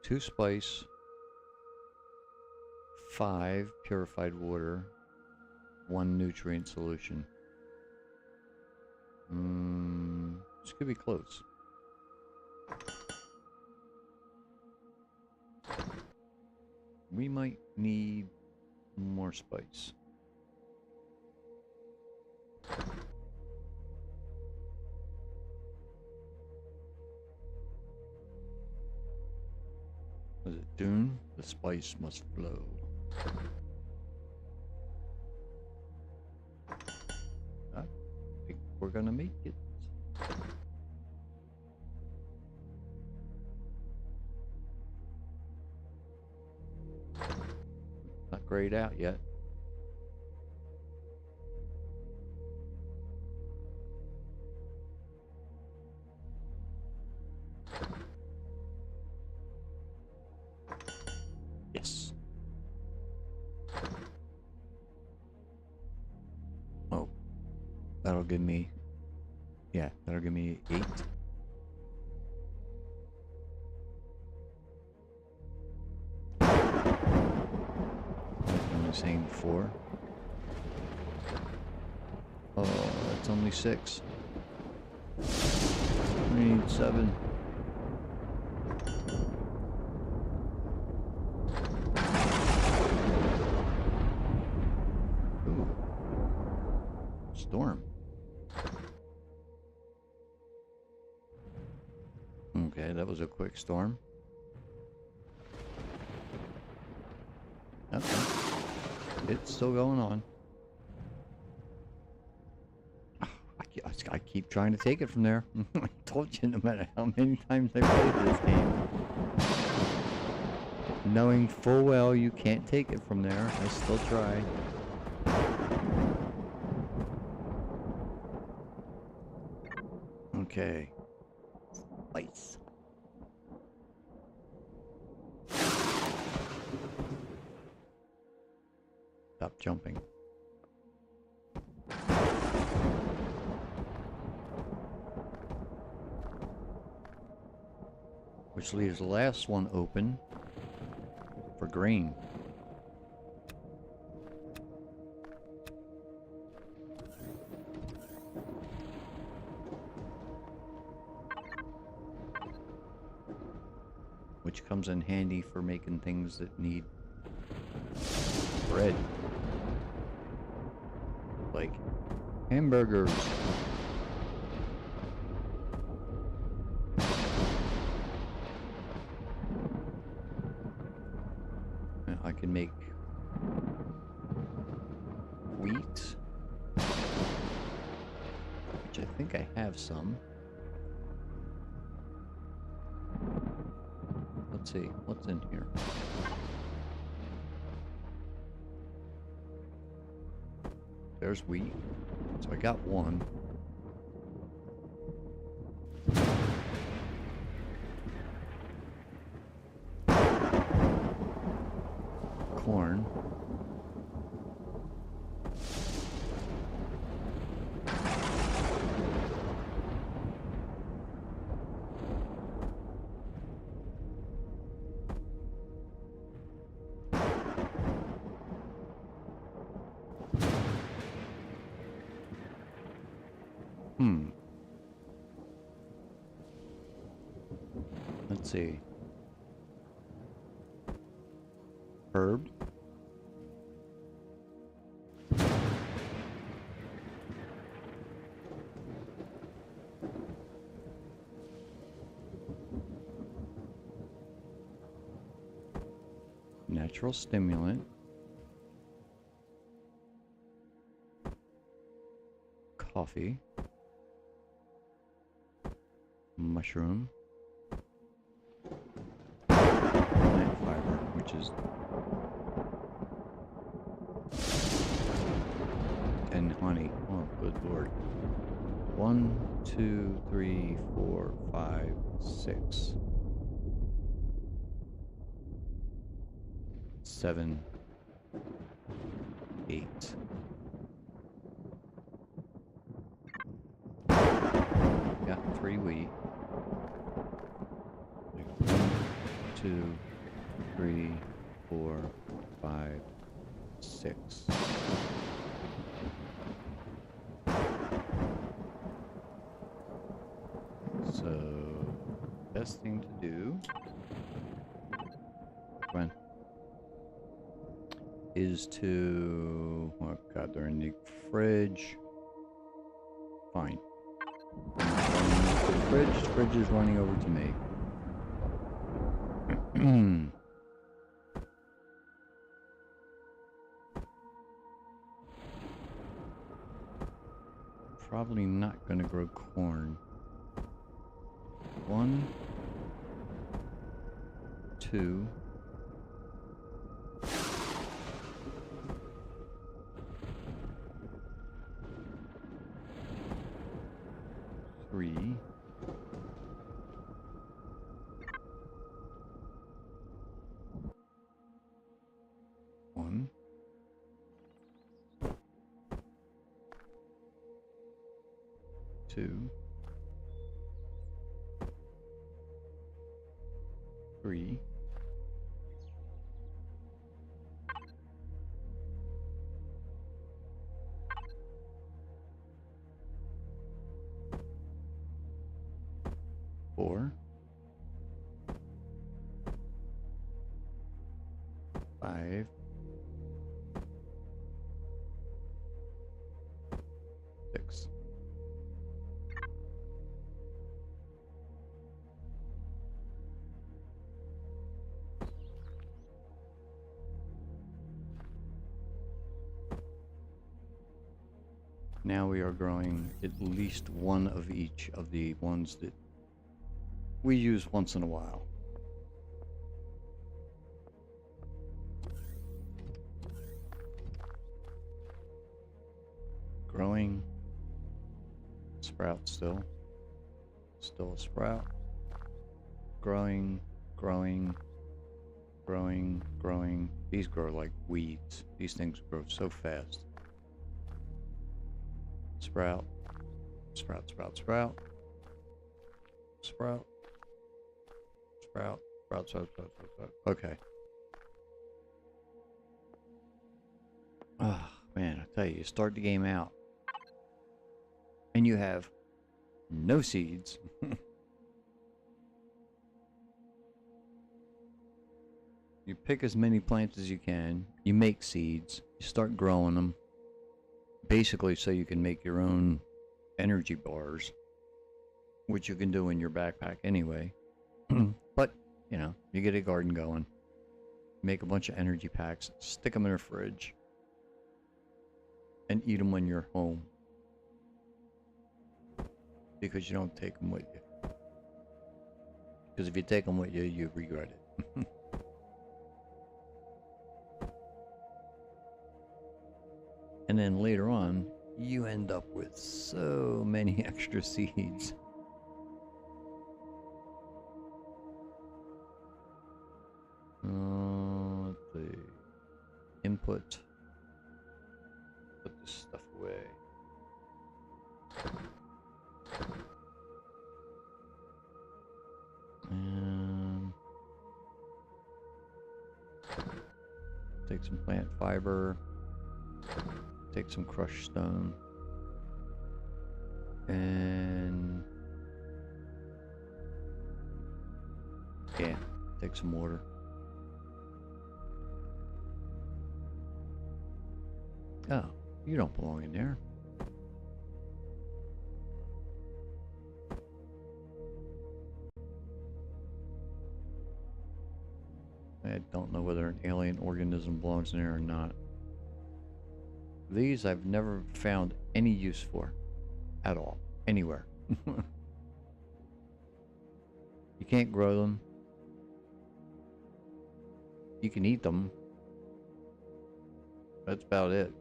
2 spice, 5 purified water, 1 nutrient solution. This could be close. We might need more spice. Was it Dune? The spice must flow. I think we're gonna make it. Not grayed out yet. Yes. Oh, that'll give me, yeah, that'll give me 8. I was saying 4. Oh, that's only 6. We need 7. Storm. Okay, that was a quick storm. Okay. It's still going on. I keep trying to take it from there. I told you, no matter how many times I played this game, knowing full well you can't take it from there, I still try. Okay. Lights. Stop jumping. Which leaves the last one open for green. Which comes in handy for making things that need bread. Like hamburgers. I can make wheat, which I think I have some. Let's see, what's in here? There's wheat, so I got one. Corn. Let's see. Herb. Natural stimulant. Coffee. Mushroom. Plant fiber, which is... and honey. Oh, good lord. 1, 2, 3, 4, 5, 6. 7, 8. Got 3 wheat. 1, 2, 3, 4, 5, 6. So, best thing to do, come on, is to, oh god, they're in the fridge. Fine. The fridge is running over to me. Probably not gonna grow corn. 1, 2, 3, 1, 2, 3, 4, 5, 6. Now we are growing at least one of each of the ones that we use once in a while. Growing. Sprout still. Still a sprout. Growing, growing, growing, growing. These grow like weeds. These things grow so fast. Sprout. Sprout, sprout, sprout. Sprout. Sprout. Sprout, sprout, sprout, sprout, sprout. Okay. Oh, man, I tell you, you start the game out. And you have no seeds. You pick as many plants as you can. You make seeds. You start growing them. Basically so you can make your own energy bars. Which you can do in your backpack anyway. But, you know, you get a garden going. Make a bunch of energy packs. Stick them in a fridge. And eat them when you're home. Because you don't take them with you. Because if you take them with you, you regret it. And then later on, you end up with so many extra seeds. Let's see. Input. Put this stuff away. And take some plant fiber. Take some crushed stone. And yeah, take some water. Oh, you don't belong in there. I don't know whether an alien organism belongs in there or not. These I've never found any use for. At all. Anywhere. You can't grow them. You can eat them. That's about it.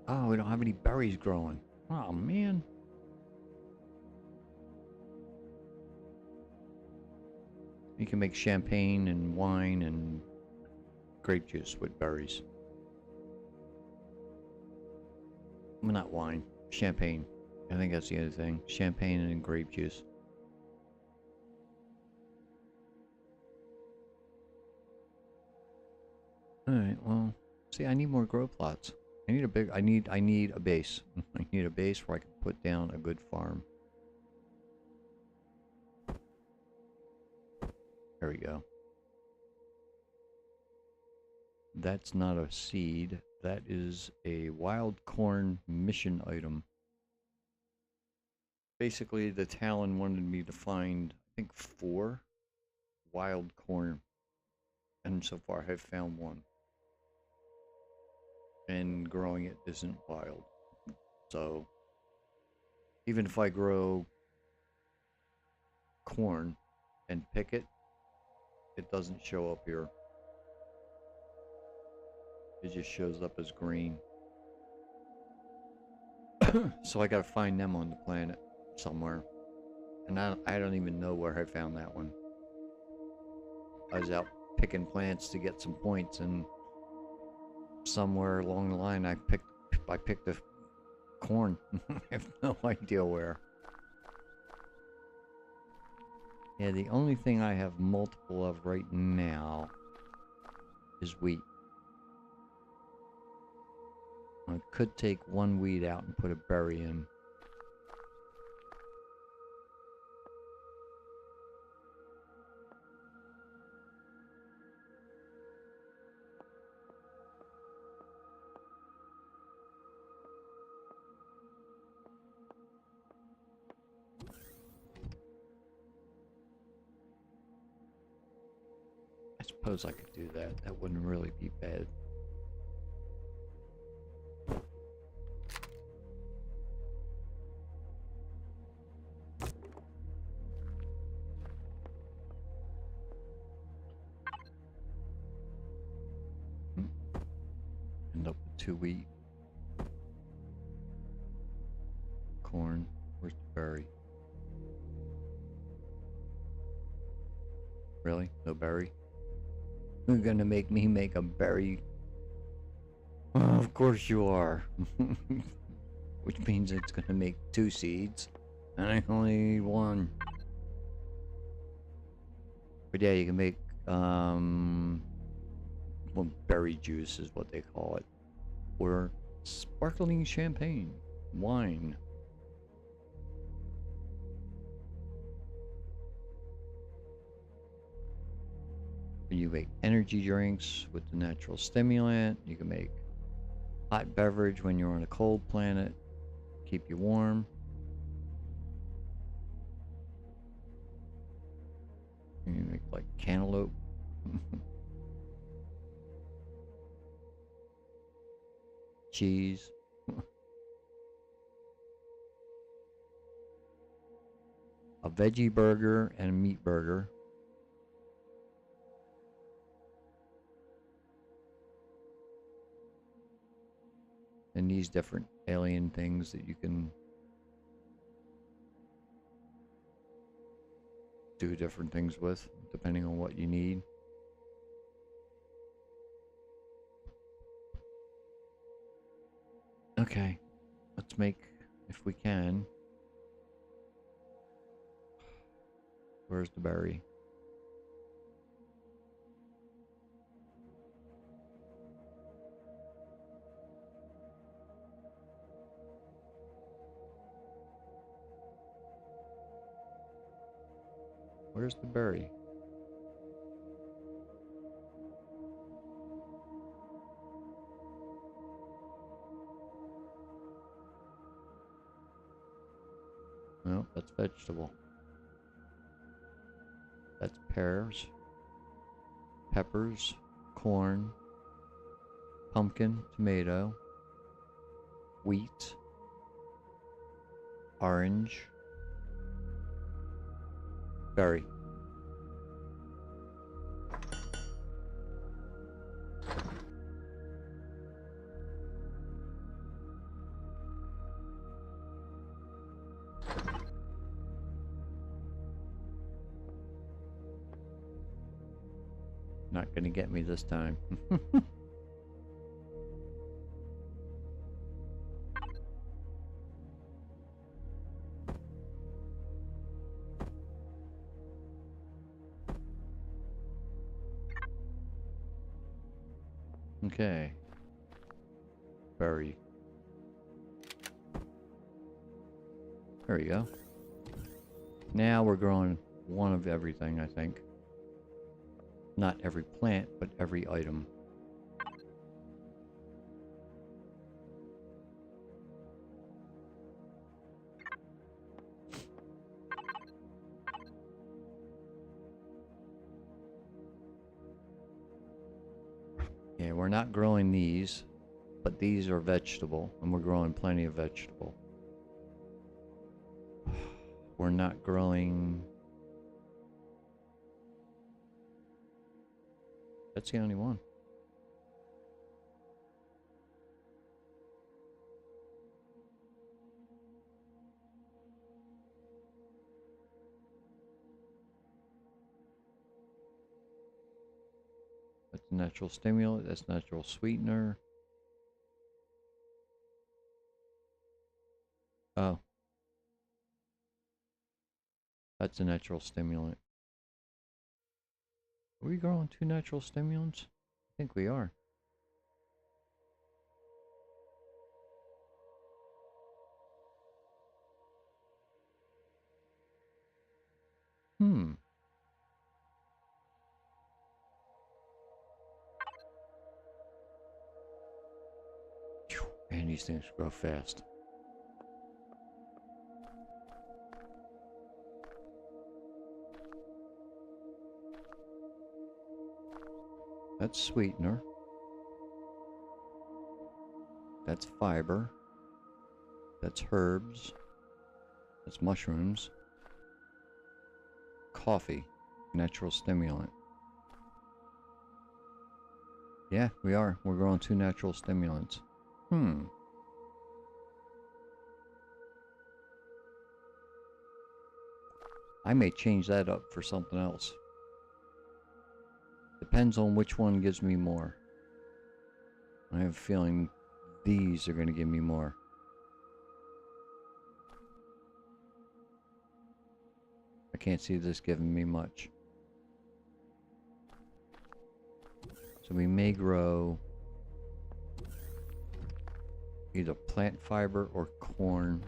Oh, we don't have any berries growing. Oh, man. You can make champagne and wine and grape juice with berries. Well, not wine. Champagne. I think that's the other thing. Champagne and grape juice. Alright, well, see, I need more grow plots. I need a big, I need a base. I need a base where I can put down a good farm. There we go. That's not a seed. That is a wild corn mission item. Basically, the Talon wanted me to find, I think, 4 wild corn. And so far, I've found 1. And growing it isn't wild. So, even if I grow corn and pick it, it doesn't show up here. It just shows up as green. So I gotta find them on the planet somewhere. And I don't even know where I found that one. I was out picking plants to get some points, and somewhere along the line I picked the corn. I have no idea where. Yeah, the only thing I have multiple of right now is wheat. I could take 1 wheat out and put a berry in. Suppose I could do that. That wouldn't really be bad. End up with 2 wheat. Corn. Where's the berry? Really? No berry? You're gonna make me make a berry? Well, of course you are. Which means it's gonna make 2 seeds. And I only need 1. But yeah, you can make, well, berry juice is what they call it. Or sparkling champagne. Wine. You make energy drinks with the natural stimulant. You can make hot beverage when you're on a cold planet. Keep you warm. You can make like cantaloupe. Cheese. A veggie burger and a meat burger. And these different alien things that you can do different things with, depending on what you need. Okay, let's make, if we can. Where's the berry? Where's the berry? No, that's vegetable. That's pears, peppers, corn, pumpkin, tomato, wheat, orange, berry. Not gonna get me this time. Okay. Berry. There we go. Now we're growing one of everything, I think. Not every plant, but every item. Yeah, we're not growing these, but these are vegetable, and we're growing plenty of vegetable. We're not growing... That's the only one. That's natural stimulant, that's natural sweetener. Oh. That's a natural stimulant. Are we growing 2 natural stimulants? I think we are. Hmm. Phew, man, these things grow fast. That's sweetener. That's fiber. That's herbs. That's mushrooms. Coffee. Natural stimulant. Yeah, we are. We're growing 2 natural stimulants. I may change that up for something else. Depends on which one gives me more. I have a feeling these are going to give me more. I can't see this giving me much. So we may grow either plant fiber or corn.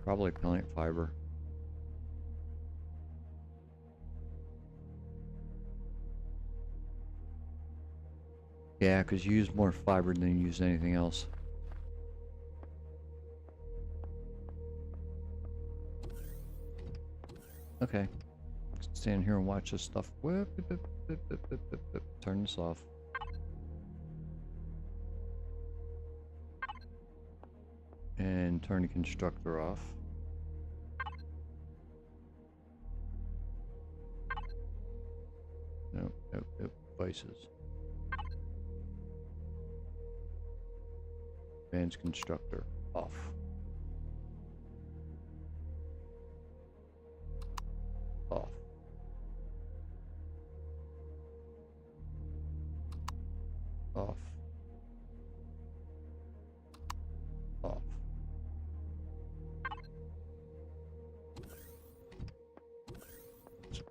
Probably plant fiber. Yeah, because you use more fiber than you use anything else. Okay. Stand here and watch this stuff. Turn this off. And turn the constructor off. Nope, nope, nope. Devices. Advanced constructor off. Off. Off. Off.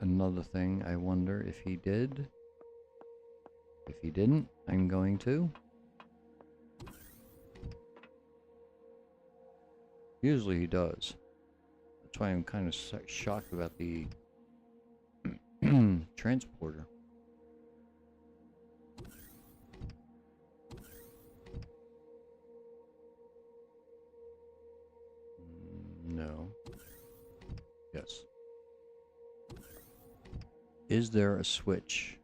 Another thing I wonder if he did. If he didn't, I'm going to. Usually he does. That's why I'm kind of shocked about the transporter. No. Yes. Is there a switch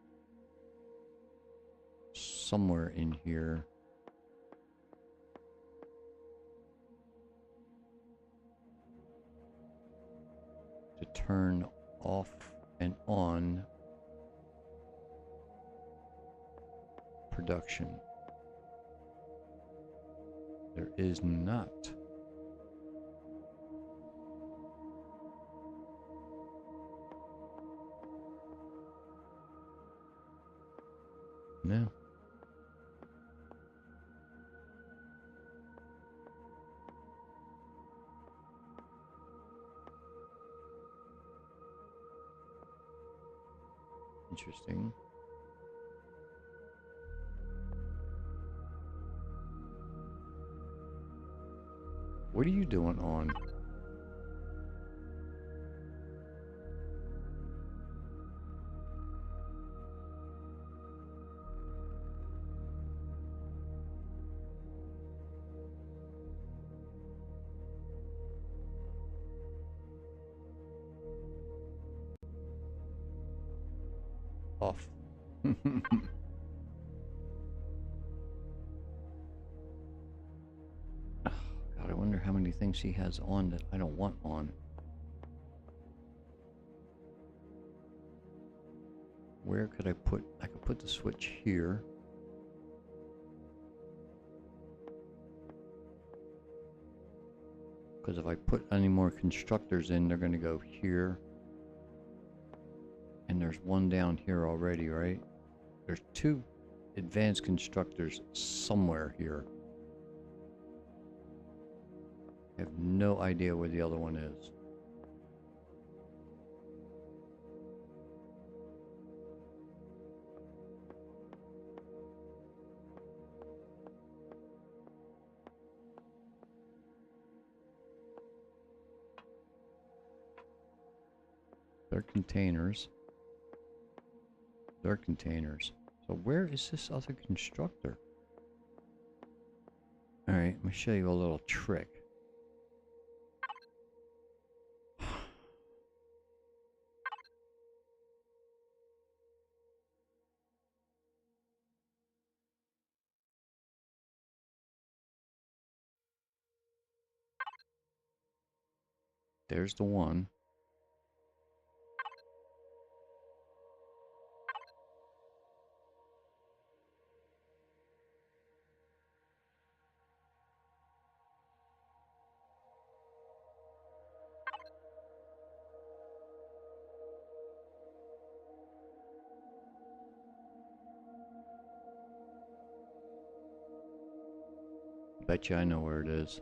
somewhere in here? To turn off and on production? There is not. No. Interesting. What are you doing on? Off. God, I wonder how many things he has on that I don't want on. Where could I put? I could put the switch here. Because if I put any more constructors in, they're going to go here. And there's one down here already, right? There's 2 advanced constructors somewhere here. I have no idea where the other one is. They're containers. They're containers. So where is this other constructor? Alright, let me show you a little trick. There's the one. Bet you I know where it is.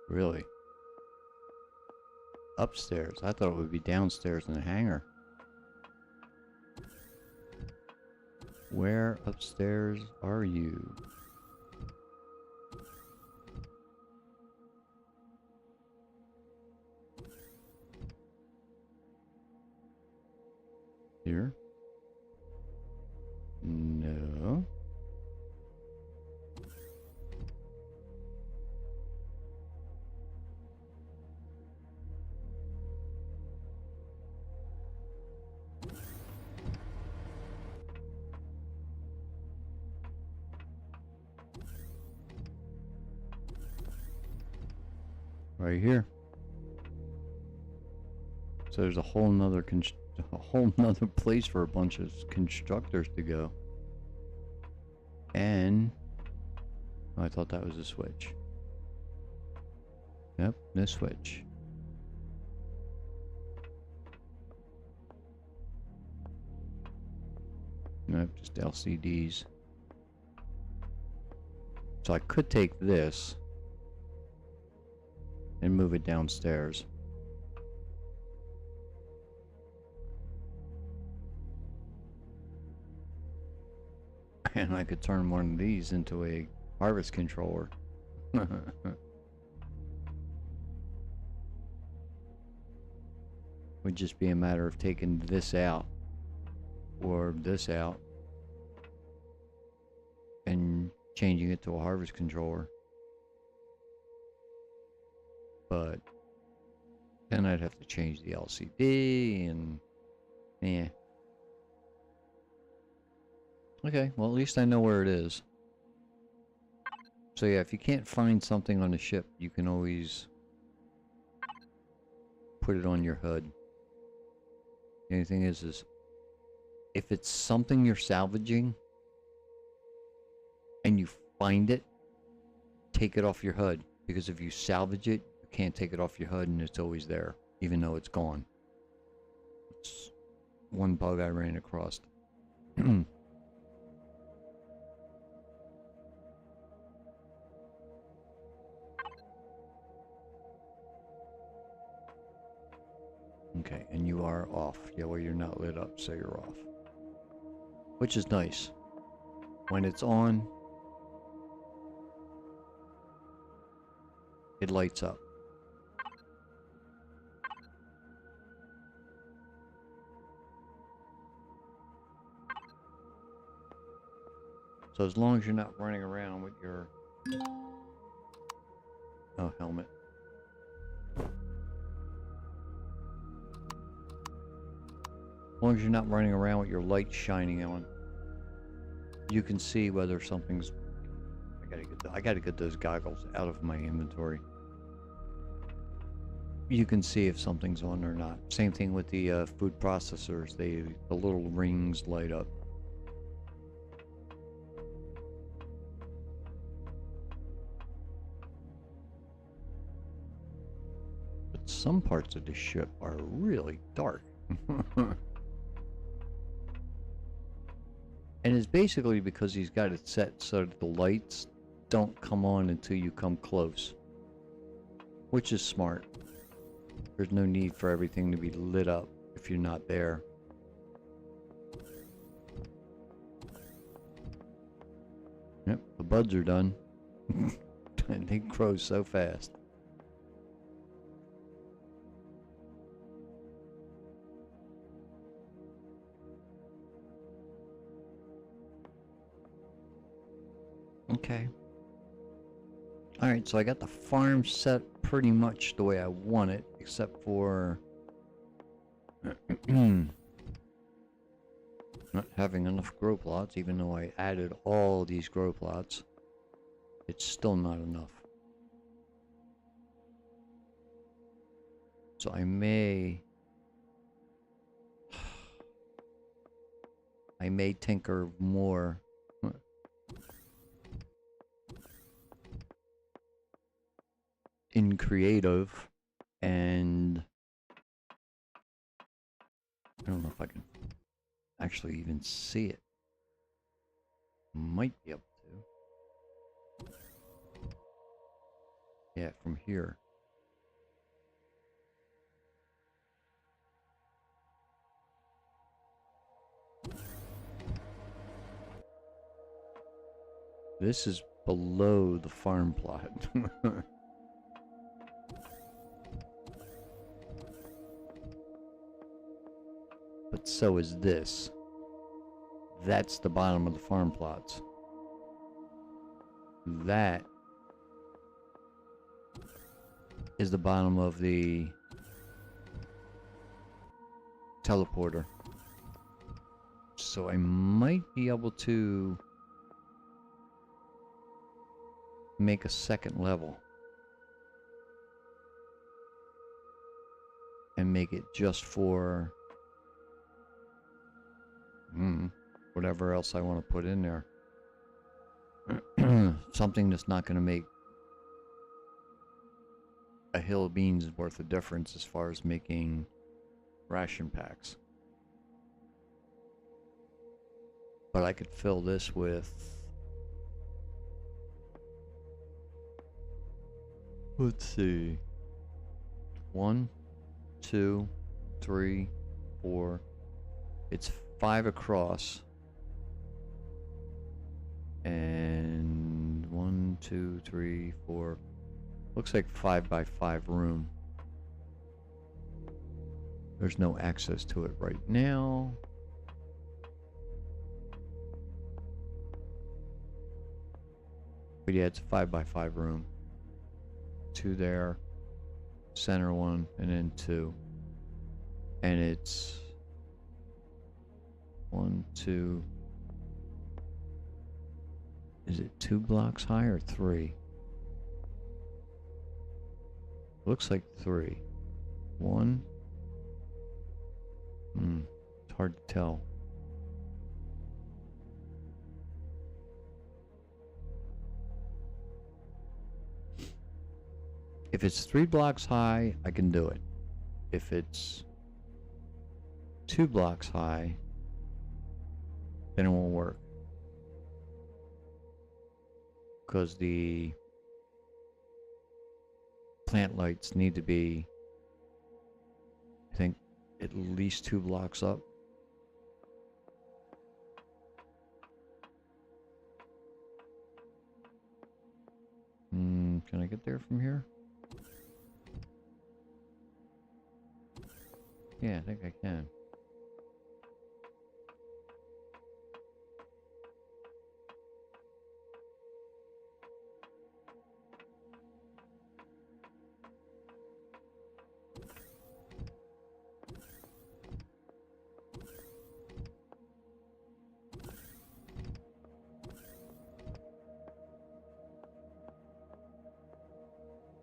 Really? Upstairs. I thought it would be downstairs in the hangar. Where upstairs are you? Here? No. Right here. So there's a whole nother place for a bunch of constructors to go. And oh, I thought that was a switch. Yep, this switch. Nope, just LCDs. So I could take this and move it downstairs. And I could turn one of these into a harvest controller. Would just be a matter of taking this out or this out and changing it to a harvest controller. But then I'd have to change the LCD and yeah. Okay, well at least I know where it is. So yeah, if you can't find something on the ship, you can always put it on your HUD. The only thing is if it's something you're salvaging and you find it, take it off your HUD. Because if you salvage it, you can't take it off your HUD and it's always there, even though it's gone. It's one bug I ran across. Okay, and you are off. Yeah, well, you're not lit up, so you're off. Which is nice. When it's on, it lights up. So as long as you're not running around with your helmet. As long as you're not running around with your light shining on, you can see whether something's. I gotta get those goggles out of my inventory. You can see if something's on or not. Same thing with the food processors. The little rings light up. But some parts of the ship are really dark. And it's basically because he's got it set so that the lights don't come on until you come close. Which is smart. There's no need for everything to be lit up if you're not there. Yep, the buds are done. And they grow so fast. Okay. Alright, so I got the farm set pretty much the way I want it, except for not having enough grow plots, even though I added all these grow plots. It's still not enough. So I may tinker more in creative, and I don't know if I can actually even see it. Might be able to. Yeah, from here. This is below the farm plot. But so is this. That's the bottom of the farm plots. That is the bottom of the teleporter. So I might be able to make a second level and make it just for whatever else I want to put in there. Something that's not going to make a hill of beans worth of difference as far as making ration packs. But I could fill this with, let's see, 1, 2, 3, 4. It's 5 across. And 1, 2, 3, 4. Looks like 5 by 5 room. There's no access to it right now. But yeah, it's a 5 by 5 room. 2 there, center one, and then 2. And it's 1, 2. Is it 2 blocks high or 3? Looks like 3. 1. It's hard to tell. If it's 3 blocks high, I can do it. If it's 2 blocks high, then it won't work. Because the plant lights need to be, I think, at least 2 blocks up. Can I get there from here? Yeah, I think I can.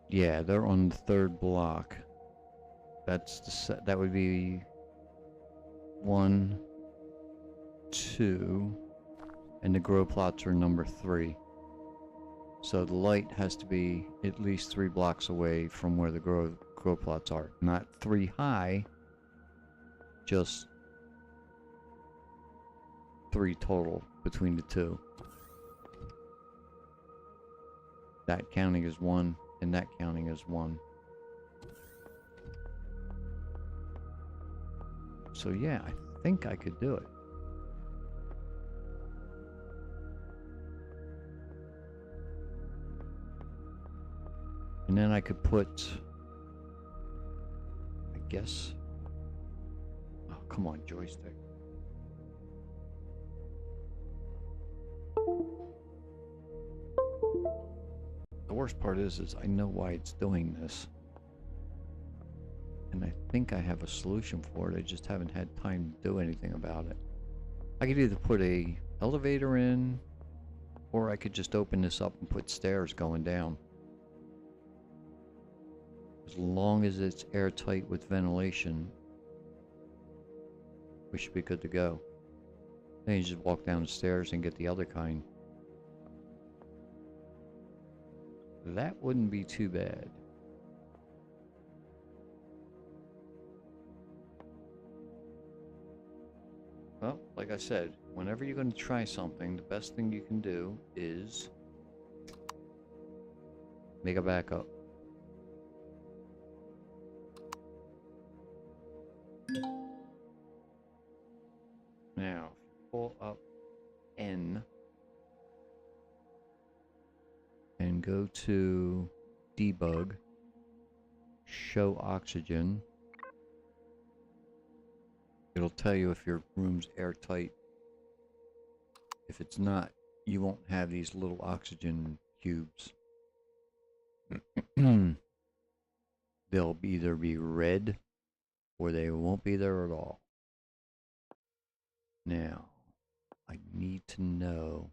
Yeah, they're on the 3rd block. That's the that would be 1, 2, and the grow plots are number 3. So the light has to be at least 3 blocks away from where the grow plots are. Not 3 high, just 3 total between the 2. That counting is 1, and that counting is 1. So yeah, I think I could do it. And then I could put, I guess, oh come on, joystick. The worst part is I know why it's doing this. And I think I have a solution for it. I just haven't had time to do anything about it. I could either put a elevator in, or I could just open this up and put stairs going down. As long as it's airtight with ventilation, we should be good to go. Then you just walk down the stairs and get the other kind. That wouldn't be too bad. Well, like I said, whenever you're going to try something, the best thing you can do is make a backup. Now, pull up N and go to debug, show oxygen. It'll tell you if your room's airtight. If it's not, you won't have these little oxygen cubes. They'll either be red or they won't be there at all. Now, I need to know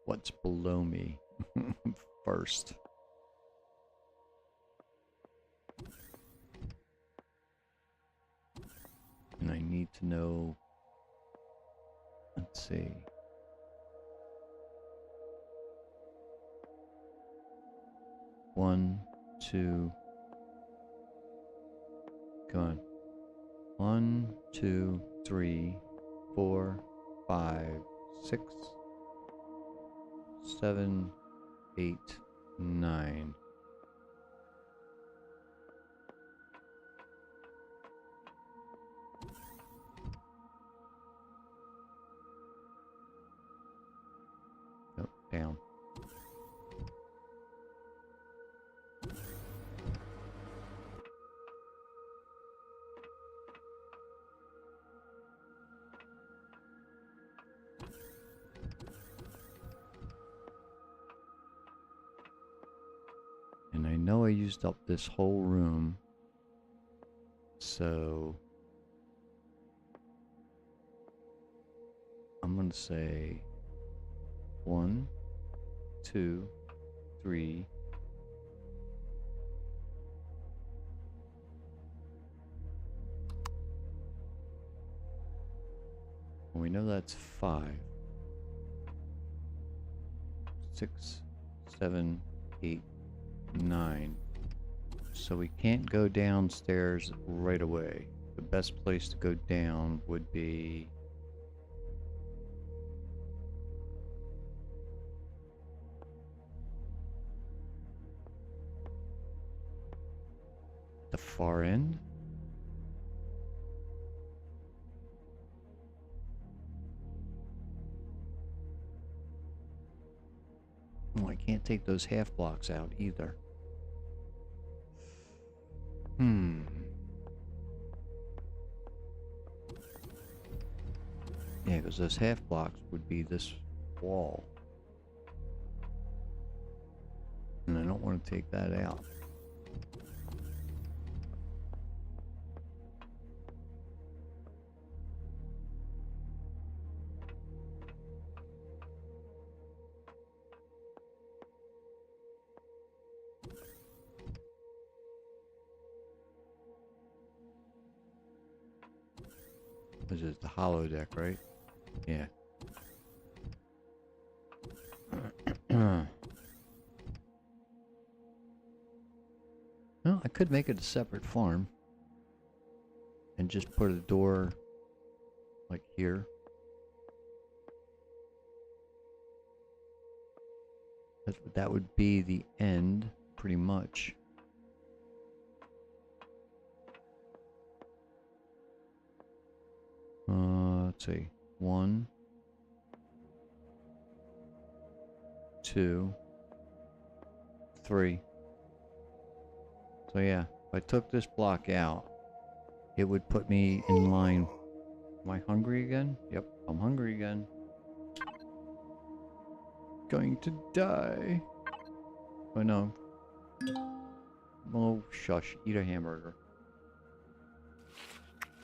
what's below me first. And I need to know, let's see. One, two, go on. 1, 2, 3, 4, 5, 6, 7, 8, 9. Nope, down. And I know I used up this whole room, so I'm going to say 1, 2, 3, 4. We know that's 5, 6, 7, 8, 9. So we can't go downstairs right away. The best place to go down would be the far end. Oh, I can't take those half blocks out either. Yeah, because those half blocks would be this wall. And I don't want to take that out. This is the hollow deck, right? Yeah. Well, I could make it a separate farm and just put a door like here. That would be the end, pretty much. Let's see. 1, 2, 3. So yeah, if I took this block out, it would put me in line. Am I hungry again? Yep, I'm hungry again. going to die. Oh no. Oh, shush. Eat a hamburger.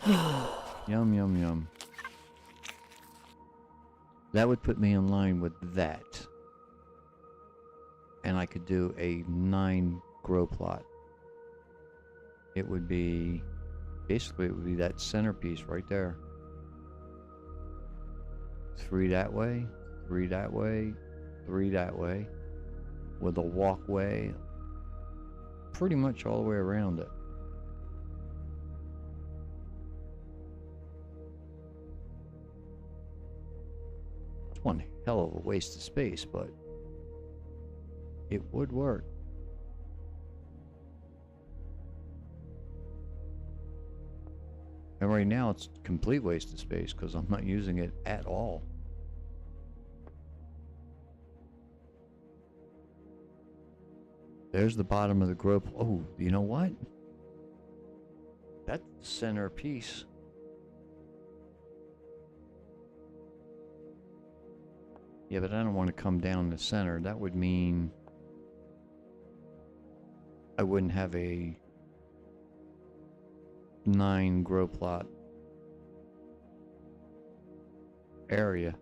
Yum, yum, yum. That would put me in line with that. And I could do a 9 grow plot. It would be... Basically, it would be that centerpiece right there. 3 that way, 3 that way, 3 that way. With a walkway pretty much all the way around it. It's one hell of a waste of space, but it would work. And right now it's a complete waste of space because I'm not using it at all. There's the bottom of the grow. Oh, you know what? That's the centerpiece. Yeah, but I don't want to come down the center. That would mean I wouldn't have a 9 grow plot area.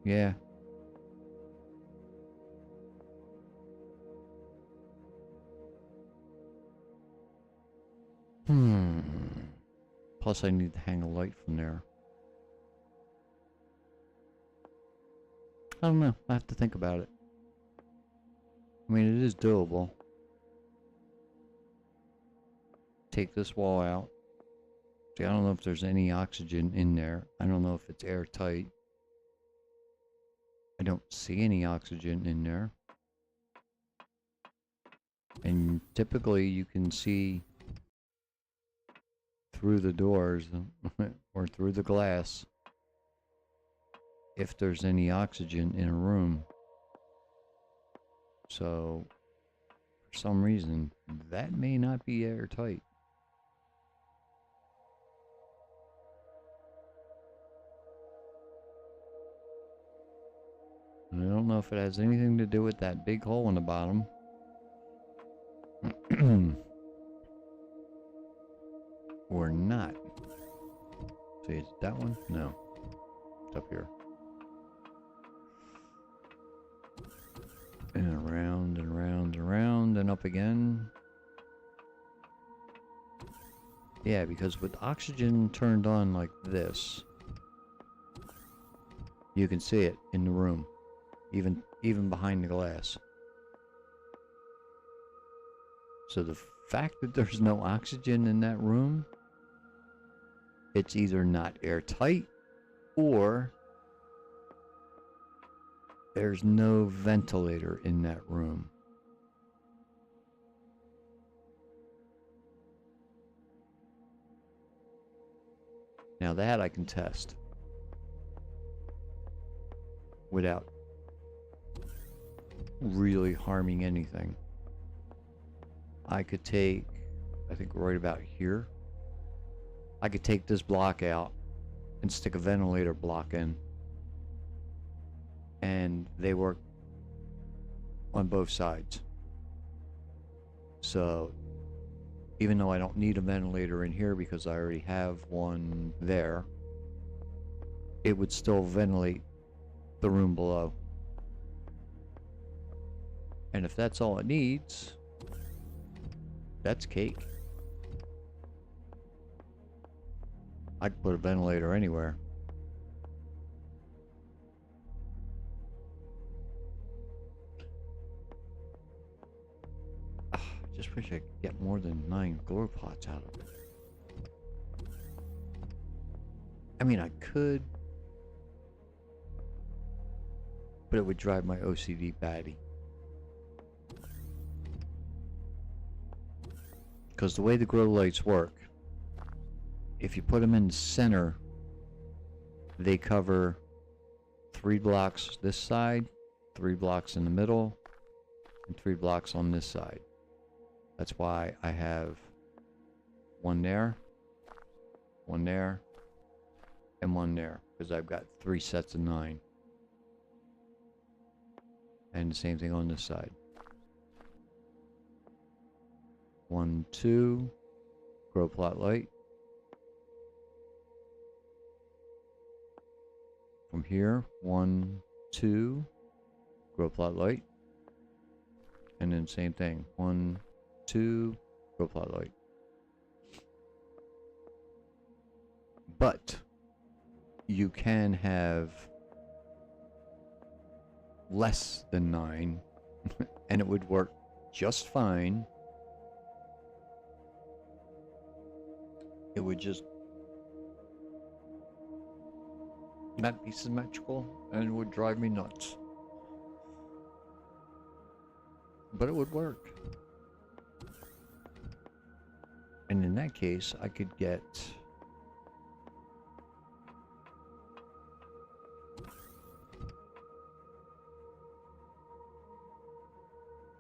Yeah. Plus I need to hang a light from there. I don't know. I have to think about it. I mean, it is doable. Take this wall out. See, I don't know if there's any oxygen in there. I don't know if it's airtight. I don't see any oxygen in there. And typically you can see through the doors or through the glass if there's any oxygen in a room. So for some reason that may not be airtight. And I don't know if it has anything to do with that big hole in the bottom. Or not. See, is it that one? No. It's up here. And around and around and around and up again. Yeah, because with oxygen turned on like this, you can see it in the room. Even behind the glass. So the fact that there's no oxygen in that room, it's either not airtight or there's no ventilator in that room. Now that I can test without really harming anything. I could take, I think right about here, I could take this block out and stick a ventilator block in. And they work on both sides. So even though I don't need a ventilator in here because I already have one there, it would still ventilate the room below. And if that's all it needs, that's cake. I could put a ventilator anywhere. I just wish I could get more than 9 grow pots out of it. I mean, I could, but it would drive my OCD batty. Because the way the grow lights work, if you put them in the center, they cover 3 blocks this side, 3 blocks in the middle, and 3 blocks on this side. That's why I have one there, and one there. because I've got 3 sets of 9. And the same thing on this side. 1, 2, grow plot light. From here, 1, 2, grow plot light. And then same thing, 1, 2, grow plot light. But you can have less than 9 and it would work just fine. It would just not be symmetrical and it would drive me nuts. But it would work. And in that case, I could get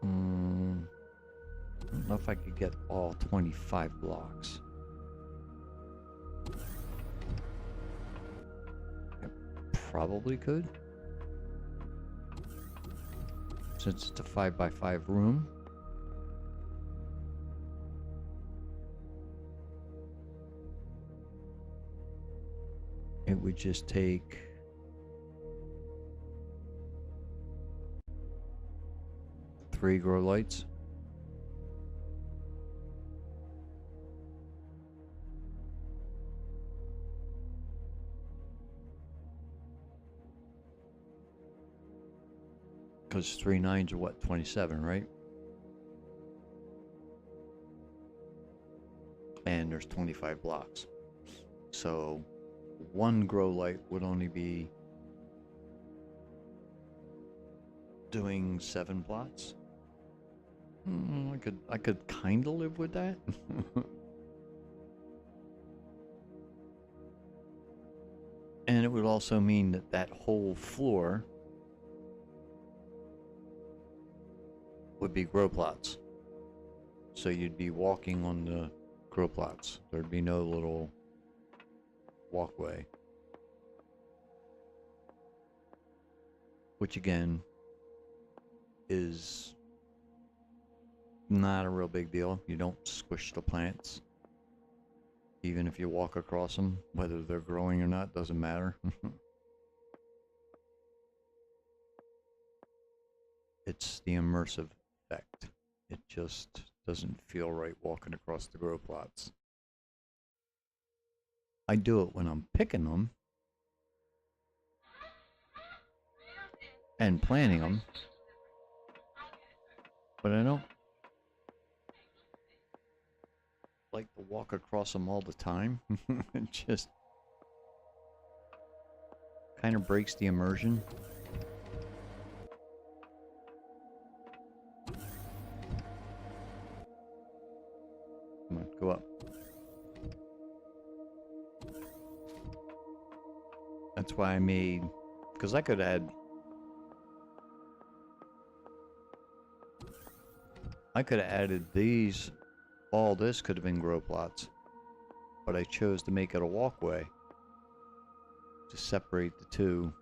I don't know if I could get all 25 blocks. I probably could. Since it's a 5x5 room. It would just take three grow lights. Because 3 9s are what, 27, right? And there's 25 blocks. So one grow light would only be doing 7 plots. I could kind of live with that. And it would also mean that that whole floor would be grow plots. So you'd be walking on the grow plots. There'd be no little walkway. Which again is not a real big deal. You don't squish the plants. Even if you walk across them, whether they're growing or not, doesn't matter. It's the immersive effect. It just doesn't feel right walking across the grow plots. I do it when I'm picking them and planting them, but I don't like to walk across them all the time. It just kind of breaks the immersion. Come on, go up. That's why I made, because I could add, I could have added these. All this could have been grow plots, but I chose to make it a walkway to separate the two.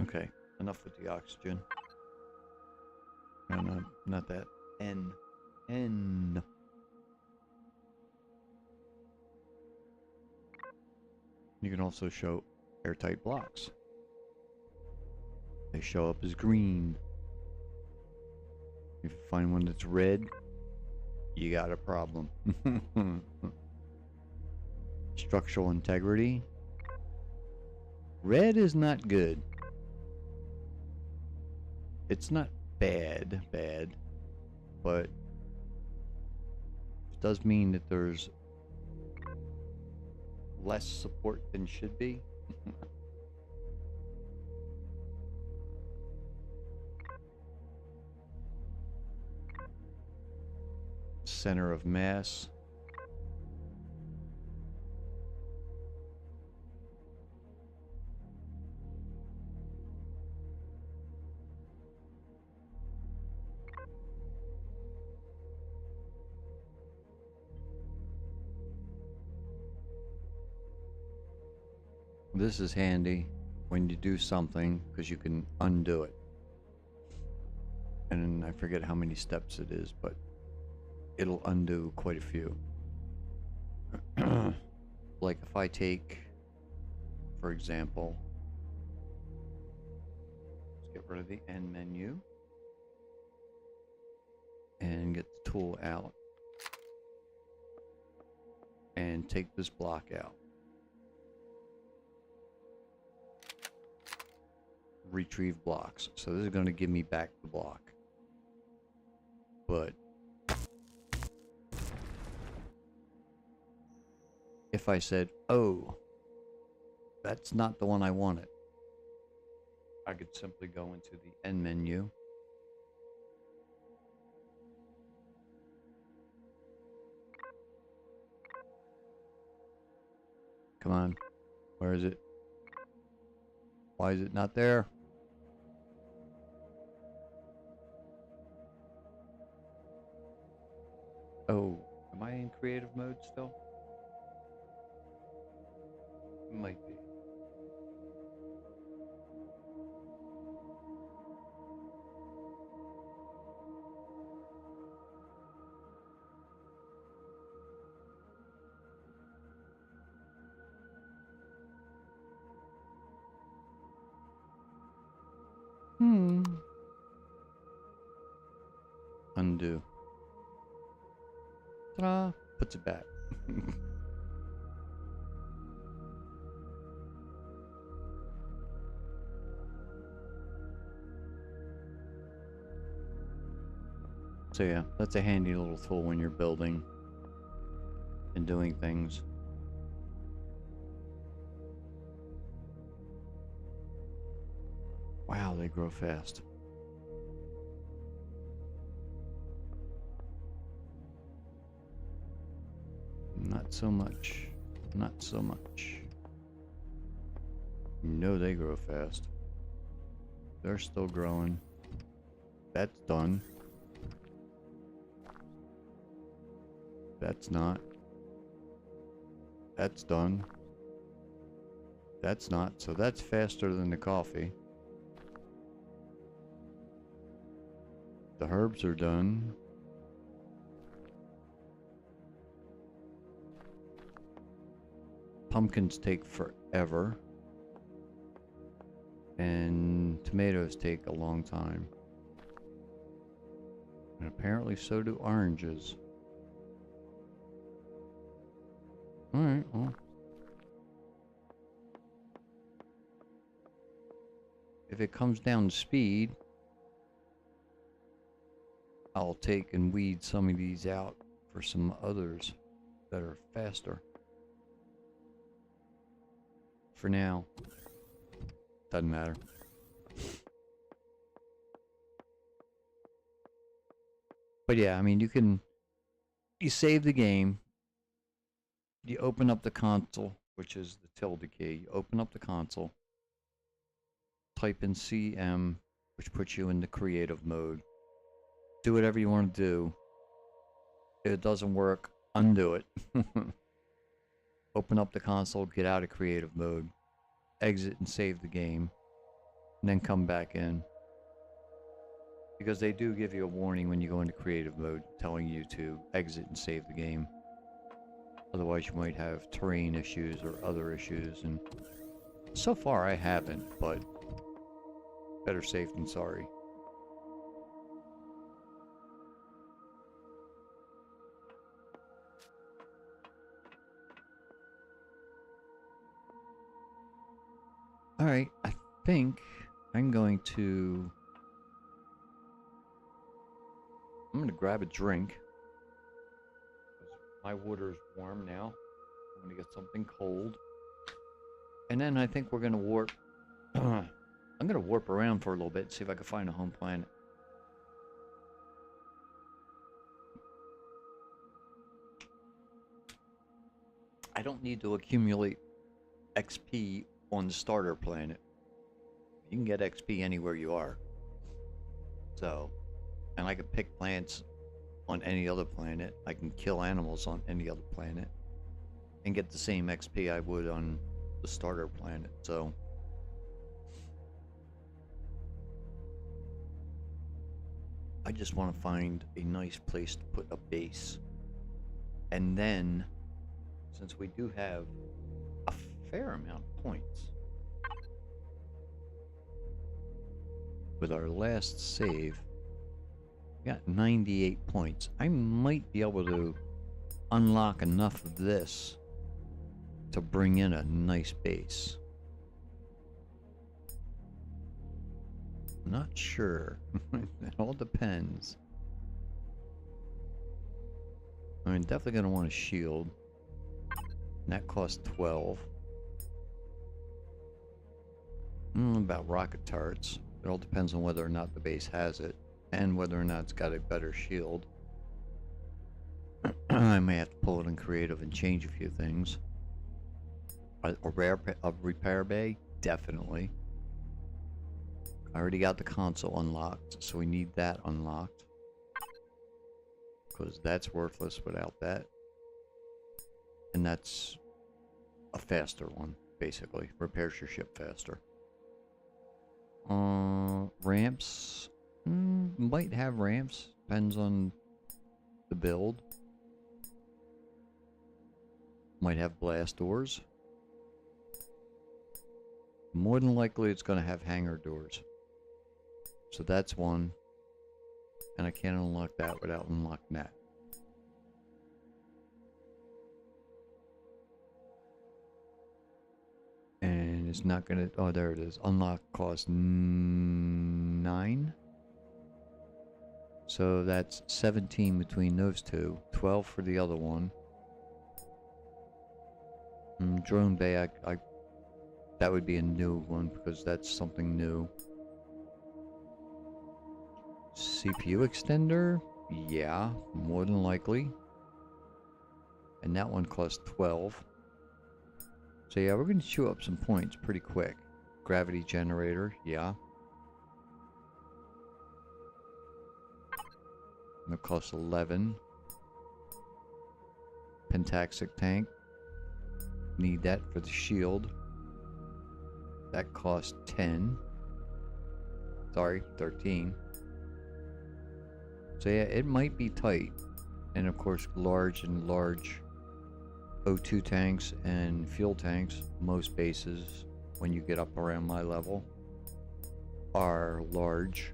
Okay, enough with the oxygen. No, not that. N. You can also show airtight blocks. They show up as green. If you find one that's red, you got a problem. Structural integrity. Red is not good. It's not bad, but it does mean that there's less support than should be. Center of mass. This is handy when you do something because you can undo it. And I forget how many steps it is, but it'll undo quite a few. Like if I take, for example, let's get rid of the end menu and get the tool out and take this block out. Retrieve blocks. So this is going to give me back the block. But if I said, oh, that's not the one I wanted, I could simply go into the end menu come on, where is it? Why is it not there? Oh, am I in creative mode still? Might be. Undo. Ta-da! Puts it back. So yeah, that's a handy little tool when you're building and doing things. Wow, they grow fast. Not so much. Not so much. No, they grow fast. They're still growing. That's done. That's not. That's done. That's not. So that's faster than the coffee. The herbs are done. Pumpkins take forever. And tomatoes take a long time. And apparently so do oranges. Alright, well. If it comes down to speed, I'll take and weed some of these out for some others that are faster. For now, doesn't matter. But yeah, I mean, you save the game, you open up the console, which is the tilde key, you open up the console, type in CM, which puts you in the creative mode. Do whatever you want to do. If it doesn't work, undo it. Open up the console, get out of creative mode, exit and save the game, and then come back in. Because they do give you a warning when you go into creative mode, telling you to exit and save the game. Otherwise you might have terrain issues or other issues, and so far I haven't, but better safe than sorry. Alright, I think I'm going to grab a drink. My water's warm now. I'm gonna get something cold. And then I think we're gonna warp. I'm gonna warp around for a little bit and see if I can find a home planet. I don't need to accumulate XP on the starter planet. You can get XP anywhere you are. So, and I can pick plants on any other planet. I can kill animals on any other planet and get the same XP I would on the the starter planet, so I just want to find a nice place to put a base. And then, since we do have a fair amount of points, with our last save, we got 98 points. I might be able to unlock enough of this to bring in a nice base. Not sure. It all depends. I'm definitely going to want a shield. And that costs 12. About rocket turrets. It all depends on whether or not the base has it, and whether or not it's got a better shield. I may have to pull it in creative and change a few things. A repair bay? Definitely. I already got the console unlocked, so we need that unlocked. Because that's worthless without that. And that's a faster one, basically. Repairs your ship faster. Ramps? Might have ramps. Depends on the build. Might have blast doors. More than likely it's going to have hangar doors. So that's one. And I can't unlock that without unlocking that. And it's not going to... Oh, there it is. Unlock cost 9. So that's 17 between those two. 12 for the other one. Drone bay, that would be a new one because that's something new. CPU extender? Yeah, more than likely. And that one costs 12. So yeah, we're going to chew up some points pretty quick. Gravity generator, yeah. That costs 11. Pentaxic tank. Need that for the shield. That costs 10. Sorry, 13. So yeah, it might be tight. And of course, large O2 tanks and fuel tanks, most bases, when you get up around my level, are large.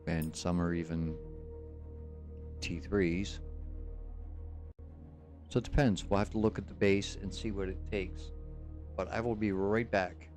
And some are even T3s. So it depends. We'll have to look at the base and see what it takes. But I will be right back.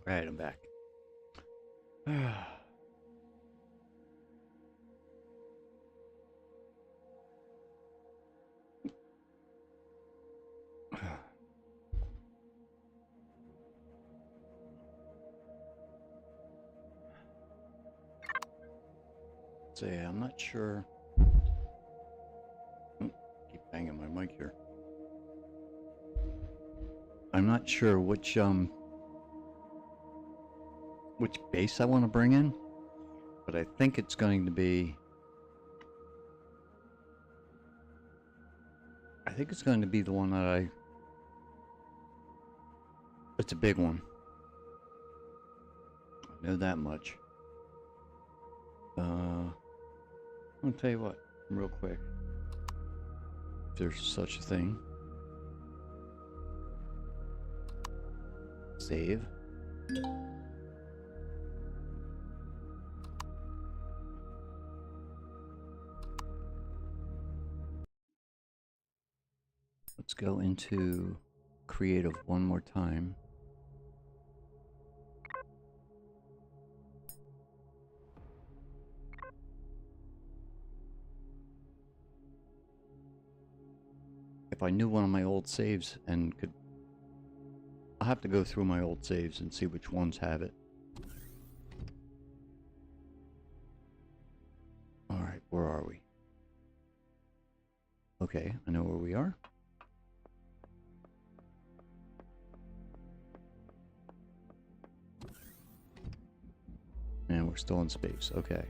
Alright, I'm back. So yeah, I'm not sure. Keep banging my mic here. I'm not sure which base I want to bring in, but I think it's going to be. I think it's going to be the one that I. It's a big one. I know that much. I'll tell you what, real quick. If there's such a thing. Save. Let's go into creative one more time. If I knew one of my old saves and could... I'll have to go through my old saves and see which ones have it. Alright, where are we? Okay, I know where we are. And we're still in space, okay.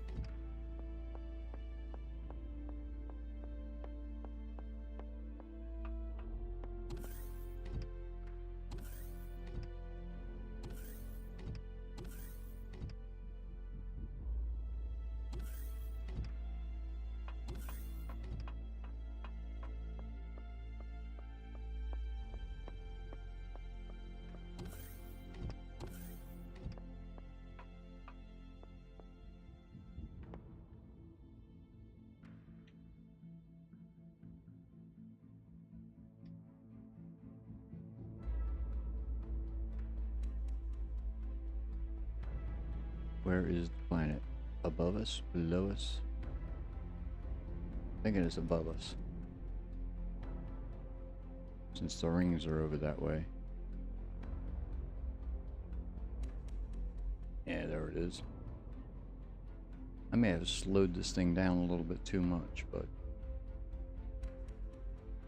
Where is the planet? Above us? Below us? I think it is above us. Since the rings are over that way. Yeah, there it is. I may have slowed this thing down a little bit too much, but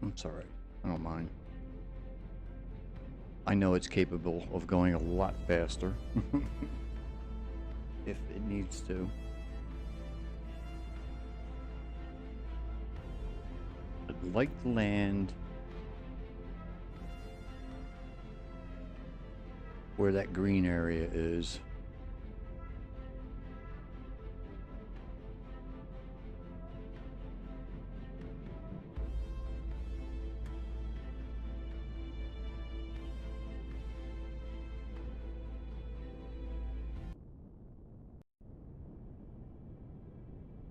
it's alright. I don't mind. I know it's capable of going a lot faster. If it needs to. I'd like to land where that green area is.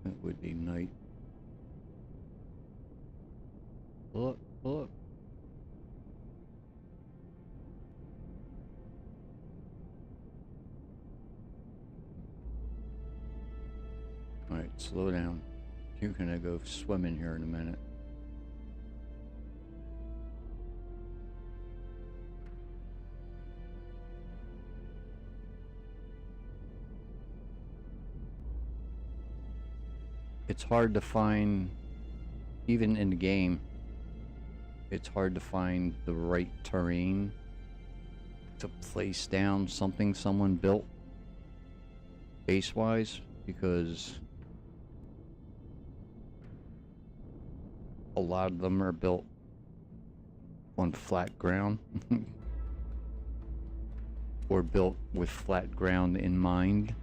It would be night. Look, look. Alright, slow down. You're gonna go swimming here in a minute. It's hard to find, even in the game, it's hard to find the right terrain to place down something someone built base-wise, because a lot of them are built on flat ground or built with flat ground in mind.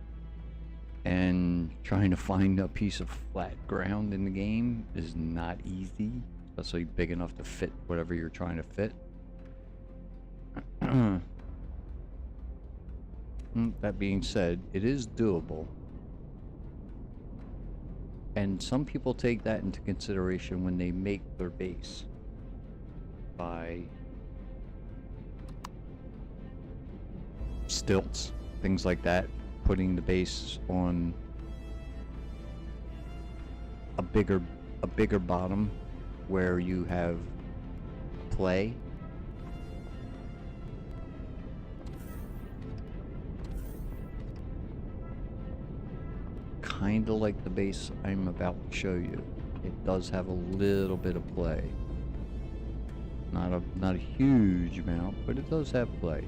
And trying to find a piece of flat ground in the game is not easy, especially big enough to fit whatever you're trying to fit. That being said, it is doable. And some people take that into consideration when they make their base by stilts, things like that, putting the base on a bigger bottom where you have play. Kind of like the base I'm about to show you. It does have a little bit of play. Not a huge amount, but it does have play.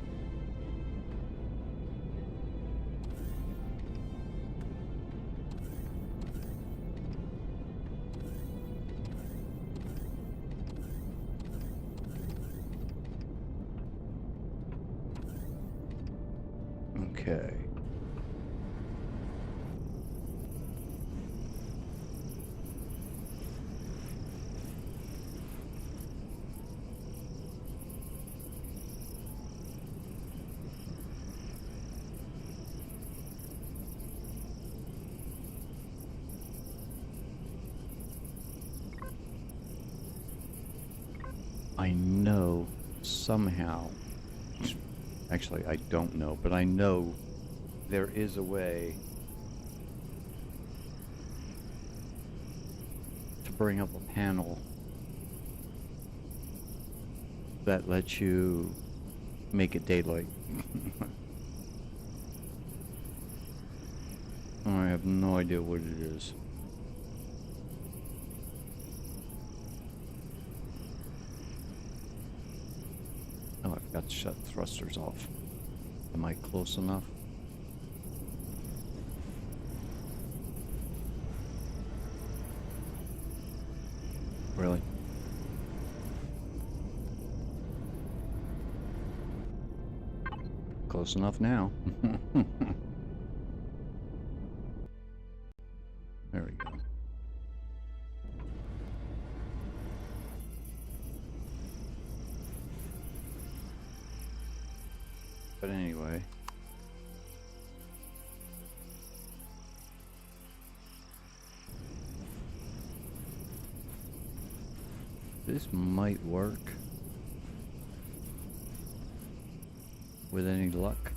Okay. I know somehow, actually I don't know, but I know there is a way to bring up a panel that lets you make it daylight. I have no idea what it is. Oh, I forgot to shut thrusters off. Am I close enough? Really? Close enough now. There we go. But anyway. This might work. With any luck.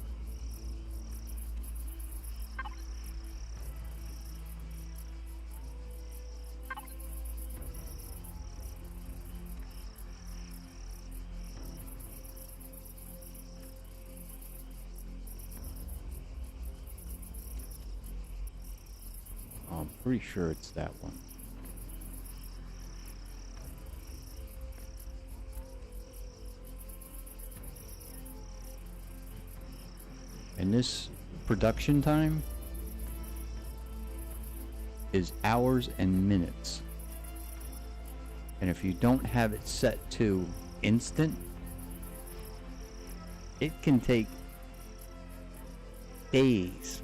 I'm pretty sure it's that one. And this production time is hours and minutes. And if you don't have it set to instant, it can take days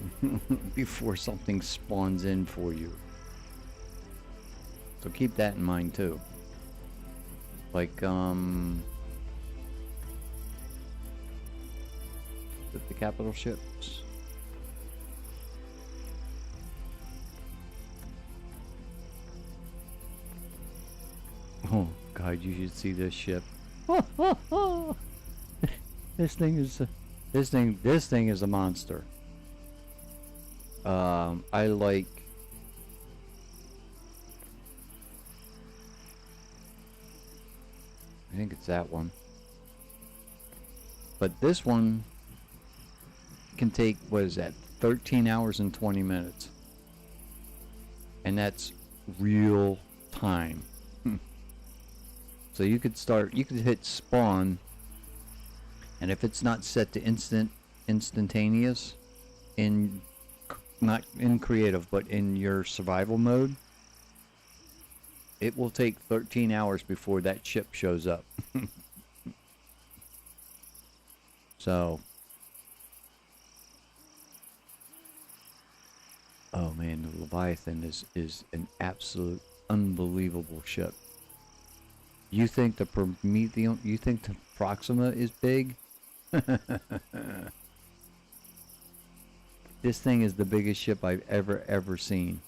before something spawns in for you. So keep that in mind too. Like, the capital ships. Oh God, you should see this ship. This thing is a monster. I like. I think it's that one. But this one can take, what is that, 13 hours and 20 minutes. And that's real time. So you could hit spawn, and if it's not set to instantaneous, not in creative, but in your survival mode, it will take 13 hours before that ship shows up. So, oh man, the Leviathan is an absolute unbelievable ship. You think the Promethean, you think the Proxima is big? This thing is the biggest ship I've ever seen.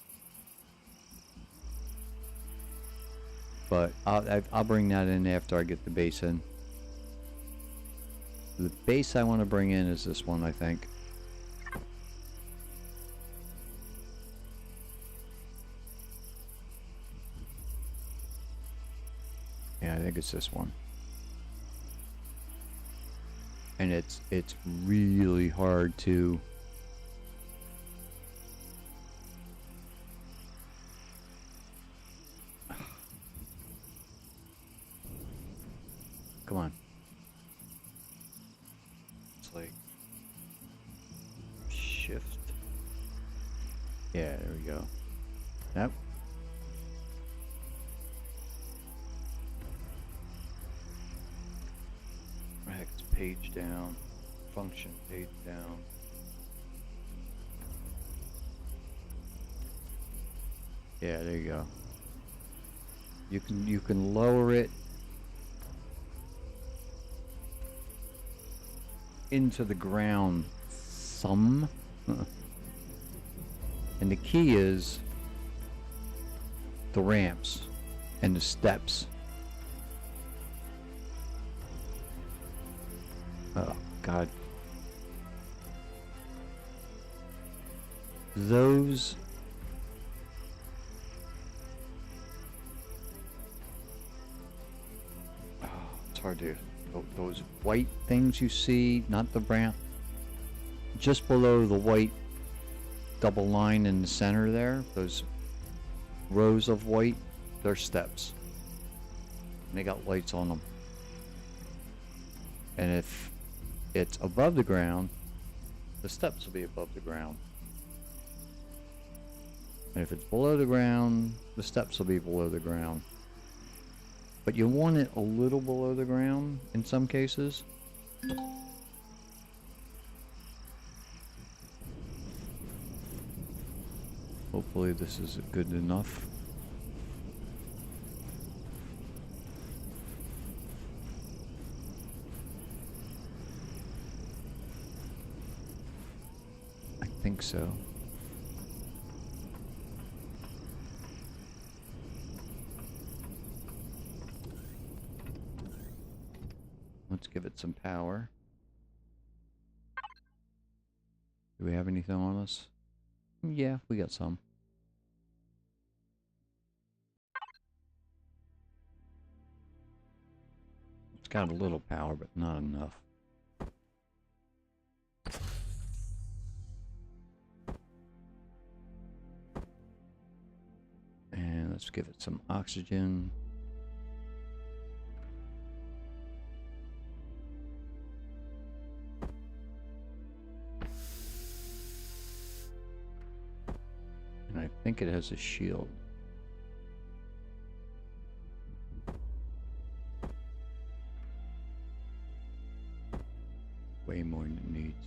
But I'll bring that in after I get the base in. The base I want to bring in is this one, I think. Yeah, I think it's this one. And it's really hard to come on. It's like shift. Yeah, there we go. Yep. Rex page down. Function page down. Yeah, there you go. You can lower it into the ground some. And the key is the ramps and the steps. Oh God. Those it's hard to those white things you see, not the brown, just below the white double line in the center there, those rows of white, they're steps. And they got lights on them. And if it's above the ground, the steps will be above the ground. And if it's below the ground, the steps will be below the ground. But you want it a little below the ground in some cases. Hopefully this is good enough. I think so. Let's give it some power. Do we have anything on us? Yeah, we got some. It's got a little power, but not enough. And let's give it some oxygen. And I think it has a shield. Way more than it needs.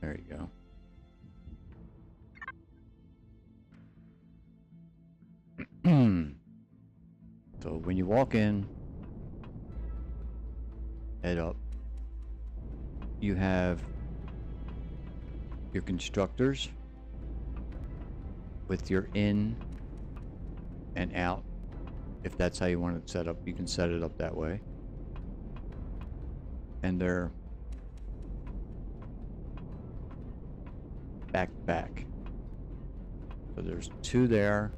There you go. So when you walk in, head up, you have your constructors with your in and out. If that's how you want it set up, you can set it up that way. And they're back to back. So there's two there.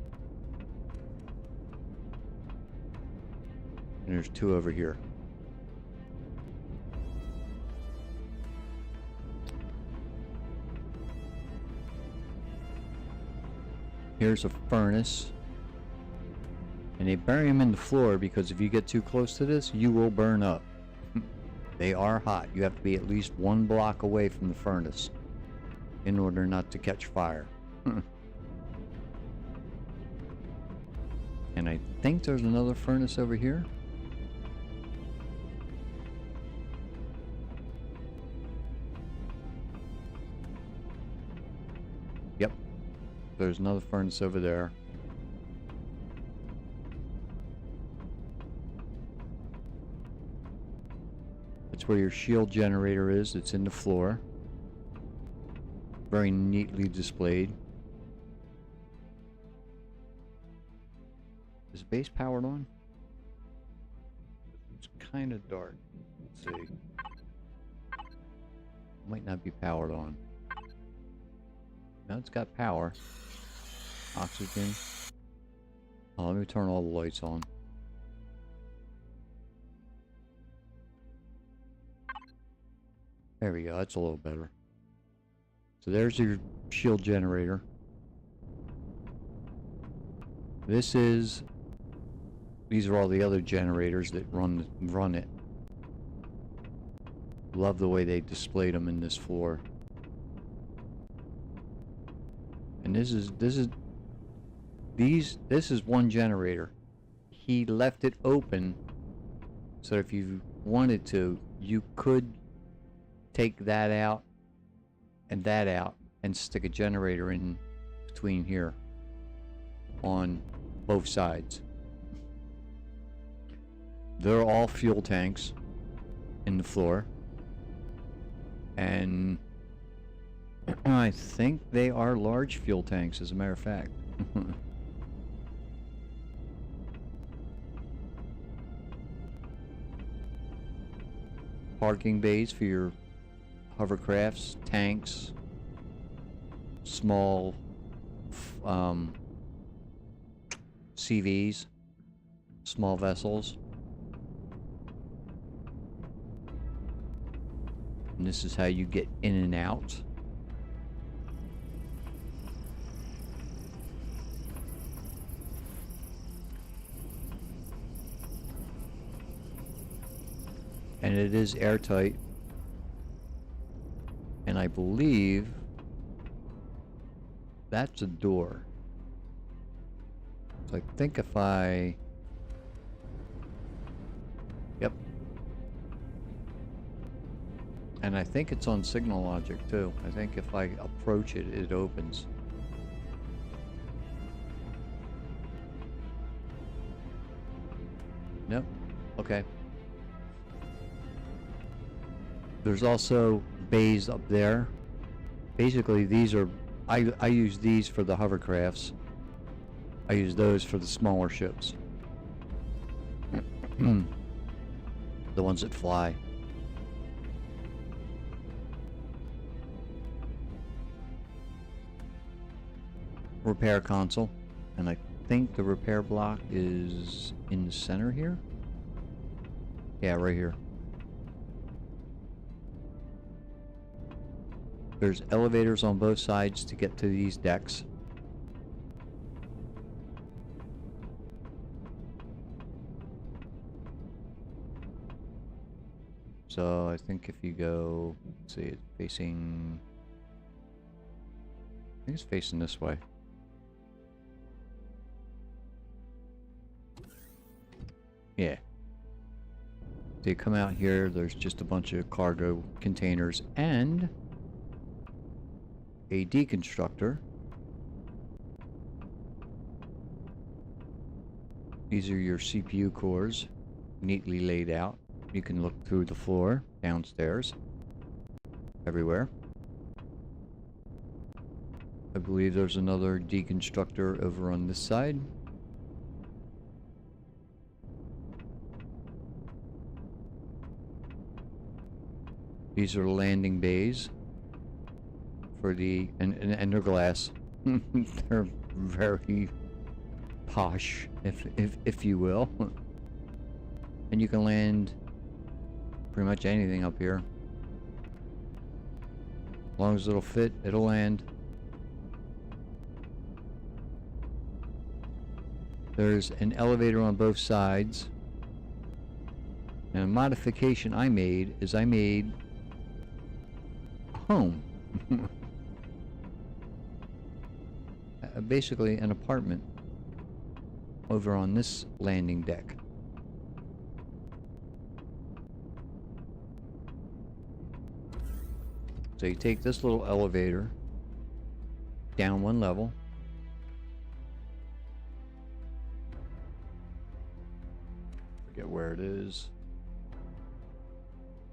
And there's two over here. Here's a furnace. And they bury them in the floor because if you get too close to this, you will burn up. They are hot. You have to be at least 1 block away from the furnace in order not to catch fire. And I think there's another furnace over here. Yep. There's another furnace over there. That's where your shield generator is. It's in the floor. Very neatly displayed. Is the base powered on? It's kind of dark. Let's see. Might not be powered on. No, it's got power. Oxygen. Oh, let me turn all the lights on. There we go, that's a little better. So there's your shield generator. These are all the other generators that run it. Love the way they displayed them in this floor. And this is one generator. He left it open so if you wanted to, you could take that out and stick a generator in between here on both sides. They're all fuel tanks in the floor, and I think they are large fuel tanks, as a matter of fact. Parking bays for your hovercrafts, tanks, small CVs, small vessels. And this is how you get in and out. And it is airtight. And I believe that's a door. So I think if I... Yep. And I think it's on signal logic too. I think if I approach it, it opens. Nope. Okay. There's also bays up there. Basically, these are... I use these for the hovercrafts. I use those for the smaller ships. The ones that fly. Repair console. And I think the repair block is in the center here. Yeah, right here. There's elevators on both sides to get to these decks. So I think if you go, let's see, it's facing, I think it's facing this way. Yeah. So you come out here, there's just a bunch of cargo containers and a deconstructor. These are your CPU cores, neatly laid out. You can look through the floor, downstairs, everywhere. I believe there's another deconstructor over on this side. These are landing bays for the and they're glass. They're very posh, if you will. And you can land pretty much anything up here. As long as it'll fit, it'll land. There's an elevator on both sides. And a modification I made is I made a home. Basically an apartment over on this landing deck. So you take this little elevator down one level. Forget where it is.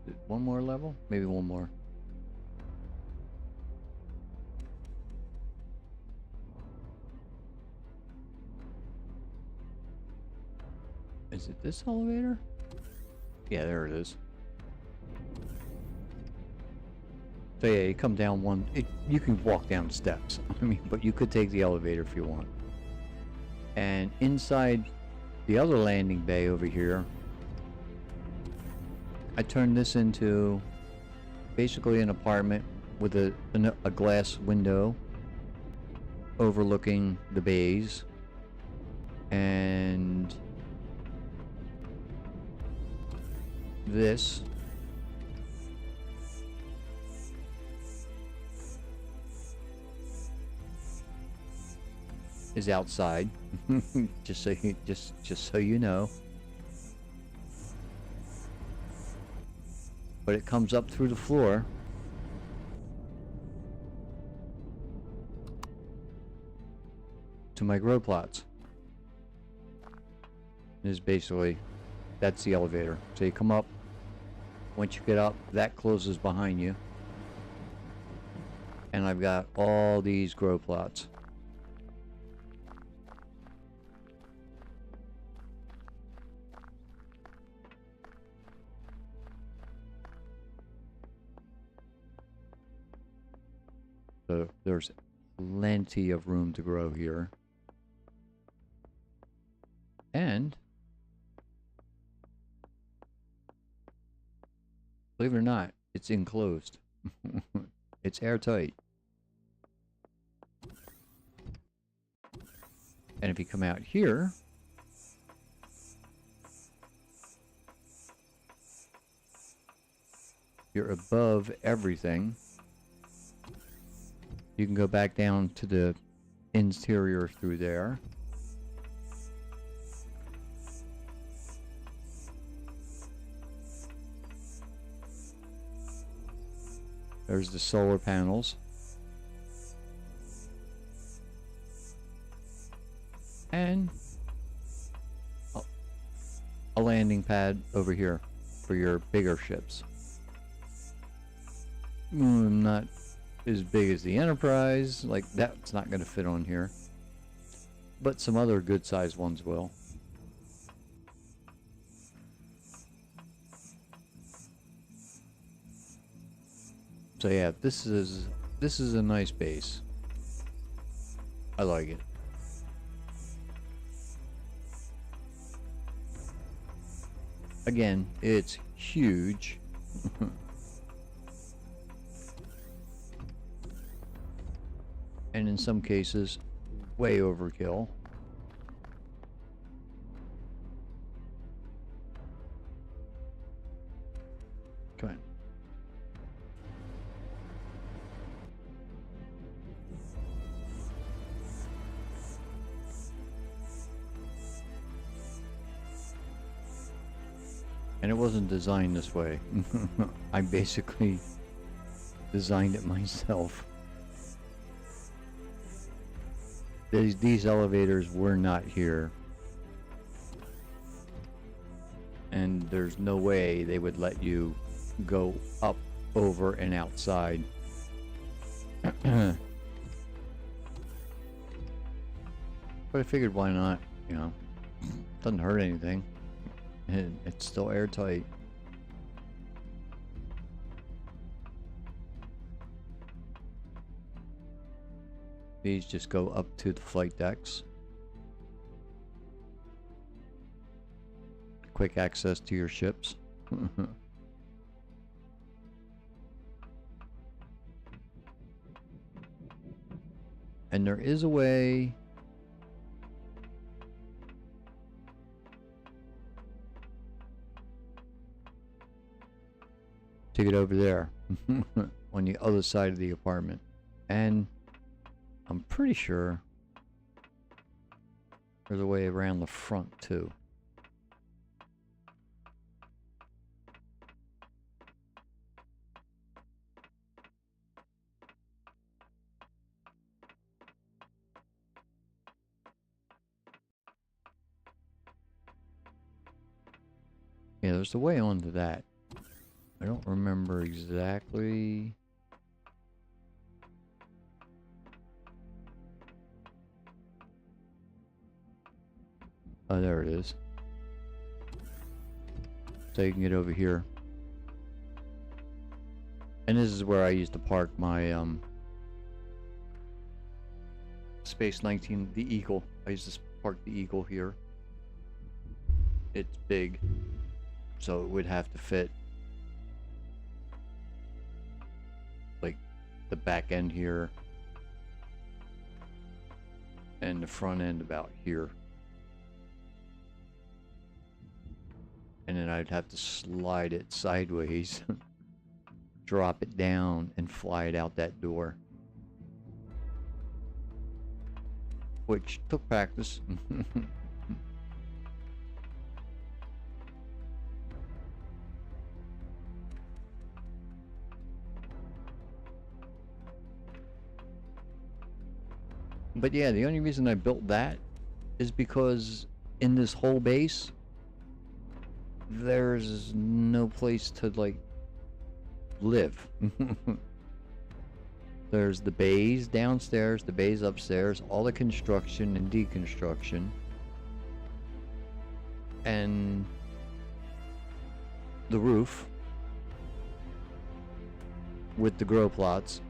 Is it one more level? Maybe one more. Is it this elevator? Yeah, there it is. So yeah, you come down one. You can walk down steps. I mean, but you could take the elevator if you want. And inside the other landing bay over here, I turned this into basically an apartment with a glass window overlooking the bays. And this is outside. just so you know. But it comes up through the floor to my grow plots. Is basically, that's the elevator. So you come up. Once you get up, that closes behind you. And I've got all these grow plots. So there's plenty of room to grow here. And believe it or not, it's enclosed. It's airtight. And if you come out here, you're above everything. You can go back down to the interior through there. There's the solar panels. And a landing pad over here for your bigger ships. Not as big as the Enterprise, like that's not going to fit on here. But some other good sized ones will. So yeah, this is a nice base. I like it. Again, it's huge. And in some cases, way overkill. Come on. And it wasn't designed this way. I basically designed it myself. These elevators were not here. And there's no way they would let you go up, over, and outside. But I figured why not, you know. Doesn't hurt anything. And it's still airtight. These just go up to the flight decks. Quick access to your ships. And there is a way to get over there on the other side of the apartment. And I'm pretty sure there's a way around the front too. Yeah, there's a way onto that. I don't remember exactly. Oh, there it is. So you can get over here. And this is where I used to park my Space 19, the Eagle. I used to park the Eagle here. It's big, so it would have to fit like the back end here and the front end about here. And then I'd have to slide it sideways, drop it down, and fly it out that door. Which took practice. But yeah, the only reason I built that is because in this whole base, there's no place to like live. There's the bays downstairs, the bays upstairs, all the construction and deconstruction, and the roof with the grow plots.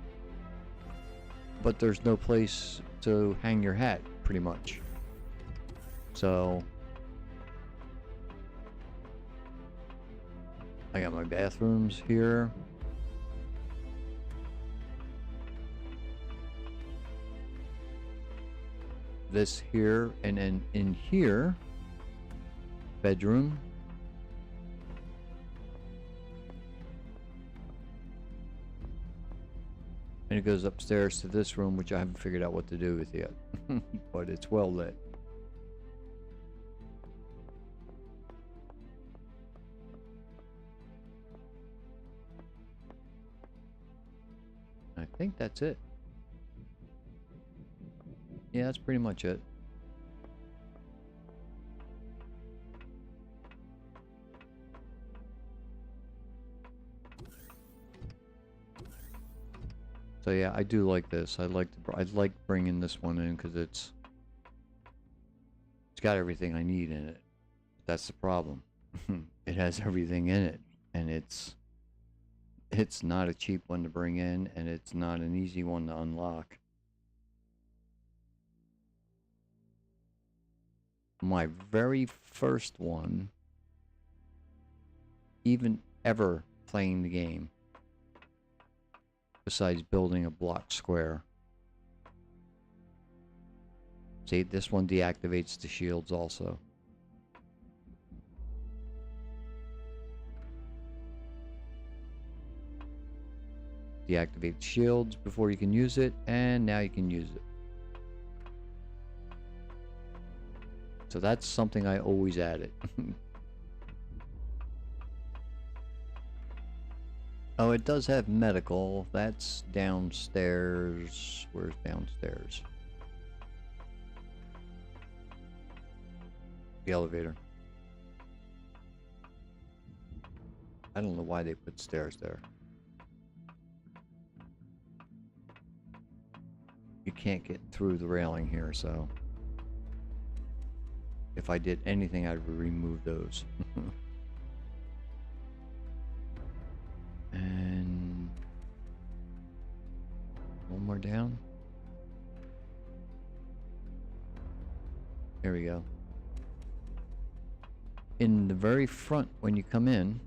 But there's no place to hang your hat, pretty much. So I got my bathrooms here. This here, and then in here, bedroom. And it goes upstairs to this room, which I haven't figured out what to do with yet. But it's well lit. I think that's it. Yeah, that's pretty much it. So yeah, I do like this. I like bringing this one in because it's got everything I need in it. That's the problem. It has everything in it, and it's not a cheap one to bring in, and it's not an easy one to unlock. My very first one, even ever playing the game, besides building a block square. See, this one deactivates the shields also. Deactivate shields before you can use it, and now you can use it. So that's something I always added. Oh, it does have medical. That's downstairs. Where's downstairs? The elevator. I don't know why they put stairs there. You can't get through the railing here, so if I did anything, I'd remove those. And one more down. There we go. In the very front, when you come in,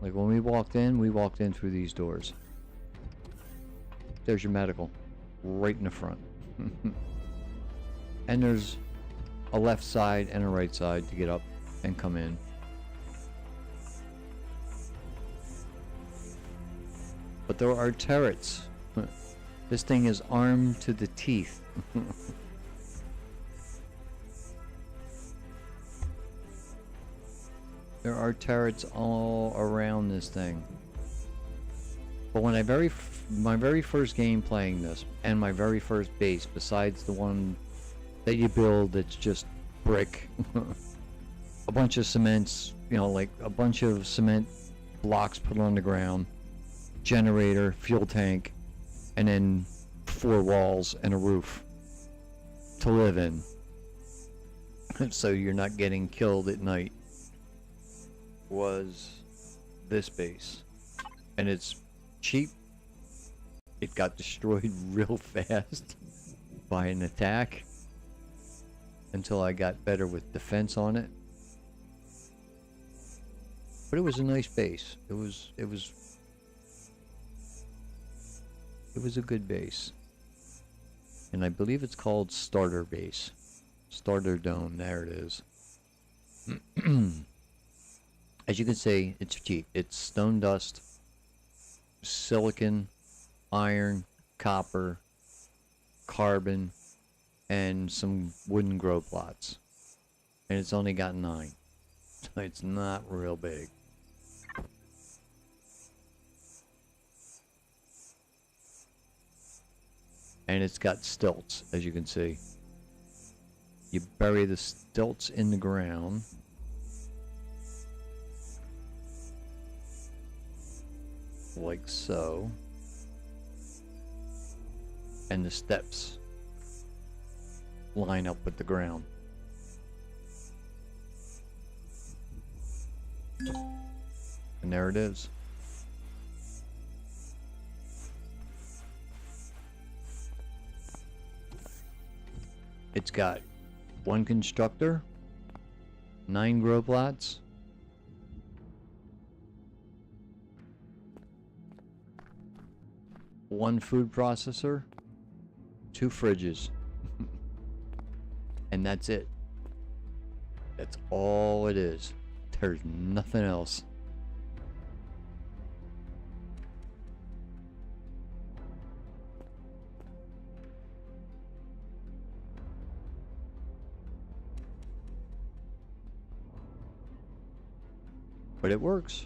like when we walked in through these doors. There's your medical, right in the front. And there's a left side and a right side to get up and come in. But there are turrets. This thing is armed to the teeth. There are turrets all around this thing. But when my very first game playing this, and my very first base, besides the one that you build that's just brick, a bunch of cements, you know, like a bunch of cement blocks put on the ground, generator, fuel tank, and then 4 walls and a roof to live in. so you're not getting killed at night, was this base. And it's cheap. It got destroyed real fast by an attack until I got better with defense on it. But it was a nice base. It was a good base. And I believe it's called Starter Base. Starter Dome, there it is. As you can see, it's cheap. It's stone dust, silicon, iron, copper, carbon, and some wooden grow plots. And it's only got 9. So it's not real big. And it's got stilts, as you can see. You bury the stilts in the ground. Like so. And the steps line up with the ground. And there it is. It's got 1 constructor, 9 grow plots, 1 food processor, 2 fridges, and that's it. That's all it is. There's nothing else. But it works.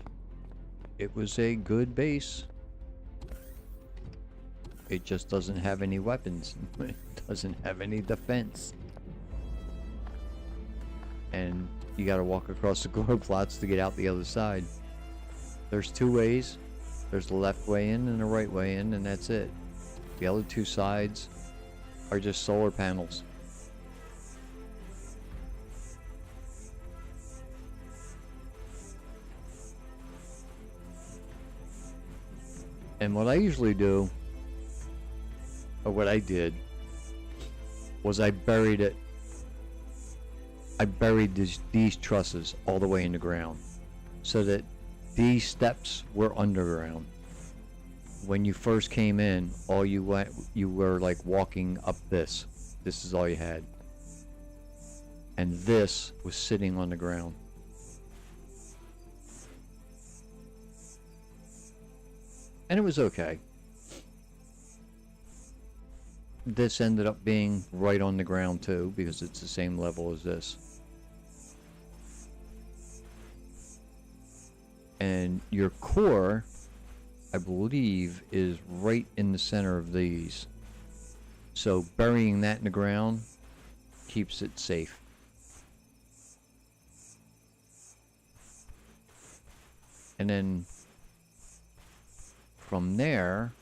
It was a good base. It just doesn't have any weapons. It doesn't have any defense. And you gotta walk across the grow plots to get out the other side. There's 2 ways. There's the left way in and the right way in, and that's it. The other 2 sides are just solar panels. And what I usually do, or what I did, was I buried it. I buried these trusses all the way in the ground, so that these steps were underground. When you first came in, all you were like walking up this. This is all you had, and this was sitting on the ground. And it was okay. This ended up being right on the ground too, because it's the same level as this. And your core, I believe, is right in the center of these. So burying that in the ground keeps it safe. And then from there,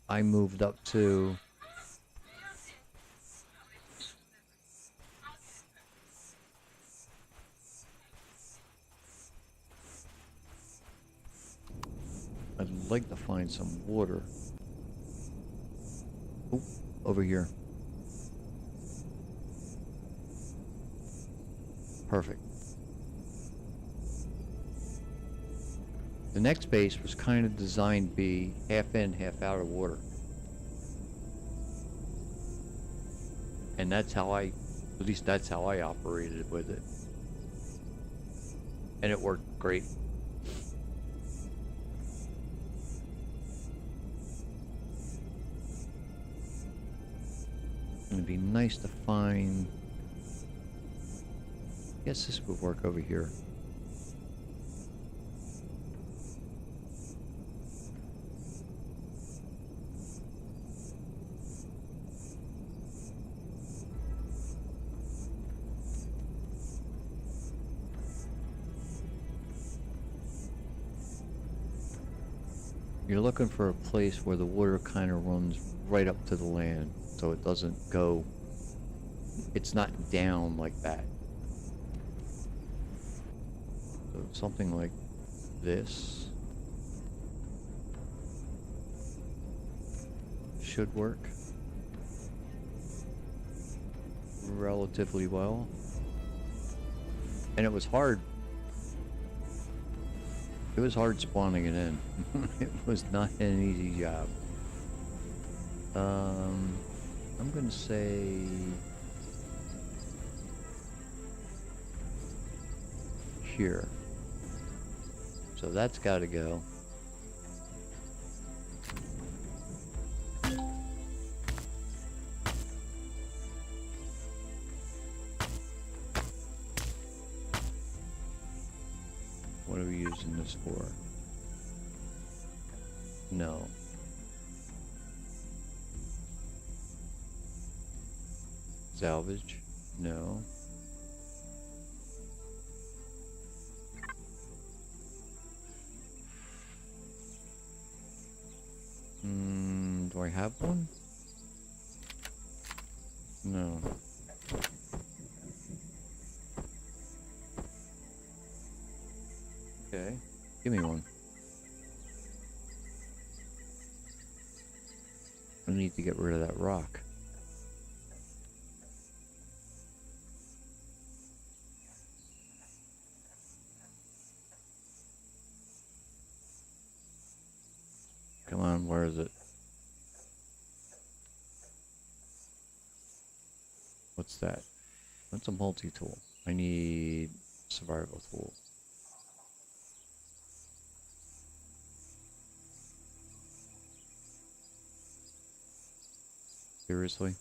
I moved up to I'd like to find some water. Oh, over here. Perfect. The next base was kind of designed to be half in, half out of water. And that's how at least that's how I operated with it. And it worked great. It'd be nice to find, I guess this would work over here. You're looking for a place where the water kind of runs right up to the land, so it doesn't go it's not down like that. So something like this should work relatively well. And it was hard. It was hard spawning it in. It was not an easy job. I'm gonna say here. So that's gotta go. What are we using this for? No. Salvage? No. Do I have one? No. Okay, give me one. I need to get rid of that rock. Come on, where is it? What's that? That's a multi-tool. I need survival tool. Seriously?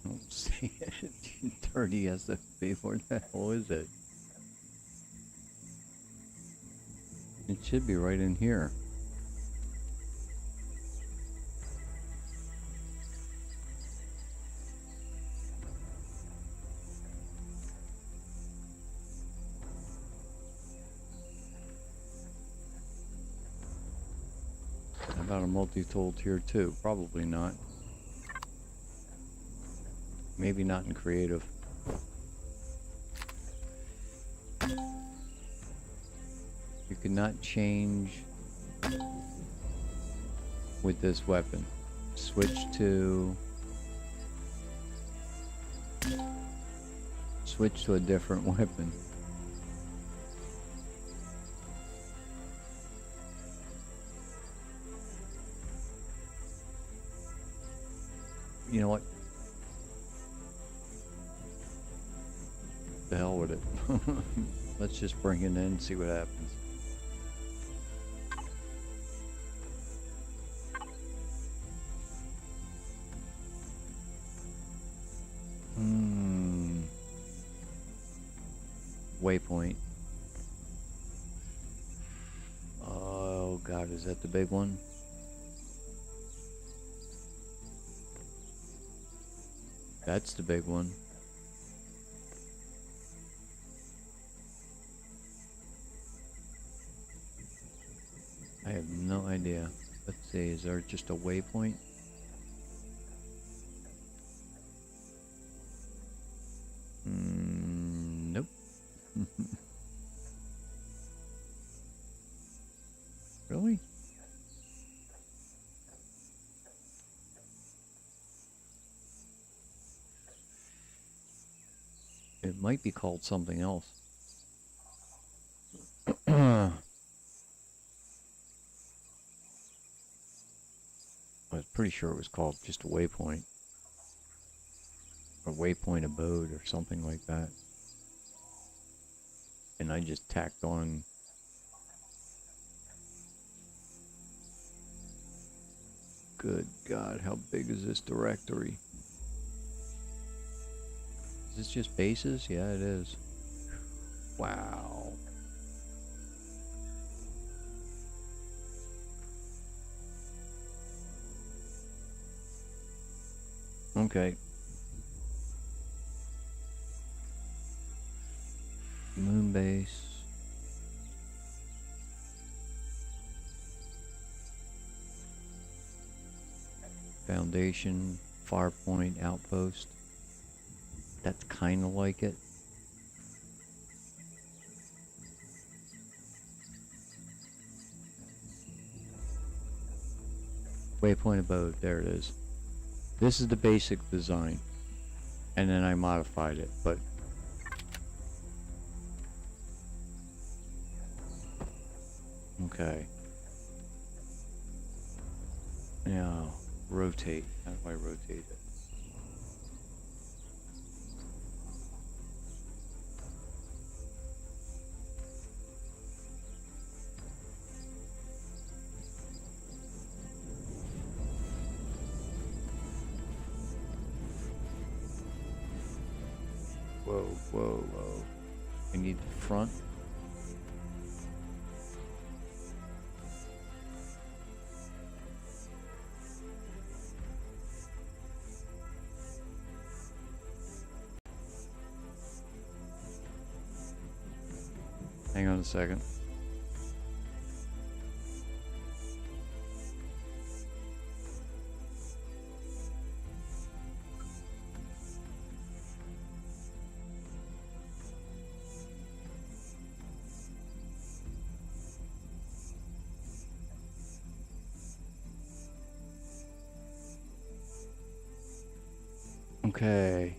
Don't see it. 30 SFB. Where the hell is it? It should be right in here. How about a multi-tool tier 2? Probably not. Maybe not in creative. You cannot change with this weapon. Switch to a different weapon. You know what? The hell with it. Let's just bring it in and see what happens. Waypoint. Oh god, is that the big one? That's the big one. I have no idea. Let's see, is there just a waypoint? Nope. Really? It might be called something else. I was pretty sure it was called just a waypoint. Or waypoint abode or something like that. And I just tacked on Good God, how big is this directory? Is this just bases? Yeah, it is. Wow. Okay. Moon base. Foundation, Farpoint, Outpost. That's kind of like it. Waypoint abode, there it is. This is the basic design. And then I modified it, but... Okay. Now, rotate. How do I rotate it? Whoa, whoa, whoa. I need the front. Hang on a second. Okay.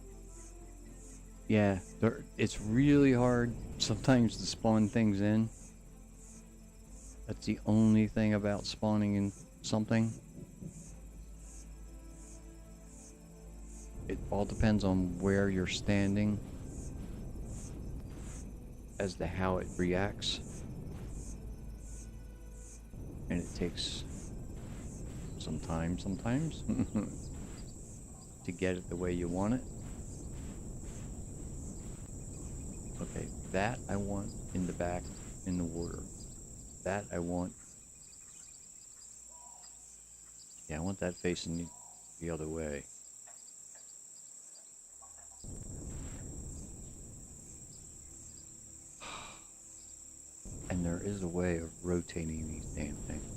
Yeah, it's really hard sometimes to spawn things in. That's the only thing about spawning in something. It all depends on where you're standing as to how it reacts. And it takes some time sometimes to get it the way you want it. Okay, that I want in the back in the water. That I want. Yeah, I want that facing the other way. And there is a way of rotating these damn things.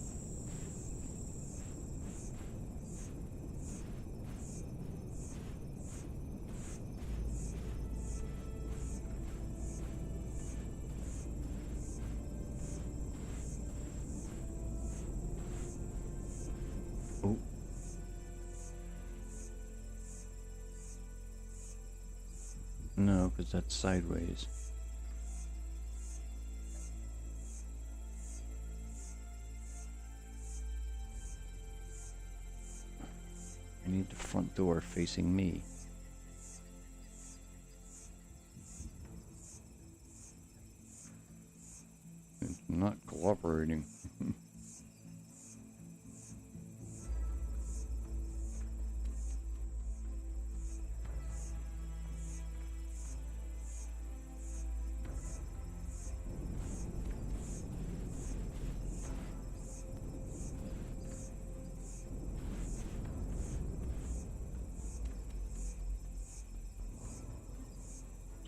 Oh. No, because that's sideways. I need the front door facing me. It's not cooperating.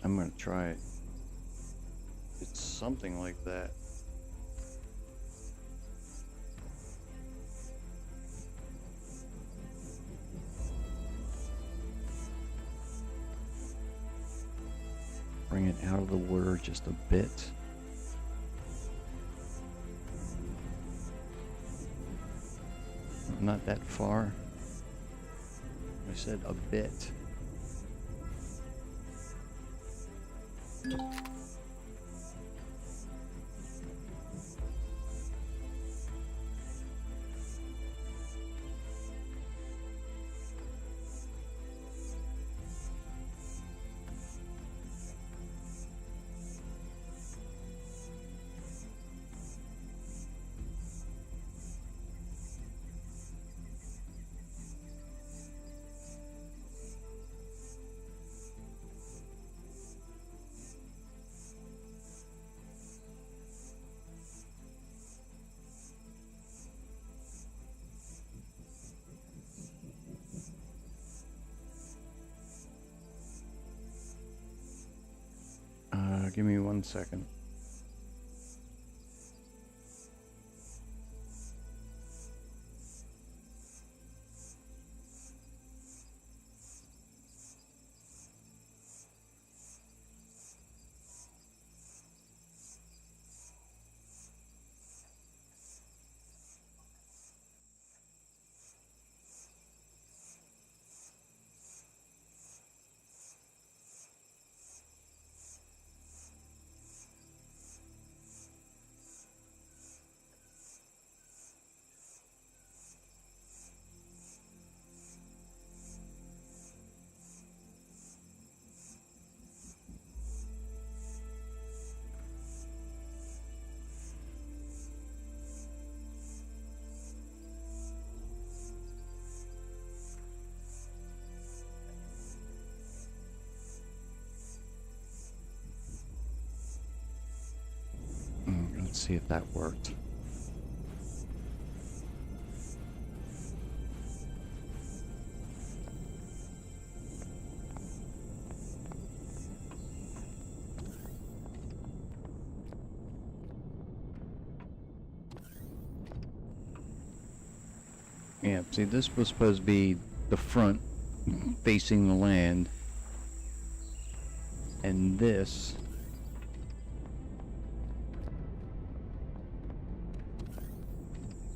I'm gonna try it. It's something like that. Bring it out of the water just a bit. Not that far. I said a bit. Give me 1 second. Let's see if that worked. Yeah, see, this was supposed to be the front facing the land, and this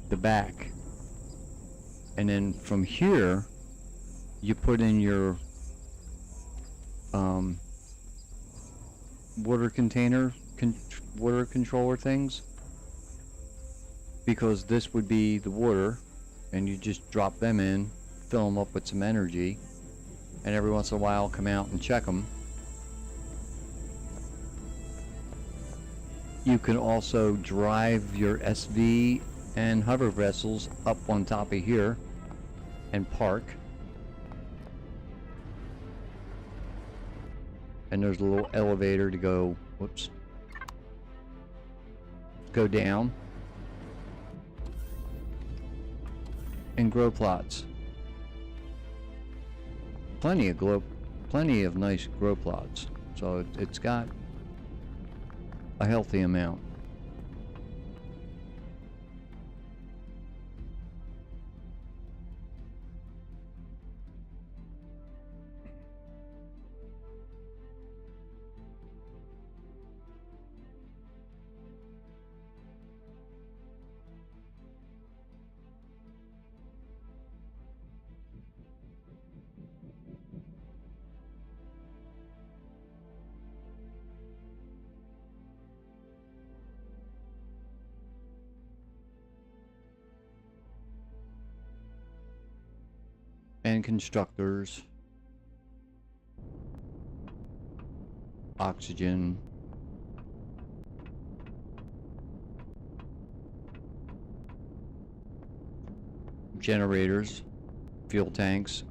the back. And then from here you put in your water container water controller things, because this would be the water, and you just drop them in, fill them up with some energy, and every once in a while come out and check them. You can also drive your SV and hover vessels up on top of here and park. And there's a little elevator to go, whoops, go down and grow plots. Plenty of nice grow plots. So it's got a healthy amount. And constructors, oxygen, generators, fuel tanks,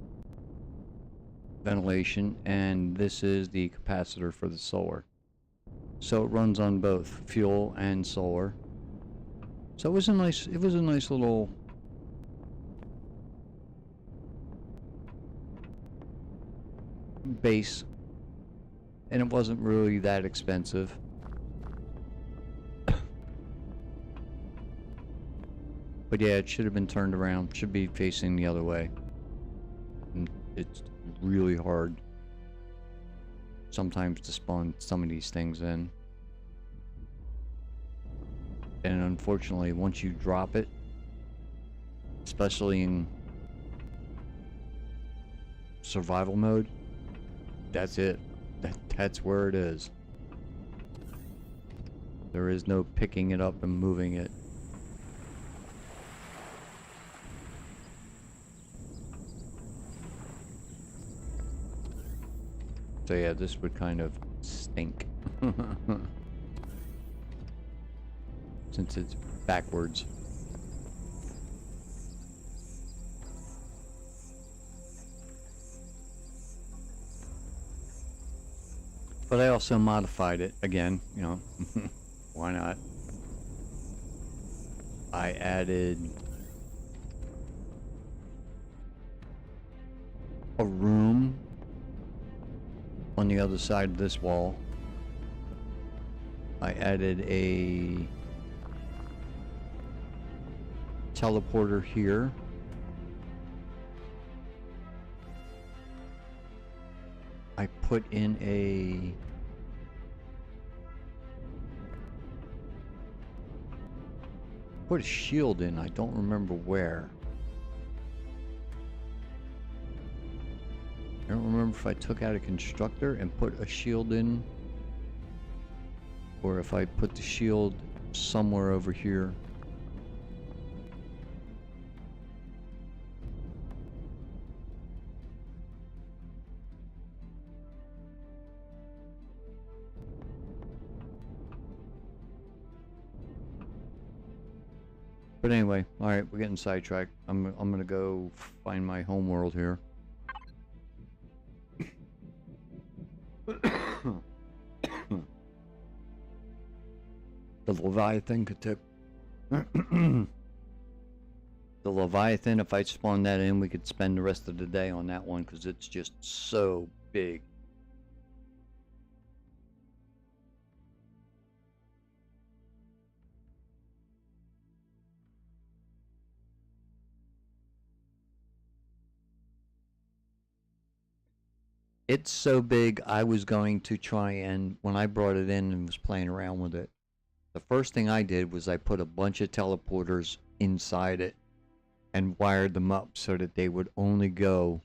ventilation, and this is the capacitor for the solar. So it runs on both fuel and solar. So it was a nice little base, and it wasn't really that expensive. But yeah, it should have been turned around, should be facing the other way. And it's really hard sometimes to spawn some of these things in. And unfortunately, once you drop it, especially in survival mode, that's it. That's where it is. There is no picking it up and moving it. So yeah, this would kind of stink. Since it's backwards. But I also modified it again, you know. Why not? I added a room on the other side of this wall I added a teleporter here. I put in a shield in, I don't remember where. I don't remember if I took out a constructor and put a shield in, or if I put the shield somewhere over here. But anyway, all right, we're getting sidetracked. I'm gonna go find my home world here. The Leviathan could tip. The Leviathan, if I spawn that in, we could spend the rest of the day on that one because it's just so big. It's so big, I was going to try and, when I brought it in and was playing around with it, the first thing I did was I put a bunch of teleporters inside it and wired them up so that they would only go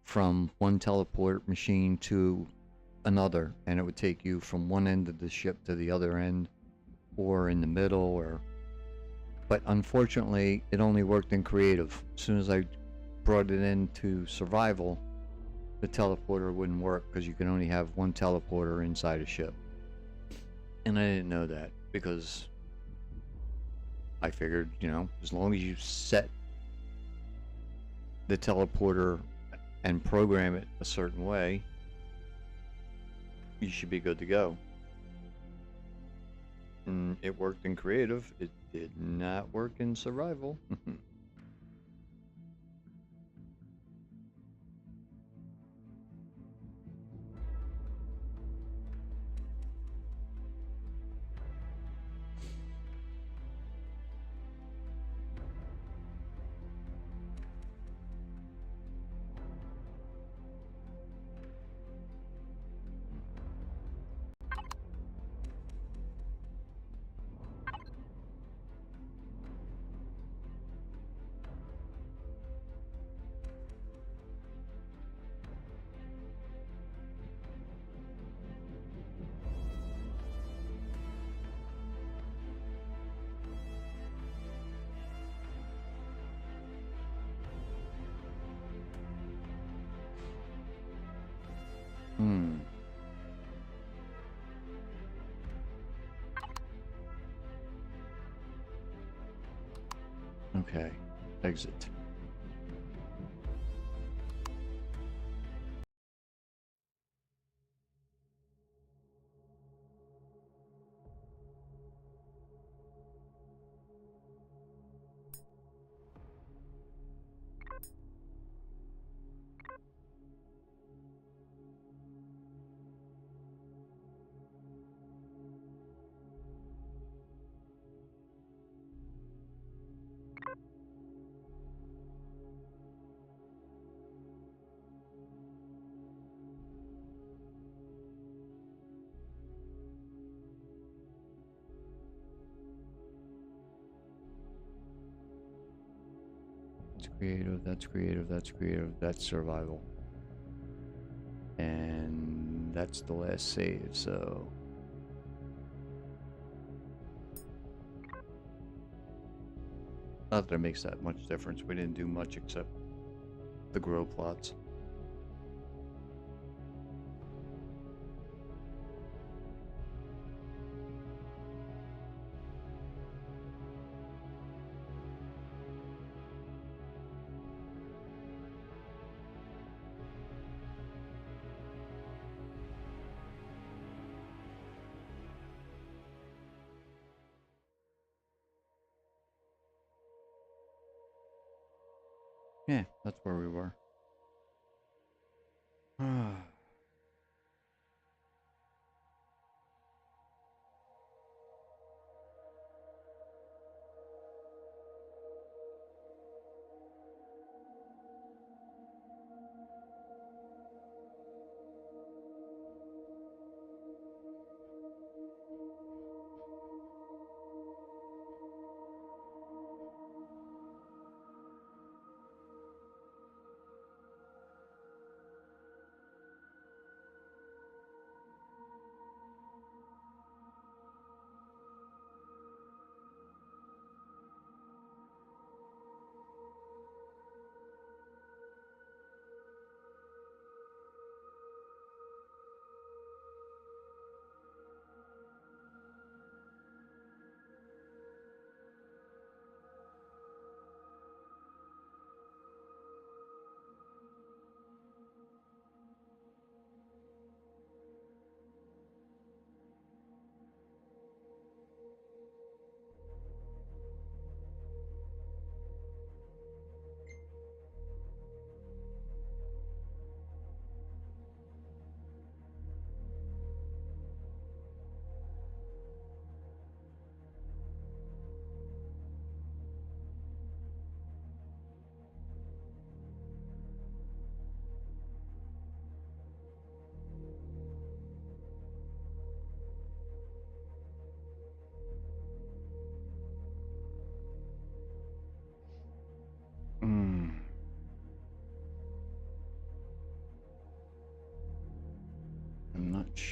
from one teleport machine to another, and it would take you from one end of the ship to the other end, or in the middle, or... But unfortunately, it only worked in creative. As soon as I brought it into survival, the teleporter wouldn't work because you can only have one teleporter inside a ship. And I didn't know that because I figured, you know, as long as you set the teleporter and program it a certain way, you should be good to go. And it worked in creative. It did not work in survival. Okay, exit. That's creative, that's creative, that's survival. And that's the last save, so... Not that it makes that much difference. We didn't do much except the grow plots. Yeah, that's where we were.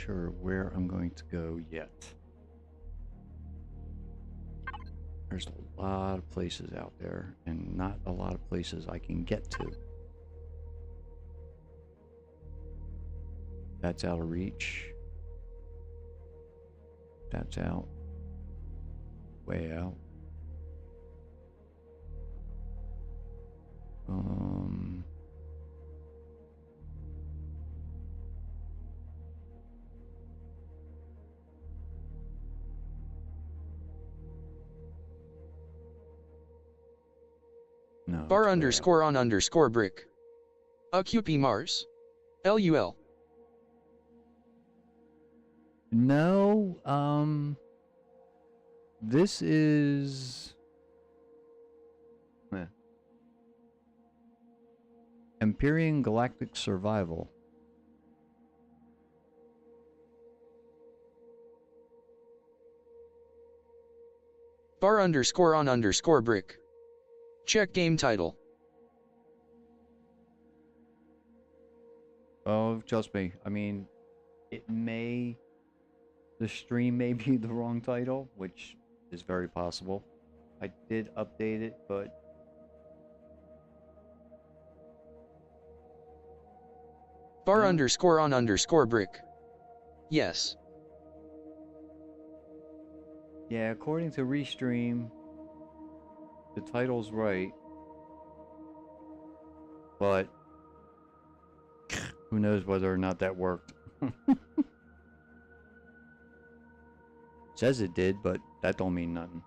sure where I'm going to go yet. There's a lot of places out there, and not a lot of places I can get to. That's out of reach. That's out. Way out. No. Bar it's way out. underscore on underscore brick. QP Mars. LUL. No, this is Empyrion Galactic Survival. Bar underscore on underscore brick. Check game title. Oh, trust me. I mean, the stream may be the wrong title, which is very possible. I did update it, but Bar No. underscore on underscore brick. Yes. yeah, according to Restream, the title's right. But who knows whether or not that worked. Says it did, but that don't mean nothing.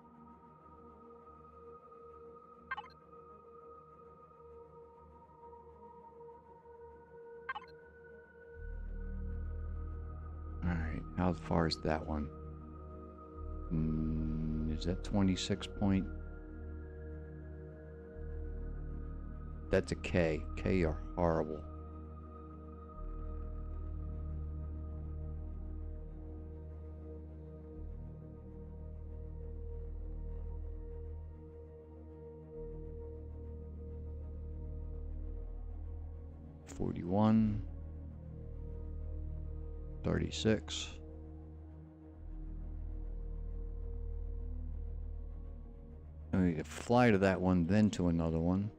Alright, how far is that one? Is that 26 point? That's a K. K are horrible. $41, 36. I need to fly to that one, then to another one.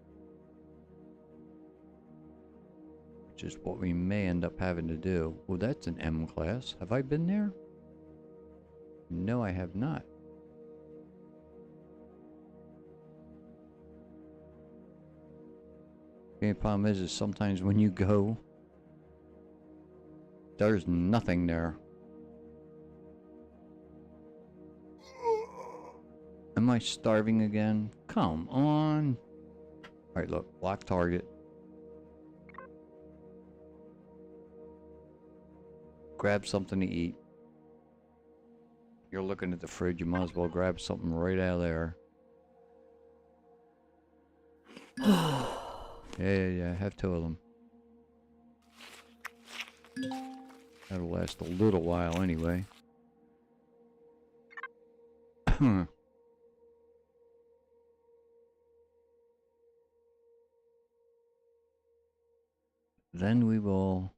Which is what we may end up having to do. Well, that's an M class. Have I been there? No, I have not. The problem is sometimes when you go, there's nothing there. Am I starving again? Come on. Alright, look. Block target. Grab something to eat. You're looking at the fridge. You might as well grab something right out of there. Yeah. Have two of them. That'll last a little while anyway. Then we will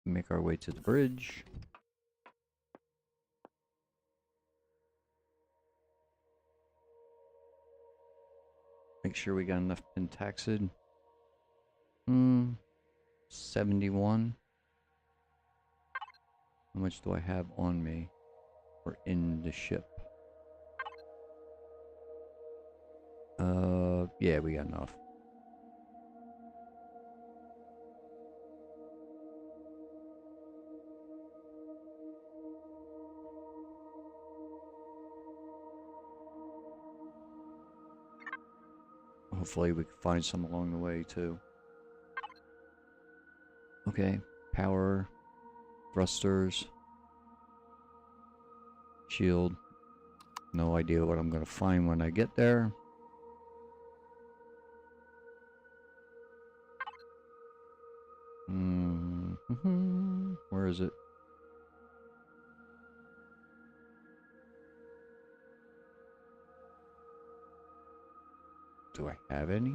make our way to the bridge. Make sure we got enough pentaxid. 71. How much do I have on me or in the ship? Yeah, we got enough. Hopefully we can find some along the way too. Okay, power, thrusters, shield. No idea what I'm gonna find when I get there. Where is it? Do I have any?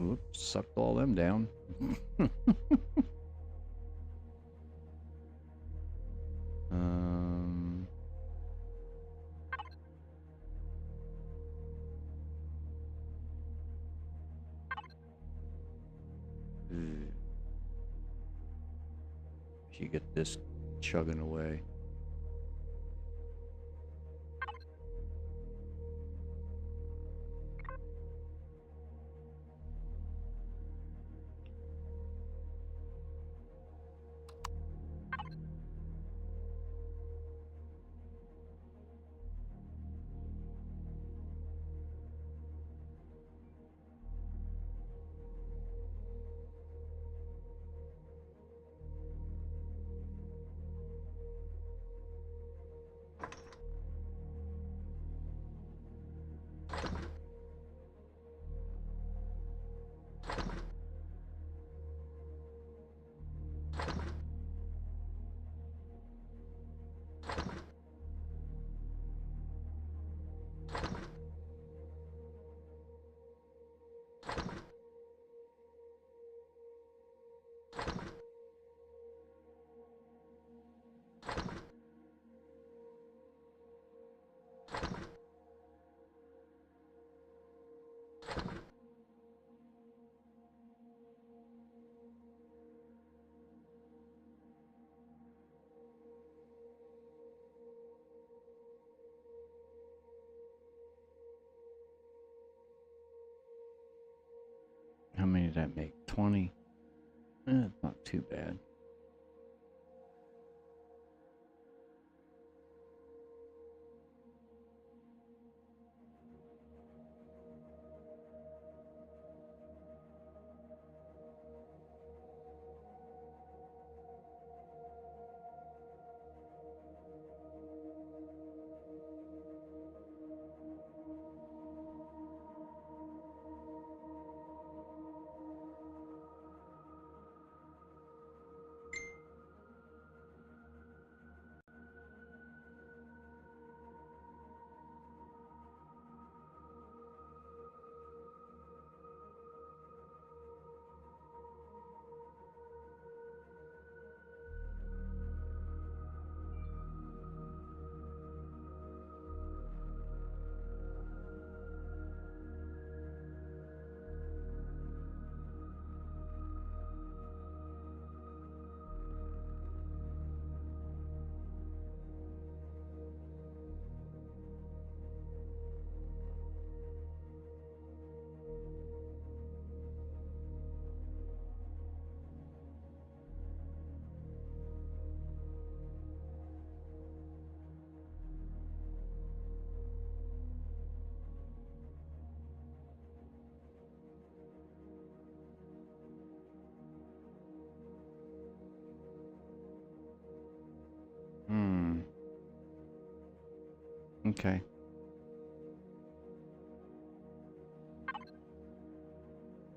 Oops, sucked all them down. um... You get this chugging away. How many did that make? 20? Not too bad. Okay.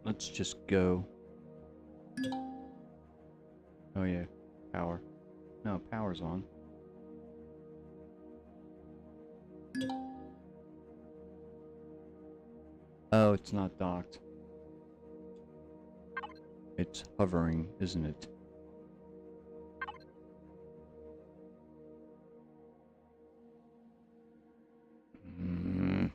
Let's just go. Oh yeah, power. No, power's on. Oh, it's not docked. It's hovering, isn't it? Mm.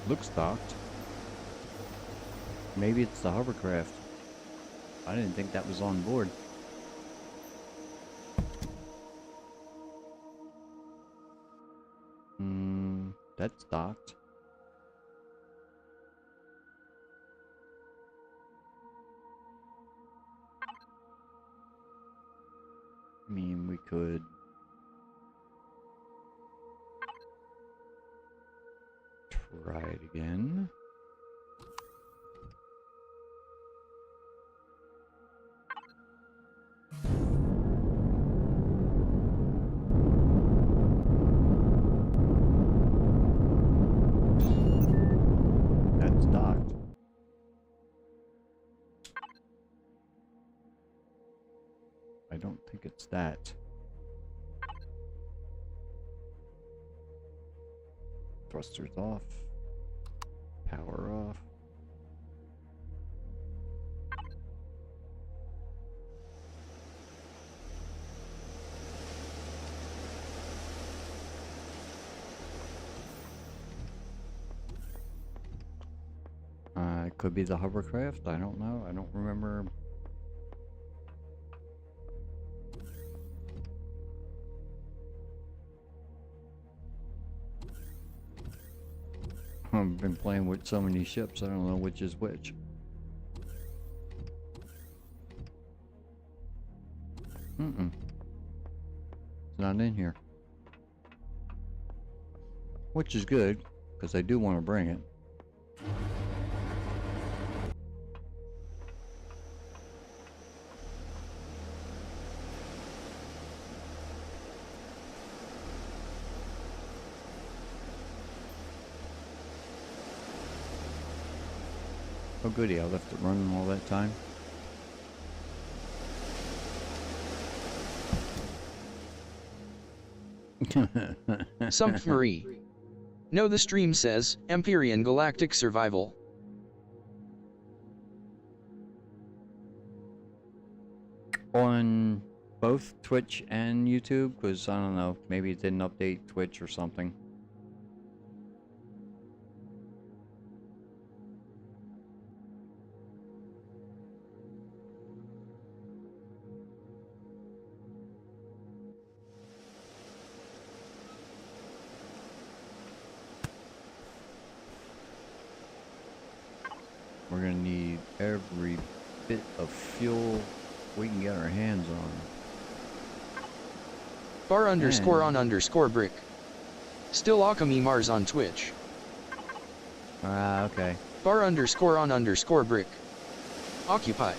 Looks docked. Maybe it's the hovercraft. I didn't think that was on board. That's docked. I mean, we could... try it again. That's docked. I don't think it's that. Thrusters off. Power off. It could be the hovercraft. I don't know. I don't remember. I've been playing with so many ships, I don't know which is which. It's not in here. Which is good, because I do want to bring it. Oh goody, I left it running all that time. Sumpfmarie. No, the stream says, Empyrion Galactic Survival. On both Twitch and YouTube, because I don't know, maybe it didn't update Twitch or something. We're gonna need every bit of fuel we can get our hands on. Bar underscore on underscore brick. Still Alchemy Mars on Twitch. Ah, okay. Bar underscore on underscore brick. Occupy.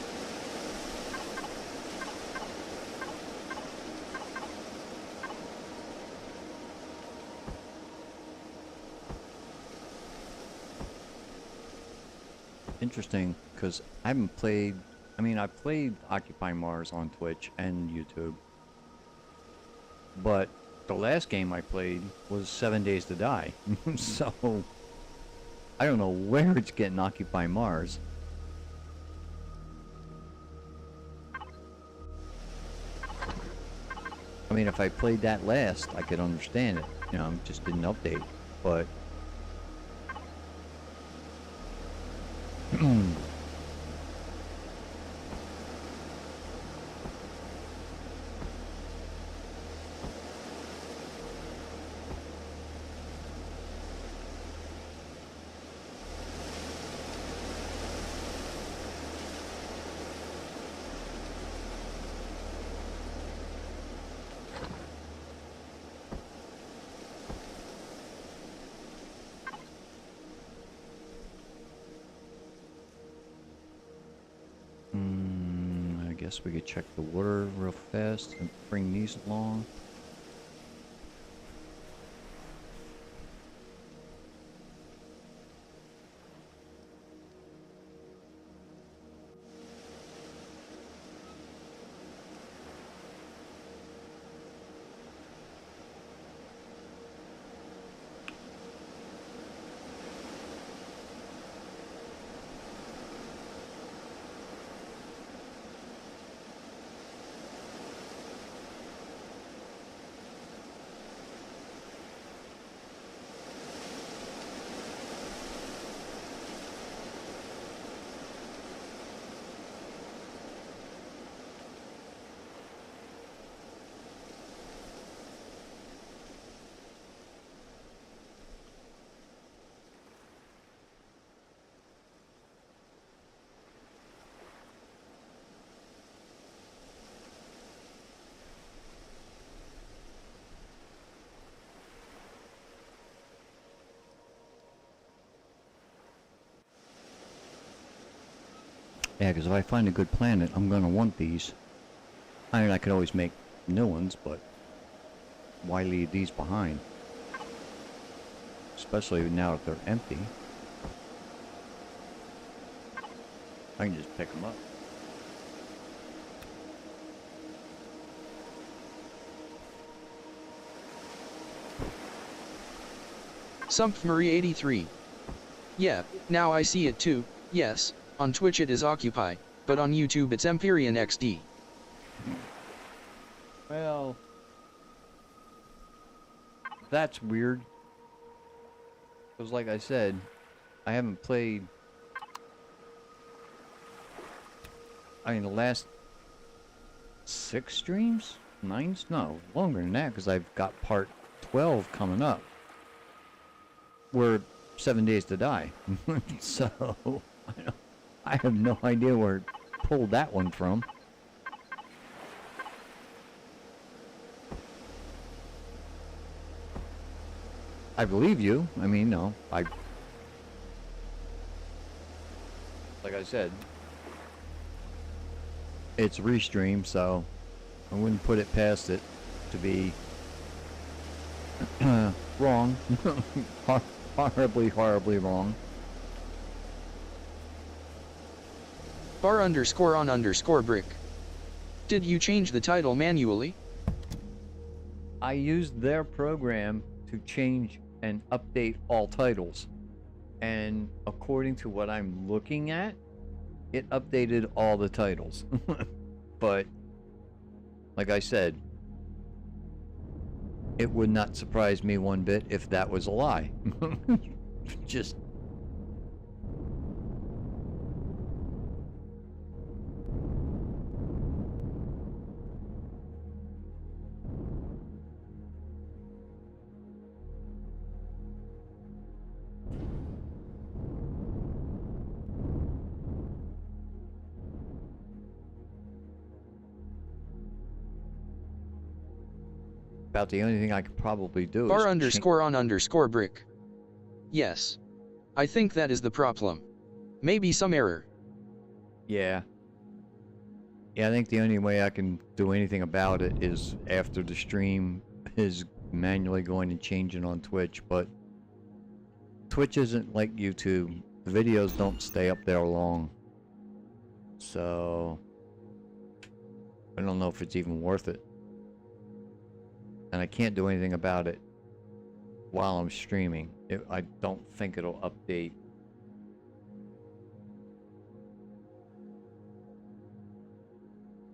Interesting, because I haven't played... I mean, I played Occupy Mars on Twitch and YouTube. But the last game I played was 7 Days to Die. So, I don't know where it's getting Occupy Mars. I mean, if I played that last, I could understand it. You know, it just didn't update. But... I guess we could check the water real fast and bring these along. Yeah, because if I find a good planet, I'm gonna want these. I mean, I could always make new ones, but why leave these behind? Especially now that they're empty. I can just pick them up. Sumpfmarie83. Yeah, now I see it too. Yes, on Twitch it is Occupy, but on YouTube it's Empyrion XD. Well, that's weird. Because like I said, I haven't played... I mean, the last 6 streams? 9? No, longer than that, because I've got part 12 coming up. We're 7 days to die. So, I have no idea where it pulled that one from. I believe you. I mean, no, like I said, it's restream, so I wouldn't put it past it to be wrong. Horribly, horribly wrong. bar_on_brick. Did you change the title manually? I used their program to change and update all titles, and according to what I'm looking at, it updated all the titles. But like I said, it would not surprise me one bit if that was a lie. Just about the only thing I could probably do is bar_on_brick. Yes. I think that is the problem. Maybe some error. Yeah. Yeah, I think the only way I can do anything about it is after the stream is manually going and changing on Twitch, but Twitch isn't like YouTube. The videos don't stay up there long. So I don't know if it's even worth it. And I can't do anything about it while I'm streaming. I don't think it'll update.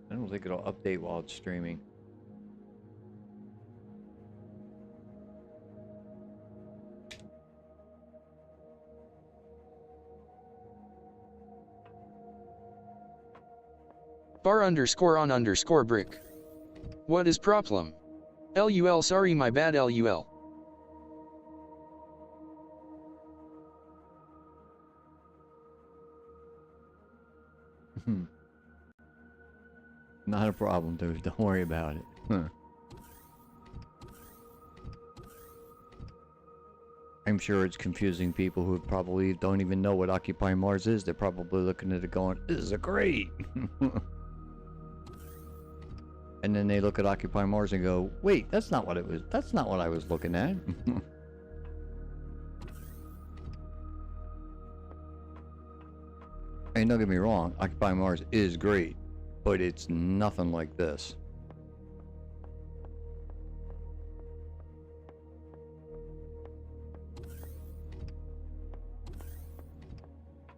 I don't think it'll update while it's streaming. bar_on_brick. What is problem? LUL, sorry, my bad, LUL. Not a problem, dude. Don't worry about it. Huh. I'm sure it's confusing people who probably don't even know what Occupy Mars is. They're probably looking at it going, "This is great." And then they look at Occupy Mars and go, "Wait, that's not what it was. That's not what I was looking at." And don't get me wrong, Occupy Mars is great, but it's nothing like this.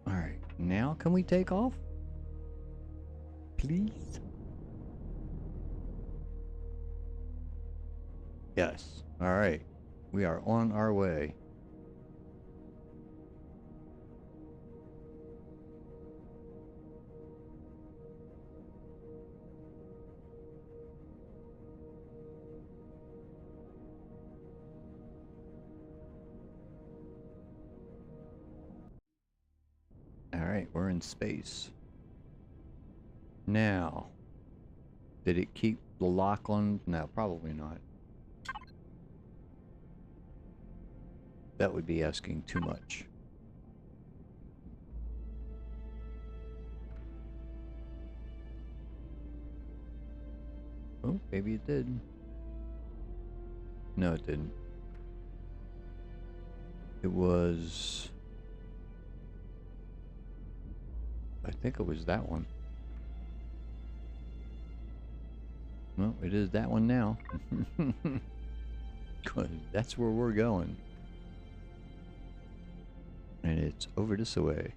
Alright, now can we take off? Please? Yes. Alright. We are on our way. Alright, we're in space. Now, did it keep the lock on? No, probably not. That would be asking too much. Oh, maybe it did. No, it didn't. It was... I think it was that one. Well, it is that one now. That's where we're going. And it's over this way.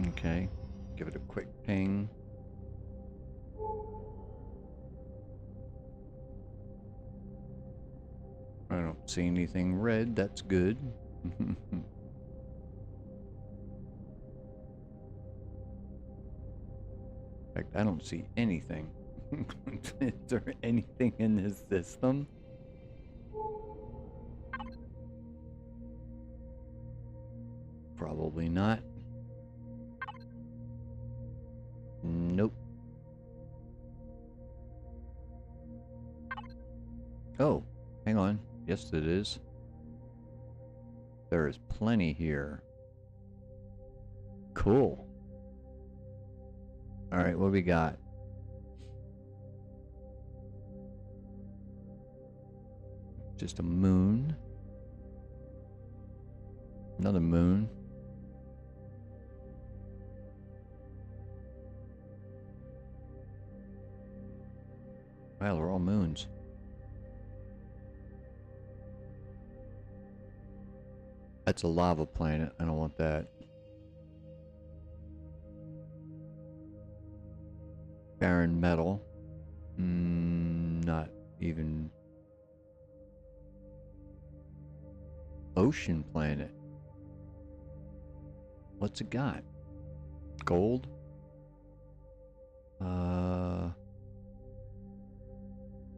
Okay, give it a quick ping. I don't see anything red, that's good. In fact, I don't see anything. Is there anything in this system? Probably not. Nope. Oh, hang on. Yes, it is. There is plenty here. Cool. Alright, what we got? Just a moon. Another moon. Wow, they're all moons. That's a lava planet. I don't want that. Barren metal. Not even. Ocean planet. What's it got? Gold?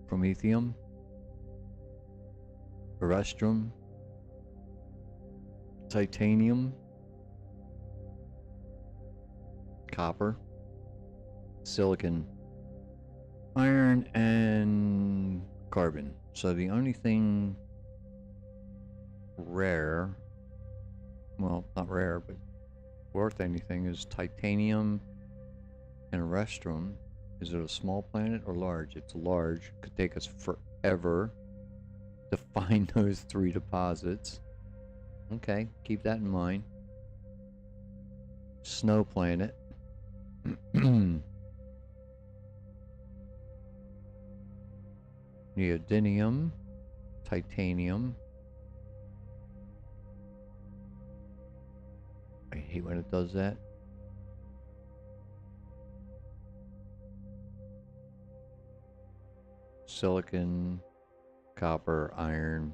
Promethium? Erestrum? Titanium? Copper? Silicon? Iron and carbon. So the only thing rare, well, not rare, but worth anything is titanium and erestrum. Is it a small planet or large? It's large. Could take us forever to find those 3 deposits. Okay, keep that in mind. Snow planet. Neodymium, titanium. I hate when it does that. Silicon, copper, iron.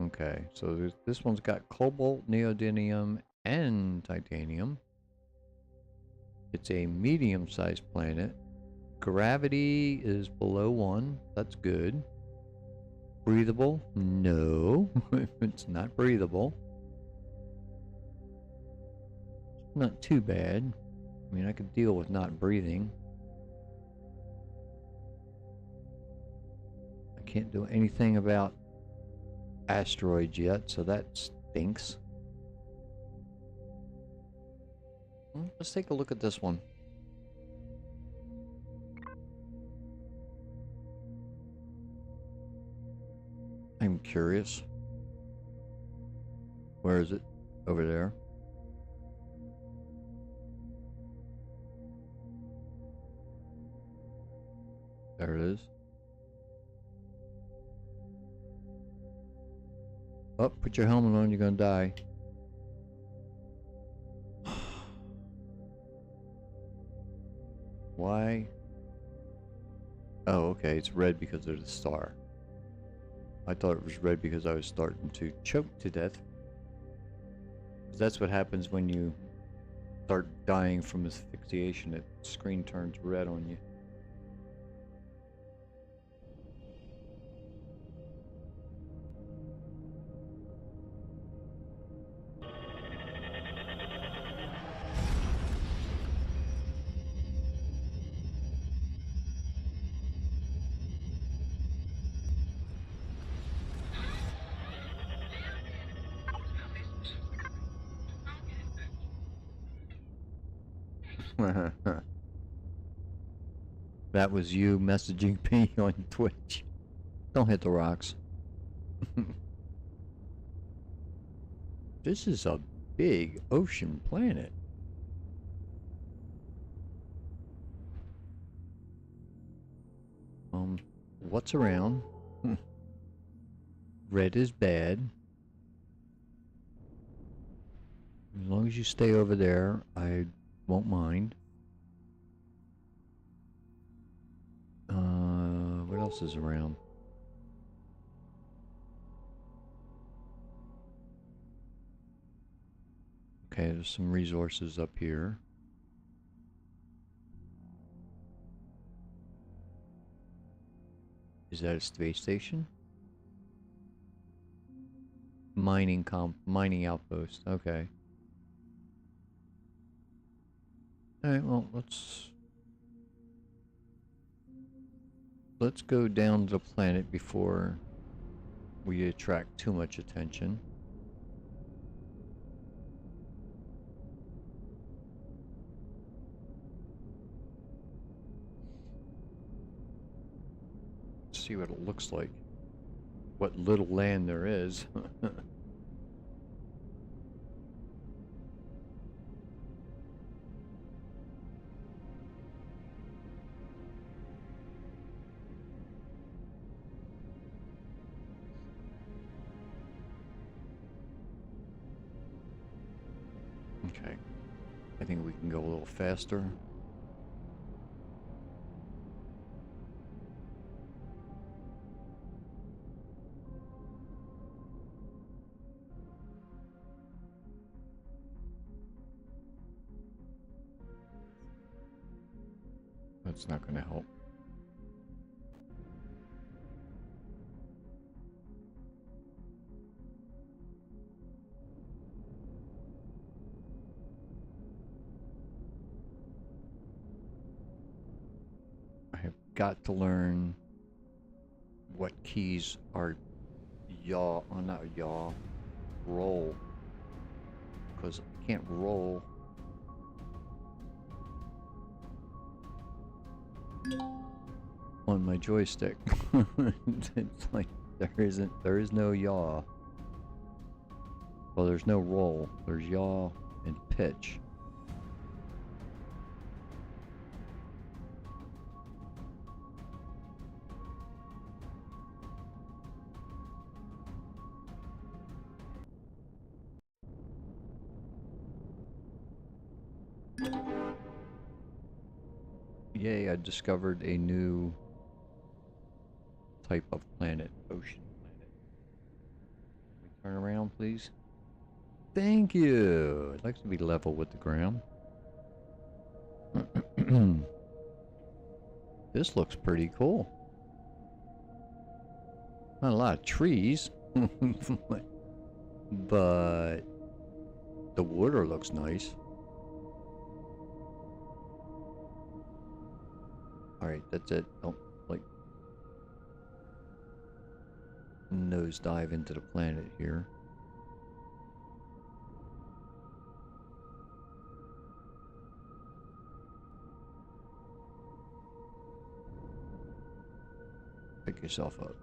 Okay, so this one's got cobalt, neodymium, and titanium. It's a medium-sized planet. Gravity is below 1. That's good. Breathable? No, it's not breathable. Not too bad. I mean, I could deal with not breathing. I can't do anything about asteroids yet, so that stinks. Well, let's take a look at this one. I'm curious. Where is it? Over there. There it is. Oh, put your helmet on, you're gonna die. Why? Oh, okay, it's red because there's a star. I thought it was red because I was starting to choke to death. 'Cause that's what happens when you start dying from asphyxiation. The screen turns red on you. That was you messaging me on Twitch. Don't hit the rocks. This is a big ocean planet. What's around? Red is bad. As long as you stay over there, I won't mind. What else is around? Okay, there's some resources up here. Is that a space station? Mining outpost. Okay. Alright, well, let's go down to the planet before we attract too much attention. See what it looks like. What little land there is. Okay. I think we can go a little faster. That's not going to help. I have got to learn what keys are yaw, oh not yaw, roll. Because I can't roll on my joystick. It's like there is no yaw. Well, there's no roll. There's yaw and pitch. Yay, I discovered a new type of planet, ocean planet. Can we turn around, please? Thank you. I'd like to be level with the ground. This looks pretty cool. Not a lot of trees, but the water looks nice. Alright, that's it. Don't, like, nosedive into the planet here. Pick yourself up.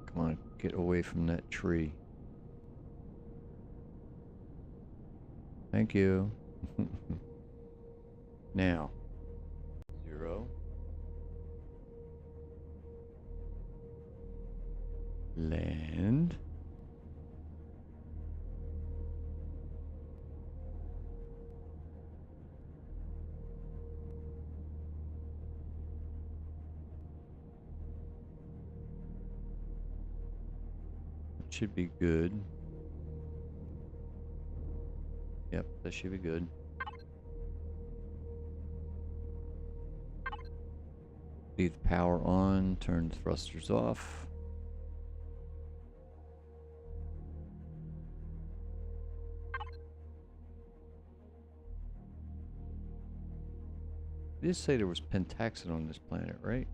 Come on, get away from that tree. Thank you. Now, 0. Land. should be good. Yep, that should be good. Leave the power on, turn thrusters off. They did say there was pentaxid on this planet, right?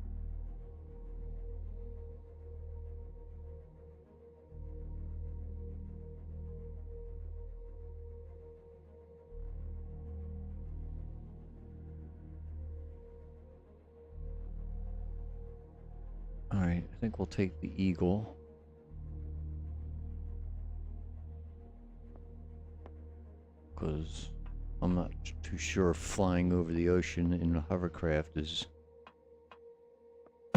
Alright, I think we'll take the Eagle. Because I'm not too sure flying over the ocean in a hovercraft is...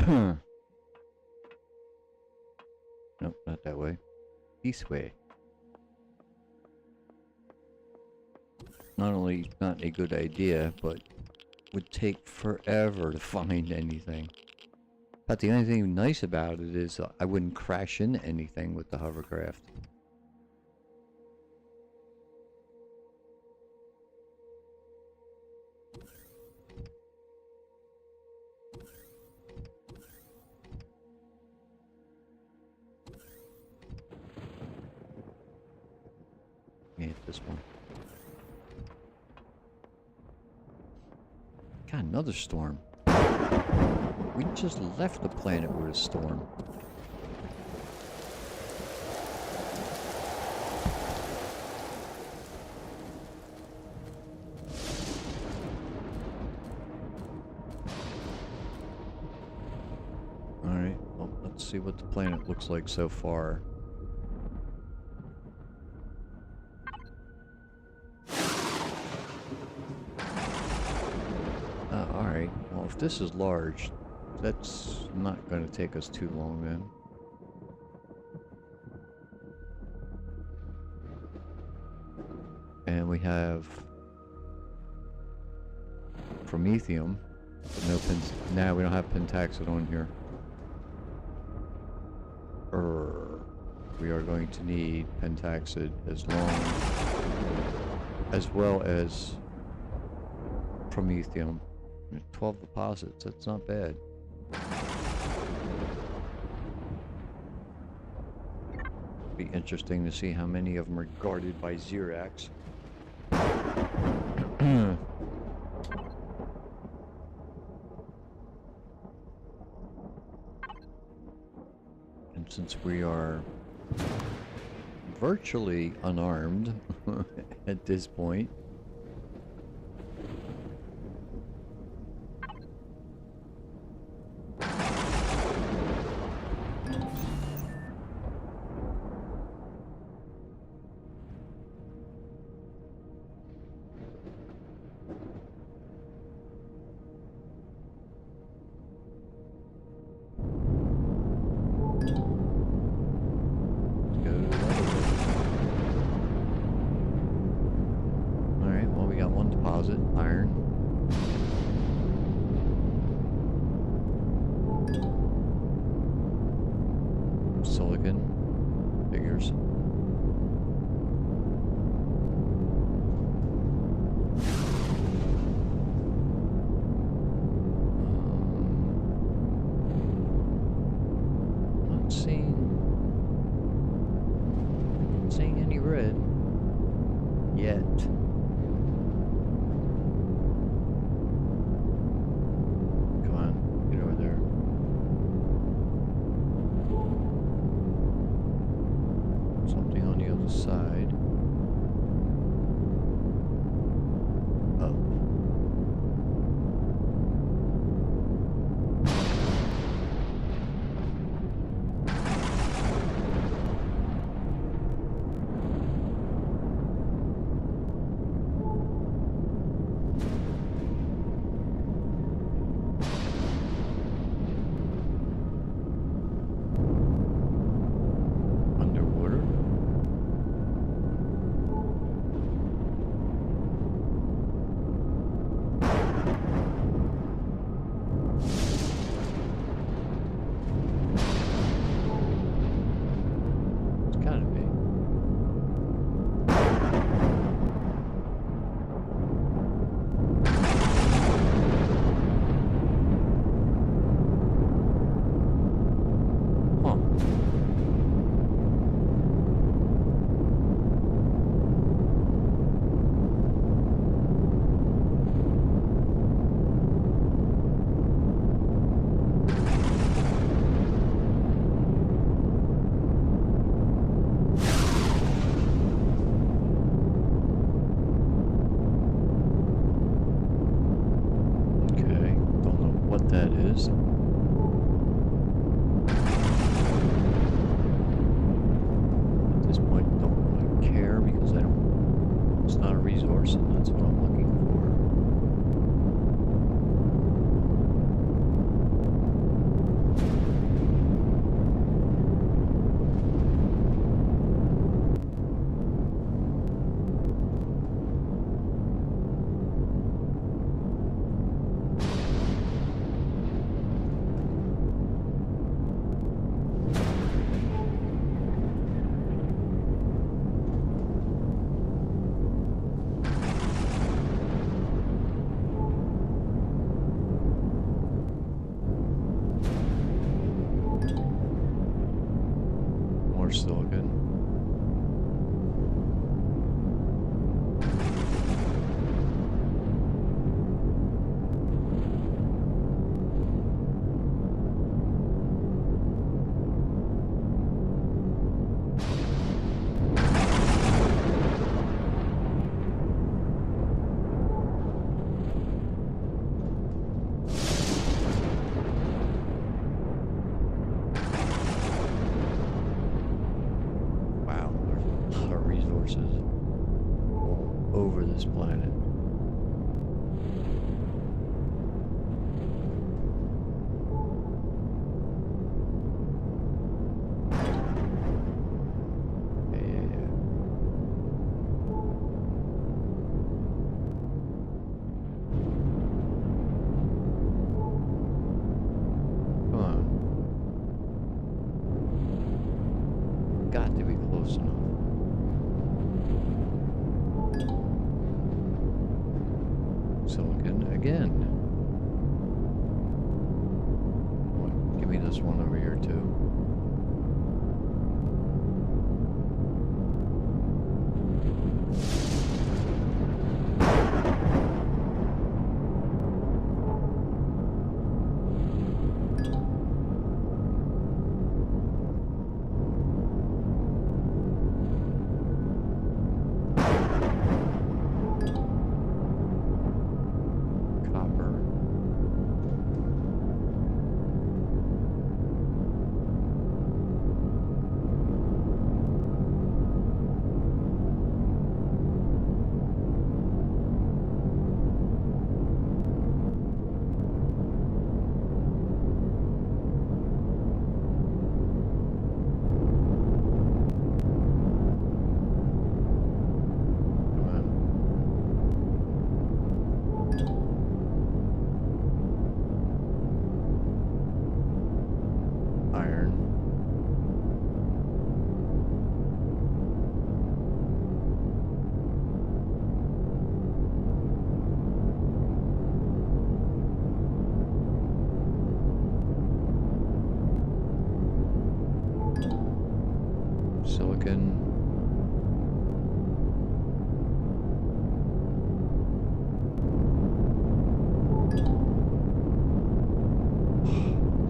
Nope, not that way. This way. Not only not a good idea, but would take forever to find anything. But the only thing nice about it is I wouldn't crash into anything with the hovercraft. Yeah, this one. God, another storm. We just left the planet with a storm. Alright, well, let's see what the planet looks like so far. Alright, well, if this is large, that's not going to take us too long then. And we have Promethium, but no now we don't have pentaxid on here. We are going to need pentaxid as well as Promethium. 12 deposits, that's not bad. Be interesting to see how many of them are guarded by Xerax. And since we are virtually unarmed at this point, iron. Silicon. Figures. Not seeing any red yet. Side. Up. person. That's what I'm looking for. More silicon. Wow, there's a lot of resources all over this planet. Yeah. Come on. Got to be close enough. Silicon again. What? Give me this one over here too. Copper. Come on. Iron. Silicon.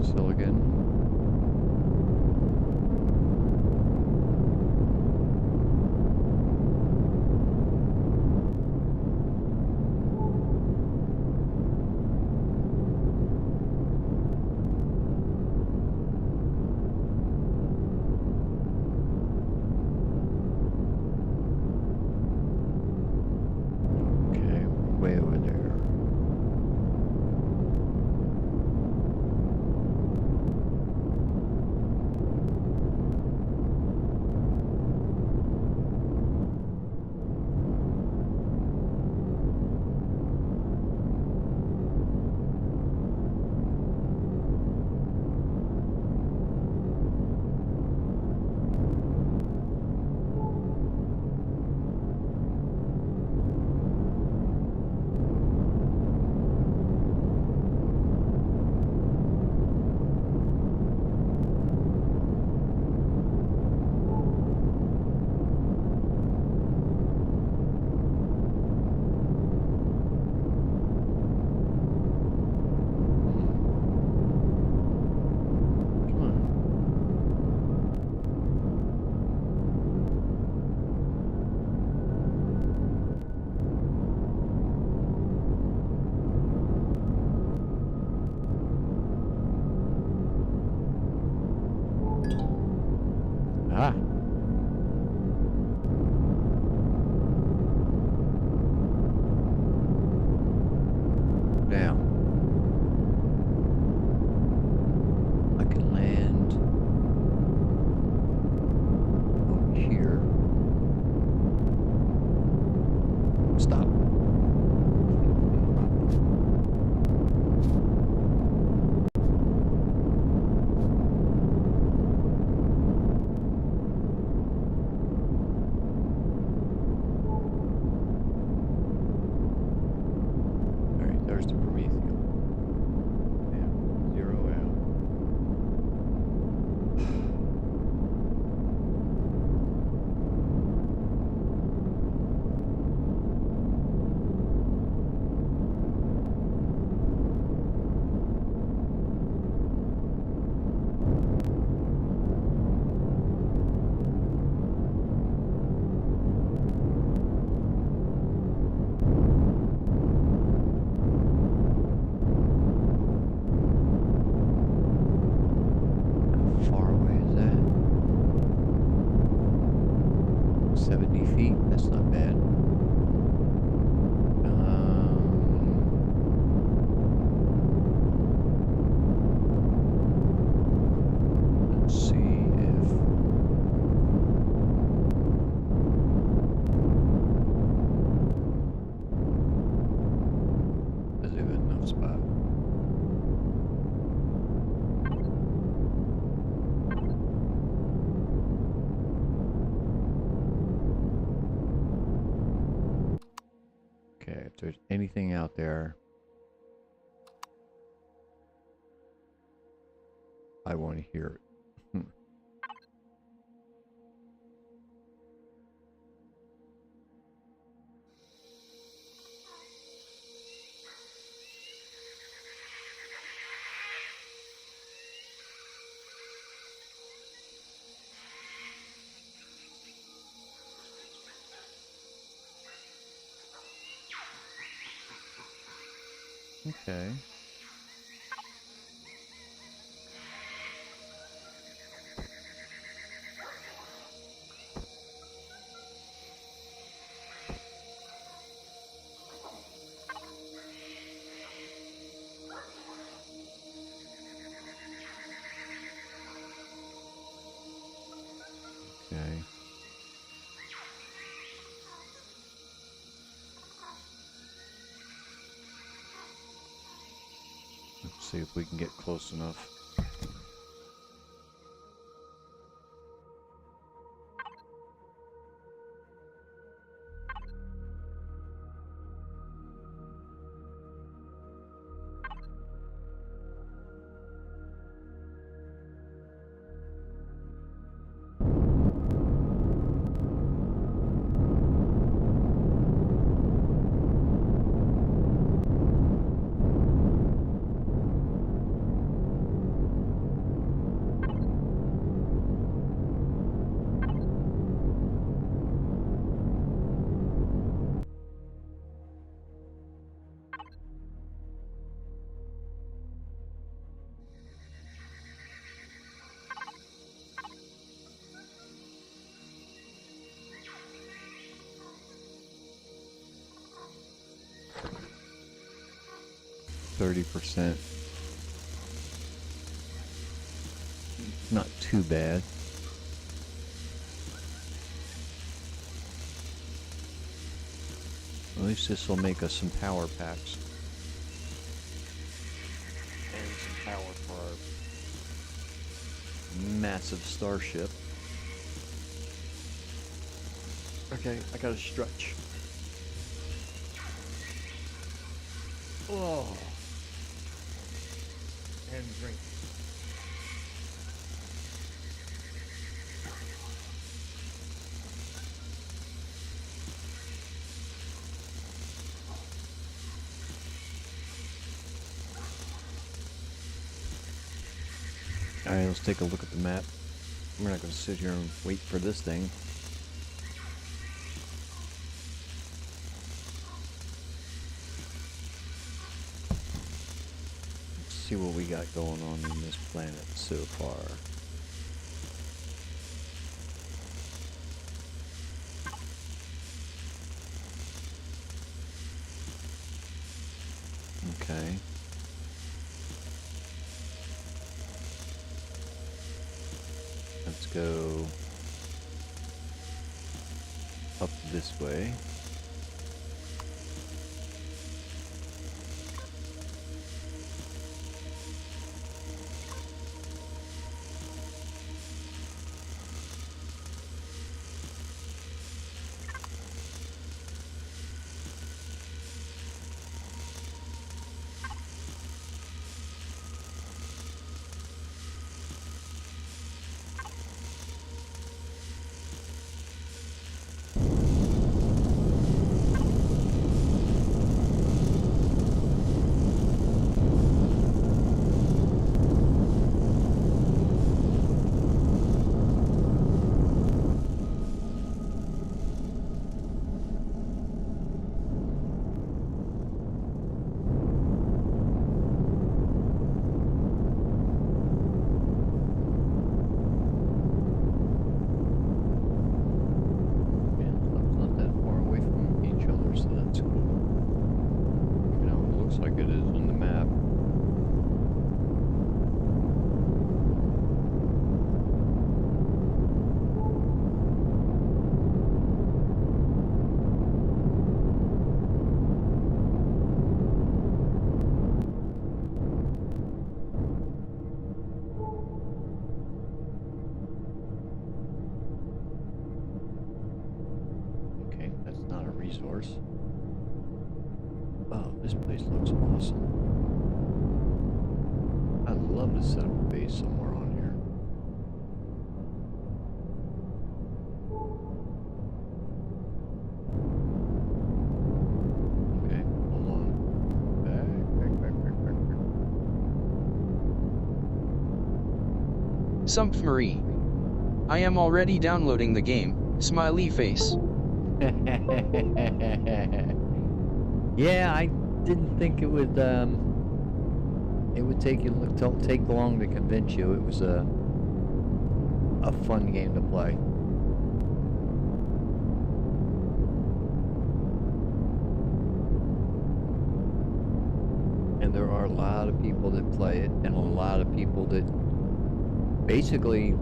Silicon. Okay, way over there. 70 feet. That's not bad. Let's see if there's a good enough spot. Okay, if there's anything out there, I want to hear it. Okay. Okay. Let's see if we can get close enough. %. Not too bad. At least this will make us some power packs. And some power for our massive starship. Okay, I gotta stretch. Oh. And drink. Alright, let's take a look at the map. We're not going to sit here and wait for this thing. Let's see what we got going on in this planet so far. Okay. Let's go up this way. resource. Oh, this place looks awesome. I'd love to set up a base somewhere on here. Okay, hold on. Back. Sumpf Marie. I am already downloading the game, smiley face. Yeah, I didn't think it would take long to convince you. It was a fun game to play. And there are a lot of people that play it, and a lot of people that basically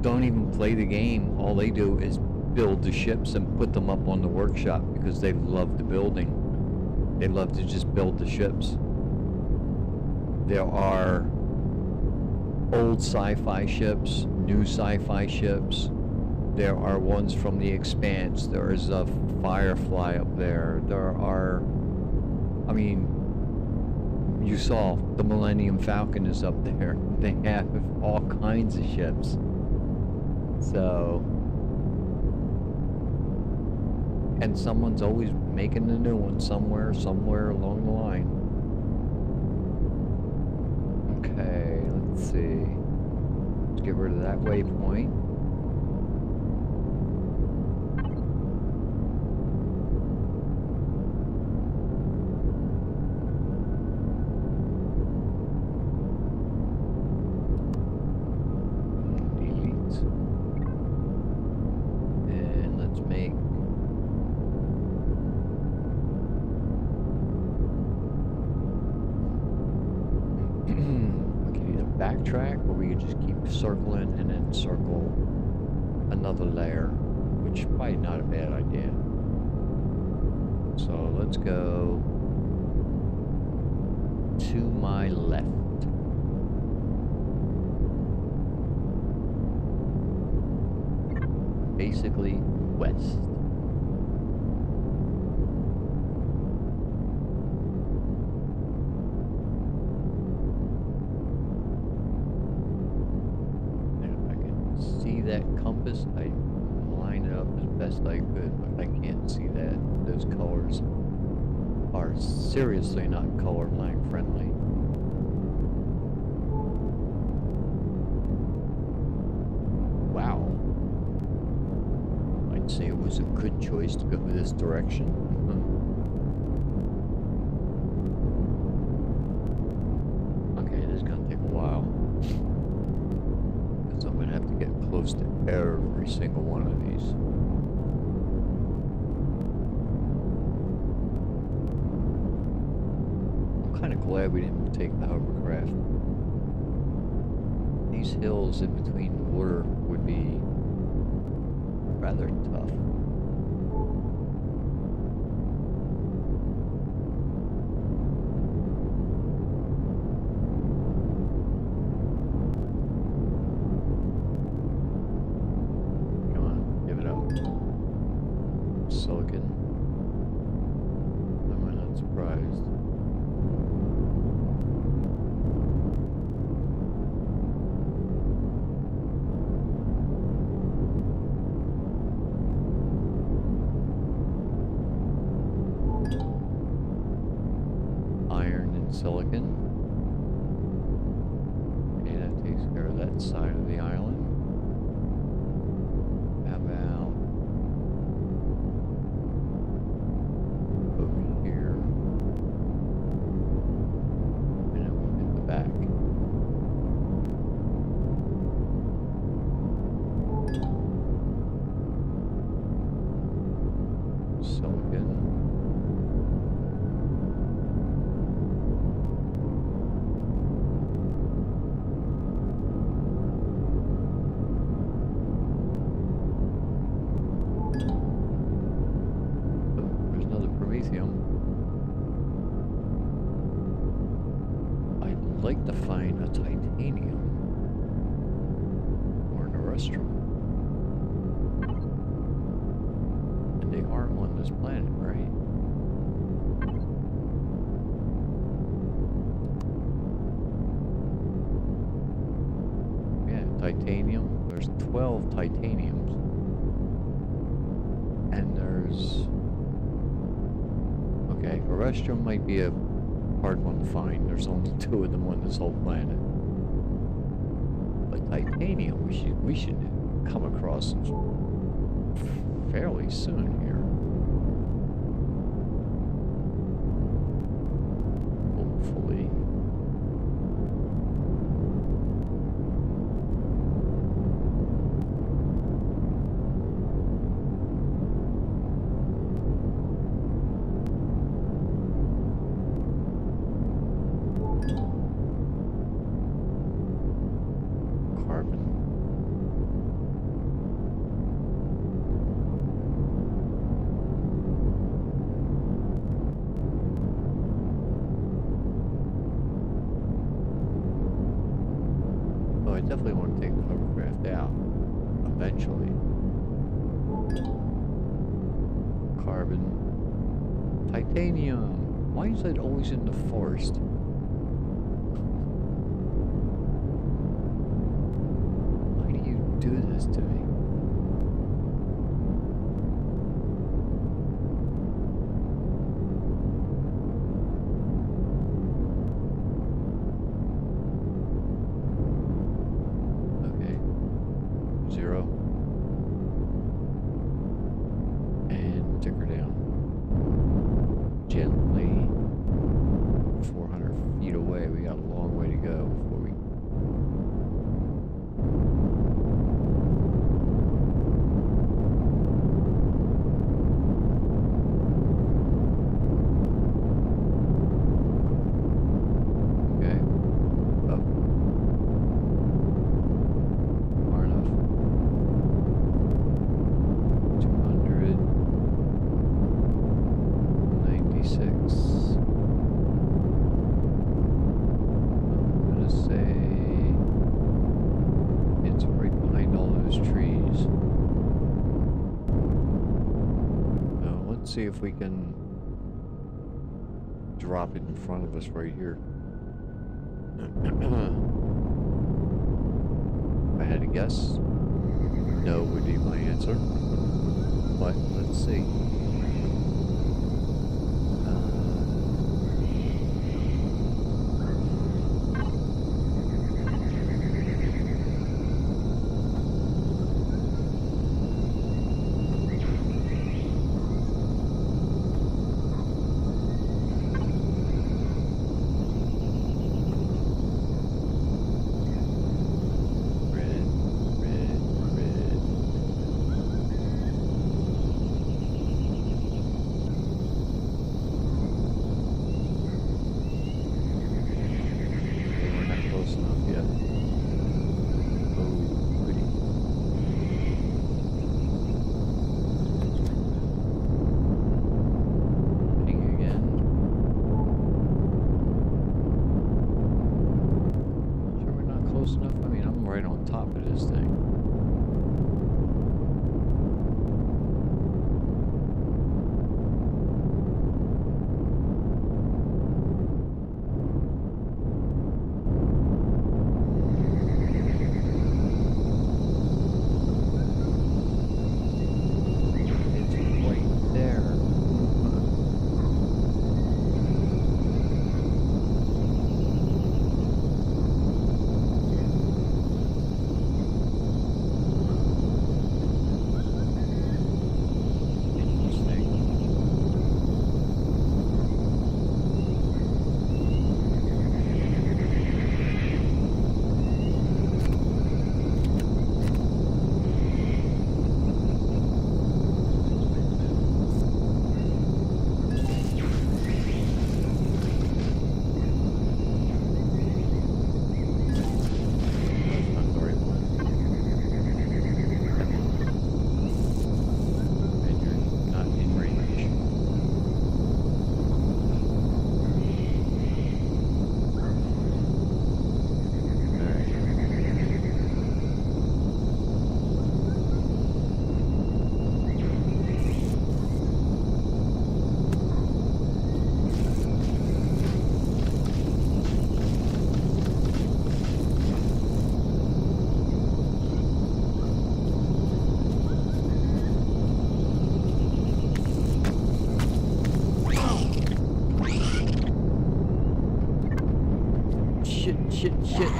don't even play the game. All they do is build the ships and put them up on the workshop because they love the building. They love to just build the ships. There are old sci-fi ships, new sci-fi ships. There are ones from the Expanse. There is a Firefly up there. There are, I mean, you saw the Millennium Falcon is up there. They have all kinds of ships. So, and someone's always making a new one somewhere along the line. Okay, let's see. Let's get rid of that waypoint. Delete. And let's make we can either backtrack or we can just keep circling and then circle another layer, which is probably not a bad idea. So let's go to my left. Basically west. That compass, I lined it up as best I could, but I can't see that. Those colors are seriously not colorblind friendly. Wow. I'd say it was a good choice to go this direction. Okay, this is gonna take a while. I'm going to have to get close to every single one of these. I'm kind of glad we didn't take the hovercraft. These hills in between the water would be rather tough. Silicon. I'm not surprised. Iron and silicon. Okay, that takes care of that side of the island. How about over here, and it will hit the back. Silicon. I'd like to find a titanium or an terrestrial. And they are are on this planet, right? Yeah, titanium. There's 12 titaniums. And there's... Okay, Terrestrium might be a hard one to find. There's only 2 of them on this whole planet. But titanium, we should come across fairly soon here. Hopefully. I definitely want to take the hovercraft out eventually. Carbon. Titanium. Why is that always in the forest? Why do you do this to me? See if we can drop it in front of us right here. If I had to guess, no would be my answer. But let's see. shit.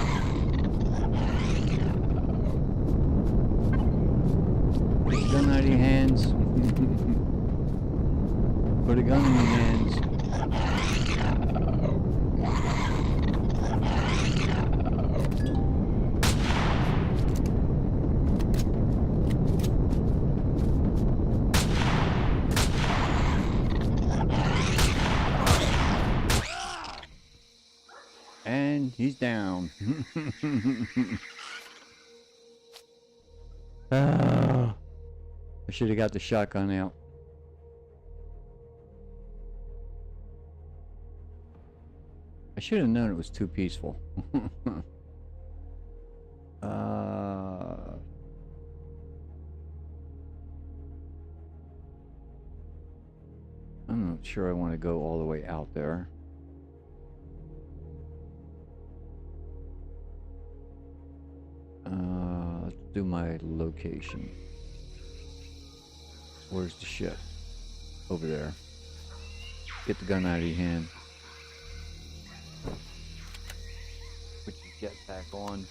Put a gun out of your hands. Put a gun in your hands. And he's down. I should have got the shotgun out. I should have known it was too peaceful. I'm not sure I want to go all the way out there. Let's do my location. Where's the ship? Over there. Get the gun out of your hand. Put your jetpack on.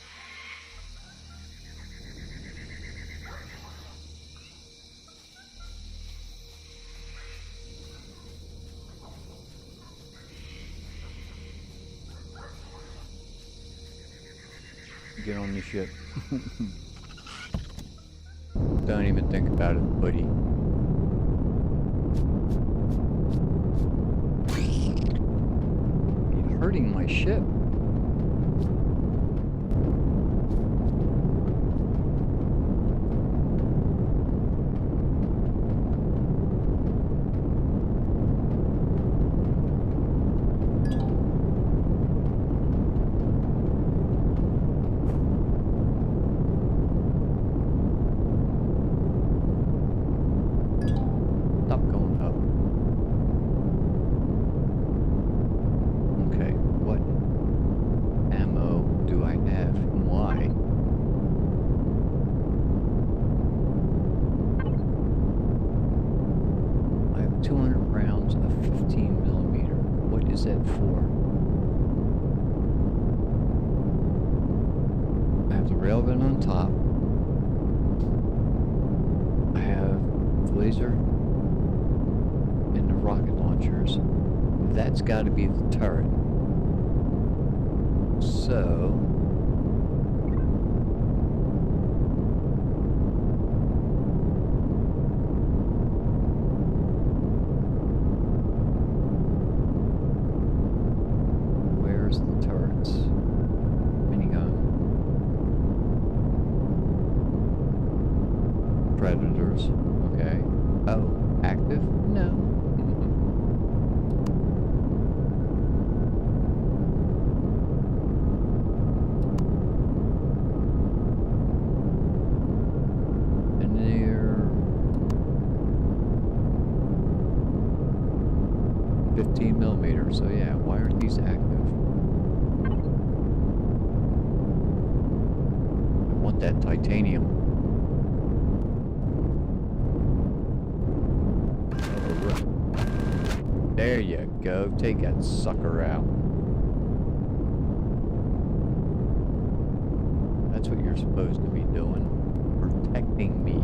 Get on the ship. Don't even think about it, buddy. You're hurting my ship. Railgun on top. I have the laser and the rocket launchers. That's got to be the turret. So where's the turrets? Predators. Okay. Oh, active? No. And they're 15 millimeters. So yeah, why aren't these active? I want that titanium. There you go. Take that sucker out. That's what you're supposed to be doing. Protecting me.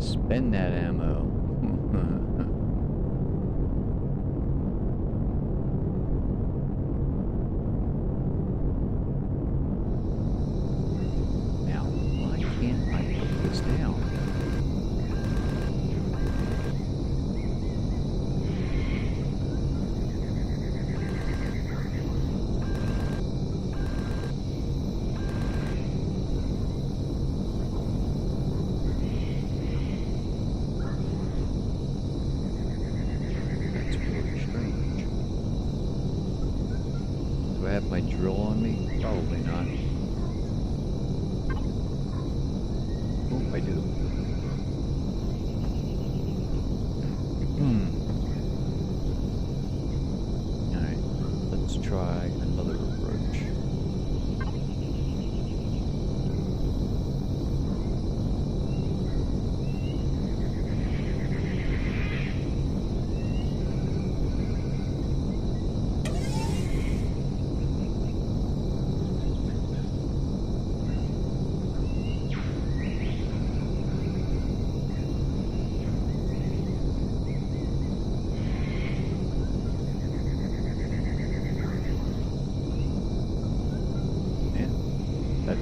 Spend that ammo. My drill on me? Probably not. Oh, I do. Alright, let's try another approach.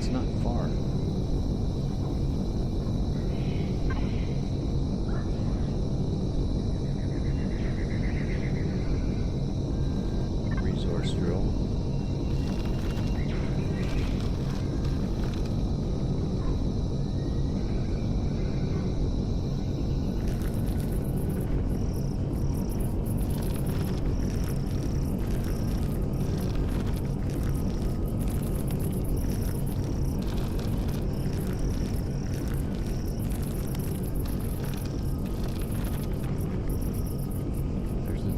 it's not far. Resource drill.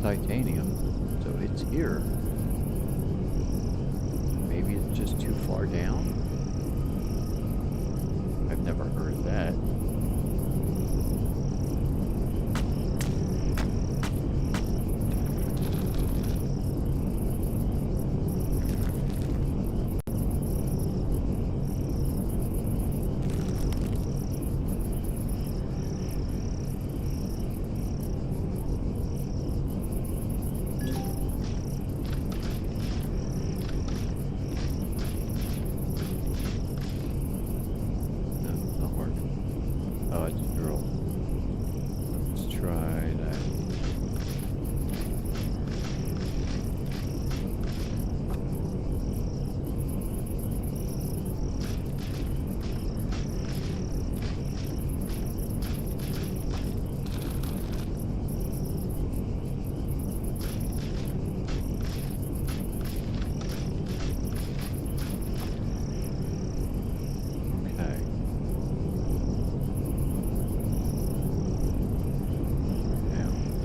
Titanium, so it's here. Maybe it's just too far down. I've never heard of that.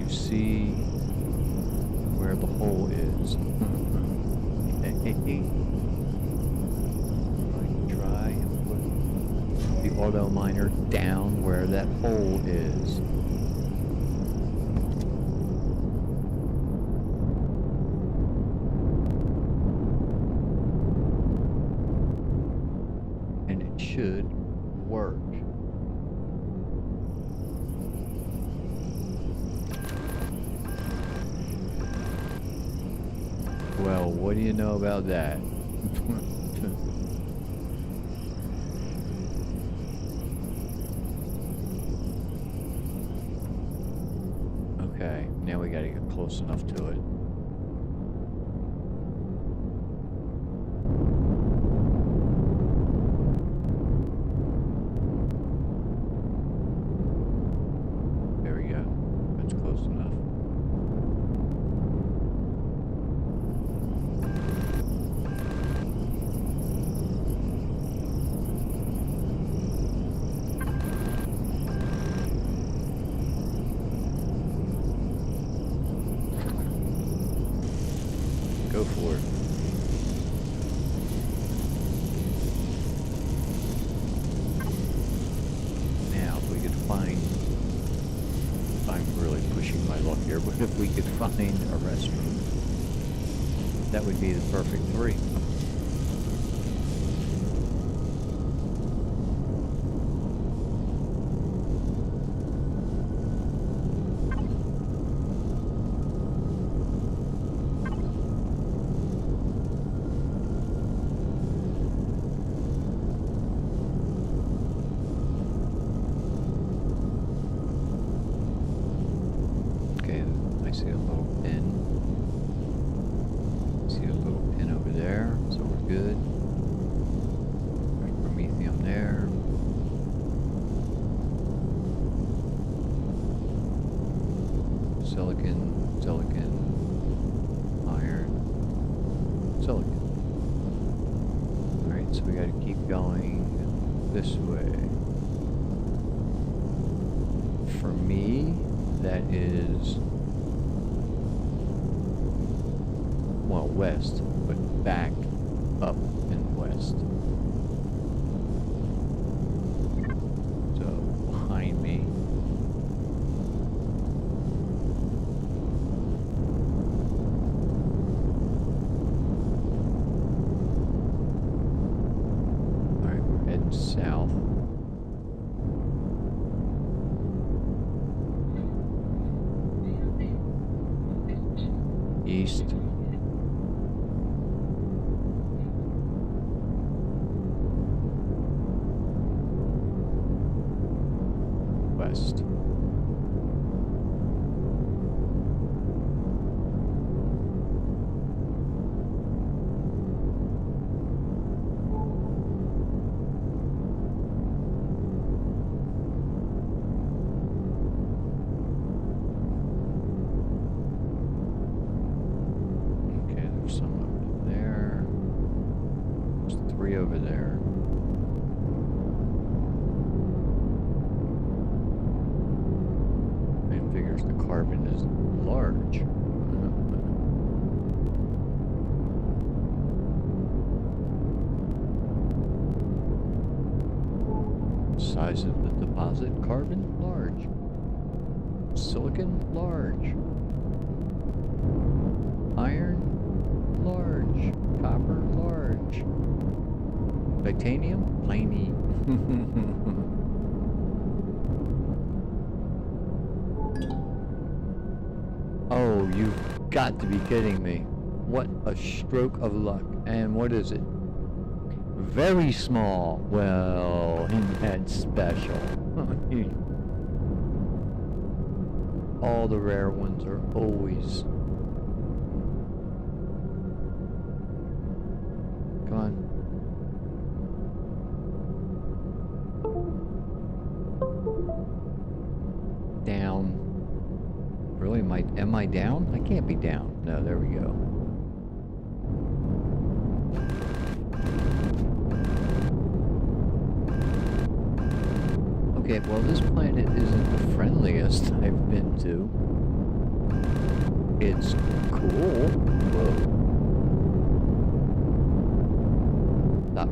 See where the hole is. I try and put the auto miner down where that hole is. And it should work. Well, what do you know about that? Okay, now we gotta get close enough to it. There we go. That's close enough. Go for it. Now, if we could find... I'm really pushing my luck here, but if we could find a restroom, that would be the perfect 3. See a little pin. See a little pin over there, so we're good. There's promethium there. Silicon, silicon, iron, silicon. Alright, so we gotta keep going this way. For me, that is... well, west, but back up and west. So, behind me. Alright, we're heading south. East. west. Okay, there's some over there. There's 3 over there. It figures the carbon is large. Size of the deposit, carbon, large. Silicon, large. Iron, large. Copper, large. Titanium, tiny. Oh, you've got to be kidding me. What a stroke of luck. And what is it? Very small. Well, isn't that special? All the rare ones are always... Come on. Down. Really? Am I down? I can't be down. No, there we go. Okay, well this planet isn't the friendliest I've been to. It's cool. Whoa. Stop.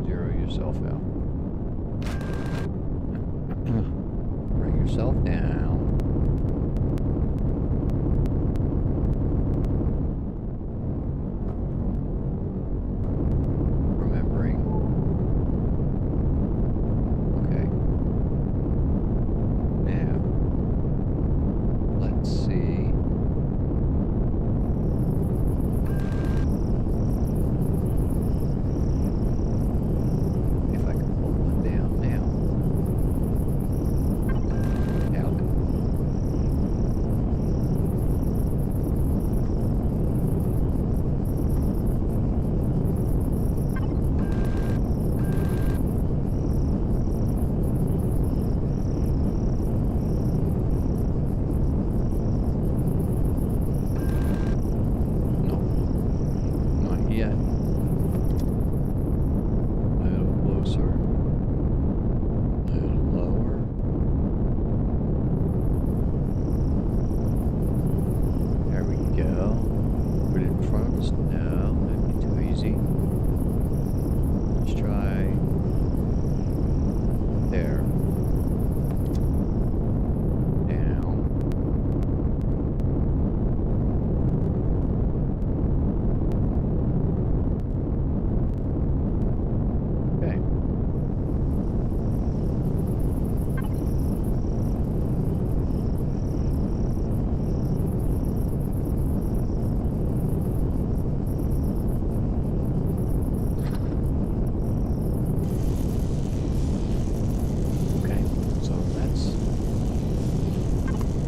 Zero yourself out. Bring yourself down.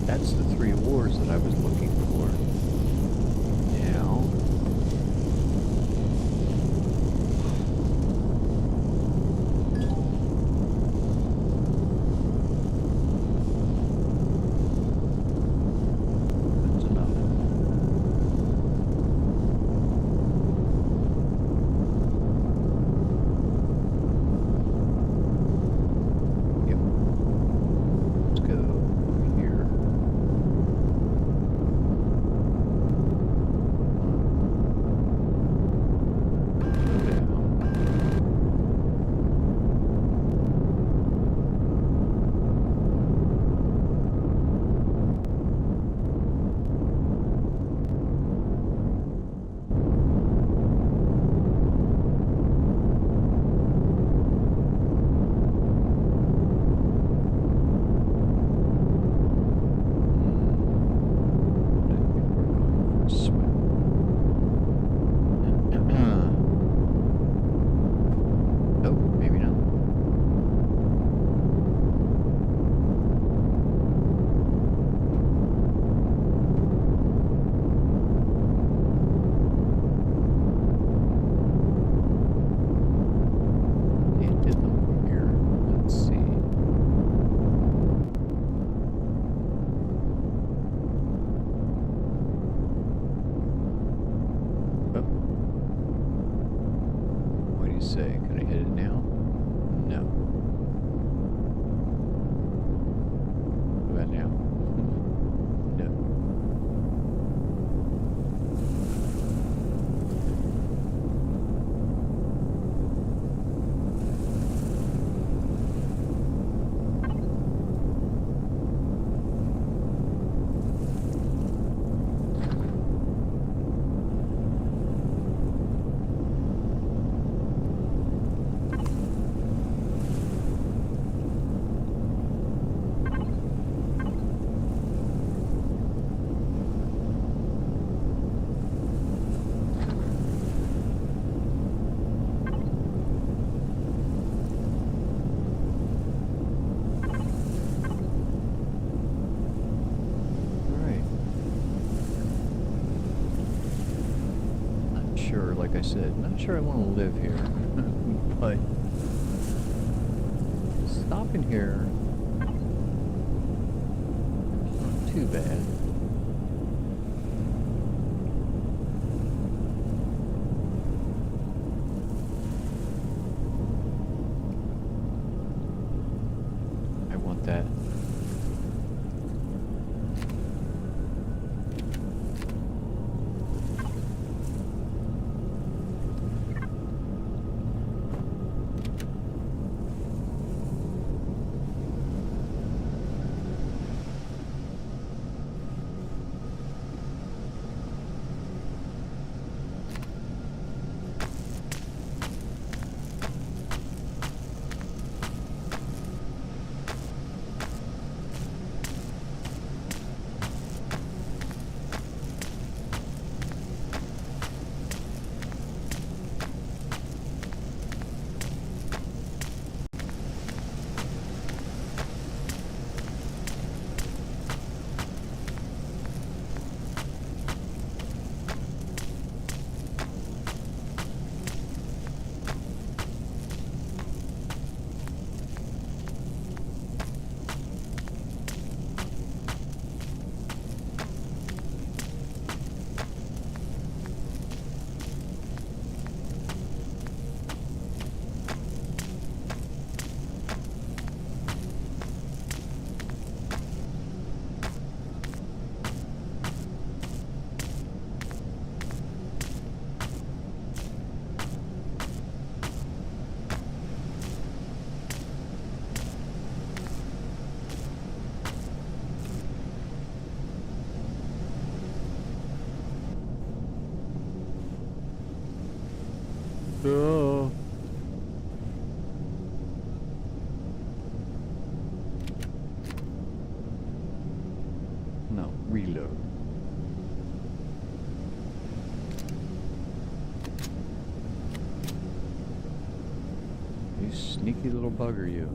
That's the 3 ores that I was looking for. Now... that's enough. Yep. Let's go over here. hit it now? No. What about now? No. Like I said, not sure I want to live here, but stopping here, not too bad. I want that. Oh. No, reload. You sneaky little bugger, you.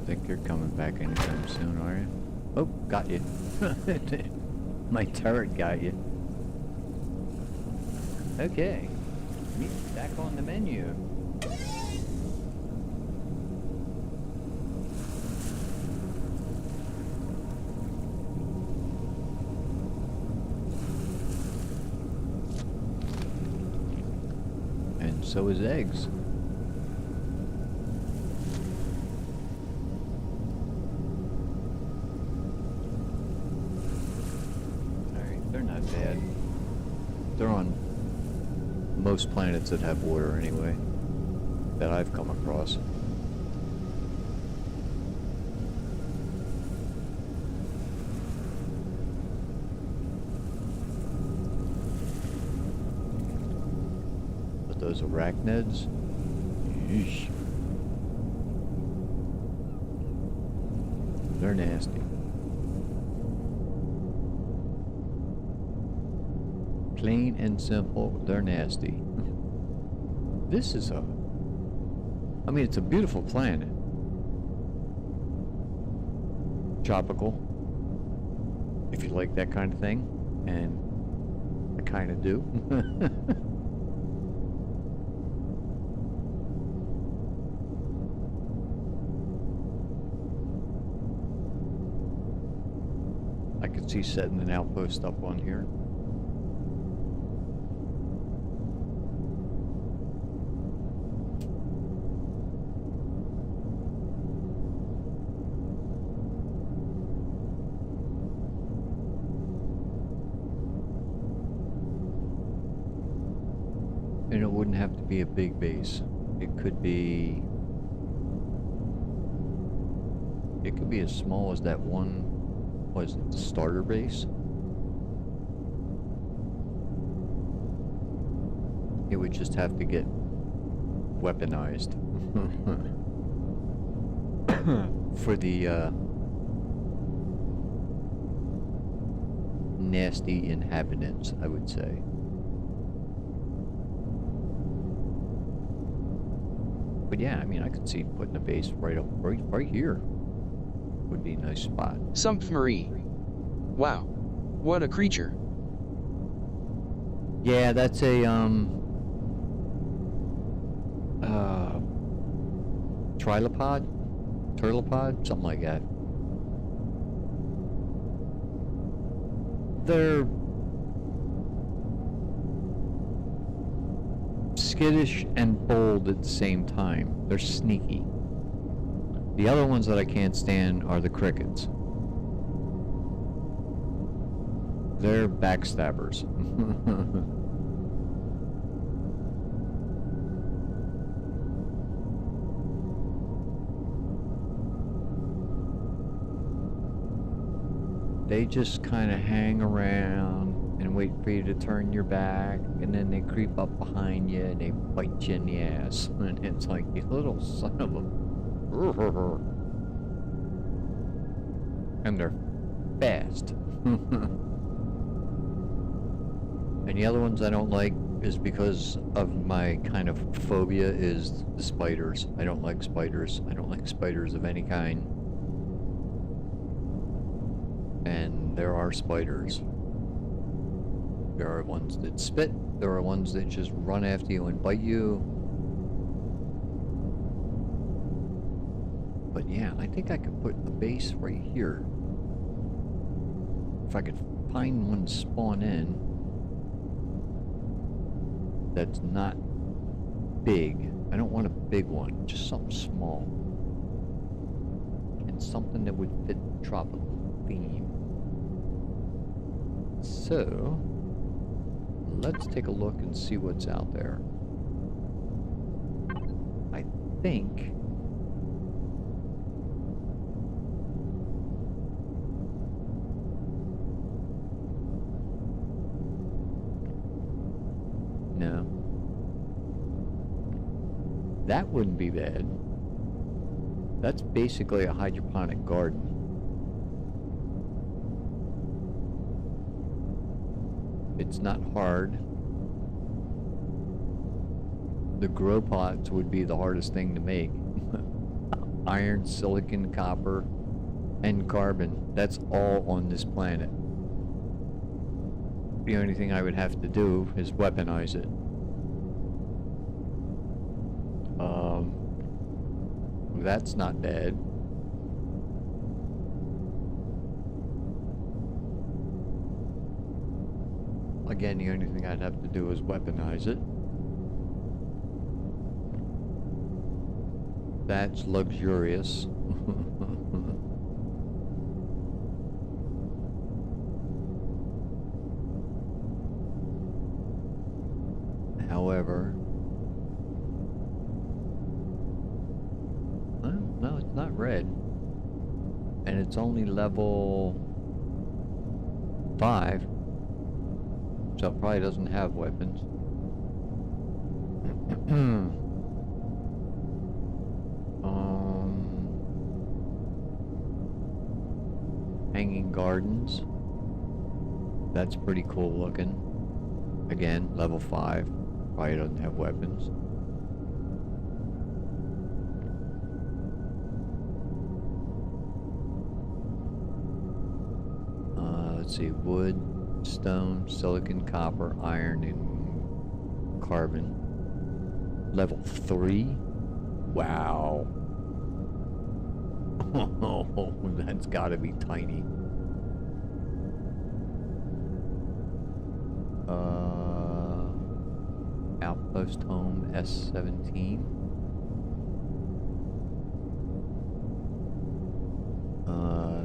Think you're coming back anytime soon, are you? Oh, got you. My turret got you. Okay. Meat back on the menu. And so is eggs. Bad. They're on most planets that have water anyway, that I've come across. But those arachnids, yeesh. they're nasty. Plain and simple, they're nasty. This is a... I mean, it's a beautiful planet. Tropical. If you like that kind of thing. And I kind of do. I could see setting an outpost up on here. And it wouldn't have to be a big base. It could be as small as that one, what is it, the starter base? It would just have to get weaponized for the nasty inhabitants, I would say. But yeah, I mean, I could see putting a base right here. Would be a nice spot. Sumpfmarie. Wow. What a creature. Yeah, that's a turtlepod, something like that. They're skittish and bold at the same time. They're sneaky. The other ones that I can't stand are the crickets. They're backstabbers. They just kind of hang around and wait for you to turn your back, and then they creep up behind you and they bite you in the ass. And it's like, you little son of a... And they're fast. And the other ones I don't like is because of my kind of phobia is the spiders. I don't like spiders. I don't like spiders of any kind. And there are spiders. There are ones that spit. There are ones that just run after you and bite you. But yeah, I think I could put a base right here. If I could find one spawn in that's not big. I don't want a big one, just something small. And something that would fit the tropical theme. So, let's take a look and see what's out there. I think... No. That wouldn't be bad. That's basically a hydroponic garden. It's not hard. The grow pots would be the hardest thing to make. Iron, silicon, copper, and carbon. That's all on this planet. The only thing I would have to do is weaponize it. That's not bad. Again, the only thing I'd have to do is weaponize it. That's luxurious. However, well, no, it's not red. And it's only level 5. So it probably doesn't have weapons. Hanging Gardens. That's pretty cool looking. Again, level 5. Probably doesn't have weapons. Let's see, wood, stone, silicon, copper, iron, and carbon. Level 3? Wow. Oh, that's gotta be tiny. Outpost home S17.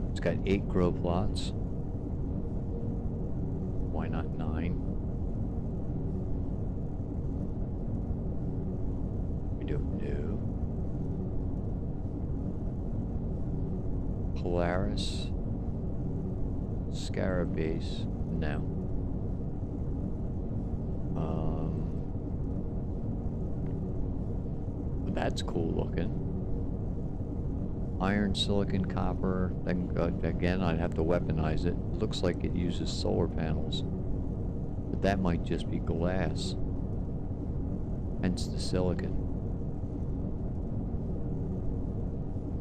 It's got 8 grow plots. Why not 9? We don't know. Polaris. Scarabase. No. That's cool looking. Iron, silicon, copper. Then again, I'd have to weaponize it. It looks like it uses solar panels, but that might just be glass. Hence the silicon.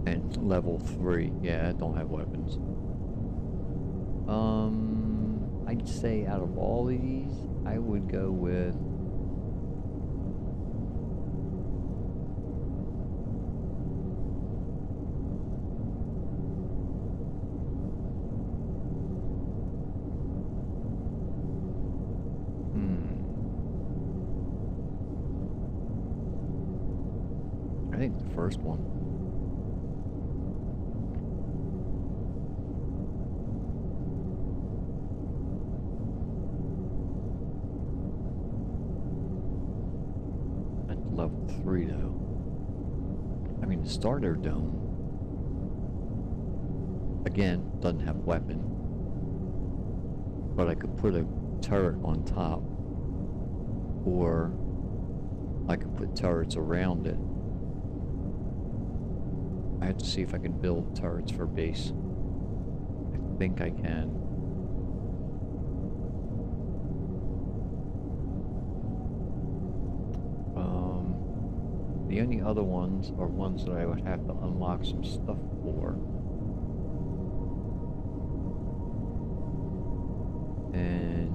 And level 3. Yeah, I don't have weapons. I'd say out of all these, I would go with I think the first one. At level 3 though. I mean, the starter dome, again, doesn't have weapon, but I could put a turret on top, or I could put turrets around it. I have to see if I can build turrets for base. I think I can. The only other ones are ones that I would have to unlock some stuff for. And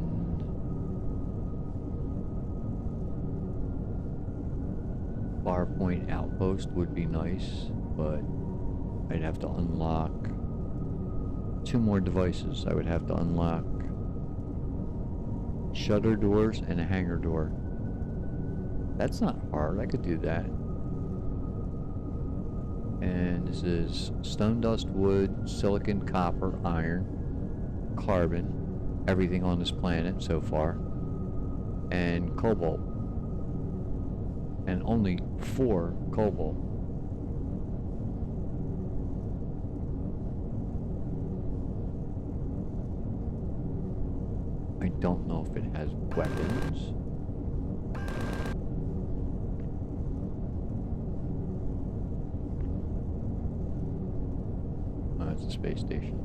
Farpoint Outpost would be nice, but I'd have to unlock 2 more devices. I would have to unlock shutter doors and a hangar door. That's not hard, I could do that. And this is stone, dust, wood, silicon, copper, iron, carbon, everything on this planet so far, and cobalt. And only 4 cobalt. I don't know if it has weapons. Oh, it's a space station.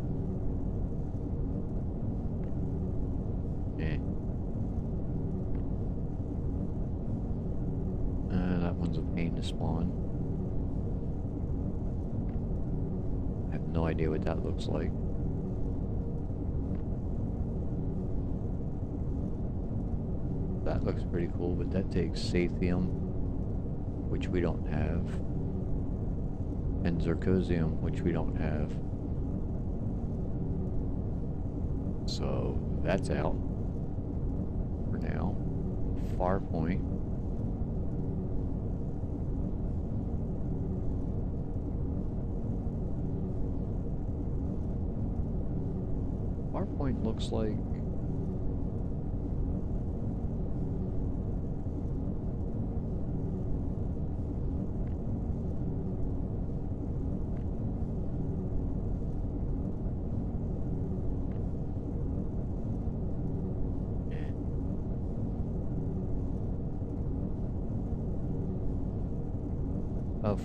That one's a pain to spawn. I have no idea what that looks like. That looks pretty cool, but that takes Sathium, which we don't have, and Zirconium, which we don't have. So that's out for now. Farpoint. Farpoint looks like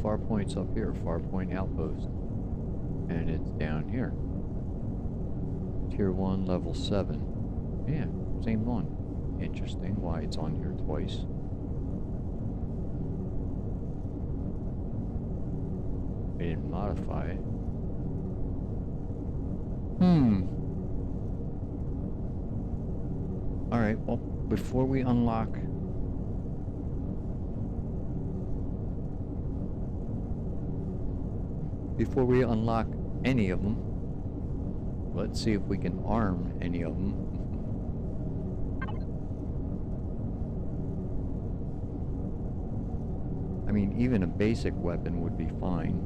Farpoint's up here, Farpoint Outpost, and it's down here. Tier 1, level 7. Yeah, same one. Interesting why it's on here twice. I didn't modify it. Alright, well, before we unlock... Before we unlock any of them, let's see if we can arm any of them. I mean, even a basic weapon would be fine.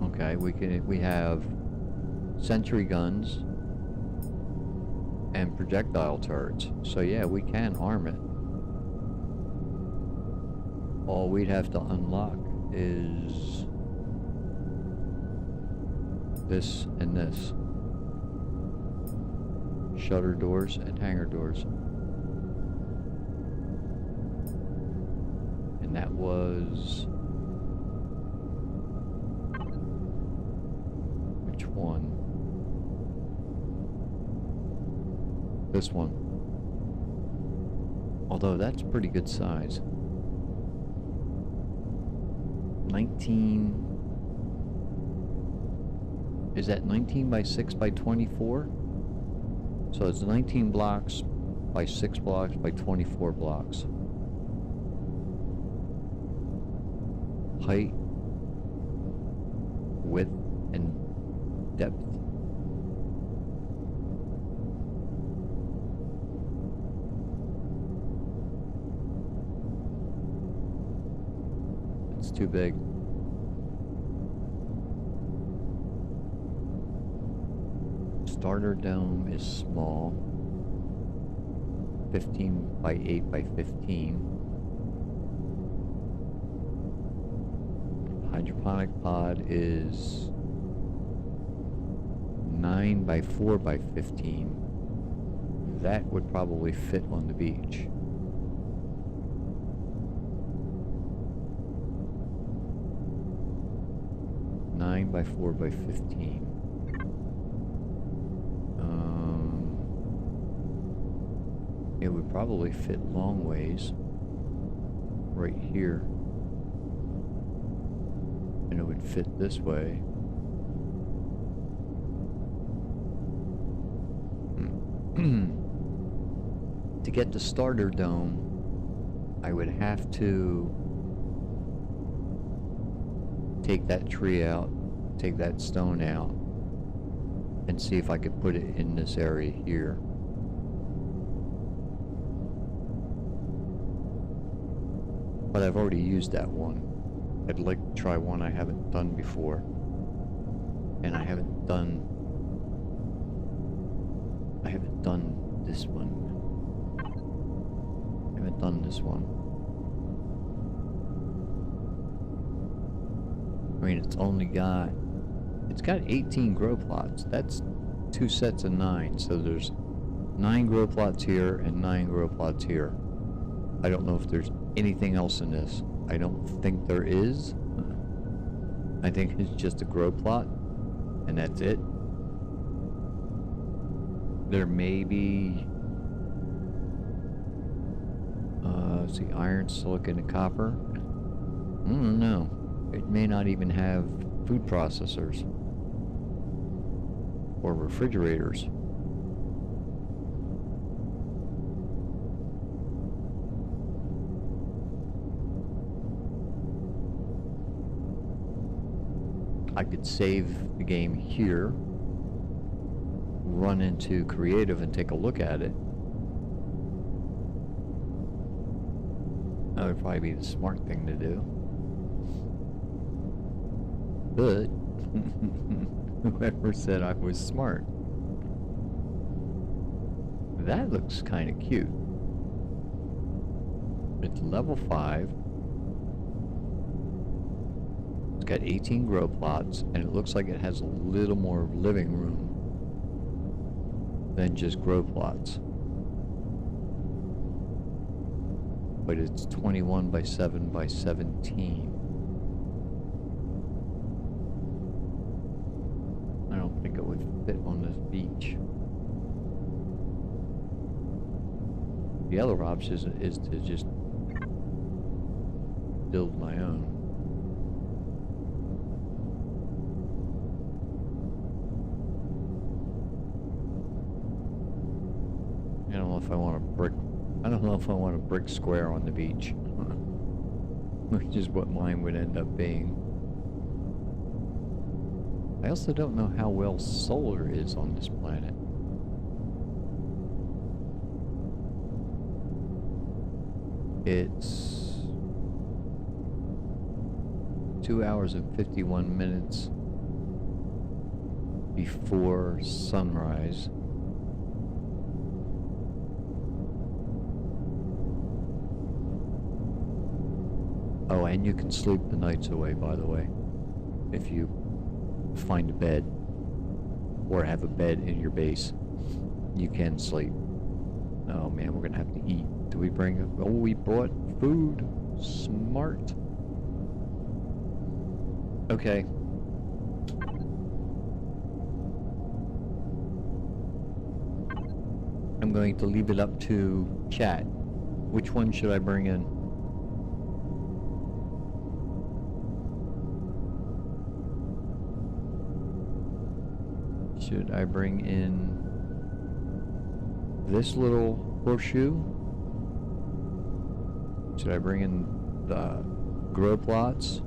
Okay, we have sentry guns and projectile turrets. So yeah, we can arm it. All we'd have to unlock is this and this. Shutter doors and hangar doors. And that was... which one? This one. Although that's pretty good size. 19... Is that 19 by 6 by 24? So it's 19 blocks by 6 blocks by 24 blocks. Height, width, and depth. It's too big. Starter dome is small. 15 by 8 by 15. Hydroponic pod is 9 by 4 by 15. That would probably fit on the beach. By 4 by 15. It would probably fit long ways right here, and it would fit this way. To get the starter dome, I would have to take that tree out, take that stone out, and see if I could put it in this area here. But I've already used that one. I'd like to try one I haven't done before. And I haven't done this one. I haven't done this one. I mean, it's got 18 grow plots. That's 2 sets of 9. So there's 9 grow plots here and 9 grow plots here. I don't know if there's anything else in this. I don't think there is. I think it's just a grow plot, and that's it. There may be, let's see, iron, silicon, and copper. I don't know. It may not even have food processors or refrigerators. I could save the game here, run into creative and take a look at it. That would probably be the smart thing to do. But whoever said I was smart? That looks kind of cute. It's level 5. It's got 18 grow plots, and it looks like it has a little more living room than just grow plots. but it's 21 by 7 by 17. I don't think it would fit on this beach. The other option is to just build my own. I don't know if I want a brick. I don't know if I want a brick square on the beach, which is what mine would end up being. I also don't know how well solar is on this planet. It's 2 hours and 51 minutes before sunrise. Oh, and you can sleep the nights away, by the way, if you find a bed or have a bed in your base. You can sleep. Oh man, we're gonna have to eat. Do we bring? Oh, we brought food. Smart. Okay. I'm going to leave it up to chat. Which one should I bring in? Should I bring in this little horseshoe? Should I bring in the grow plots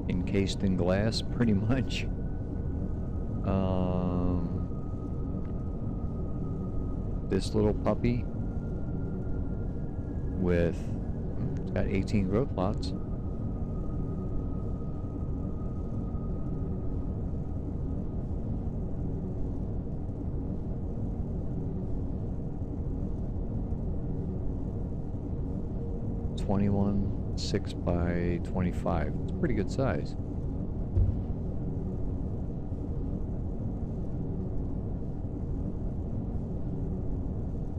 encased in glass? Pretty much. This little puppy with, it's got 18 grow plots. (21) 6 by 25. It's a pretty good size.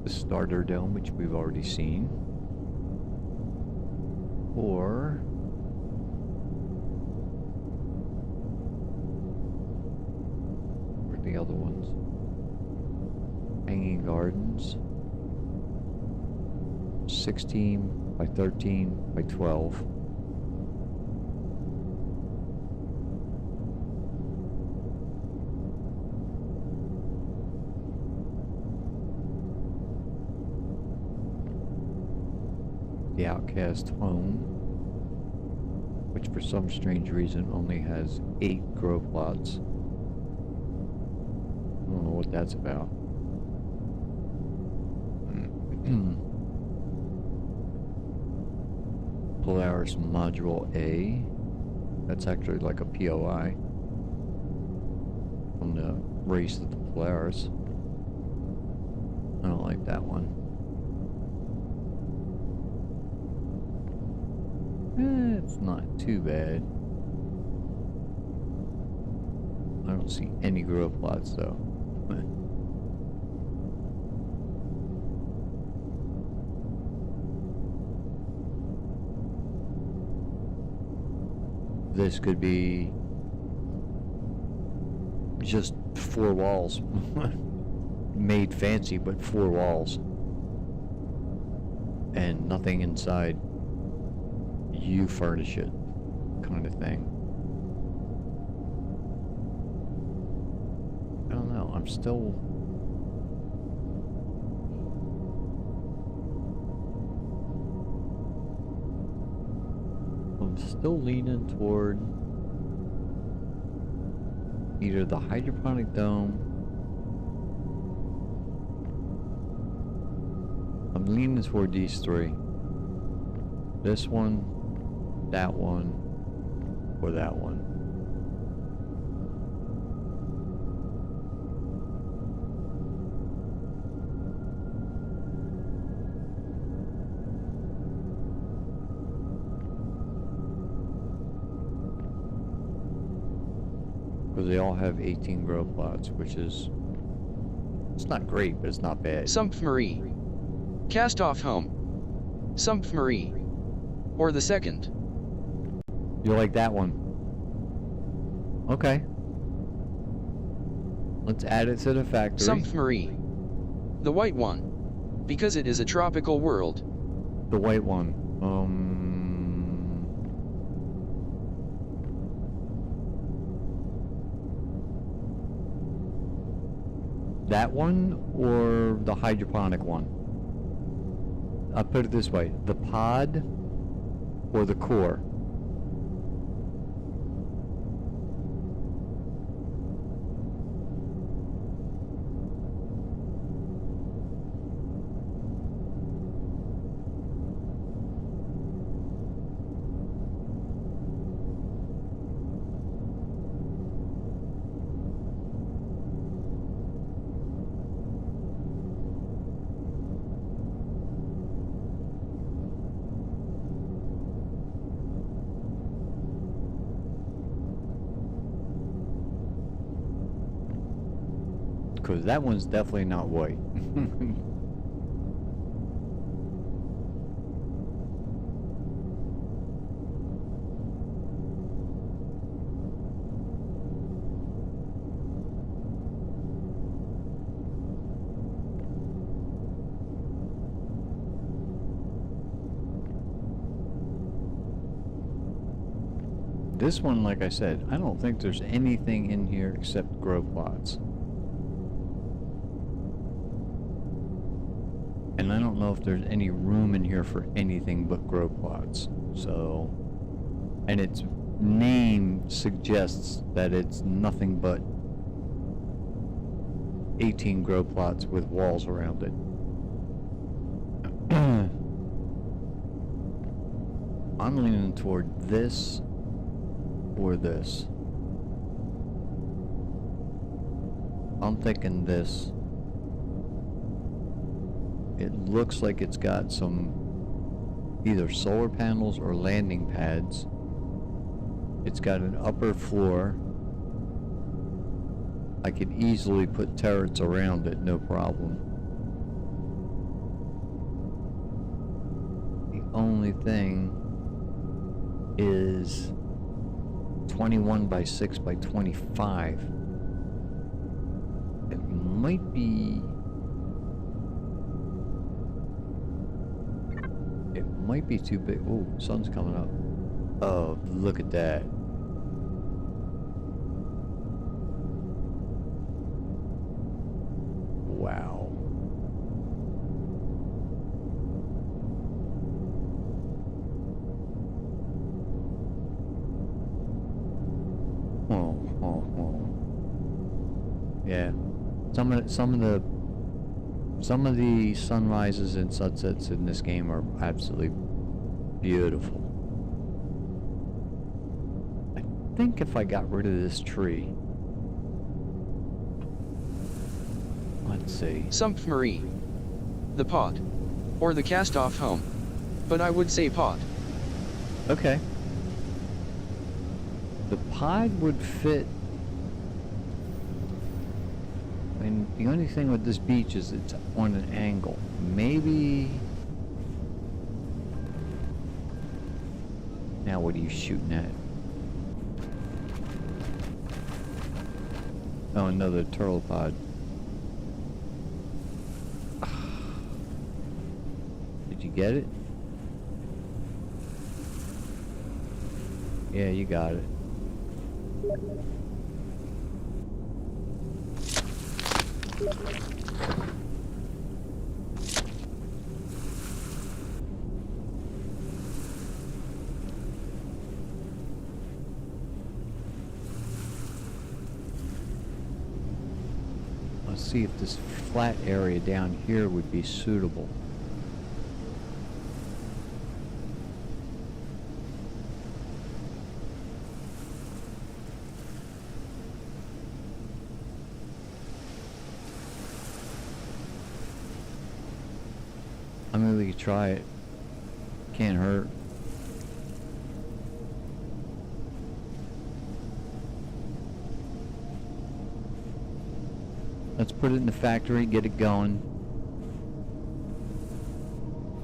The starter dome, which we've already seen. Or where are the other ones? Hanging gardens. 16 by 13 by 12. The Outcast Home, which for some strange reason only has 8 grow plots. I don't know what that's about. Polaris Module A. That's actually like a POI from the race of the Polaris. I don't like that one. It's not too bad. I don't see any grow plots though. This could be just 4 walls. Made fancy, but 4 walls. And nothing inside. You furnish it, kind of thing. I don't know, I'm still... leaning toward either the hydroponic dome. I'm leaning toward these 3. This one, that one, or that one. Because they all have 18 grow plots, which is, it's not great, but it's not bad. Sumpf Marie. Cast off home. Sumpfmarie. Or the second. You like that one? Okay. Let's add it to the factory. Sumpfmarie. The white one. Because it is a tropical world. The white one. That one or the hydroponic one? I'll put it this way. The pod or the core? Because that one's definitely not white. This one, like I said, I don't think there's anything in here except grow plots. And I don't know if there's any room in here for anything but grow plots. So, and its name suggests that it's nothing but 18 grow plots with walls around it. I'm leaning toward this or this. I'm thinking this. It looks like it's got some either solar panels or landing pads. It's got an upper floor. I could easily put turrets around it, no problem. The only thing is 21 by 6 by 25. It might be... It might be too big. Oh, sun's coming up. Oh, look at that. Wow. Yeah. Some of the sunrises and sunsets in this game are absolutely beautiful. I think if I got rid of this tree. Let's see. Sumpfmarie. The pod. Or the cast-off home. But I would say pod. Okay. The pod would fit. And the only thing with this beach is it's on an angle. Maybe... Now what are you shooting at? Oh, another turtle pod. Did you get it? Yeah, you got it. Let's see if this flat area down here would be suitable. I mean, we could try it. Can't hurt. Let's put it in the factory, get it going.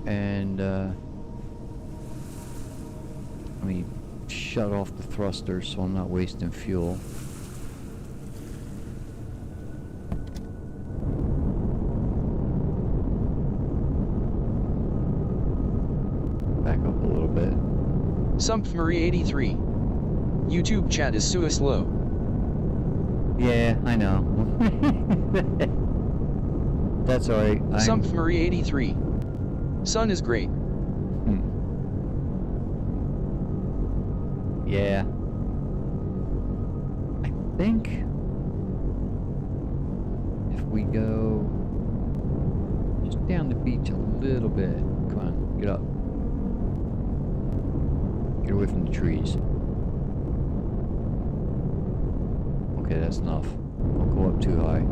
And let me shut off the thrusters so I'm not wasting fuel. Back up a little bit. Sumpfmarie83. YouTube chat is so slow. Yeah, I know. That's alright. Sumpfmarie83. Sun is great. Yeah. I think if we go just down the beach a little bit. Come on, get up. Get away from the trees. Okay, that's enough. Don't go up too high.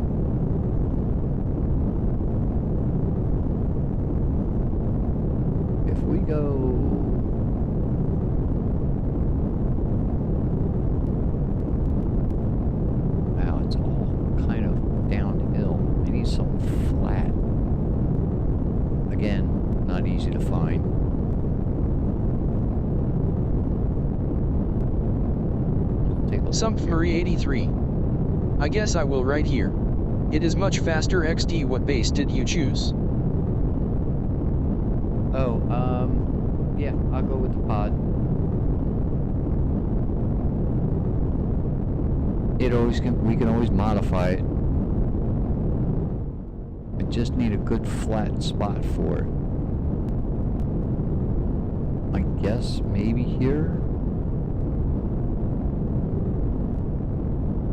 If we go... Wow, it's all kind of downhill. I need something flat. Again, not easy to find. Sumpfmarie83. I guess I will right here. It is much faster XD. What base did you choose? Oh, yeah, I'll go with the pod. We can always modify it. I just need a good flat spot for it. I guess maybe here?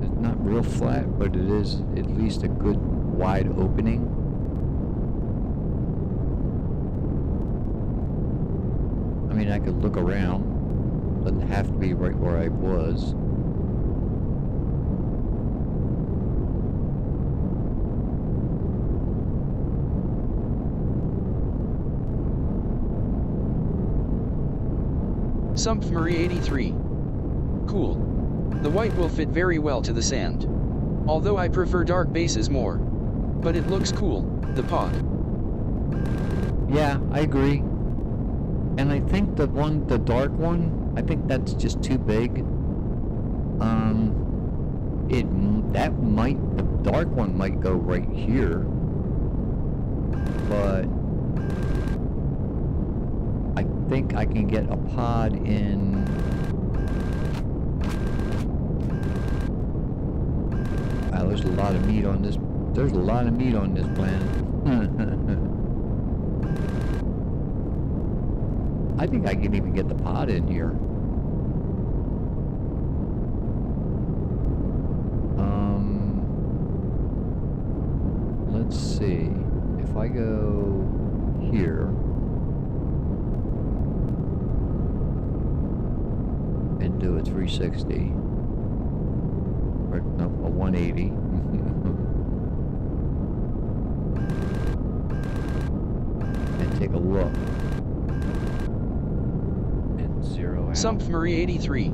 It's not real flat, but it is at least a good wide opening. I mean, I could look around. Doesn't have to be right where I was. Sumpfmarie83. Cool. The white will fit very well to the sand. Although I prefer dark bases more. But it looks cool, the pod. Yeah, I agree. And I think the dark one, I think that's just too big. The dark one might go right here. But I think I can get a pod in. Wow, there's a lot of meat on this. There's a lot of meat on this planet. I think I can even get the pod in here. Let's see. If I go here and do a 360, or no, a 180. And take a look. Zero out. Sumpfmarie83.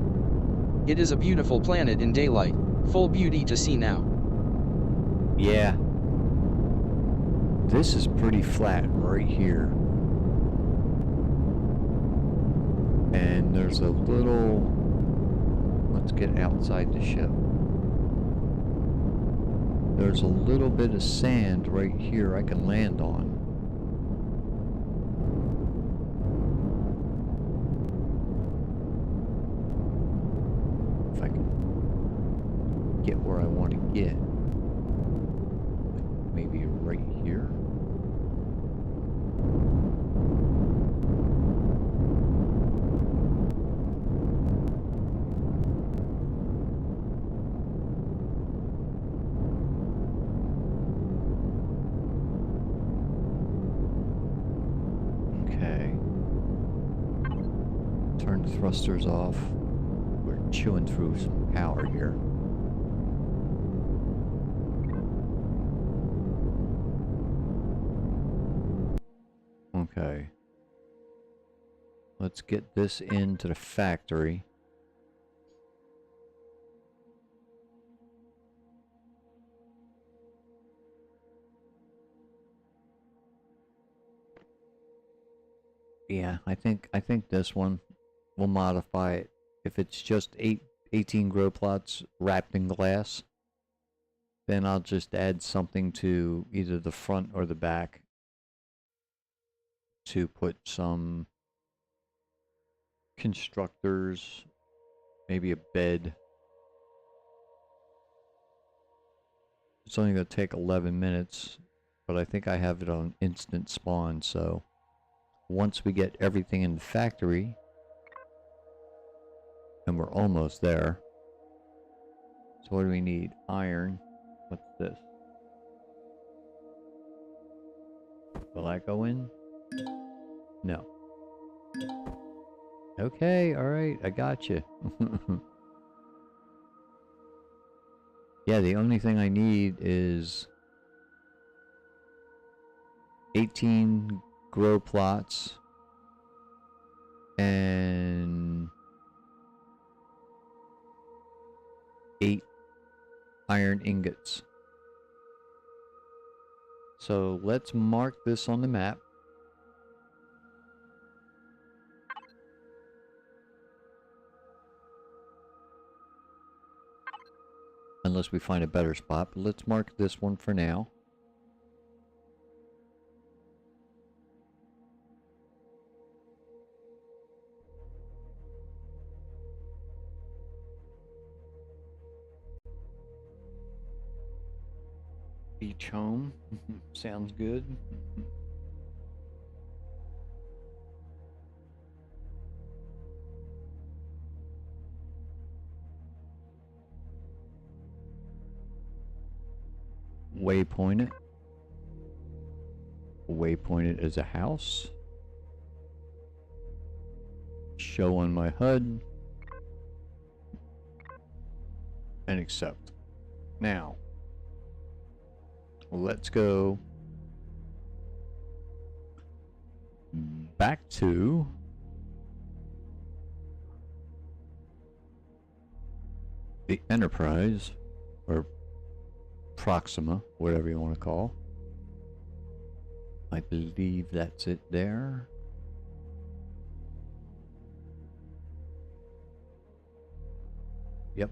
It is a beautiful planet in daylight, full beauty to see now. Yeah. This is pretty flat right here. And there's a little... Let's get outside the ship. There's a little bit of sand right here I can land on. Get where I want to get. Maybe right here. Okay. Turn the thrusters off. We're chewing through some power here. Okay. Let's get this into the factory. Yeah, I think this one will modify it. If it's just 18 grow plots wrapped in glass, then I'll just add something to either the front or the back to put some constructors, maybe a bed. It's only going to take 11 minutes, but I think I have it on instant spawn, so once we get everything in the factory, and we're almost there. So what do we need? Iron. What's this? Will that go in? No. Okay, alright, I got you. Yeah, the only thing I need is 18 grow plots and 8 iron ingots. So let's mark this on the map. Unless we find a better spot, but let's mark this one for now. Beach home. Sounds good. Waypoint it. Waypoint it as a house. Show on my HUD. And accept. Now, let's go back to the Enterprise, or Proxima, whatever you want to call. I believe that's it there. Yep.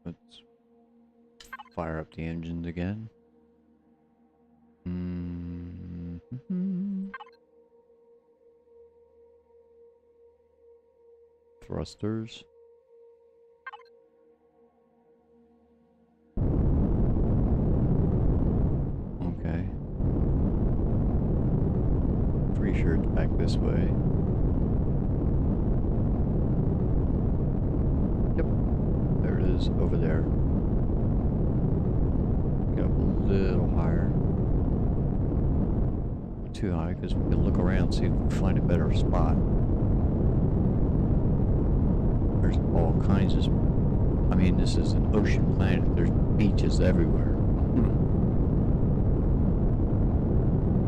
Let's fire up the engines again. Thrusters. Okay. Pretty sure it's back this way. Over there. Get up a little higher. Too high because we can look around, see if we can find a better spot. There's all kinds of... I mean, this is an ocean planet. There's beaches everywhere.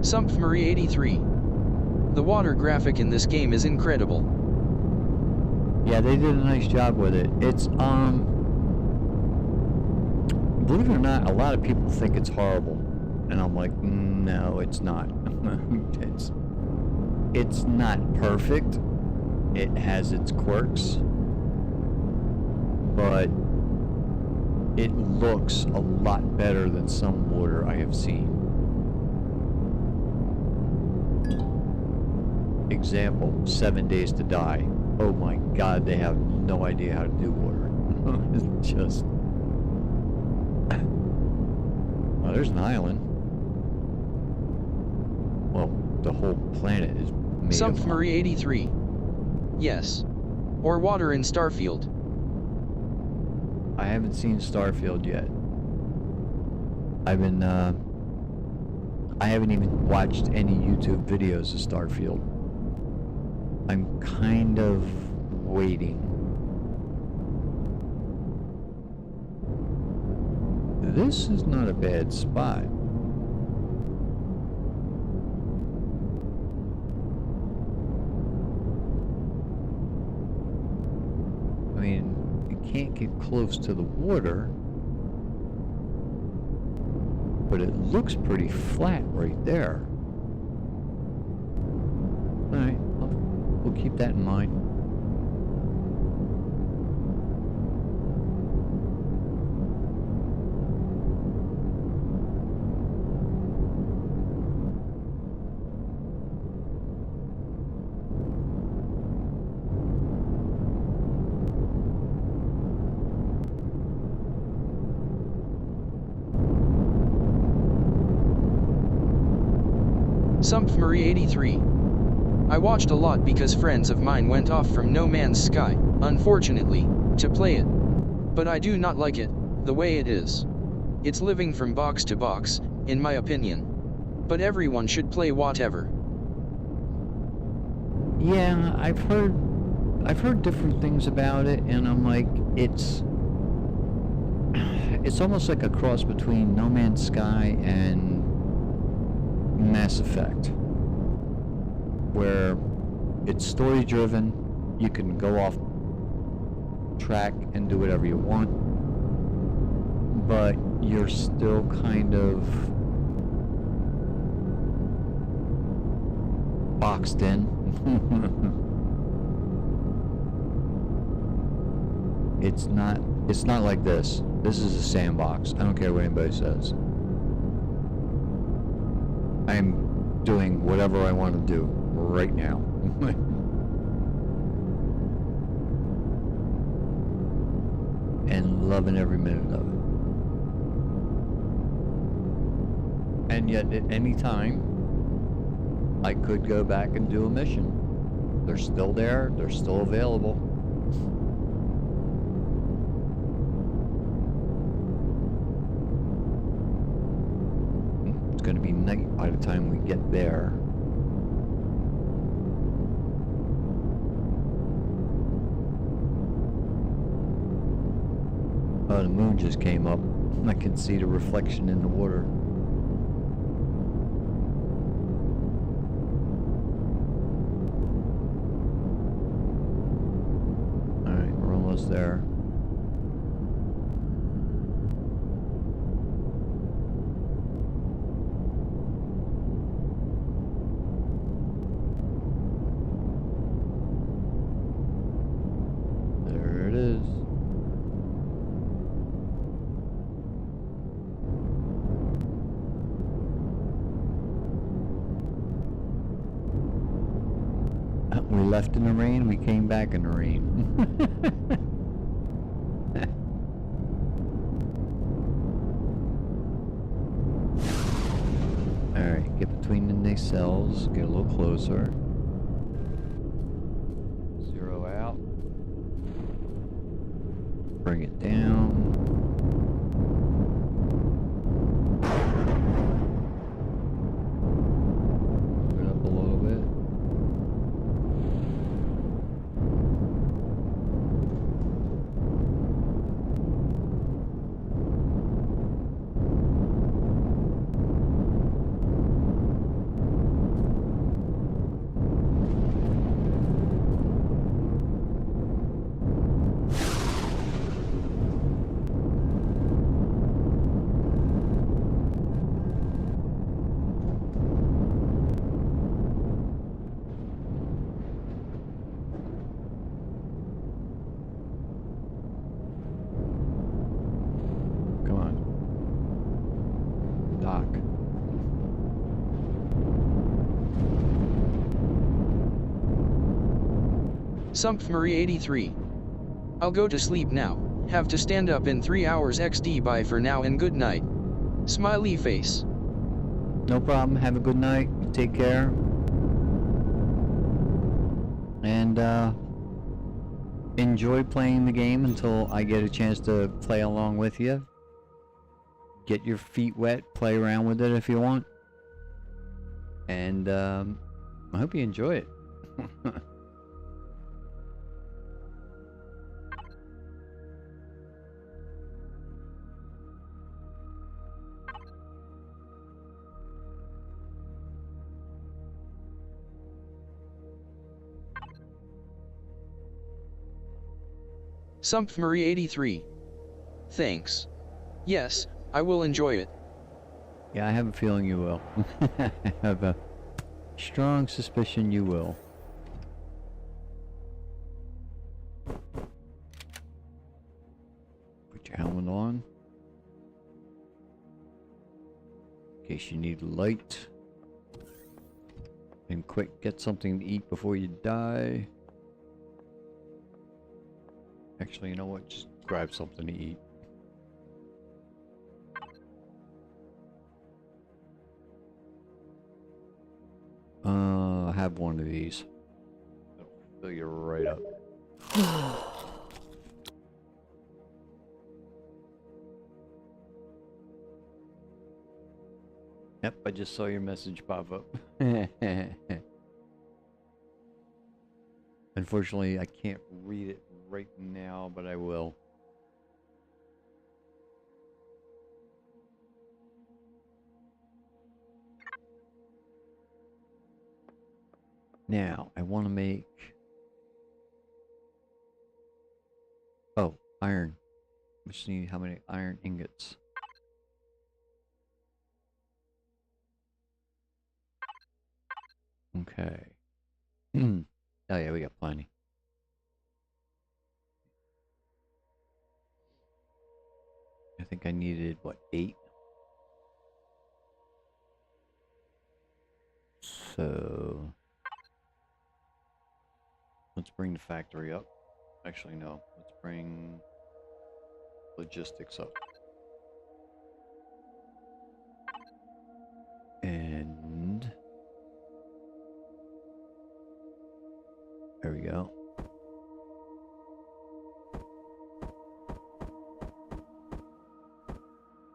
Sumpf Marie 83. The water graphic in this game is incredible. Yeah, they did a nice job with it. It's, believe it or not, a lot of people think it's horrible. And I'm like, no, it's not. It's not perfect. It has its quirks. But it looks a lot better than some water I have seen. Example, 7 Days to Die. Oh my god, they have no idea how to do water. It's just... Oh, there's an island. Well, the whole planet is made Sumpf of... Marie 83. Yes. Or water in Starfield. I haven't seen Starfield yet. I haven't even watched any YouTube videos of Starfield. I'm kind of waiting. This is not a bad spot. I mean, you can't get close to the water, but it looks pretty flat right there. Alright, we'll keep that in mind. Sumpf Marie 83. I watched a lot because friends of mine went off from No Man's Sky, unfortunately, to play it. But I do not like it, the way it is. It's living from box to box, in my opinion. But everyone should play whatever. Yeah, I've heard different things about it, and I'm like, it's almost like a cross between No Man's Sky and Mass Effect, where it's story driven, you can go off track and do whatever you want, but you're still kind of boxed in. It's not like this. This is a sandbox. I don't care what anybody says. I'm doing whatever I want to do right now. And loving every minute of it. And yet at any time, I could go back and do a mission. They're still there, they're still available. It's going to be night by the time we get there. Oh, the moon just came up. I can see the reflection in the water. Alright, we're almost there. There it is. We left in the rain, we came back in the rain. Alright, get between the nacelles, get a little closer. Zero out. Bring it down. Move it up a little bit. Come on. Dock. Sumpf Marie 83. I'll go to sleep now, have to stand up in 3 hours XD. Bye for now and good night. Smiley face. No problem. Have a good night. Take care. And enjoy playing the game until I get a chance to play along with you. Get your feet wet. Play around with it if you want. And I hope you enjoy it. Sumpfmarie83. Thanks. Yes, I will enjoy it. Yeah, I have a feeling you will. I have a strong suspicion you will. Put your helmet on. In case you need light. And quick, get something to eat before you die. Actually, you know what? Just grab something to eat. Have one of these. That'll fill you right up. Yep, I just saw your message pop up. Unfortunately, I can't read it right now, but I will. Now, I want to make... Oh, iron. We just need how many iron ingots? Okay. Oh yeah, we got plenty. I think I needed, what, 8? So... let's bring the factory up. Actually, no. Let's bring logistics up. And... there we go.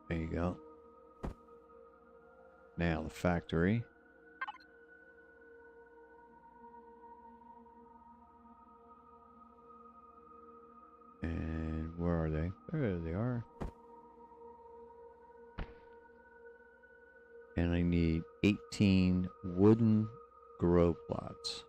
There you go. Now the factory. And where are they? There they are. And I need 18 wooden grow plots.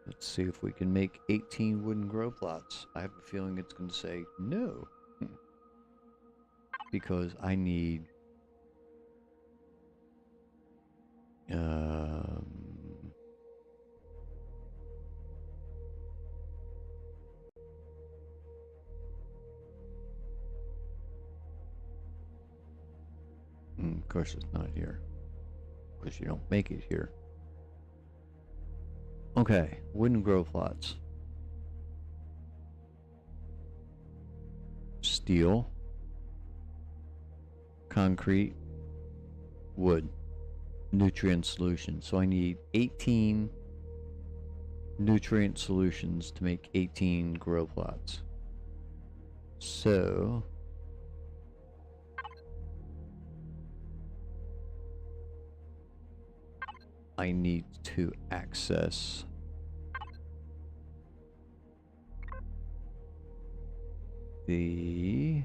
Let's see if we can make 18 wooden grow plots. I have a feeling it's going to say no. Because I need... of course it's not here. Because you don't make it here. Okay, wooden grow plots. Steel. Concrete. Wood. Nutrient solution. So I need 18 nutrient solutions to make 18 grow plots. So... I need to access the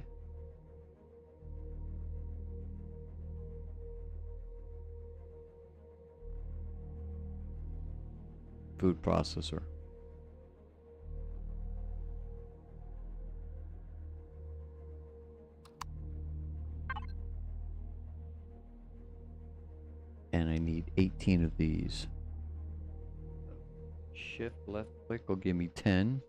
food processor. And I need 18 of these. Shift left click will give me 10.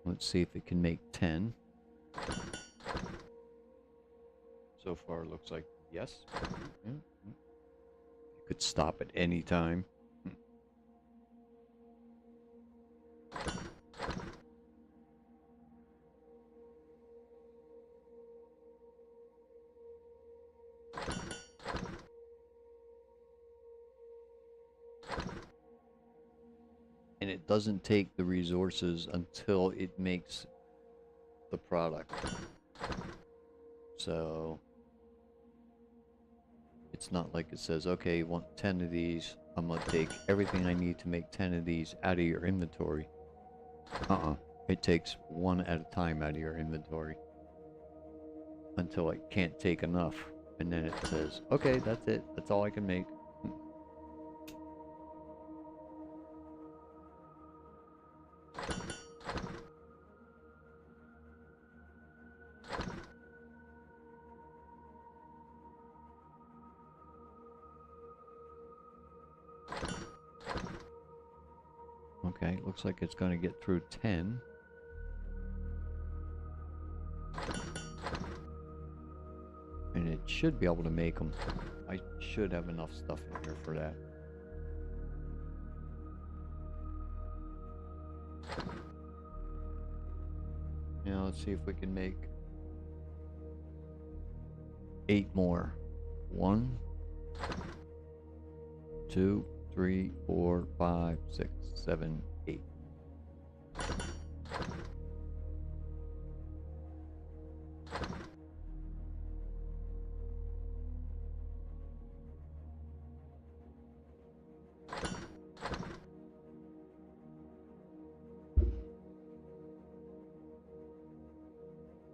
Let's see if it can make 10. So far it looks like yes. You could stop at any time. And it doesn't take the resources until it makes the product. So it's not like it says, okay, you want 10 of these, I'm gonna take everything I need to make 10 of these out of your inventory. It takes one at a time out of your inventory until it can't take enough, And then it says, okay, that's it. That's all I can make. Okay, looks like it's going to get through 10. And it should be able to make them. I should have enough stuff in here for that. Now let's see if we can make 8 more. 1, 2, 3, 4, 5, 6, 7, 8.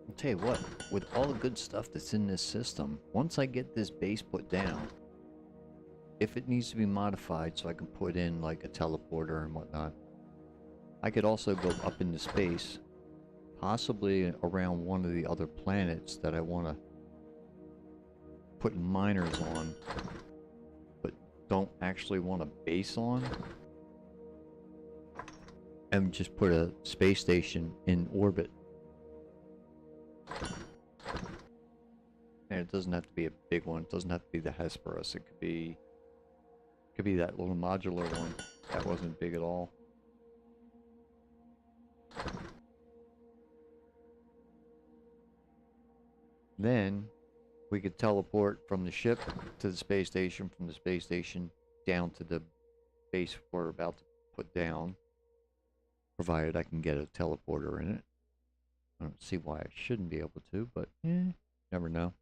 I'll tell you what, with all the good stuff that's in this system, once I get this base put down, if it needs to be modified so I can put in like a teleporter and whatnot, I could also go up into space, possibly around one of the other planets that I want to put miners on, but don't actually want a base on, and just put a space station in orbit. And it doesn't have to be a big one. It doesn't have to be the Hesperus. It could be that little modular one. That wasn't big at all. Then we could teleport from the ship to the space station, from the space station down to the base we're about to put down, provided I can get a teleporter in it. I don't see why I shouldn't be able to, but never know.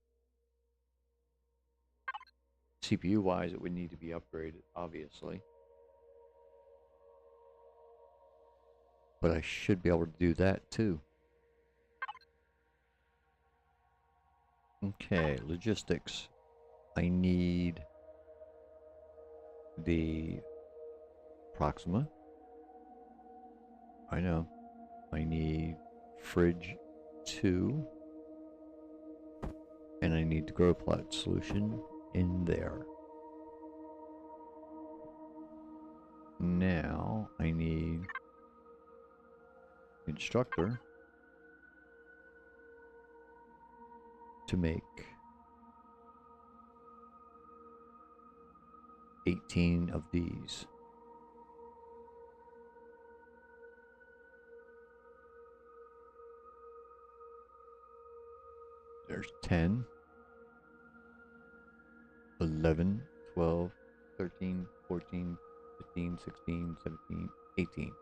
CPU wise, it would need to be upgraded, obviously. But I should be able to do that too. Okay, logistics. I need the Proxima. I know. I need Fridge 2. And I need the grow plot solution in there. Now I need Instructor to make 18 of these. There's 10, 11, 12, 13, 14, 15, 16, 17, 18.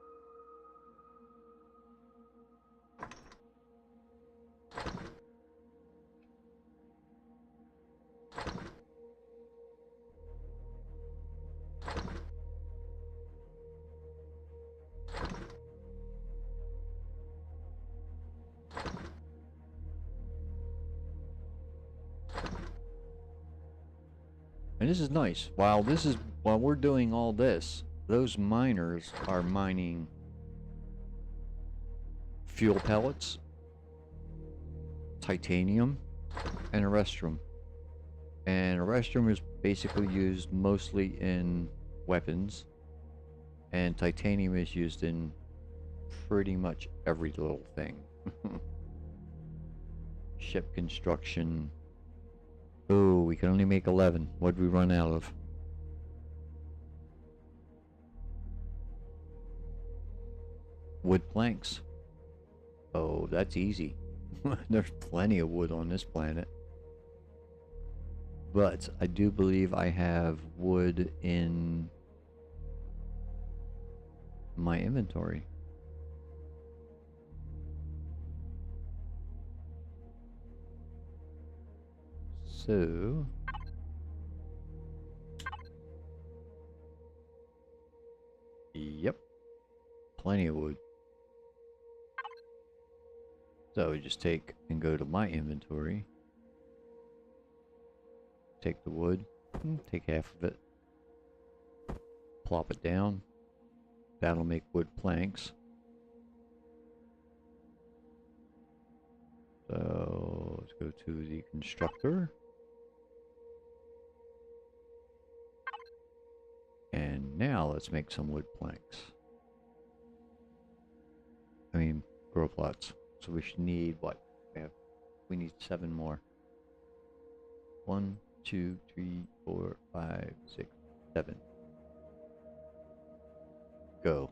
And this is nice. While we're doing all this, those miners are mining fuel pellets, titanium, and a restroom. And a restroom is basically used mostly in weapons, and titanium is used in pretty much every little thing. Ship construction. Oh, we can only make 11. What'd we run out of? Wood planks. Oh, that's easy. There's plenty of wood on this planet. But I do believe I have wood in my inventory. So yep, plenty of wood. So we just take and go to my inventory take the wood, take half of it, plop it down. That'll make wood planks. So let's go to the constructor. And now let's make some wood planks. I mean, grow plots. So we should need what? We need 7 more. 1, 2, 3, 4, 5, 6, 7. Go.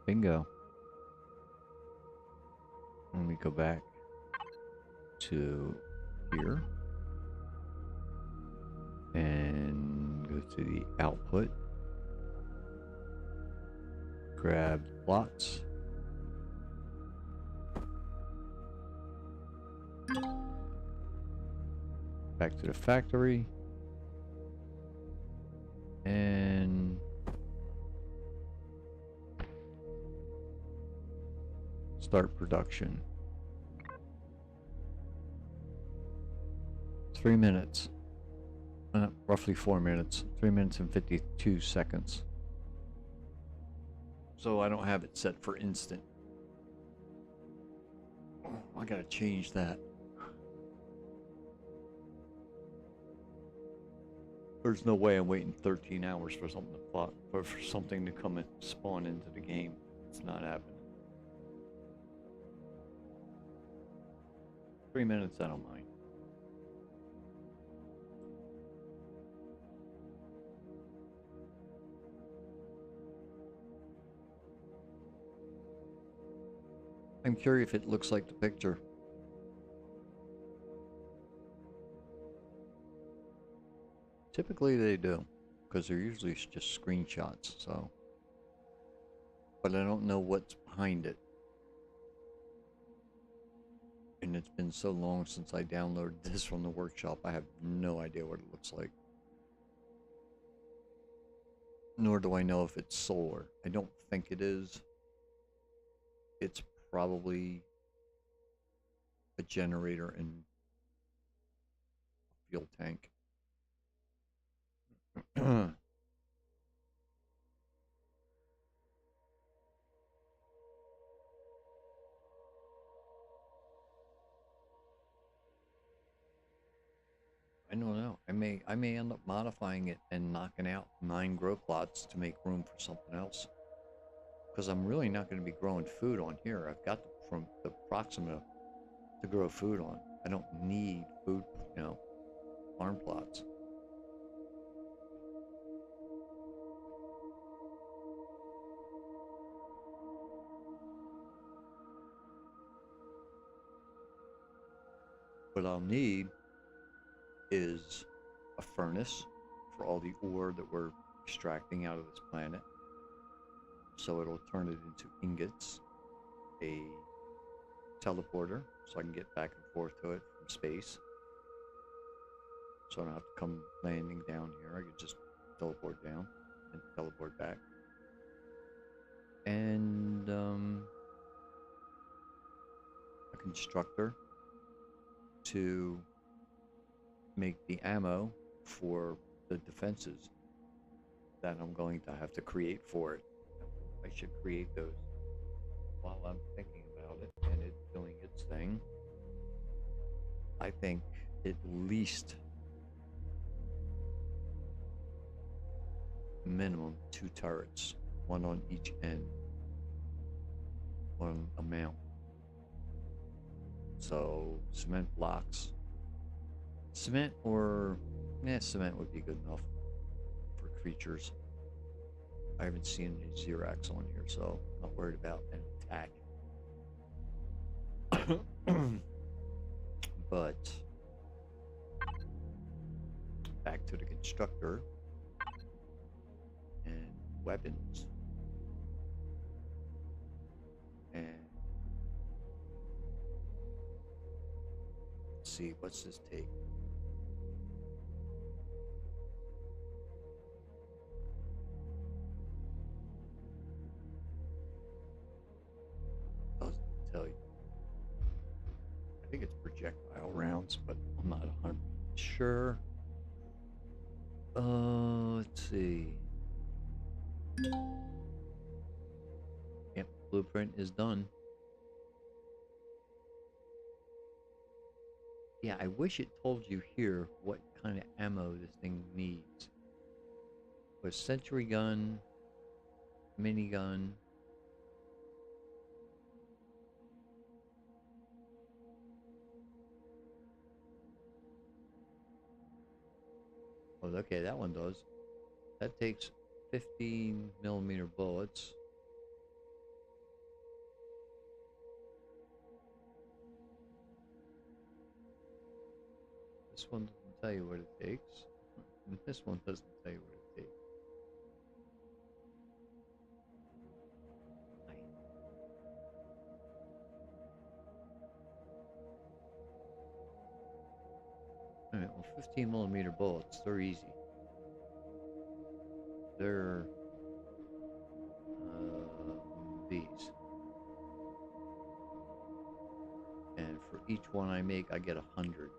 Bingo. Let me go back to here and go to the output. Grab plots. Back to the factory. And start production. 3 minutes. Roughly 4 minutes. 3 minutes and 52 seconds. So I don't have it set for instant. Oh, I gotta change that. There's no way I'm waiting 13 hours for something to plot, for something to come and spawn into the game. It's not happening. 3 minutes, I don't mind. I'm curious if it looks like the picture. Typically they do, because they're usually just screenshots, so. But I don't know what's behind it. And it's been so long since I downloaded this from the workshop, I have no idea what it looks like. Nor do I know if it's solar. I don't think it is. It's probably a generator and fuel tank. I don't know. I may end up modifying it and knocking out 9 grow plots to make room for something else. Because I'm really not going to be growing food on here. I've got from the Proxima to grow food on. I don't need food, you know, farm plots. What I'll need is a furnace for all the ore that we're extracting out of this planet. So it'll turn it into ingots, a teleporter, so I can get back and forth to it from space. So I don't have to come landing down here. I can just teleport down and teleport back. And a constructor to make the ammo for the defenses that I'm going to have to create for it. I should create those while I'm thinking about it and it's doing its thing. I think at least minimum 2 turrets, 1 on each end, 1 amount. So cement blocks. Cement or cement would be good enough for creatures. I haven't seen any Xerax on here, so I'm not worried about an attack. But back to the constructor. weapons. And let's see, what's this take? Doesn't tell you. I think it's projectile rounds, but I'm not 100% sure. Let's see. Yep, blueprint is done. Yeah, I wish it told you here what kind of ammo this thing needs. A sentry gun, minigun. Oh, okay, that one does. That takes 15mm bullets. This one doesn't tell you what it takes. And this one doesn't tell you what it takes. Alright, well, 15mm bullets, they're easy. They're these. And for each one I make, I get 100.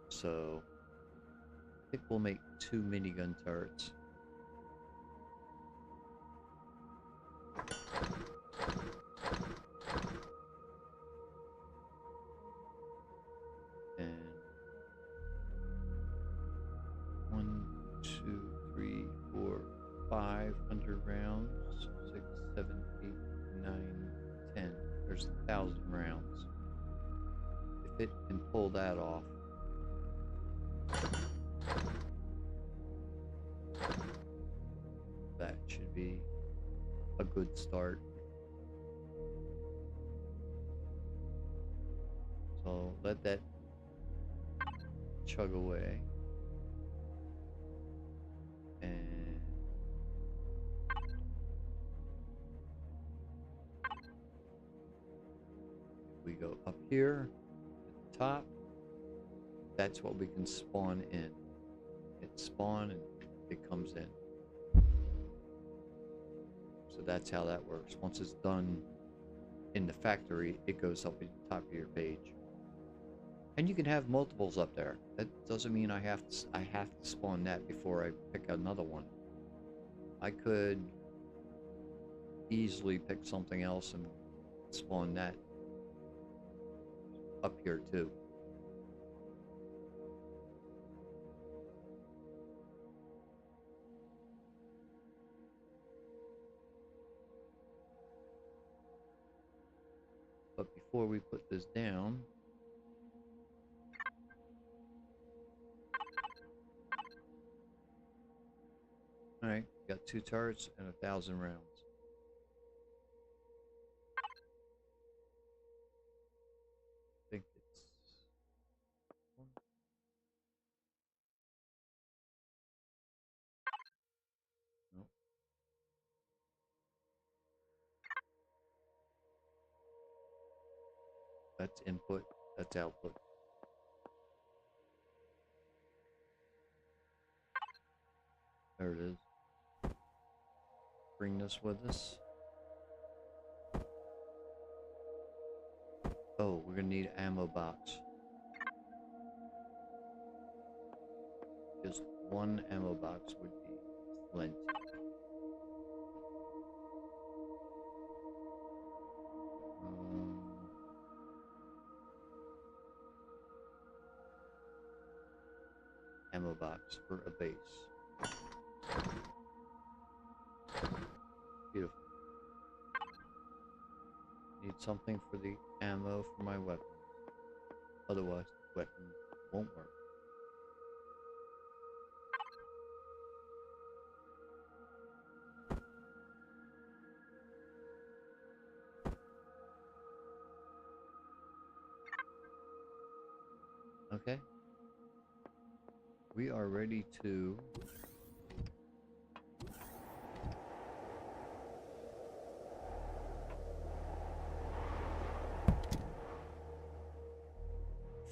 So I think we'll make 2 minigun turrets. And 1, 2, 3, 4, 500 rounds. 6, 7, 8, 9, 10. There's 1,000 rounds. If it can pull that off. That should be a good start. So let that chug away. And we go up here at the top. That's what we can spawn in. Hit spawn and it comes in. So that's how that works. Once it's done in the factory, it goes up at the top of your page. And you can have multiples up there. That doesn't mean I have to spawn that before I pick another one. I could easily pick something else and spawn that up here too. But before we put this down, alright, got 2 turrets and 1,000 rounds. I think it's one. Nope. That's input, that's output. There it is. Bring this with us. Oh, we're gonna need an ammo box. Just one ammo box would be plenty. Ammo box for a base. Beautiful. Need something for the ammo for my weapon. Otherwise, the weapon won't work. Okay. We are ready to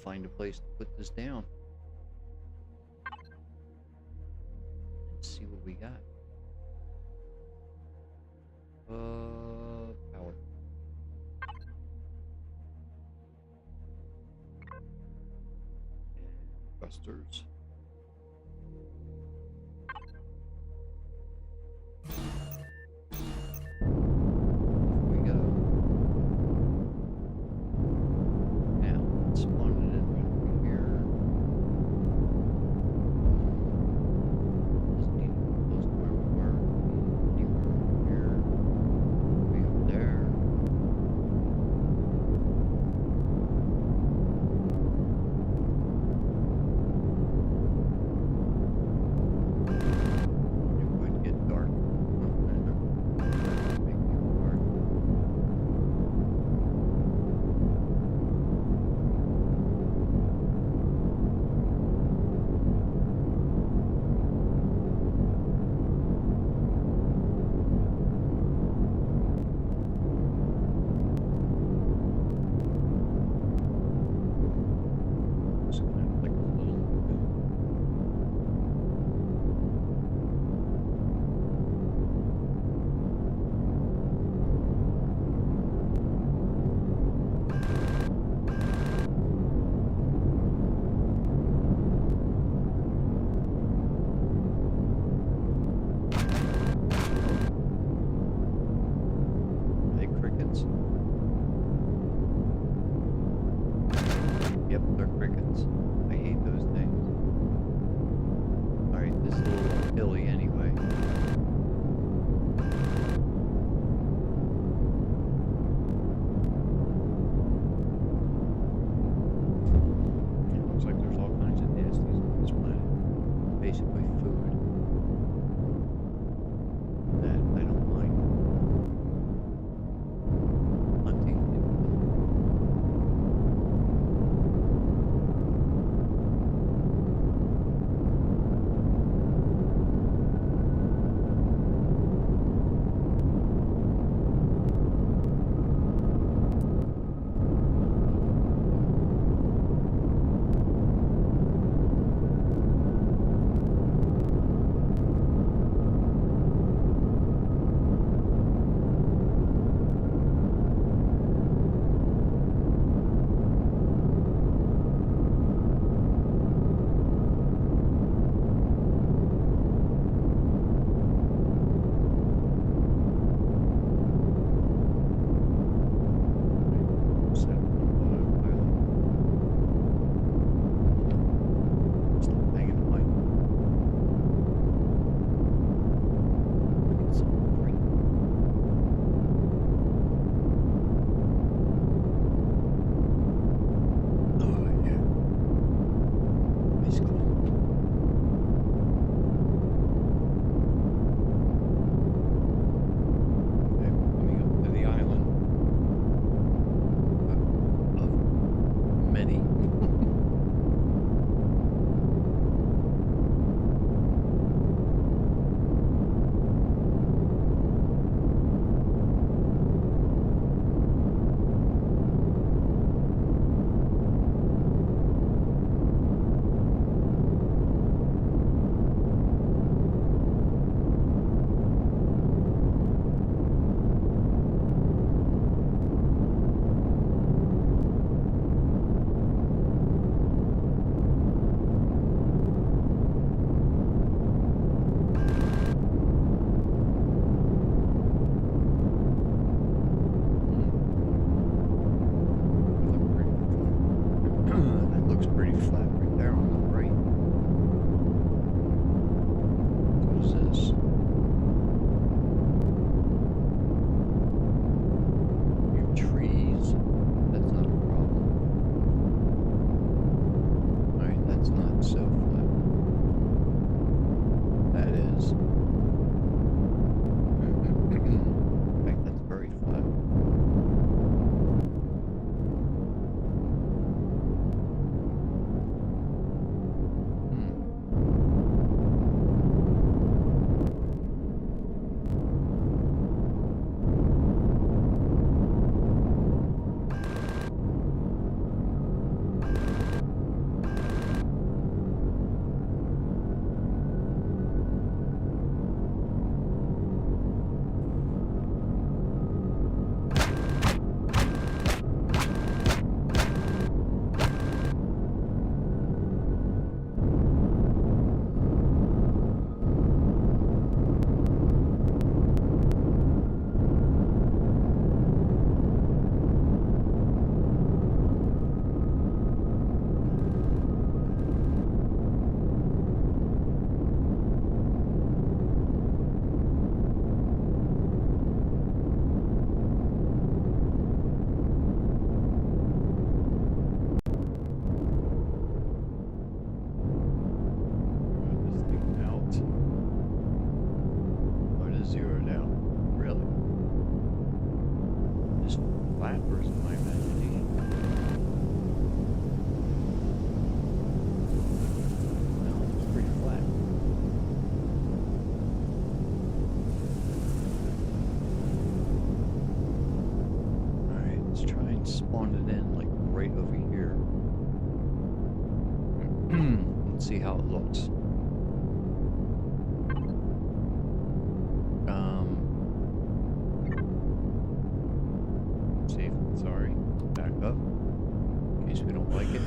find a place to put this down. And see what we got. Power. Thrusters. Off we go. Now, let's spawn it in right over here. Just need to be close to where we were. Anywhere over here. Way up there. It would get dark. Make it dark. Just gonna click a little bit. Hey, crickets. Yep, they're crickets. I hate those things. Alright, this is a little hilly anyway. It looks like there's all kinds of nasties on this planet. Basically food. That I don't like. Hunting and killing. Set up on autopilot. Stop banging the mic. I need something to drink. Oh yeah. Ice cold. Okay, we're coming up to the island of many. That looks pretty flat right there on the right. What is this? Your trees? That's not a problem. Alright, that's not so flat. That is. In fact, that's very flat. and see how it looks. Safe. Sorry. Back up. In case we don't like it.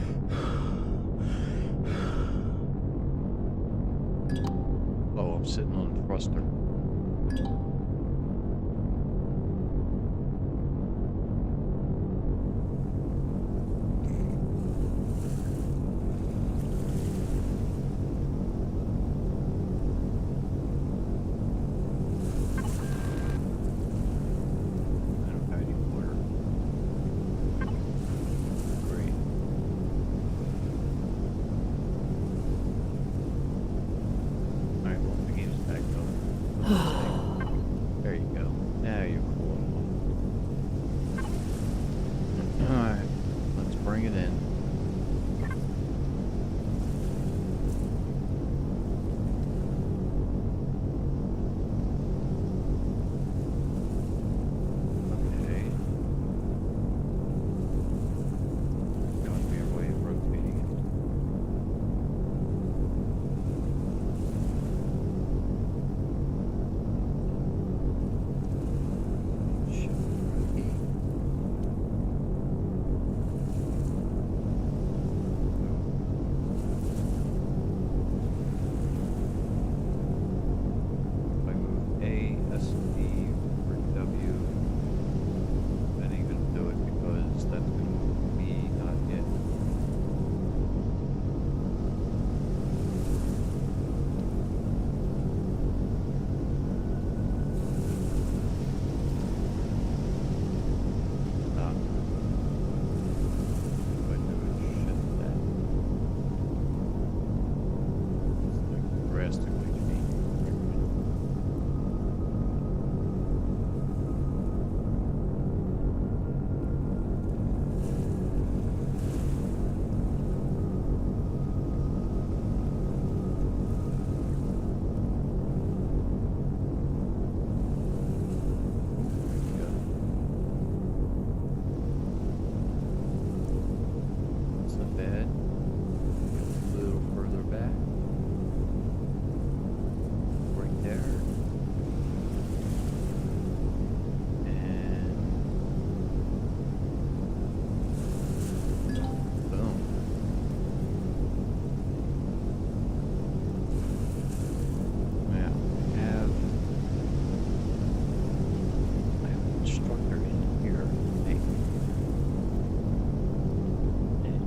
Oh, I'm sitting on the thruster. There you go. Now you're cool. Alright, let's bring it in. Okay. Going to be a way of rotating it.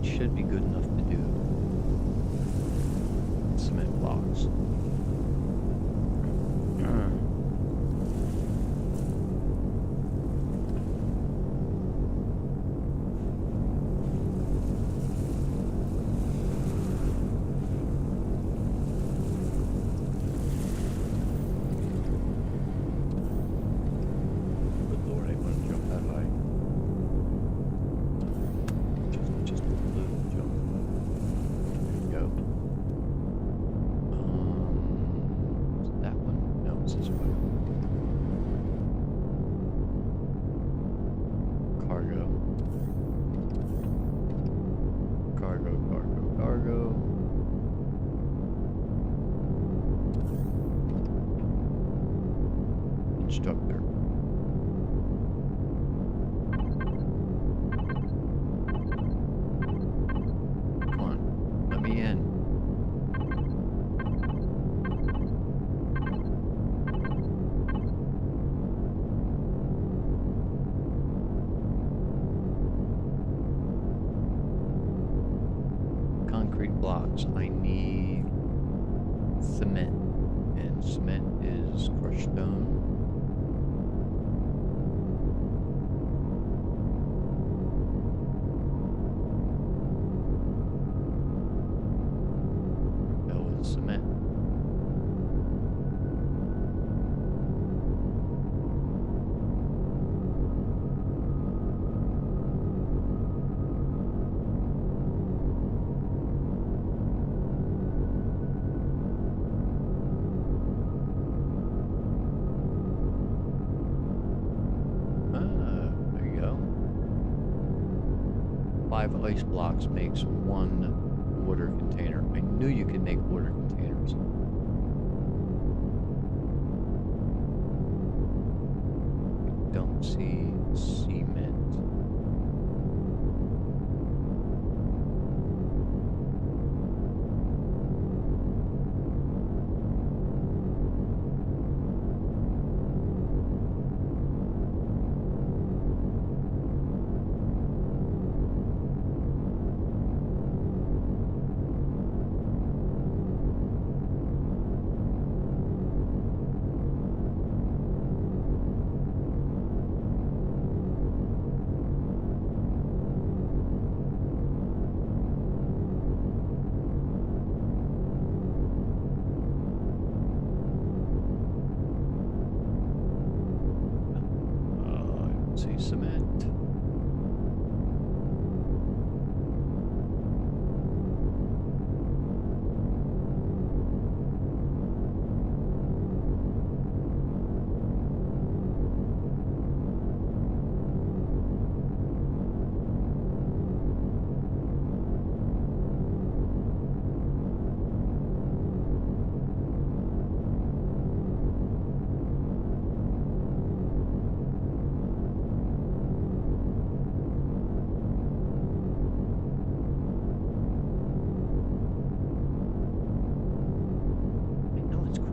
Should be good enough to do cement blocks. Good Lord, I want to jump that high. Just a little jump. There you go. Is it that one? No, it's this one. Cargo. Cargo, cargo, cargo. Instructor. Come on, let me in. Concrete blocks. I need cement, and cement is crushed stone. Hell is cement. There you go. 5 ice blocks makes 1 water container. I knew you could make water containers. Don't see cement. See cement.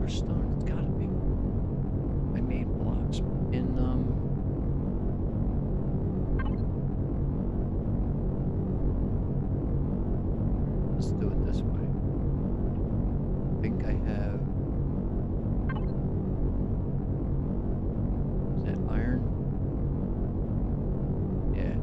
Stone. It's gotta be. I made blocks in let's do it this way. I think I have. Is that iron? Yeah.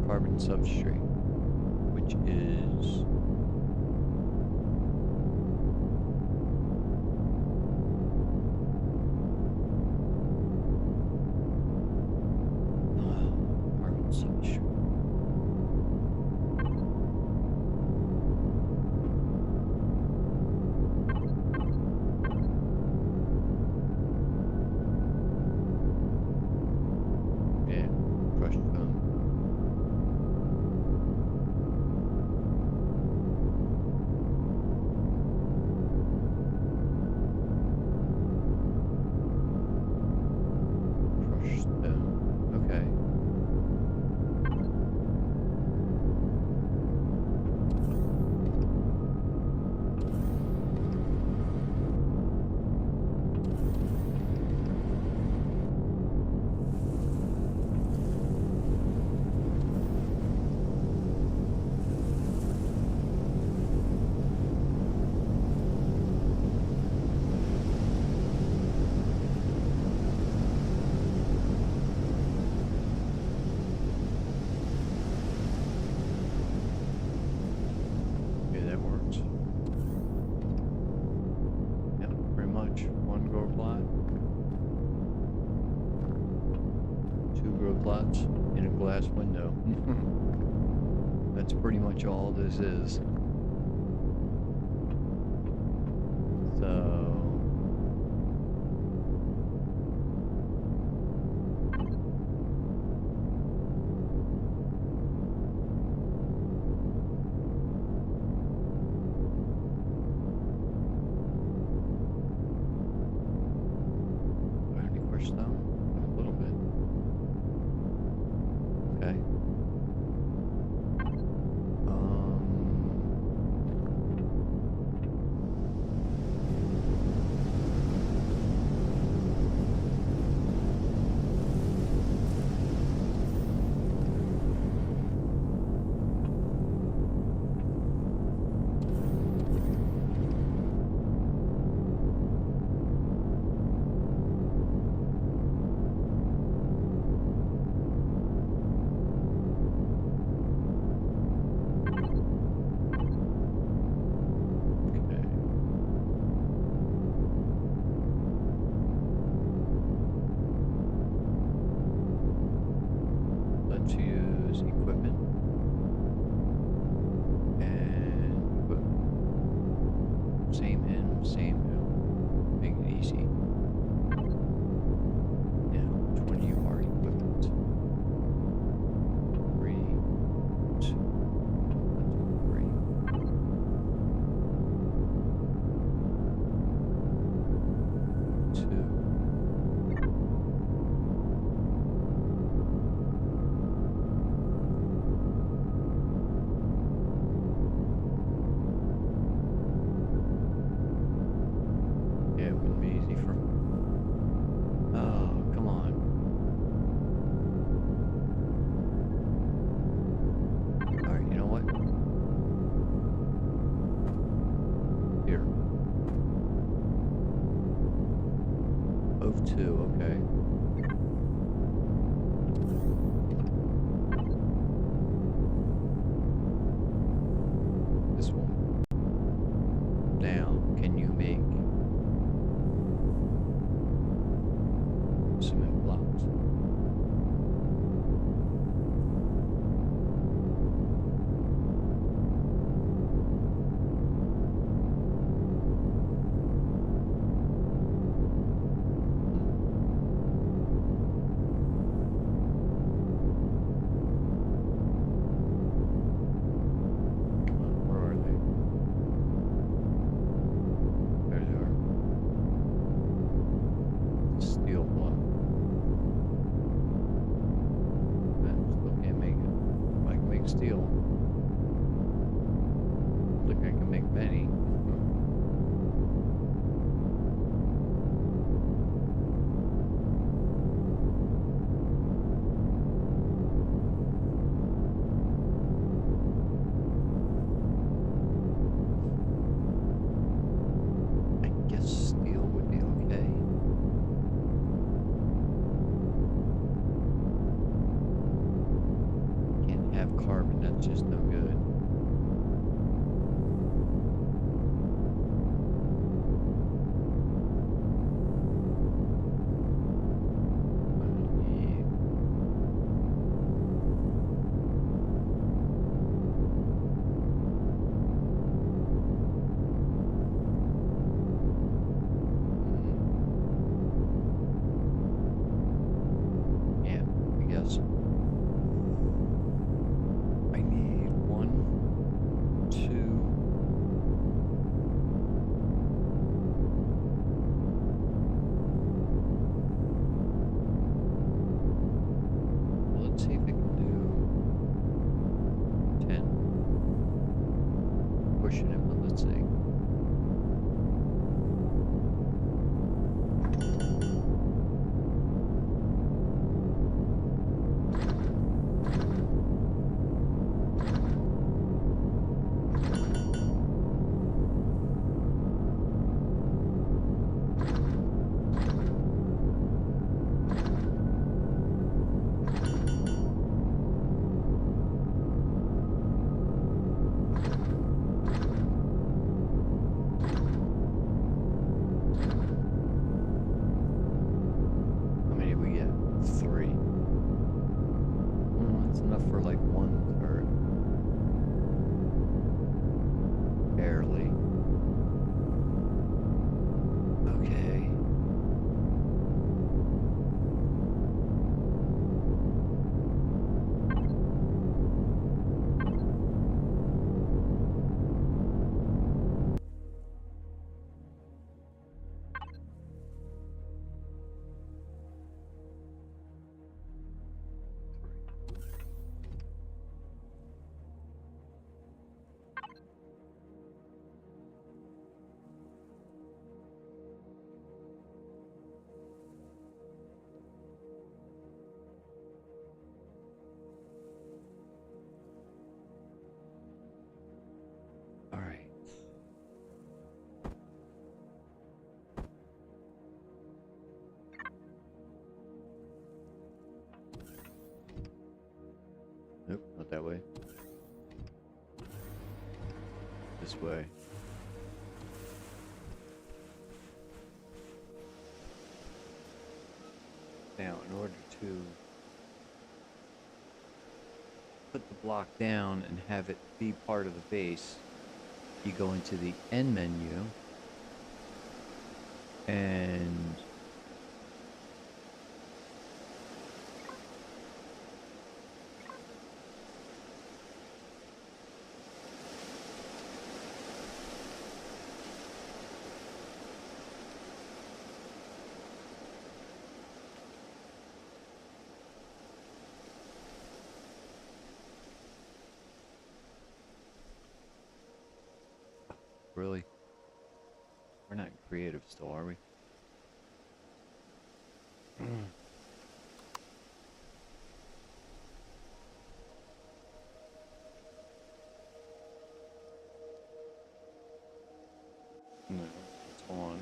Carbon substrate, which is carbon substrate. Yeah, crushed stone. Crushed stone. Okay. Yeah, that works. Yeah, pretty much. One grow plot, two grow plots, in a glass window. That's pretty much all this is. So do I have any crushed stone? A little bit. Okay. of 2, okay. This one. Now, can you make cement blocks? Where are they? There they are. Steel block. Still can't make it. I can make steel. I don't think I can make many. I guess steel would be okay. Can't have carbon, that's just no good. Yeah. Yeah, I guess. I need 1, 2. Well, let's see if it can do 10. Pushing it, but let's see. How many did we get? 3. Well, that's enough for like 1 turret. Barely. Okay. All right. Nope, not that way. This way. Now, in order to put the block down and have it be part of the base, you go into the end menu and really? We're not creative still, are we? No, it's on.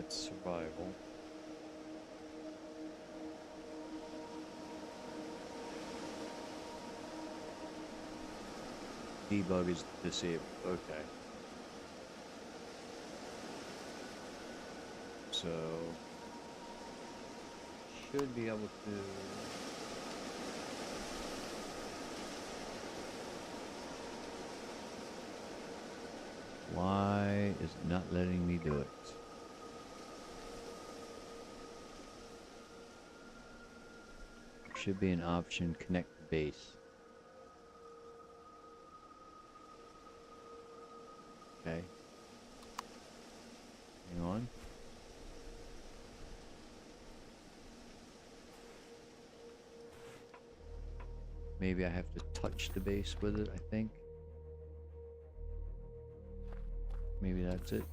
That's survival. Debug is disabled. Okay. So should be able to. Why is it not letting me do it? Should be an option, connect to base. Okay. Hang on. Maybe I have to touch the base with it, I think. Maybe that's it.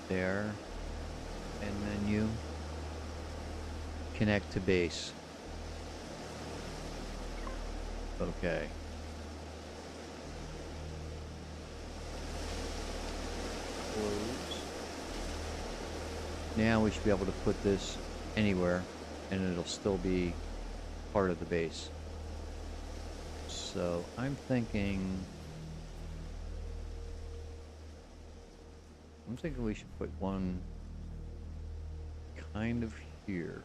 There. And menu. Connect to base. Okay. Close. Now we should be able to put this anywhere and it'll still be part of the base. So I'm thinking we should put one kind of here.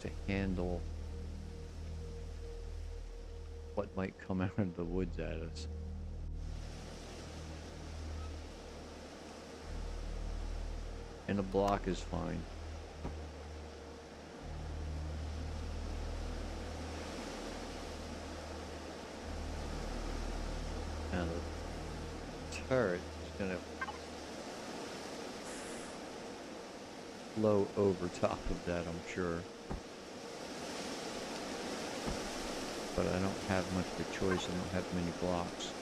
To handle what might come out of the woods at us. And a block is fine. Now the turret is gonna flow over top of that, I'm sure. But I don't have much of a choice. I don't have many blocks.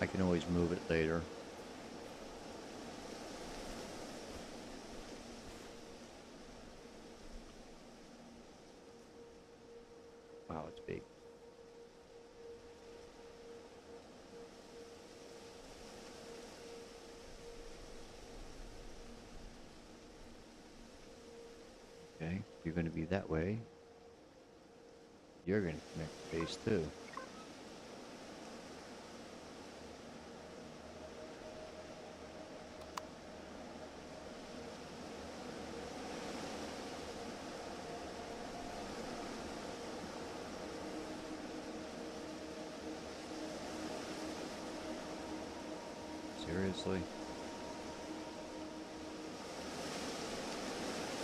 I can always move it later. Wow, it's big. Okay, you're going to be that way. You're going to connect the base too. Seriously?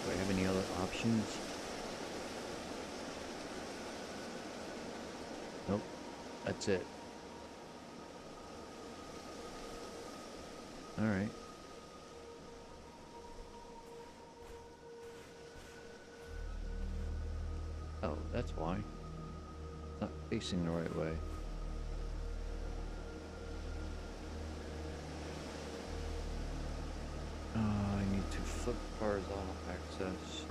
Do I have any other options? Nope. That's it. Alright. Oh, that's why. It's not facing the right way. I need to flip horizontal access.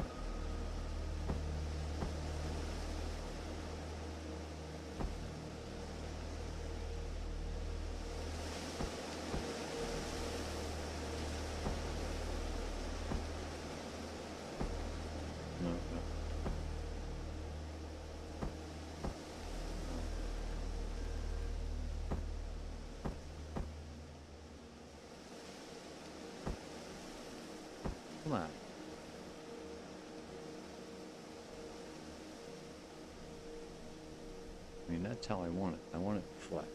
No, no. Come on. I mean, that's how I want it. I want it flat.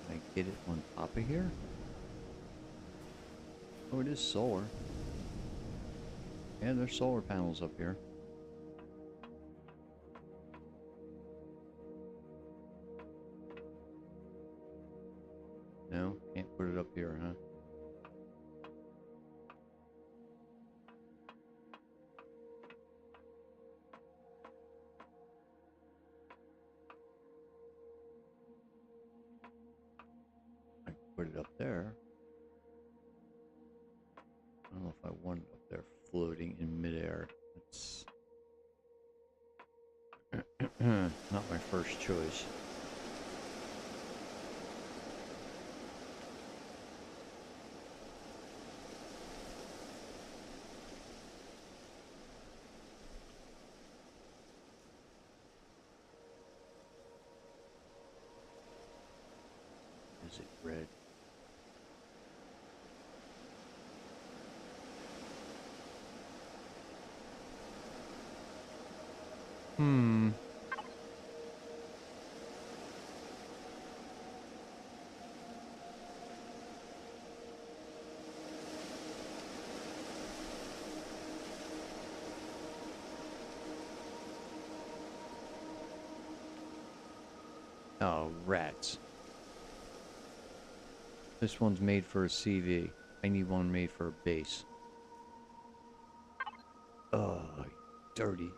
Can I get it on top of here? Oh, it is solar. Yeah, there's solar panels up here. No, can't put it up here, huh? I can put it up there. Not my first choice. Is it red? Oh, rats. This one's made for a CV. I need one made for a base. Oh, dirty.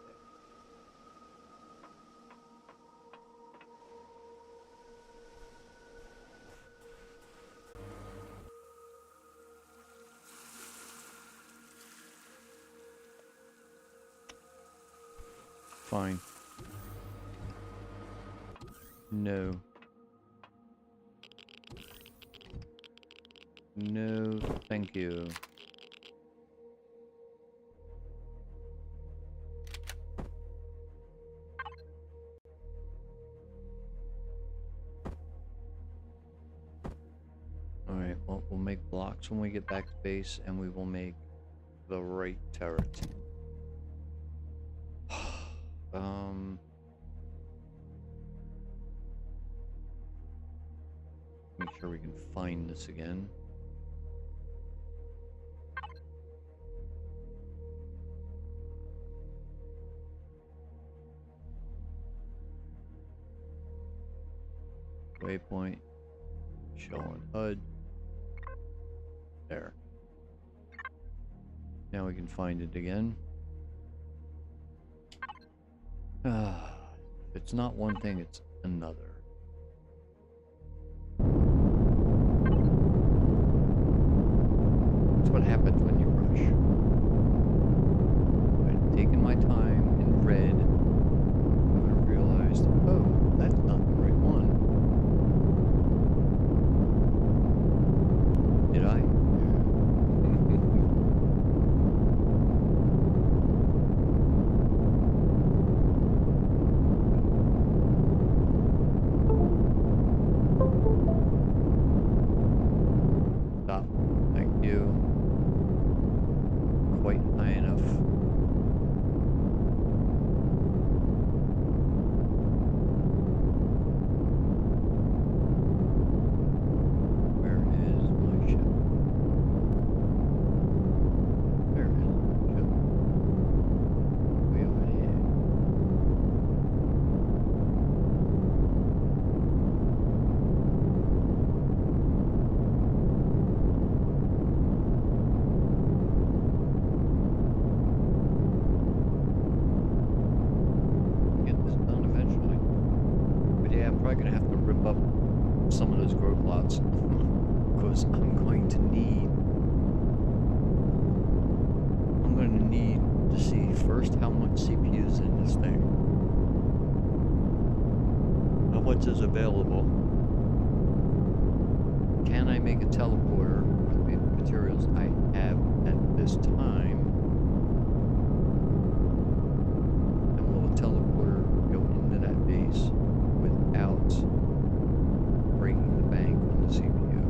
Fine. No. No, thank you. Alright, well, we'll make blocks when we get back to base, and we will make the right turret. Make sure we can find this again. Waypoint. Show on HUD. There. Now we can find it again. If it's not one thing, it's another. That's what happens when you rush. If I'd taken my time and read, I would have realized, oh, that's not the right one. Did I? Stop. Thank you. Quite high enough. Where is my ship? There is my ship. Way over there. Get this done eventually. But yeah, I'm probably gonna have to rip up some of those grow plots. Because I'm going to need to see first how much CPU is in this thing. How much is available? Can I make a teleporter with the materials I have at this time? And will a teleporter go into that base without breaking the bank on the CPU?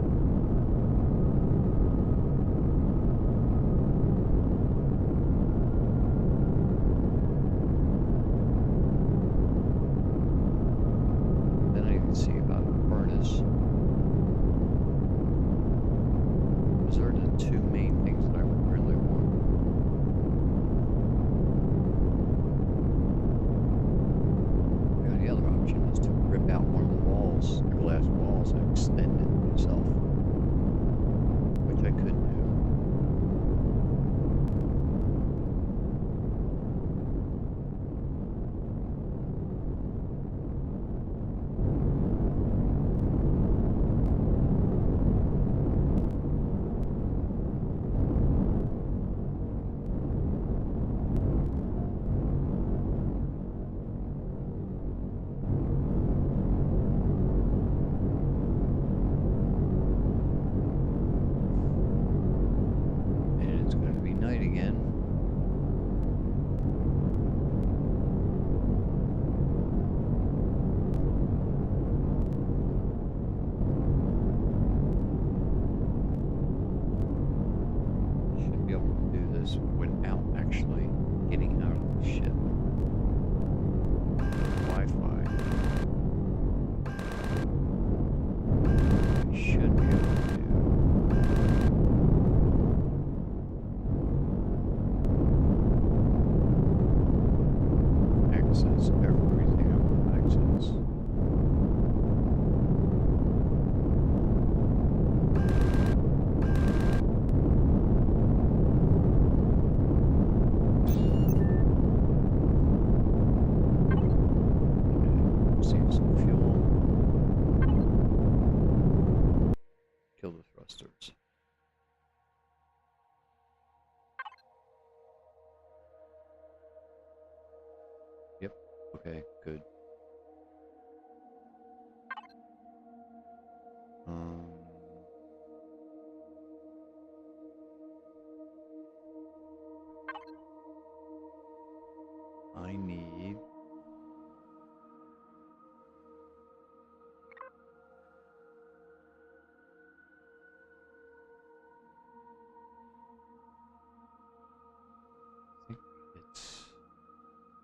Then I can see about a furnace. Those are the two main things that I would really want. Okay, good. I need I think it's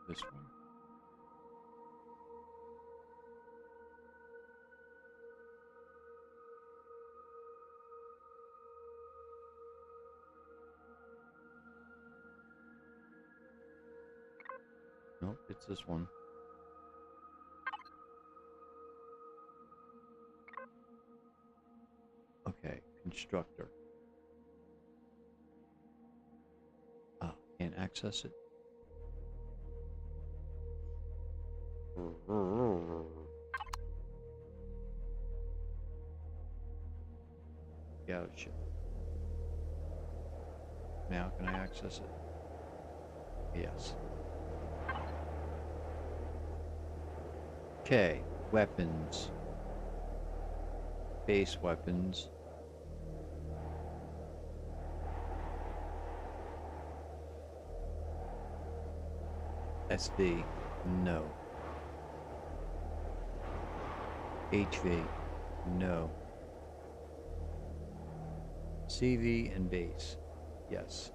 this one. Nope, it's this one. Okay, constructor. Ah, can't access it. Gotcha. Now can I access it? Yes. Okay, weapons. Base weapons. SD, no. HV, no. CV and base, yes.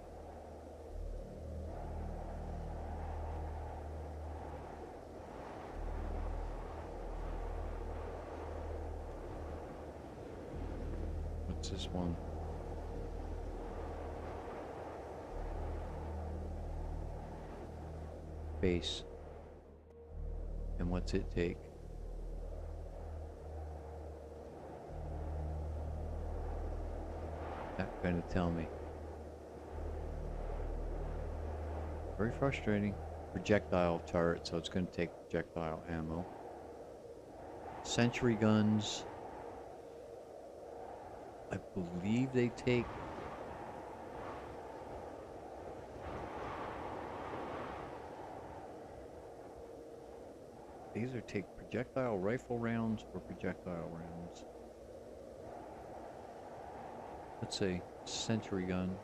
What's this one? Base. And what's it take? Not gonna tell me. Very frustrating. Projectile turret, so it's gonna take projectile ammo. Sentry guns. I believe they take either take projectile rifle rounds or projectile rounds. Let's see, sentry gun.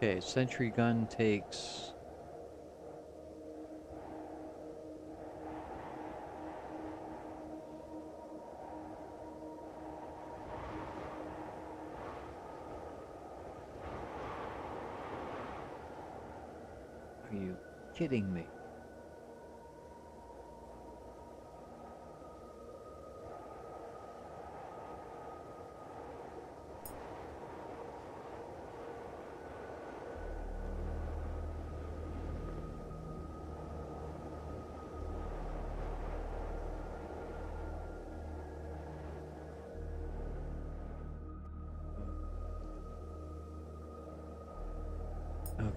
Okay, sentry gun takes Are you kidding me?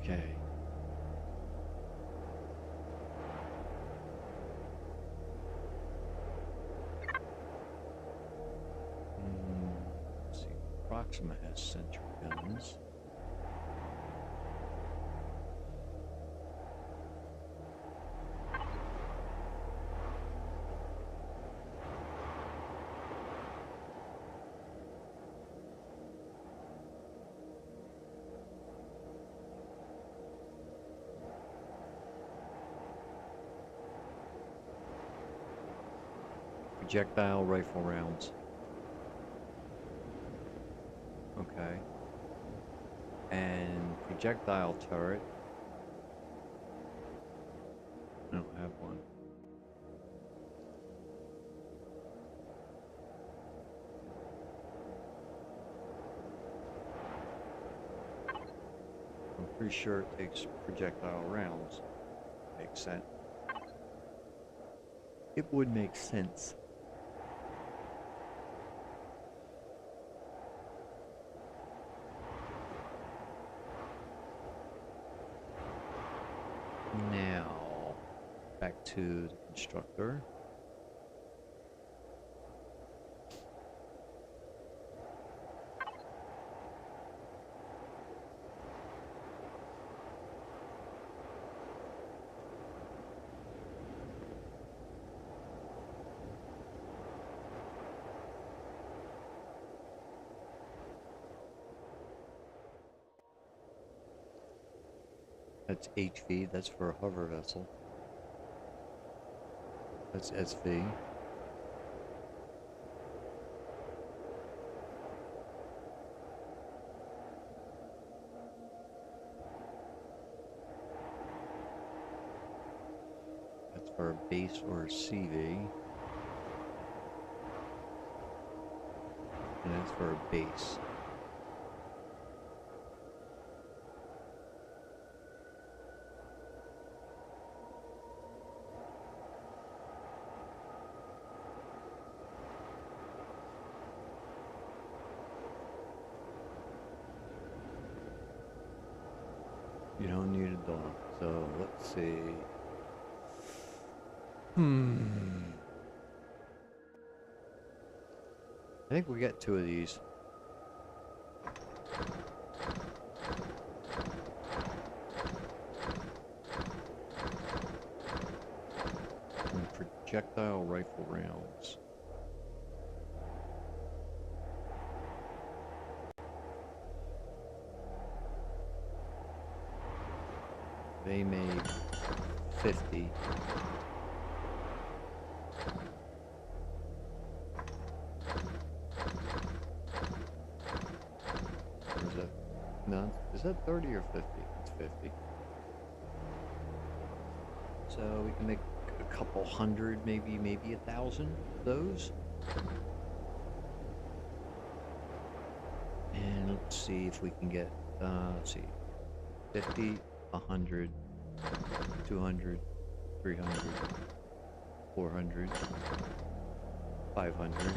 Okay. Let's see. Proxima has sentry guns. Projectile rifle rounds. Okay. And projectile turret. I don't have one. I'm pretty sure it takes projectile rounds. Makes sense. It would make sense. to the constructor. That's HV, that's for a hover vessel. That's SV. That's for a base or a CV. And that's for a base. You don't need a dog, so let's see. I think we got 2 of these. And projectile rifle rounds. They made 50. Or is that, no, is that 30 or 50? It's 50. So we can make a couple hundred, maybe 1,000 of those. And let's see if we can get, let's see, 50, 100, 200, 300, 400, 500.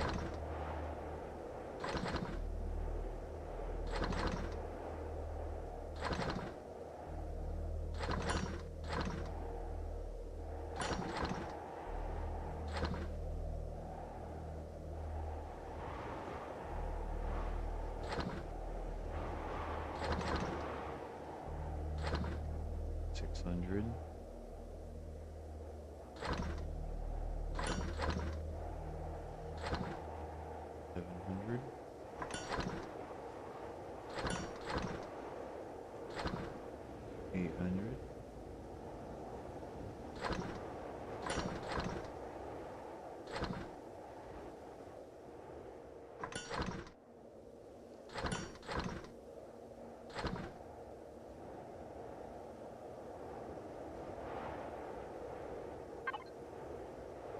$600. 700. 800.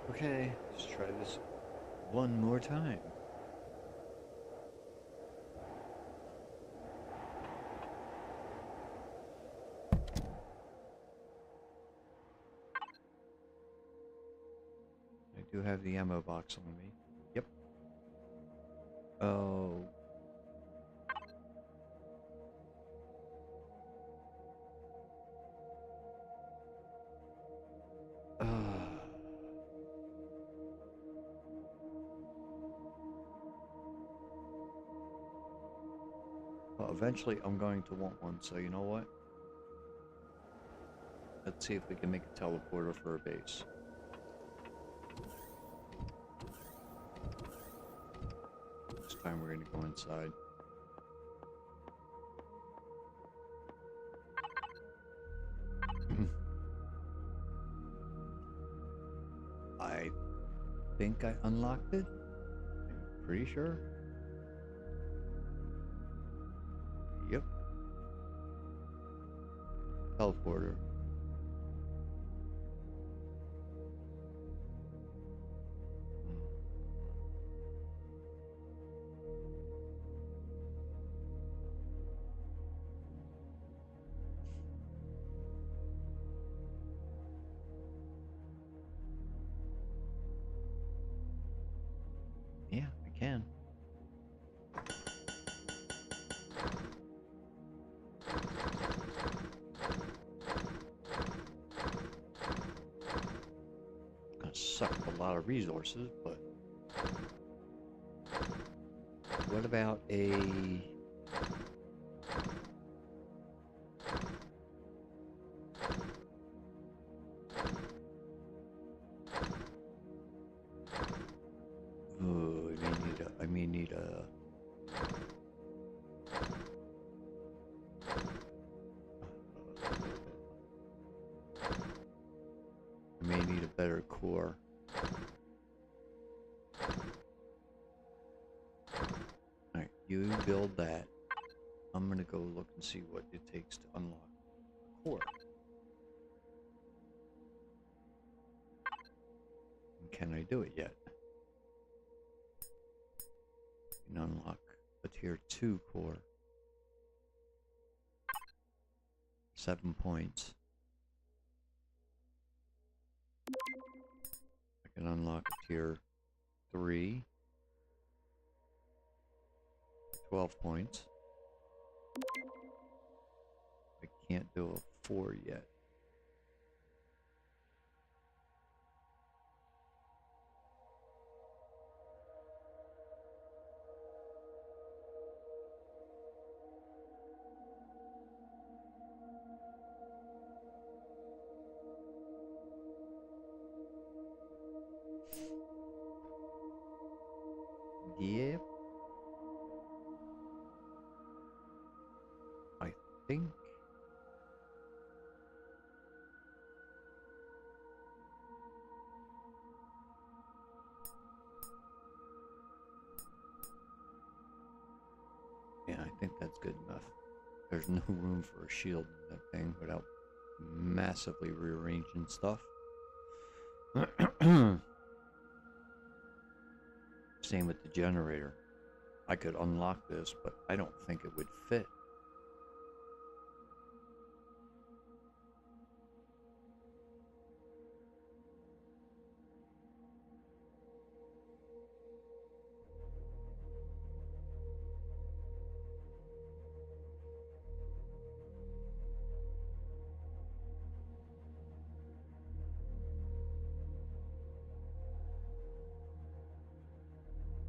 'Okay, let's try this one more time. I do have the ammo box on me. Yep. Oh. Well, eventually I'm going to want one, so you know what? Let's see if we can make a teleporter for a base. This time we're going to go inside. I think I unlocked it. I'm pretty sure. Yep. Teleporter. Yeah, I can. lot of resources, but what about a I may need a better core. Alright, you build that. I'm gonna go look and see what it takes to unlock a core. And can I do it yet? You can unlock a tier 2 core. 7 points. I can unlock a tier 3. 12 points. I can't do a 4 yet. Yep. I think. Yeah, I think that's good enough. There's no room for a shield in that thing without massively rearranging stuff. Same with the generator. I could unlock this, but I don't think it would fit.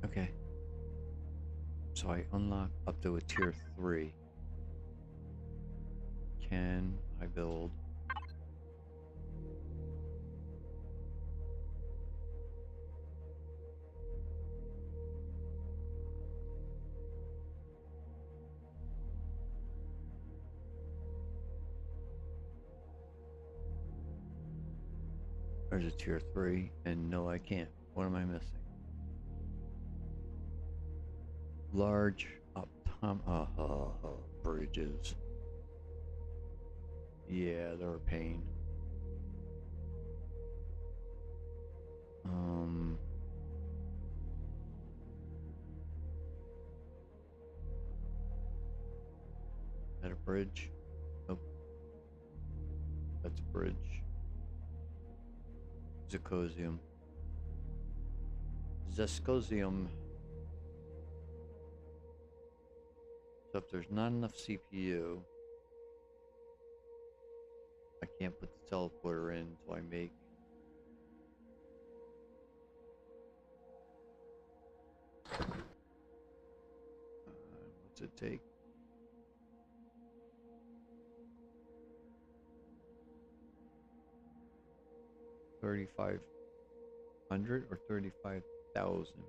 Okay. So I unlock up to a tier 3. Can I build there's a tier 3 and no I can't. What am I missing? Large bridges. Yeah, they're a pain. Is that a bridge? Nope. That's a bridge. Zircosium. Zescosium. So if there's not enough CPU, I can't put the teleporter in until I make what's it take? $3,500 or 35,000?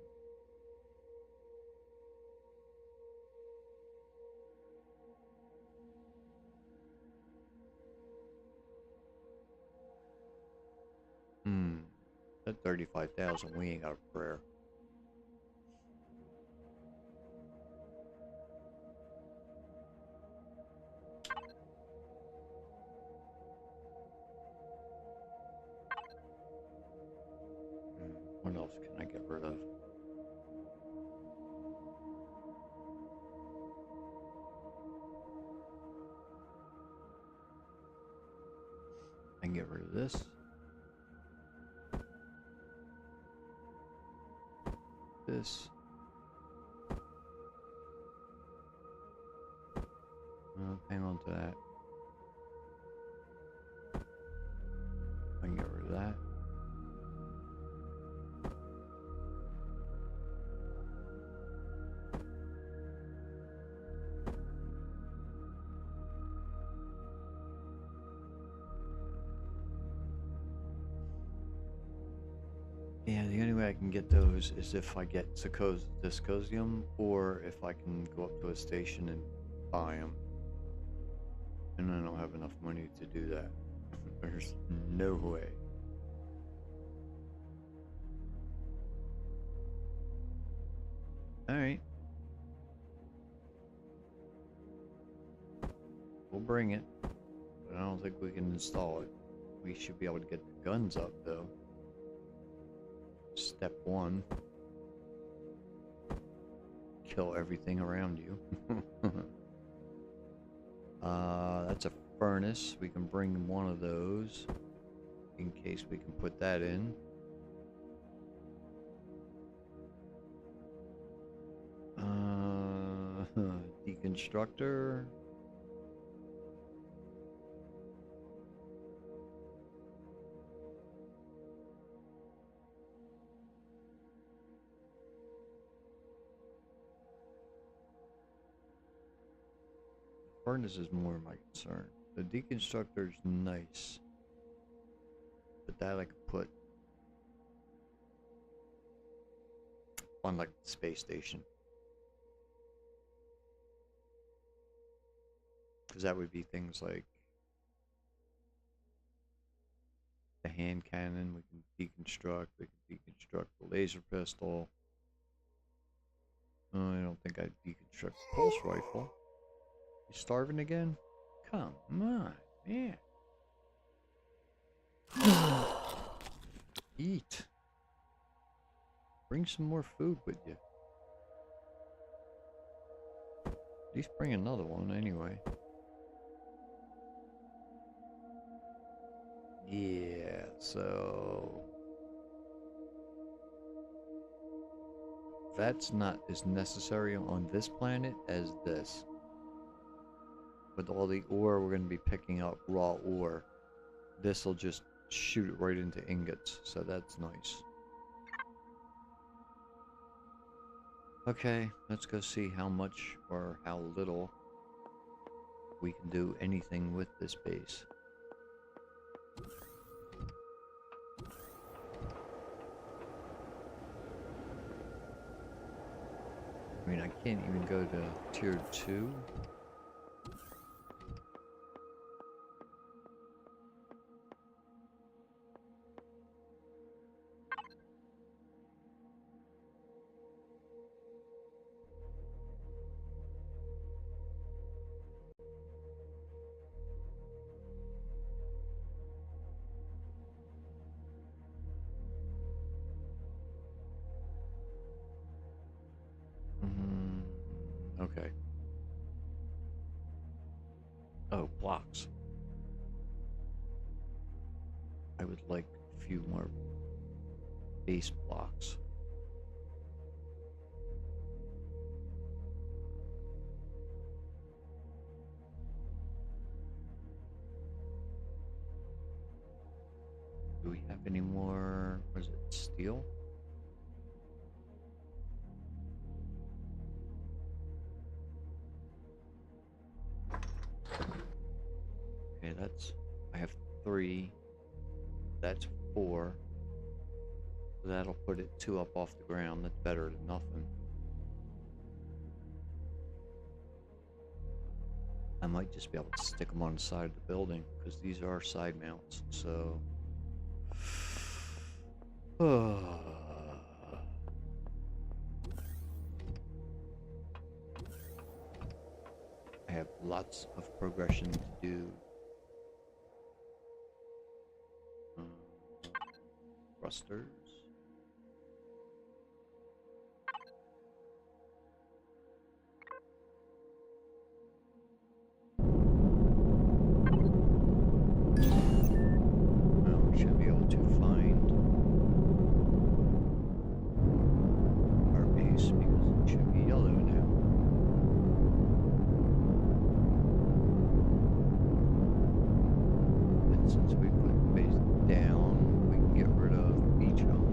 At 35,000, we ain't got a prayer. What else can I get rid of? I can get rid of this. This. Hang on to that. I can get rid of that. can get those is if I get Discosium, or if I can go up to a station and buy them. And I don't have enough money to do that. There's no way. Alright. We'll bring it, but I don't think we can install it. We should be able to get the guns up, though. Step 1. Kill everything around you. That's a furnace. We can bring one of those in case we can put that in. Deconstructor. Furnace is more my concern. The deconstructor is nice, but that I could put on like the space station, because that would be things like the hand cannon. We can deconstruct. We can deconstruct the laser pistol. I don't think I'd deconstruct the pulse rifle. You starving again? Come on, man. Eat. Bring some more food with you. At least bring another one anyway. Yeah, so that's not as necessary on this planet as this. With all the ore we're going to be picking up, raw ore, this will just shoot it right into ingots, so that's nice. Okay, let's go see how much or how little we can do anything with this base. I mean, I can't even go to tier 2. Okay. Oh, blocks. I would like a few more base blocks. Do we have any more, was it steel? Okay, that's, I have 3, that's 4, so that'll put it 2 up off the ground. That's better than nothing. I might just be able to stick them on the side of the building, because these are side mounts, so I have lots of progression to do. Thrusters. Well, we should be able to find our base because it should be yellow now. And since we put the base down, we can get rid of each of them.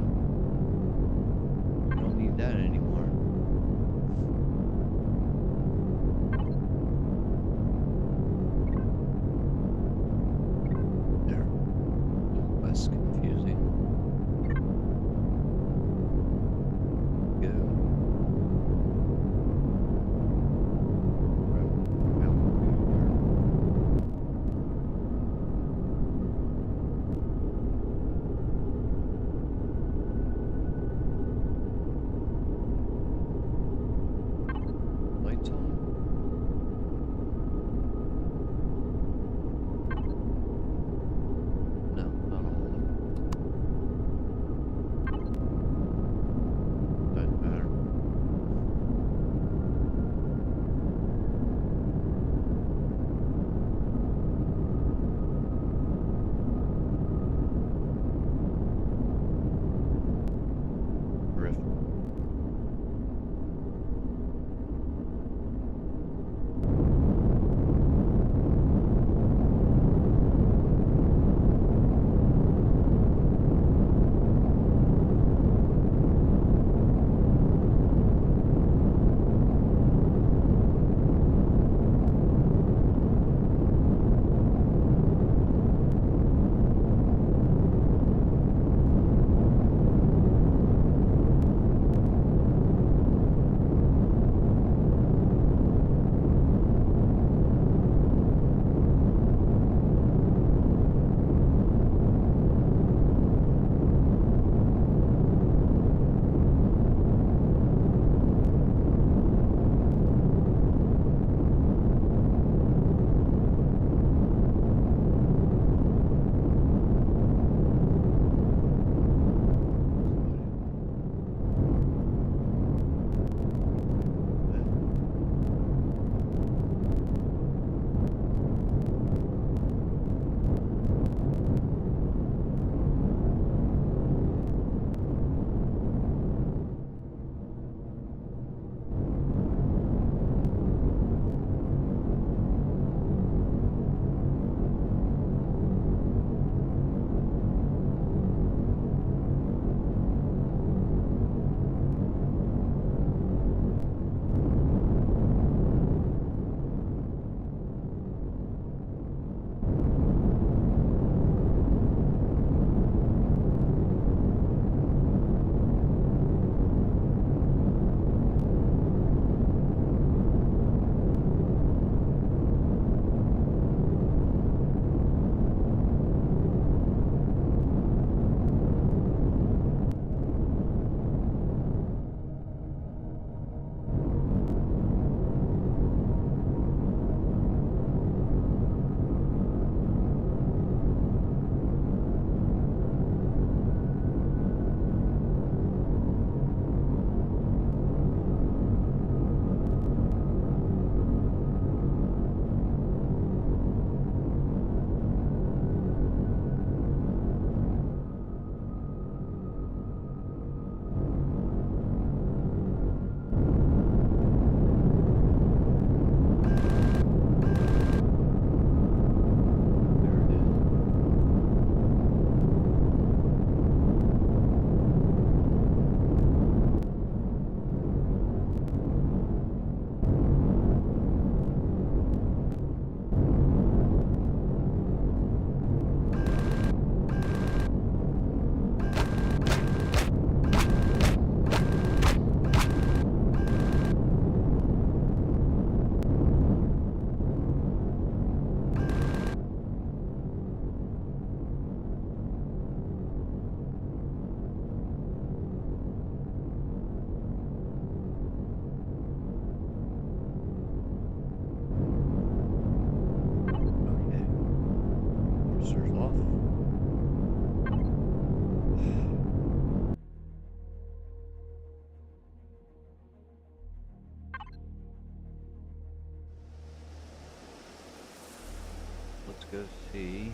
go see,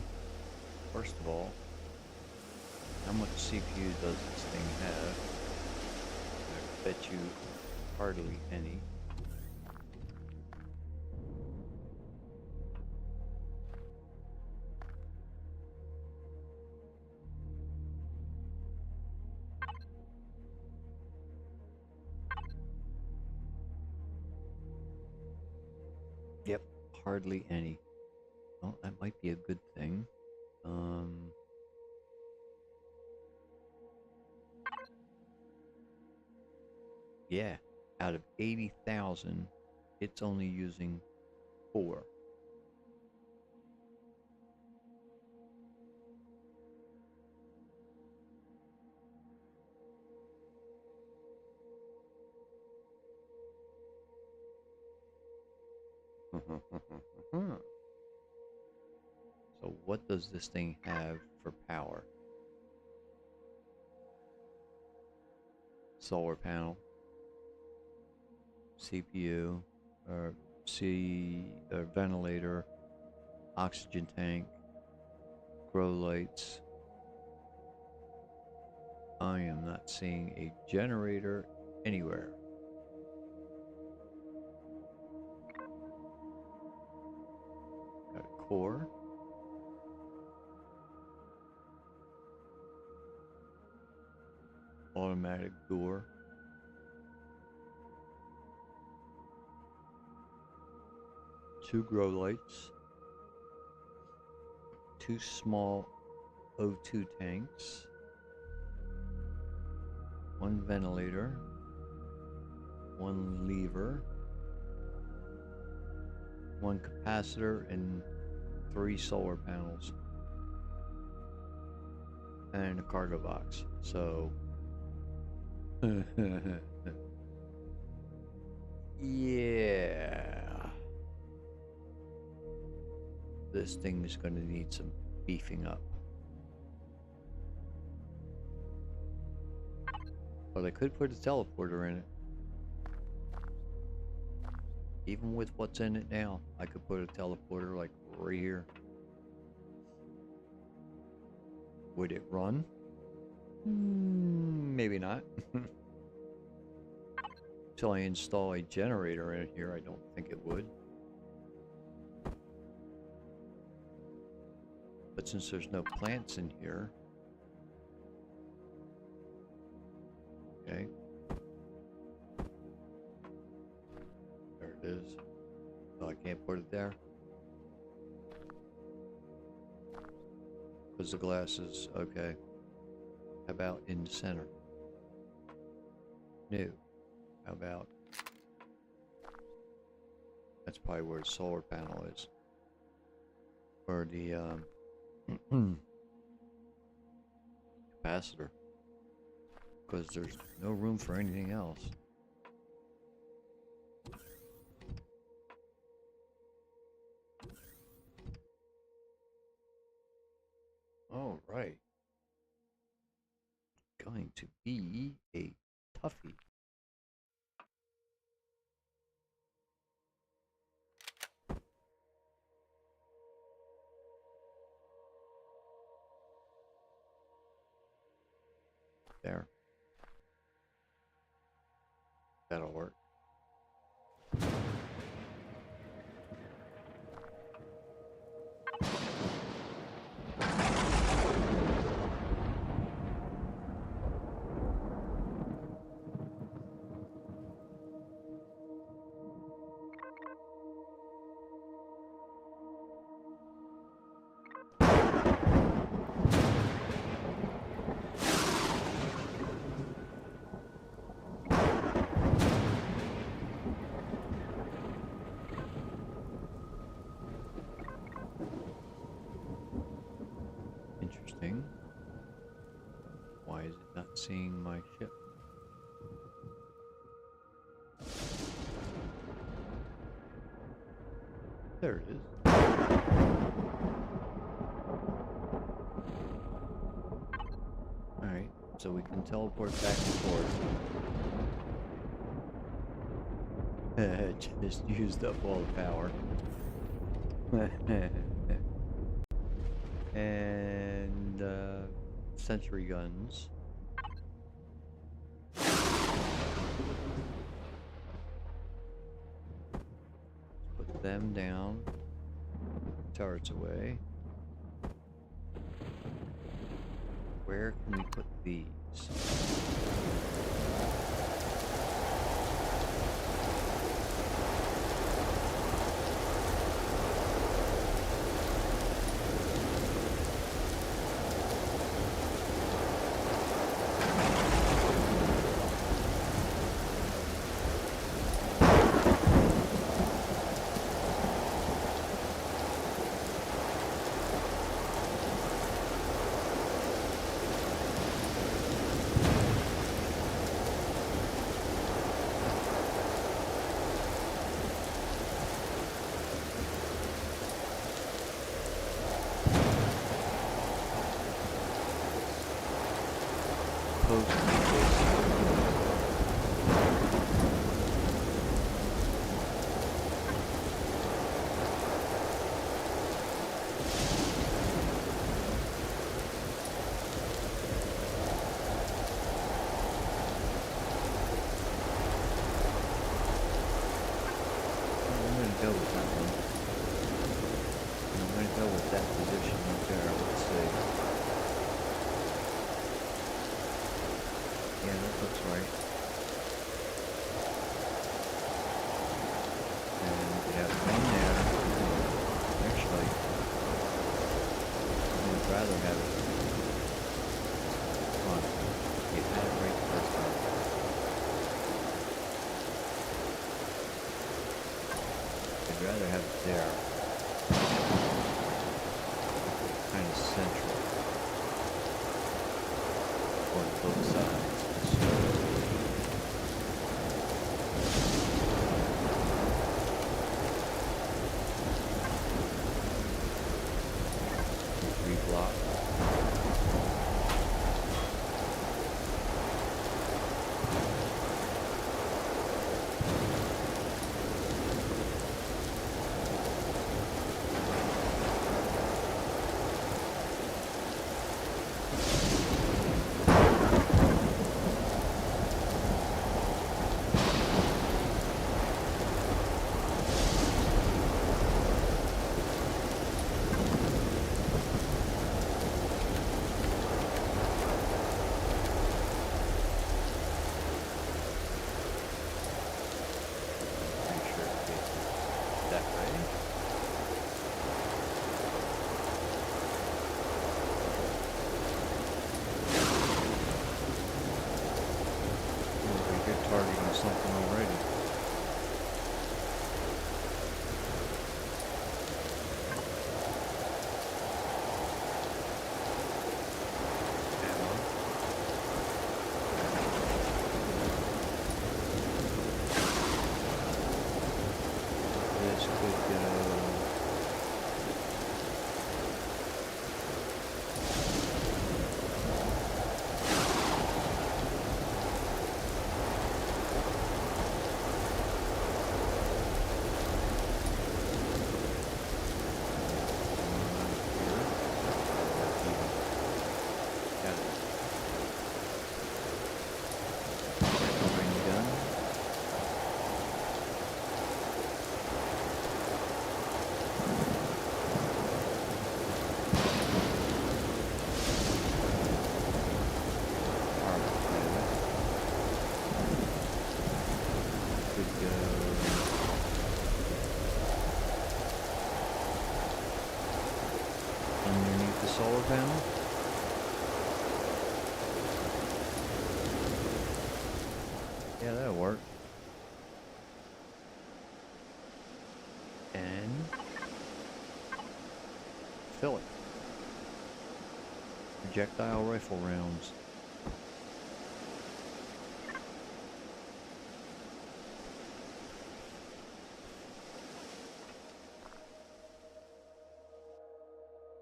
first of all, how much CPU does this thing have? I bet you hardly any. Yep, hardly any. Well, that might be a good thing. Yeah, out of 80,000, it's only using 4. So what does this thing have for power? Solar panel, CPU, or ventilator, oxygen tank, grow lights. I am not seeing a generator anywhere. Got a core. Automatic door. Two grow lights. 2 small O2 tanks. 1 ventilator. 1 lever. 1 capacitor and 3 solar panels. And a cargo box. So yeah, this thing is going to need some beefing up. But I could put a teleporter in it. Even with what's in it now, I could put a teleporter like right here. Would it run? Maybe not. Until I install a generator in here, I don't think it would. But since there's no plants in here, okay. There it is. So I can't put it there. Because the glass is okay. How about in the center? No. How about? That's probably where the solar panel is. Or the capacitor. Because there's no room for anything else. All right. Going to be a toughie. There. That'll work. Interesting. Why is it not seeing my ship? There it is. Alright, so we can teleport back and forth. Just used up all the power. And sentry guns. Put them down. Turrets away. Where can we put these? Go with that one. I'm going to go with that position right there. Let's see. Yeah, that looks right. And we could have one there. Actually, I would rather have it. Come on. You had it right the first time. I'd rather have it there. Kind of central. On both sides. Reblock. Targeting something already. This could go. Underneath the solar panel. Yeah, that'll work. And fill it. Projectile rifle rounds.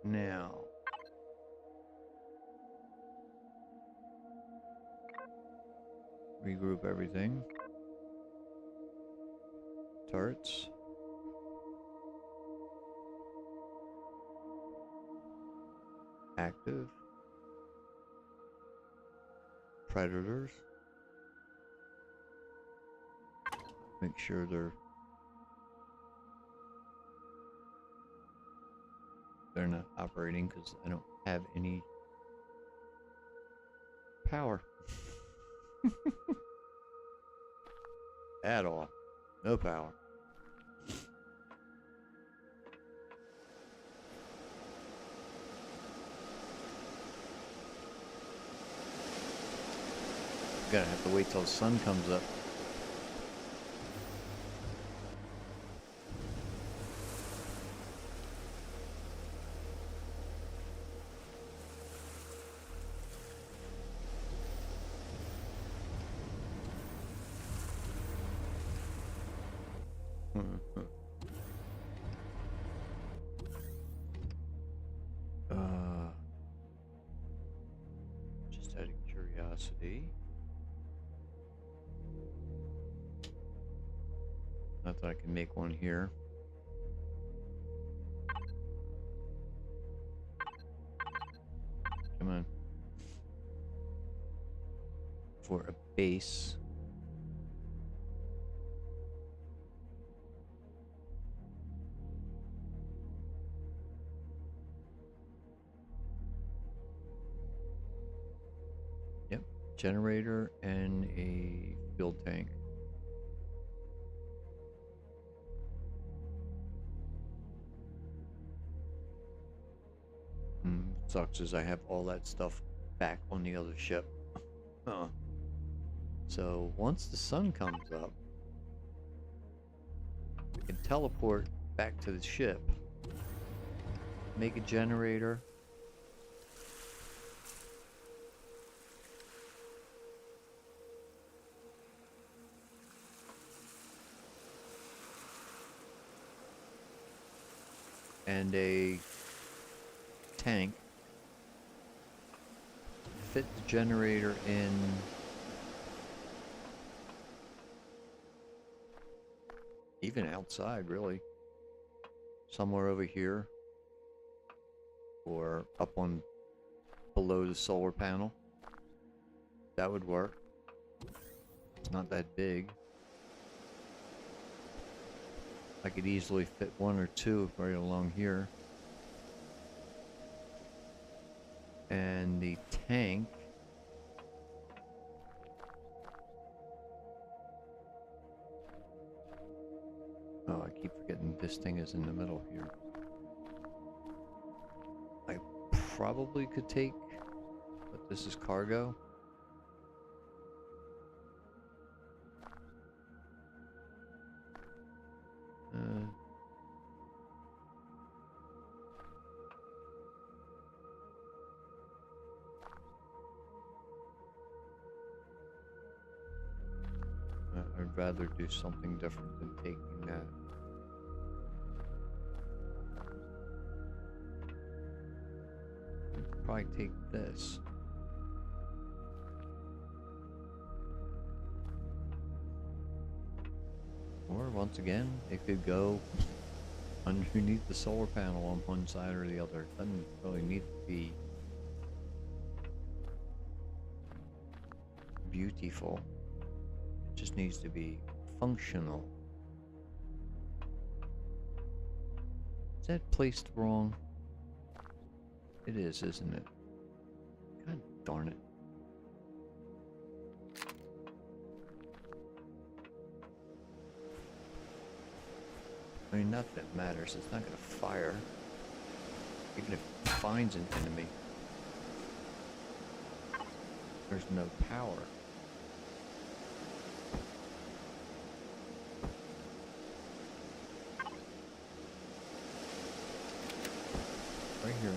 Now, regroup everything. Turrets. active. Predators. Make sure they're not operating because I don't have any power at all. No power. Gonna have to wait till the sun comes up. Just out of curiosity. Not that I can make one here. Come on. For a base. Yep, generator and a fuel tank. Sucks is I have all that stuff back on the other ship. So once the sun comes up, we can teleport back to the ship, make a generator, and a tank, fit the generator in even outside, really, somewhere over here or up on below the solar panel. That would work. It's not that big. I could easily fit one or two right along here. And the tank, oh, I keep forgetting this thing is in the middle here. I probably could take, but this is cargo. I'd rather do something different than taking that. I'd probably take this. Or once again, it could go underneath the solar panel on one side or the other. It doesn't really need to be beautiful. It just needs to be functional. Is that placed wrong? It is, isn't it? God darn it. I mean, not that it matters. It's not going to fire. Even if it finds an enemy. There's no power. Right here.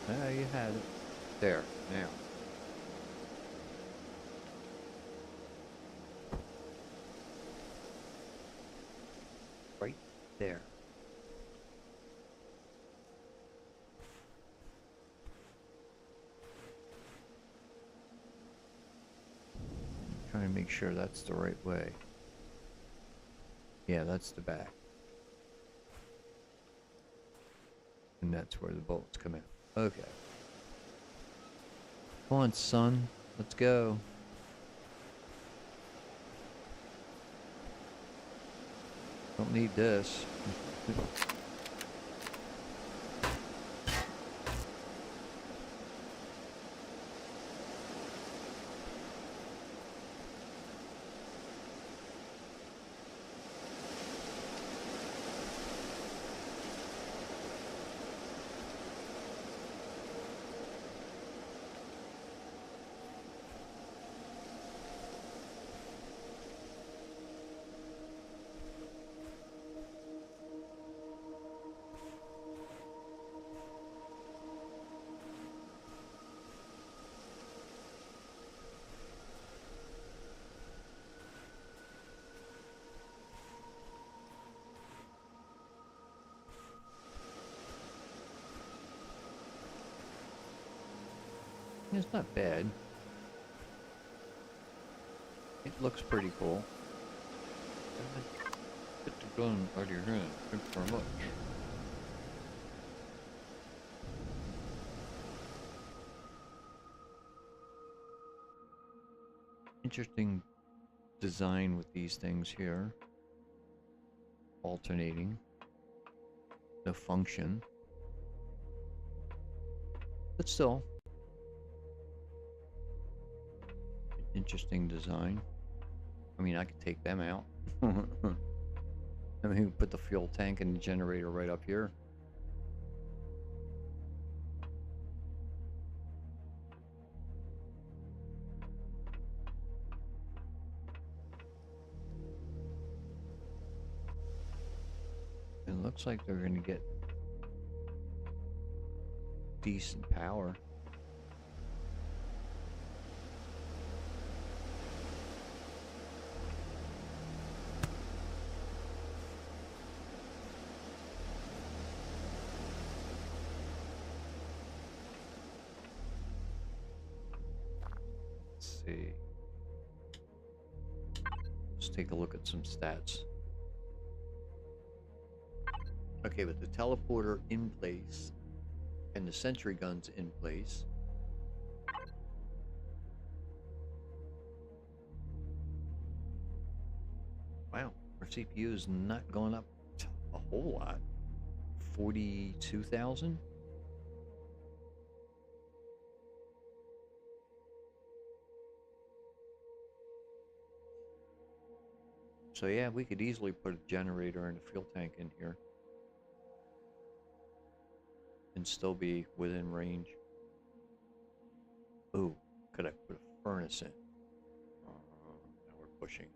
Ah, you had it. There, now. Right there. Trying to make sure that's the right way. Yeah, that's the back. And that's where the bullets come out. Okay. Come on, son. Let's go. Don't need this. It's not bad. It looks pretty cool. Get the gun out of your hand. Thanks very much. Interesting design with these things here. Alternating. No function. But still. Interesting design. I mean, I could take them out. I mean, put the fuel tank and the generator right up here. It looks like they're going to get decent power. See. Let's take a look at some stats. Okay, with the teleporter in place and the sentry guns in place, wow, our CPU is not going up a whole lot. 42,000? So yeah, we could easily put a generator and a fuel tank in here and still be within range. Ooh, could I put a furnace in? Now we're pushing.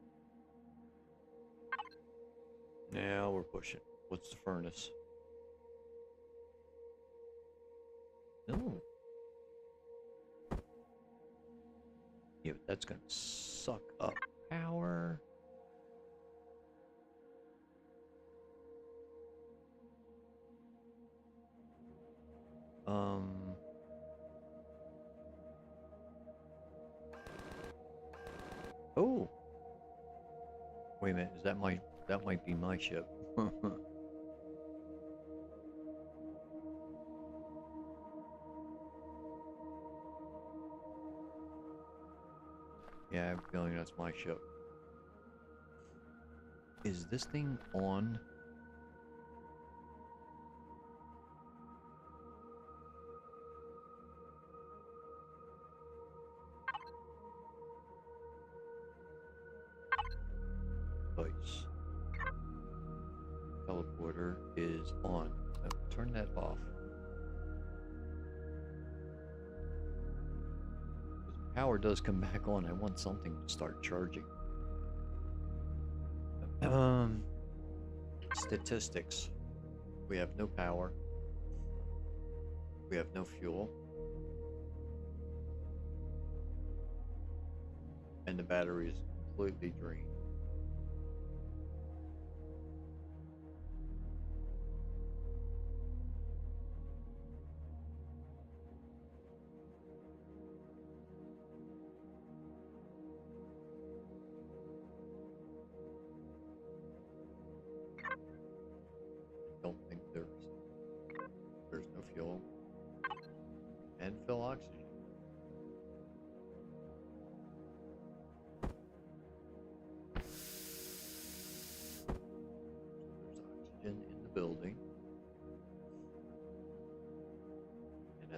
Now we're pushing. What's the furnace? No. Yeah, but that's gonna suck up power. Oh. Wait a minute, is that my, that might be my ship. Yeah, I have a feeling that's my ship. Is this thing on? Device. Teleporter is on. Now, turn that off. Power does come back on. I want something to start charging. Statistics. We have no power. We have no fuel. And the battery is completely drained. Don't think there's no fuel and fill oxygen.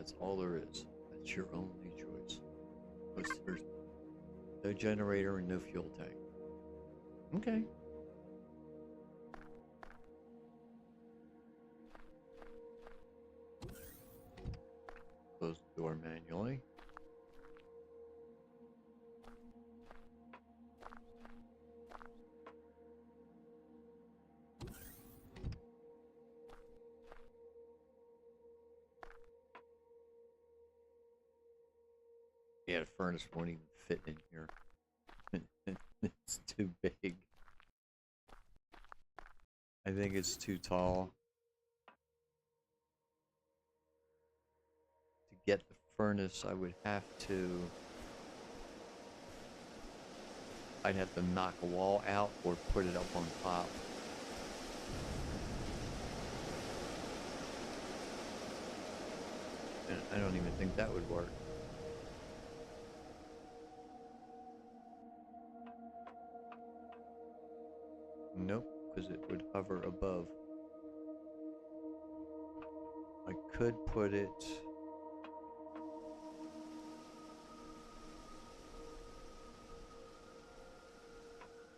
That's all there is. That's your only choice. There's no generator and no fuel tank. Okay. Close the door manually. Yeah, the furnace won't even fit in here. It's too big. I think it's too tall. To get the furnace, I'd have to knock a wall out or put it up on top. And I don't even think that would work. Nope, because it would hover above. I could put it...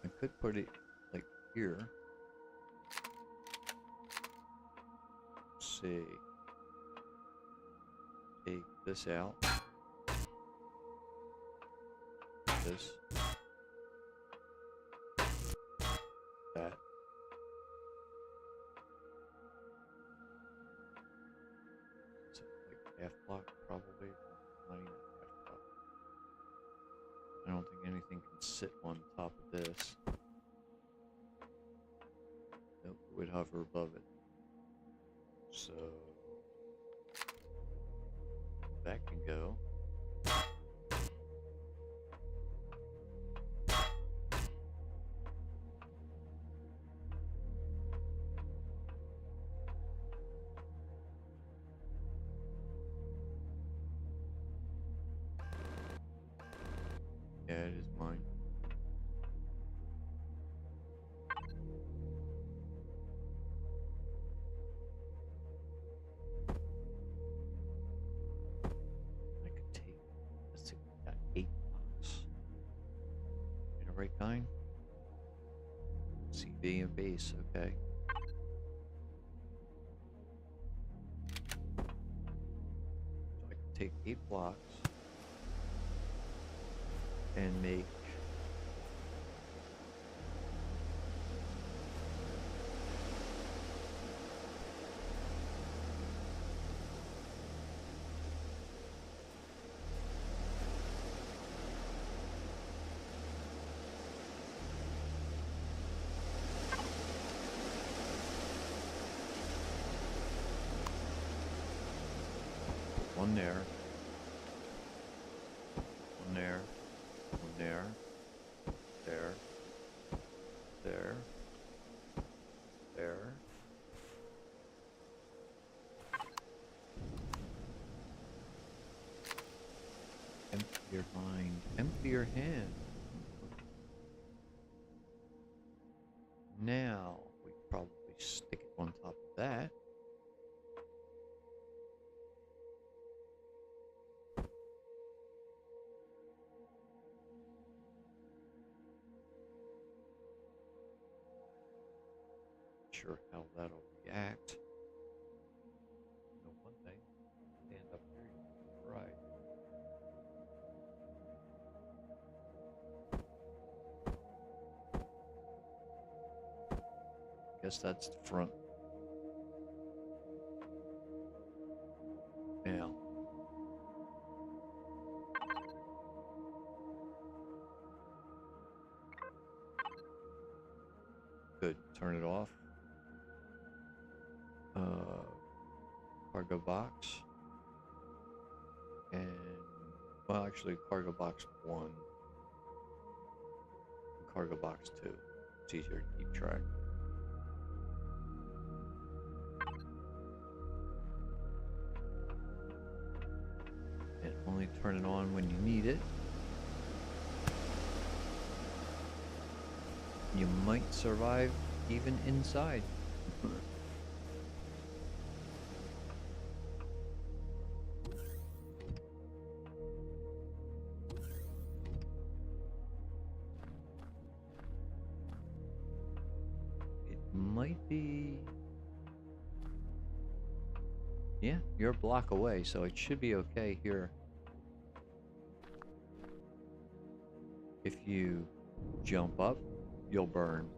I could put it like here. Let's see. Take this out. This. That. It's like half block probably. Not even half block. I don't think anything can sit on top of this. Nope, it would hover above it. So that can go. Yeah, it is mine. I could take, let's see, we got 8 blocks. In the right kind? CV and base, okay. So I can take 8 blocks and make one there, one there, one there, there, there, there. Empty your mind, empty your hand. Now, we probably stick it on top of that. Sure how that'll react. No, one thing, stand up here, right. Guess that's the front. Now. Good, turn it off. Cargo box. And, well, actually, cargo box 1. And cargo box 2. It's easier to keep track. And only turn it on when you need it. You might survive even inside. might be... Yeah, you're a block away, so it should be okay here. If you jump up, you'll burn.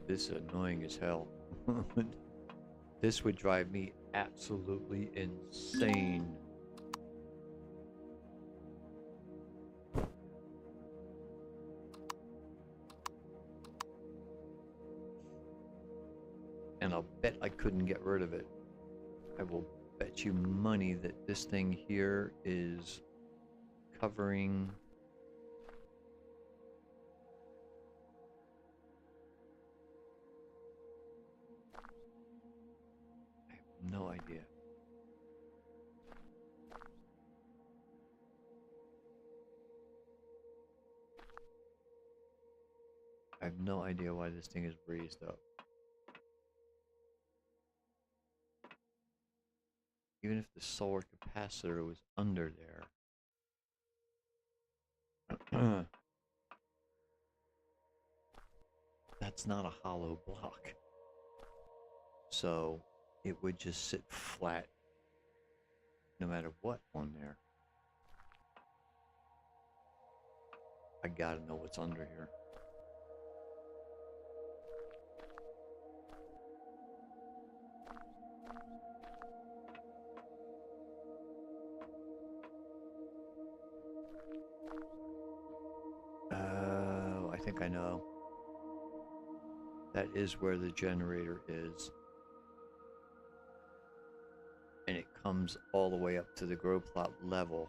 This is annoying as hell. This would drive me absolutely insane. And I'll bet I couldn't get rid of it. I will bet you money that this thing here is covering... I have no idea. I have no idea why this thing is raised up. Even if the solar capacitor was under there. That's not a hollow block. So it would just sit flat no matter what on there. I gotta know what's under here. Oh, I think I know. That is where the generator is. And it comes all the way up to the grow plot level.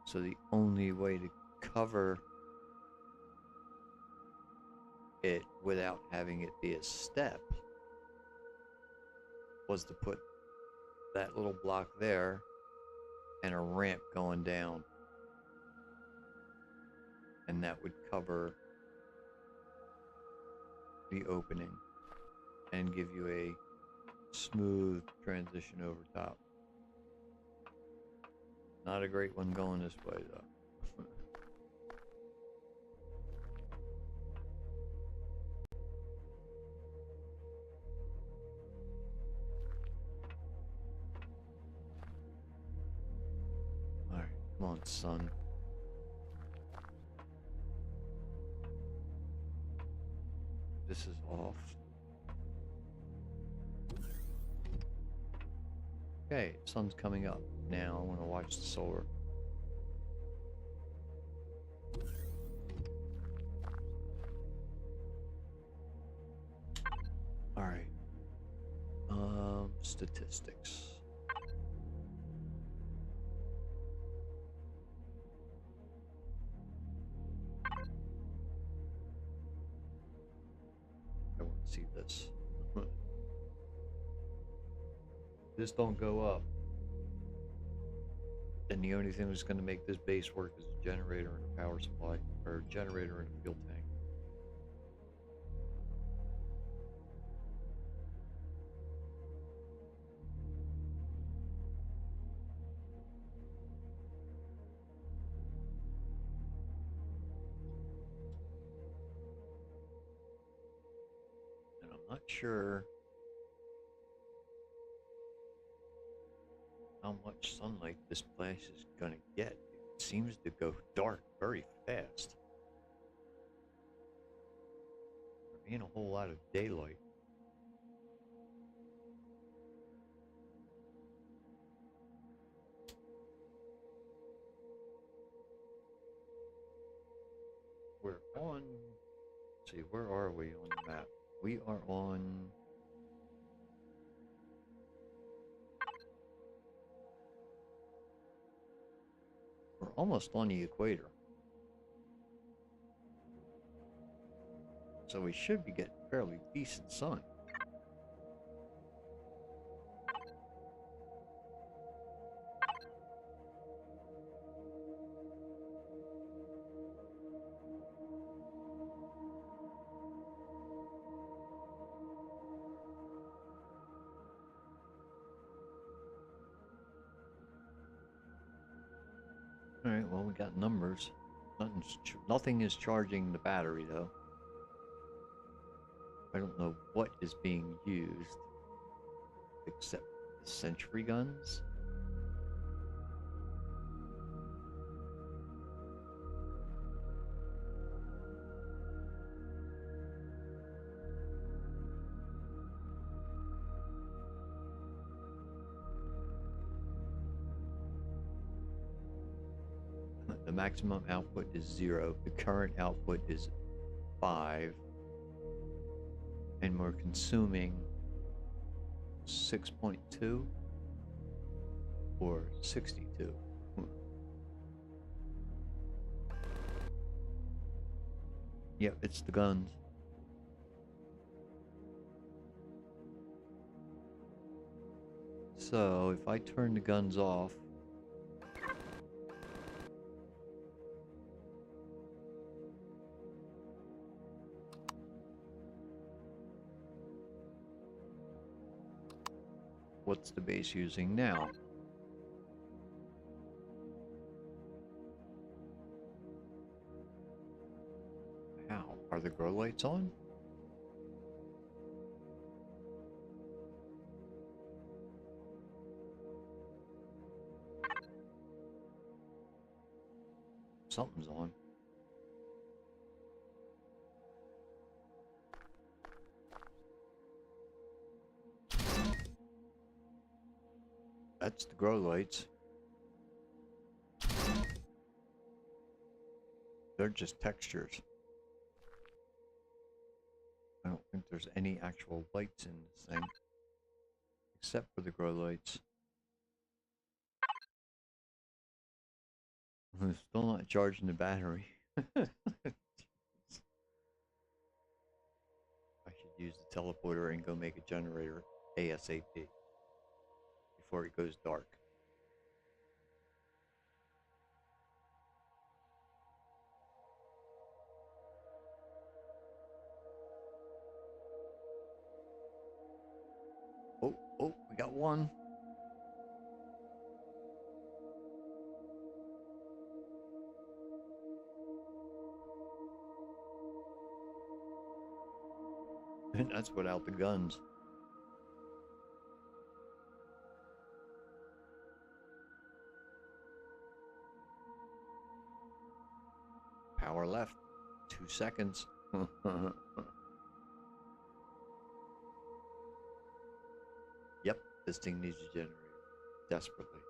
So the only way to cover it without having it be a step was to put that little block there and a ramp going down. And that would cover the opening and give you a smooth transition over top. Not a great one going this way though. Alright, come on, son. This is off. Okay, sun's coming up. Now I want to watch the solar. Alright. Statistics. I want to see this. This don't go up. And the only thing that's going to make this base work is a generator and a power supply, or a generator and a fuel tank. And I'm not sure how much sunlight this place is going to get. It seems to go dark very fast. There ain't a whole lot of daylight. We're on... Let's see, where are we on the map? We are on... We're almost on the equator. So we should be getting fairly decent sun. Alright, well, we got numbers. Nothing is charging the battery, though. I don't know what is being used, except the sentry guns. The maximum output is 0. The current output is 5. And we're consuming 6.2 or 62. Yep, it's the guns. So if I turn the guns off, what's the base using now? How? Are the grow lights on? Something's on. That's the grow lights. They're just textures. I don't think there's any actual lights in this thing, except for the grow lights. I'm still not charging the battery. I should use the teleporter and go make a generator ASAP before it goes dark. Oh, we got one. And that's without the guns. Power left. 2 seconds. Yep, this thing needs a generator. Desperately.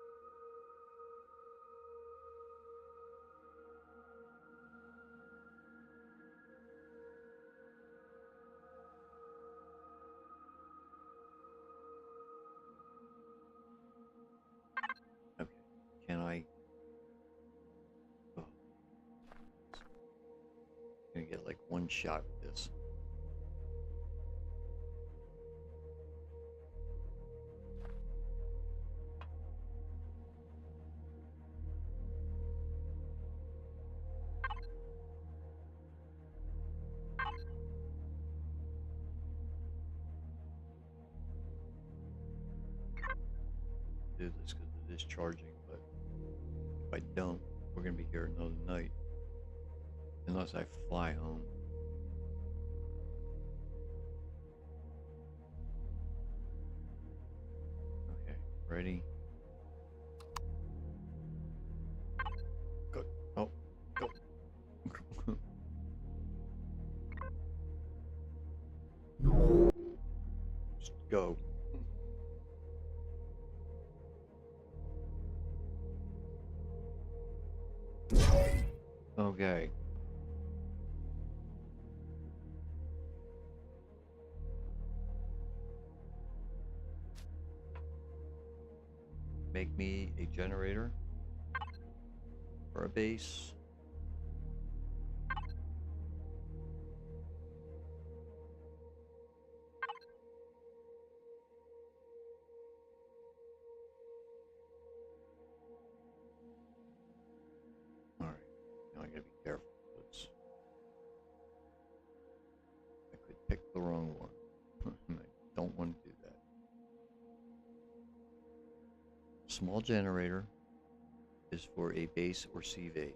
Okay, can I... Oh. I'm gonna get like one shot with this. Do this because it is charging, but if I don't, we're gonna be here another night. Unless I fly home. Okay, ready? Go. Oh, go. Just go. Okay. Make me a generator for a base. All right. Now I gotta be careful. I could pick the wrong one. I don't want to do that. Small generator. is for a base or CV.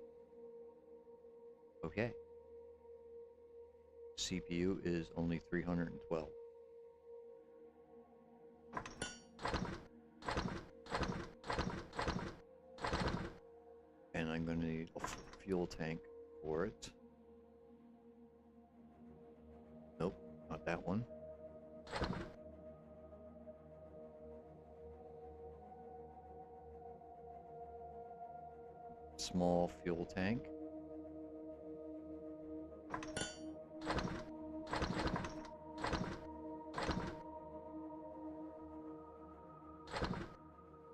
Okay. CPU is only 312. And I'm going to need a fuel tank for it. Nope, not that one. Small fuel tank.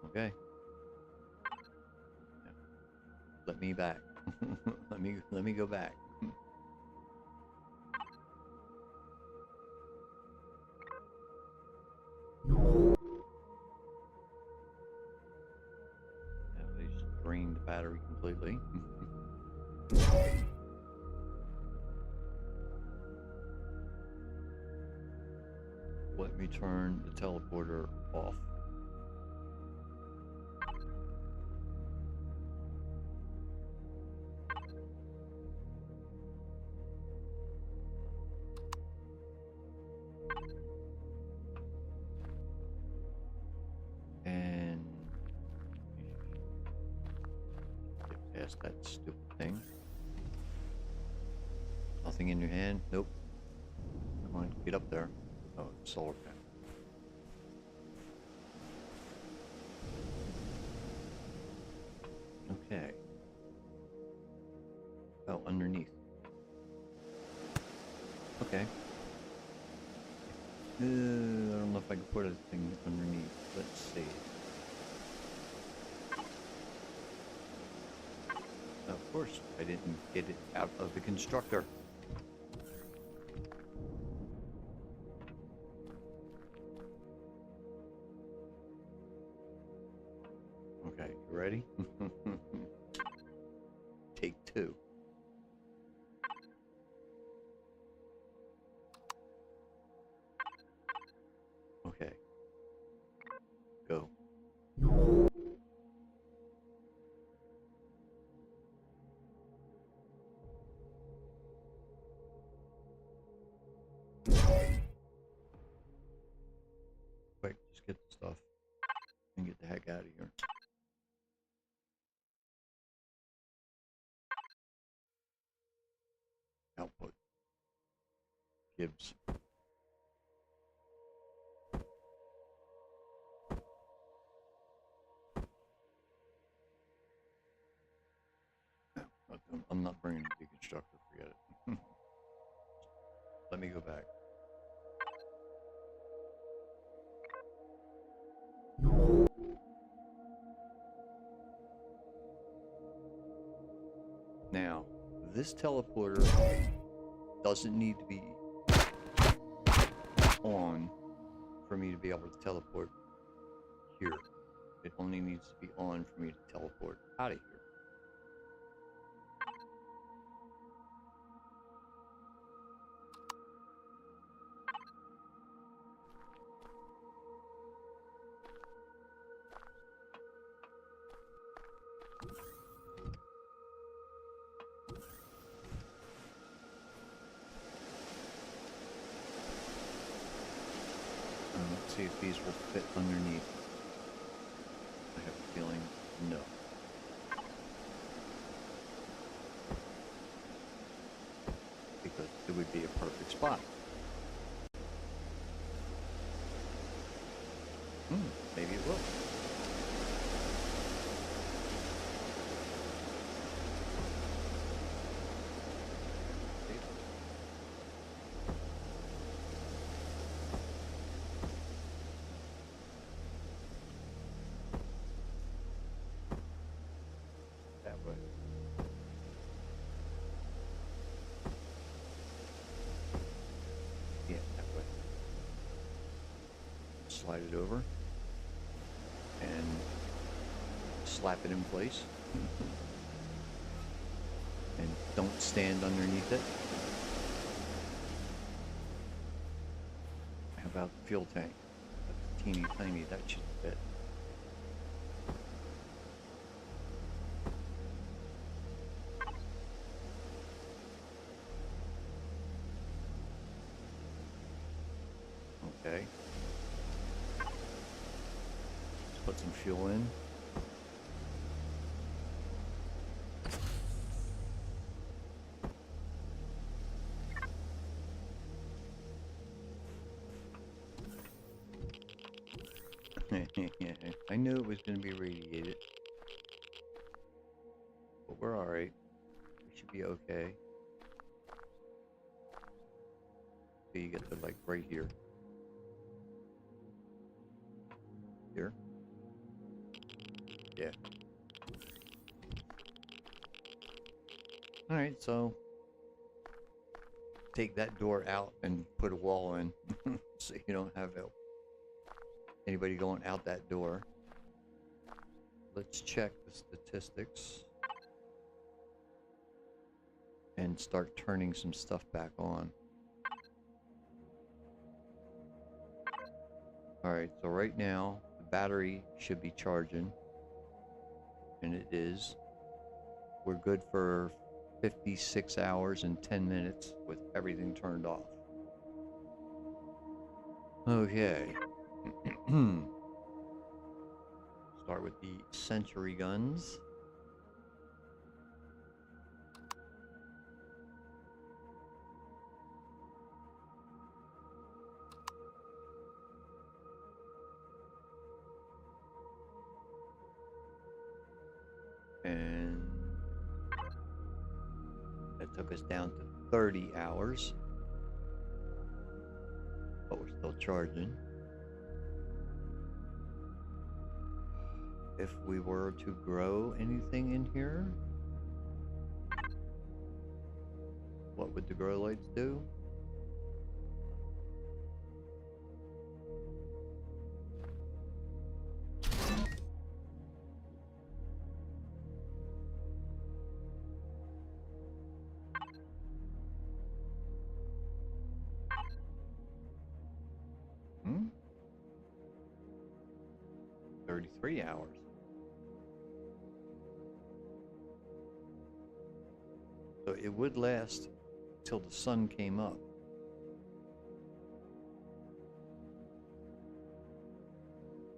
Okay. Yeah. Let me back. let me go back. Now they just drained the battery completely. Let me turn the teleporter off. And get past that stupid thing. Nothing in your hand? Nope. Come on, get up there. Oh, it's solar panel. Okay. Oh, underneath. Okay. I don't know if I can put a thing underneath. Let's see. Of course, I didn't get it out of the constructor. Okay, you ready? Take two. Okay. Go. Quick, just get the stuff and get the heck out of here. Output. Gibbs. I'm not bringing the deconstructor, forget it. Let me go back. Now, this teleporter doesn't need to be on for me to be able to teleport here. It only needs to be on for me to teleport out of here. Let's see if these will fit underneath. I have a feeling no. Because it would be a perfect spot. Maybe it will. Slide it over and slap it in place and don't stand underneath it. How about the fuel tank? That's teeny tiny, that should fit. put some fuel in. I knew it was going to be radiated. But we're alright. We should be okay. So you get to like right here. Here. Yeah. Alright, so take that door out and put a wall in so you don't have anybody going out that door. Let's check the statistics and start turning some stuff back on. Alright, so right now the battery should be charging, and it is. We're good for 56 hours and 10 minutes with everything turned off. Okay. Start with the sentry guns. And that took us down to 30 hours. But we're still charging. If we were to grow anything in here, what would the grow lights do? Hmm? 33 hours. So it would last till the sun came up.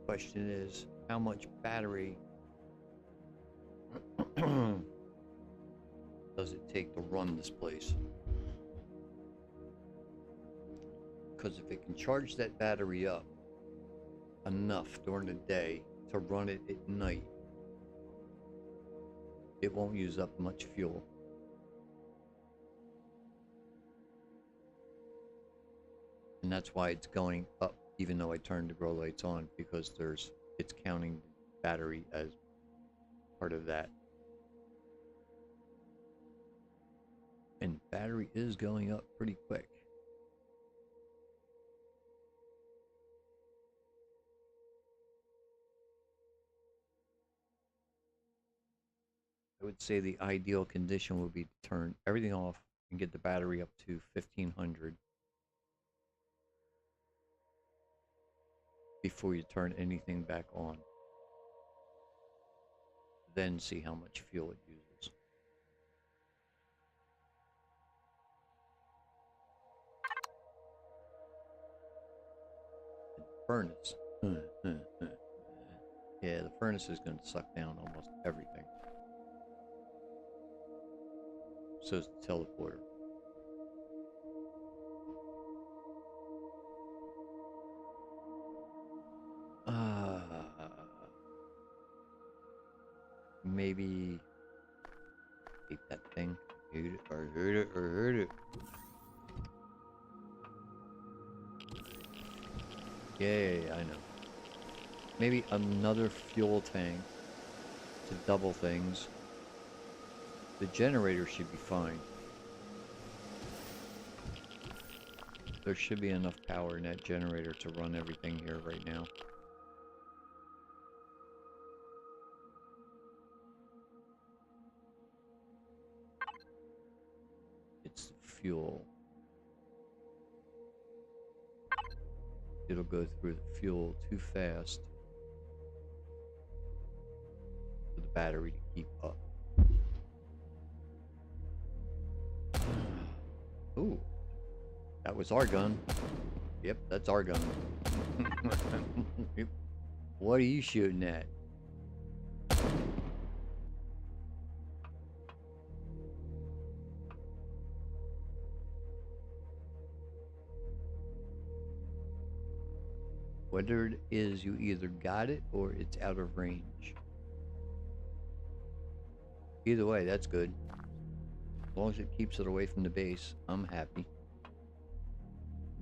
Question is, how much battery does it take to run this place? Because if it can charge that battery up enough during the day to run it at night, it won't use up much fuel. And that's why it's going up, even though I turned the grow lights on, because it's counting battery as part of that. And battery is going up pretty quick. I would say the ideal condition would be to turn everything off and get the battery up to 1500 before you turn anything back on. Then see how much fuel it uses. The furnace. Yeah, the furnace is going to suck down almost everything. So is the teleporter. Maybe take that thing. Hurt it or hurt it or hurt it. Yeah, I know. Maybe another fuel tank to double things. The generator should be fine. There should be enough power in that generator to run everything here right now. It's the fuel. It'll go through the fuel too fast for the battery to keep up. Ooh, that was our gun. Yep, that's our gun. Yep. What are you shooting at? Whether it is you either got it or it's out of range. Either way, that's good. As long as it keeps it away from the base, I'm happy.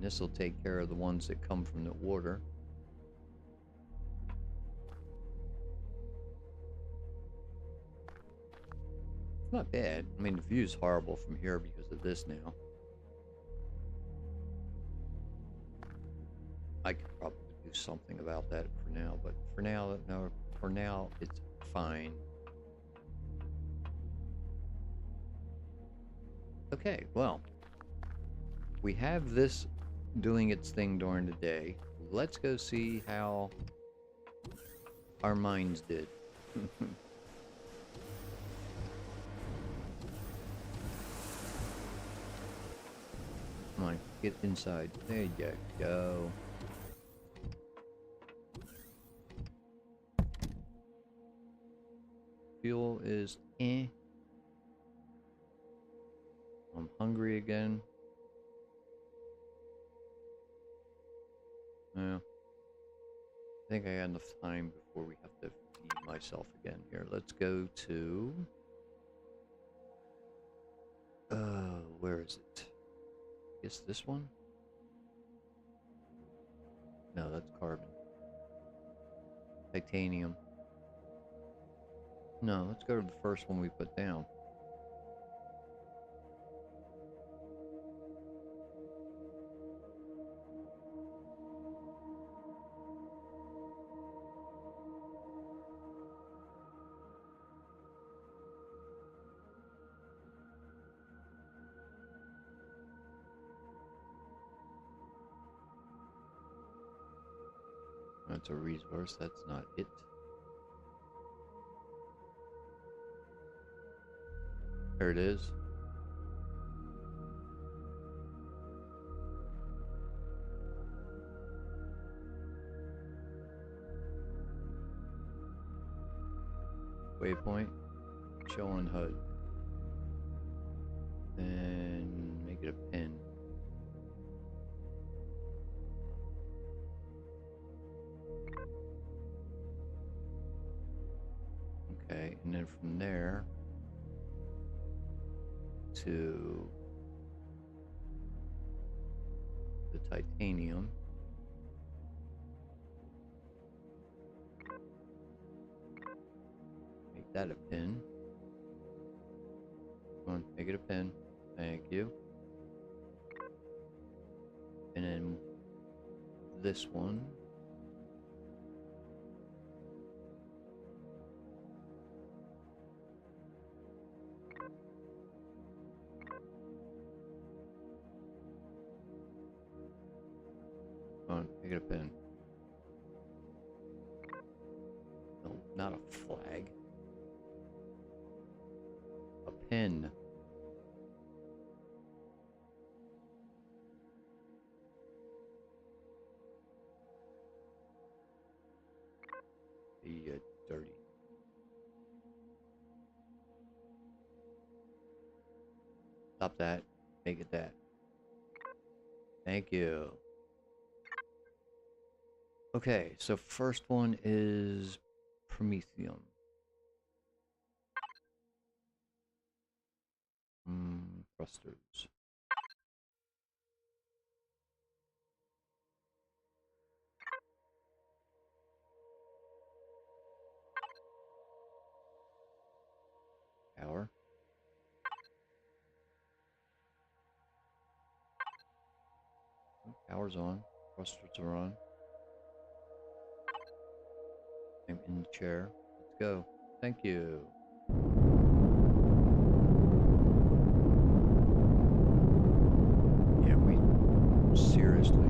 This will take care of the ones that come from the water. It's not bad. I mean, the view's horrible from here because of this now. I could probably do something about that for now, but for now, no. For now, it's fine. Okay, well, we have this doing its thing during the day. Let's go see how our mines did. Come on, get inside. There you go. Fuel is eh. I'm hungry again. Yeah. I think I got enough time before we have to feed myself again here. Let's go to... where is it? I guess this one? No, that's carbon. Titanium. No, let's go to the first one we put down. That's a resource, that's not it. There it is. Waypoint, show on HUD. And make it a pin. Okay, and then from there to the titanium. Make that a pin. Come on, make it a pin. Thank you. And then this one. Come on, make it a pin. No, not a flag. A pin. Be dirty. Stop that. Make it that. Thank you. Okay, so first one is Promethium. Thrusters. Power. Power's on. Thrusters are on. I'm in the chair. Let's go. Thank you. Yeah, we seriously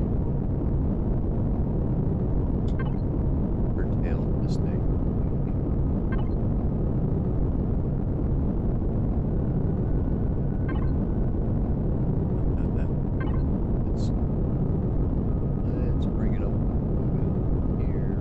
curtailed this thing. Let's bring it up about here.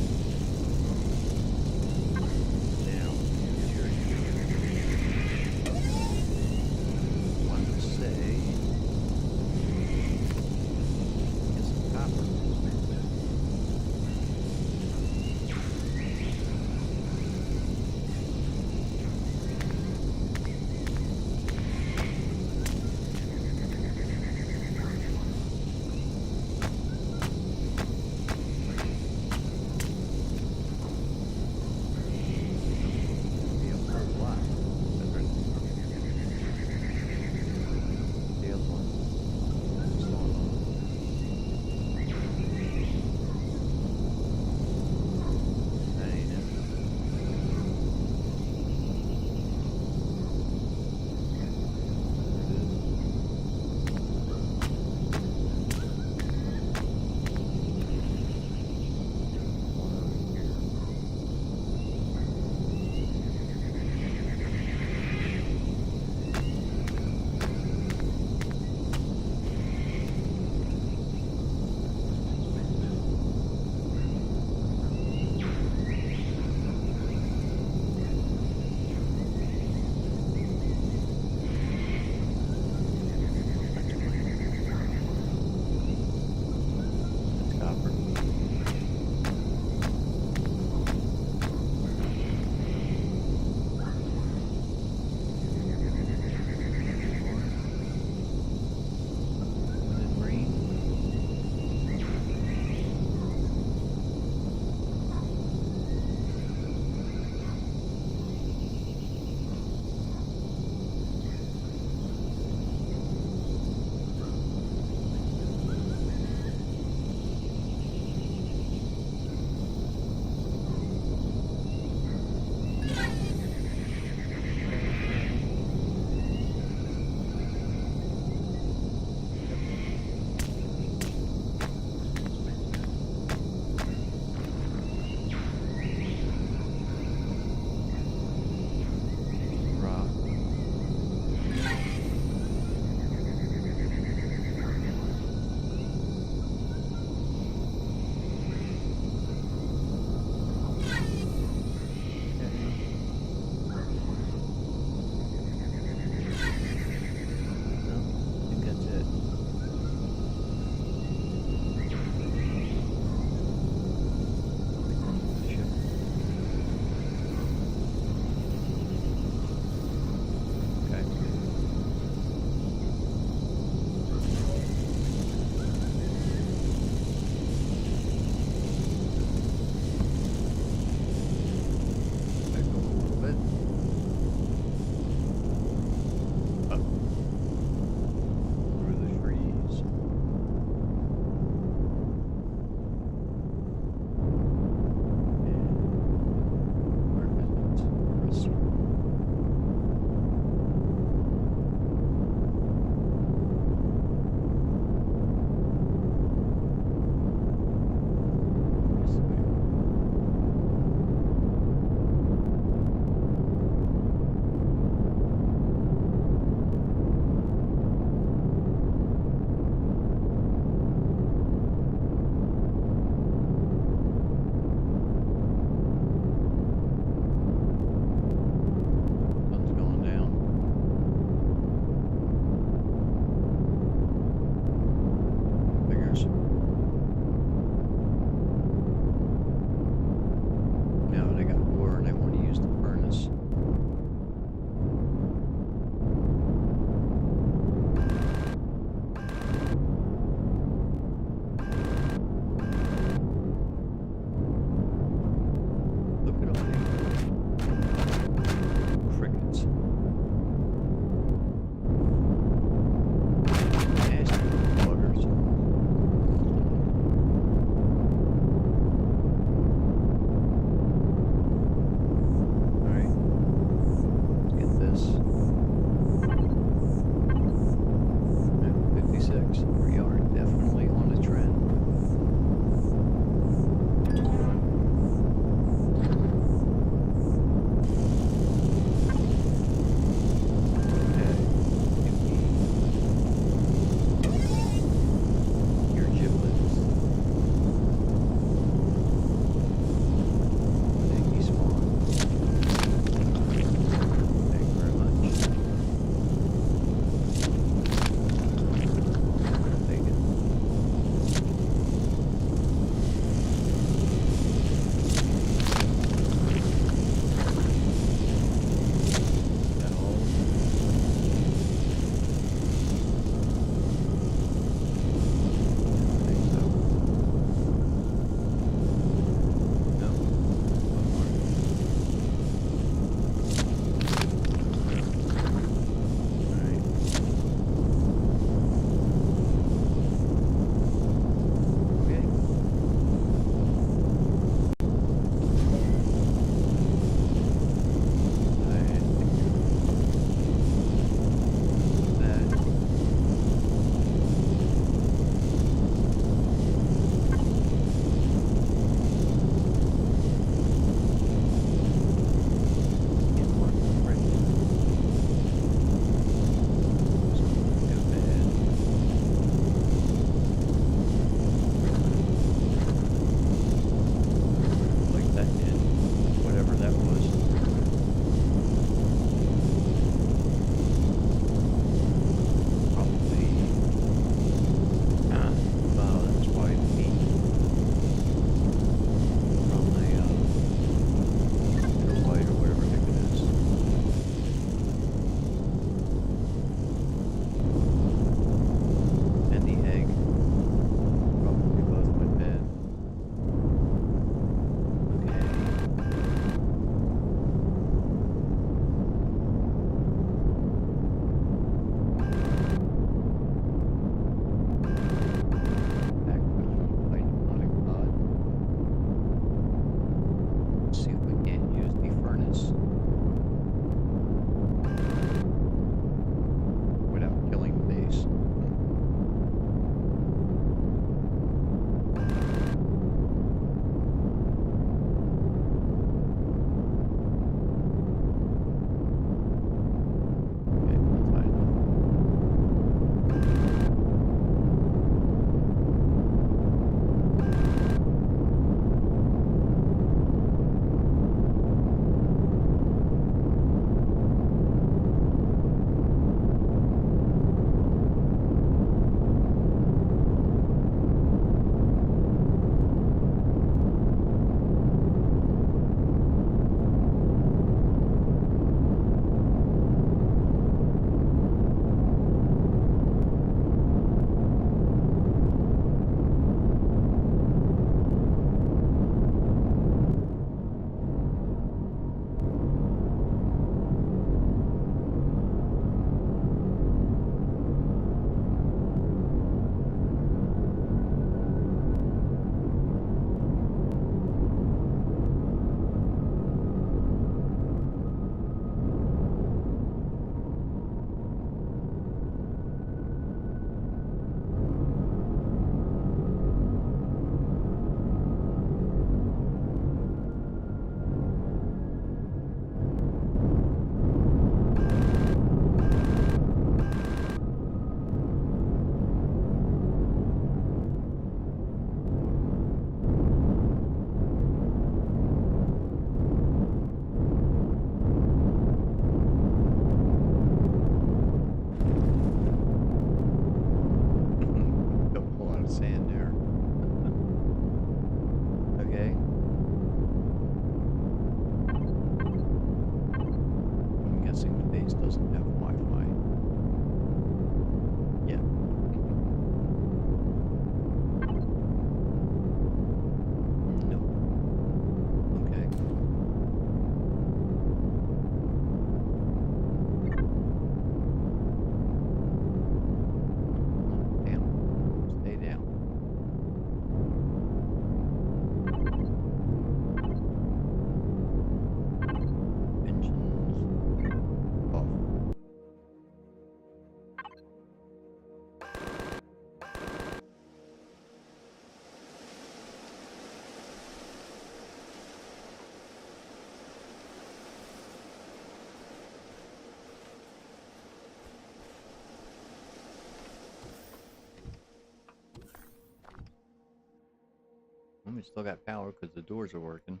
We still got power because the doors are working.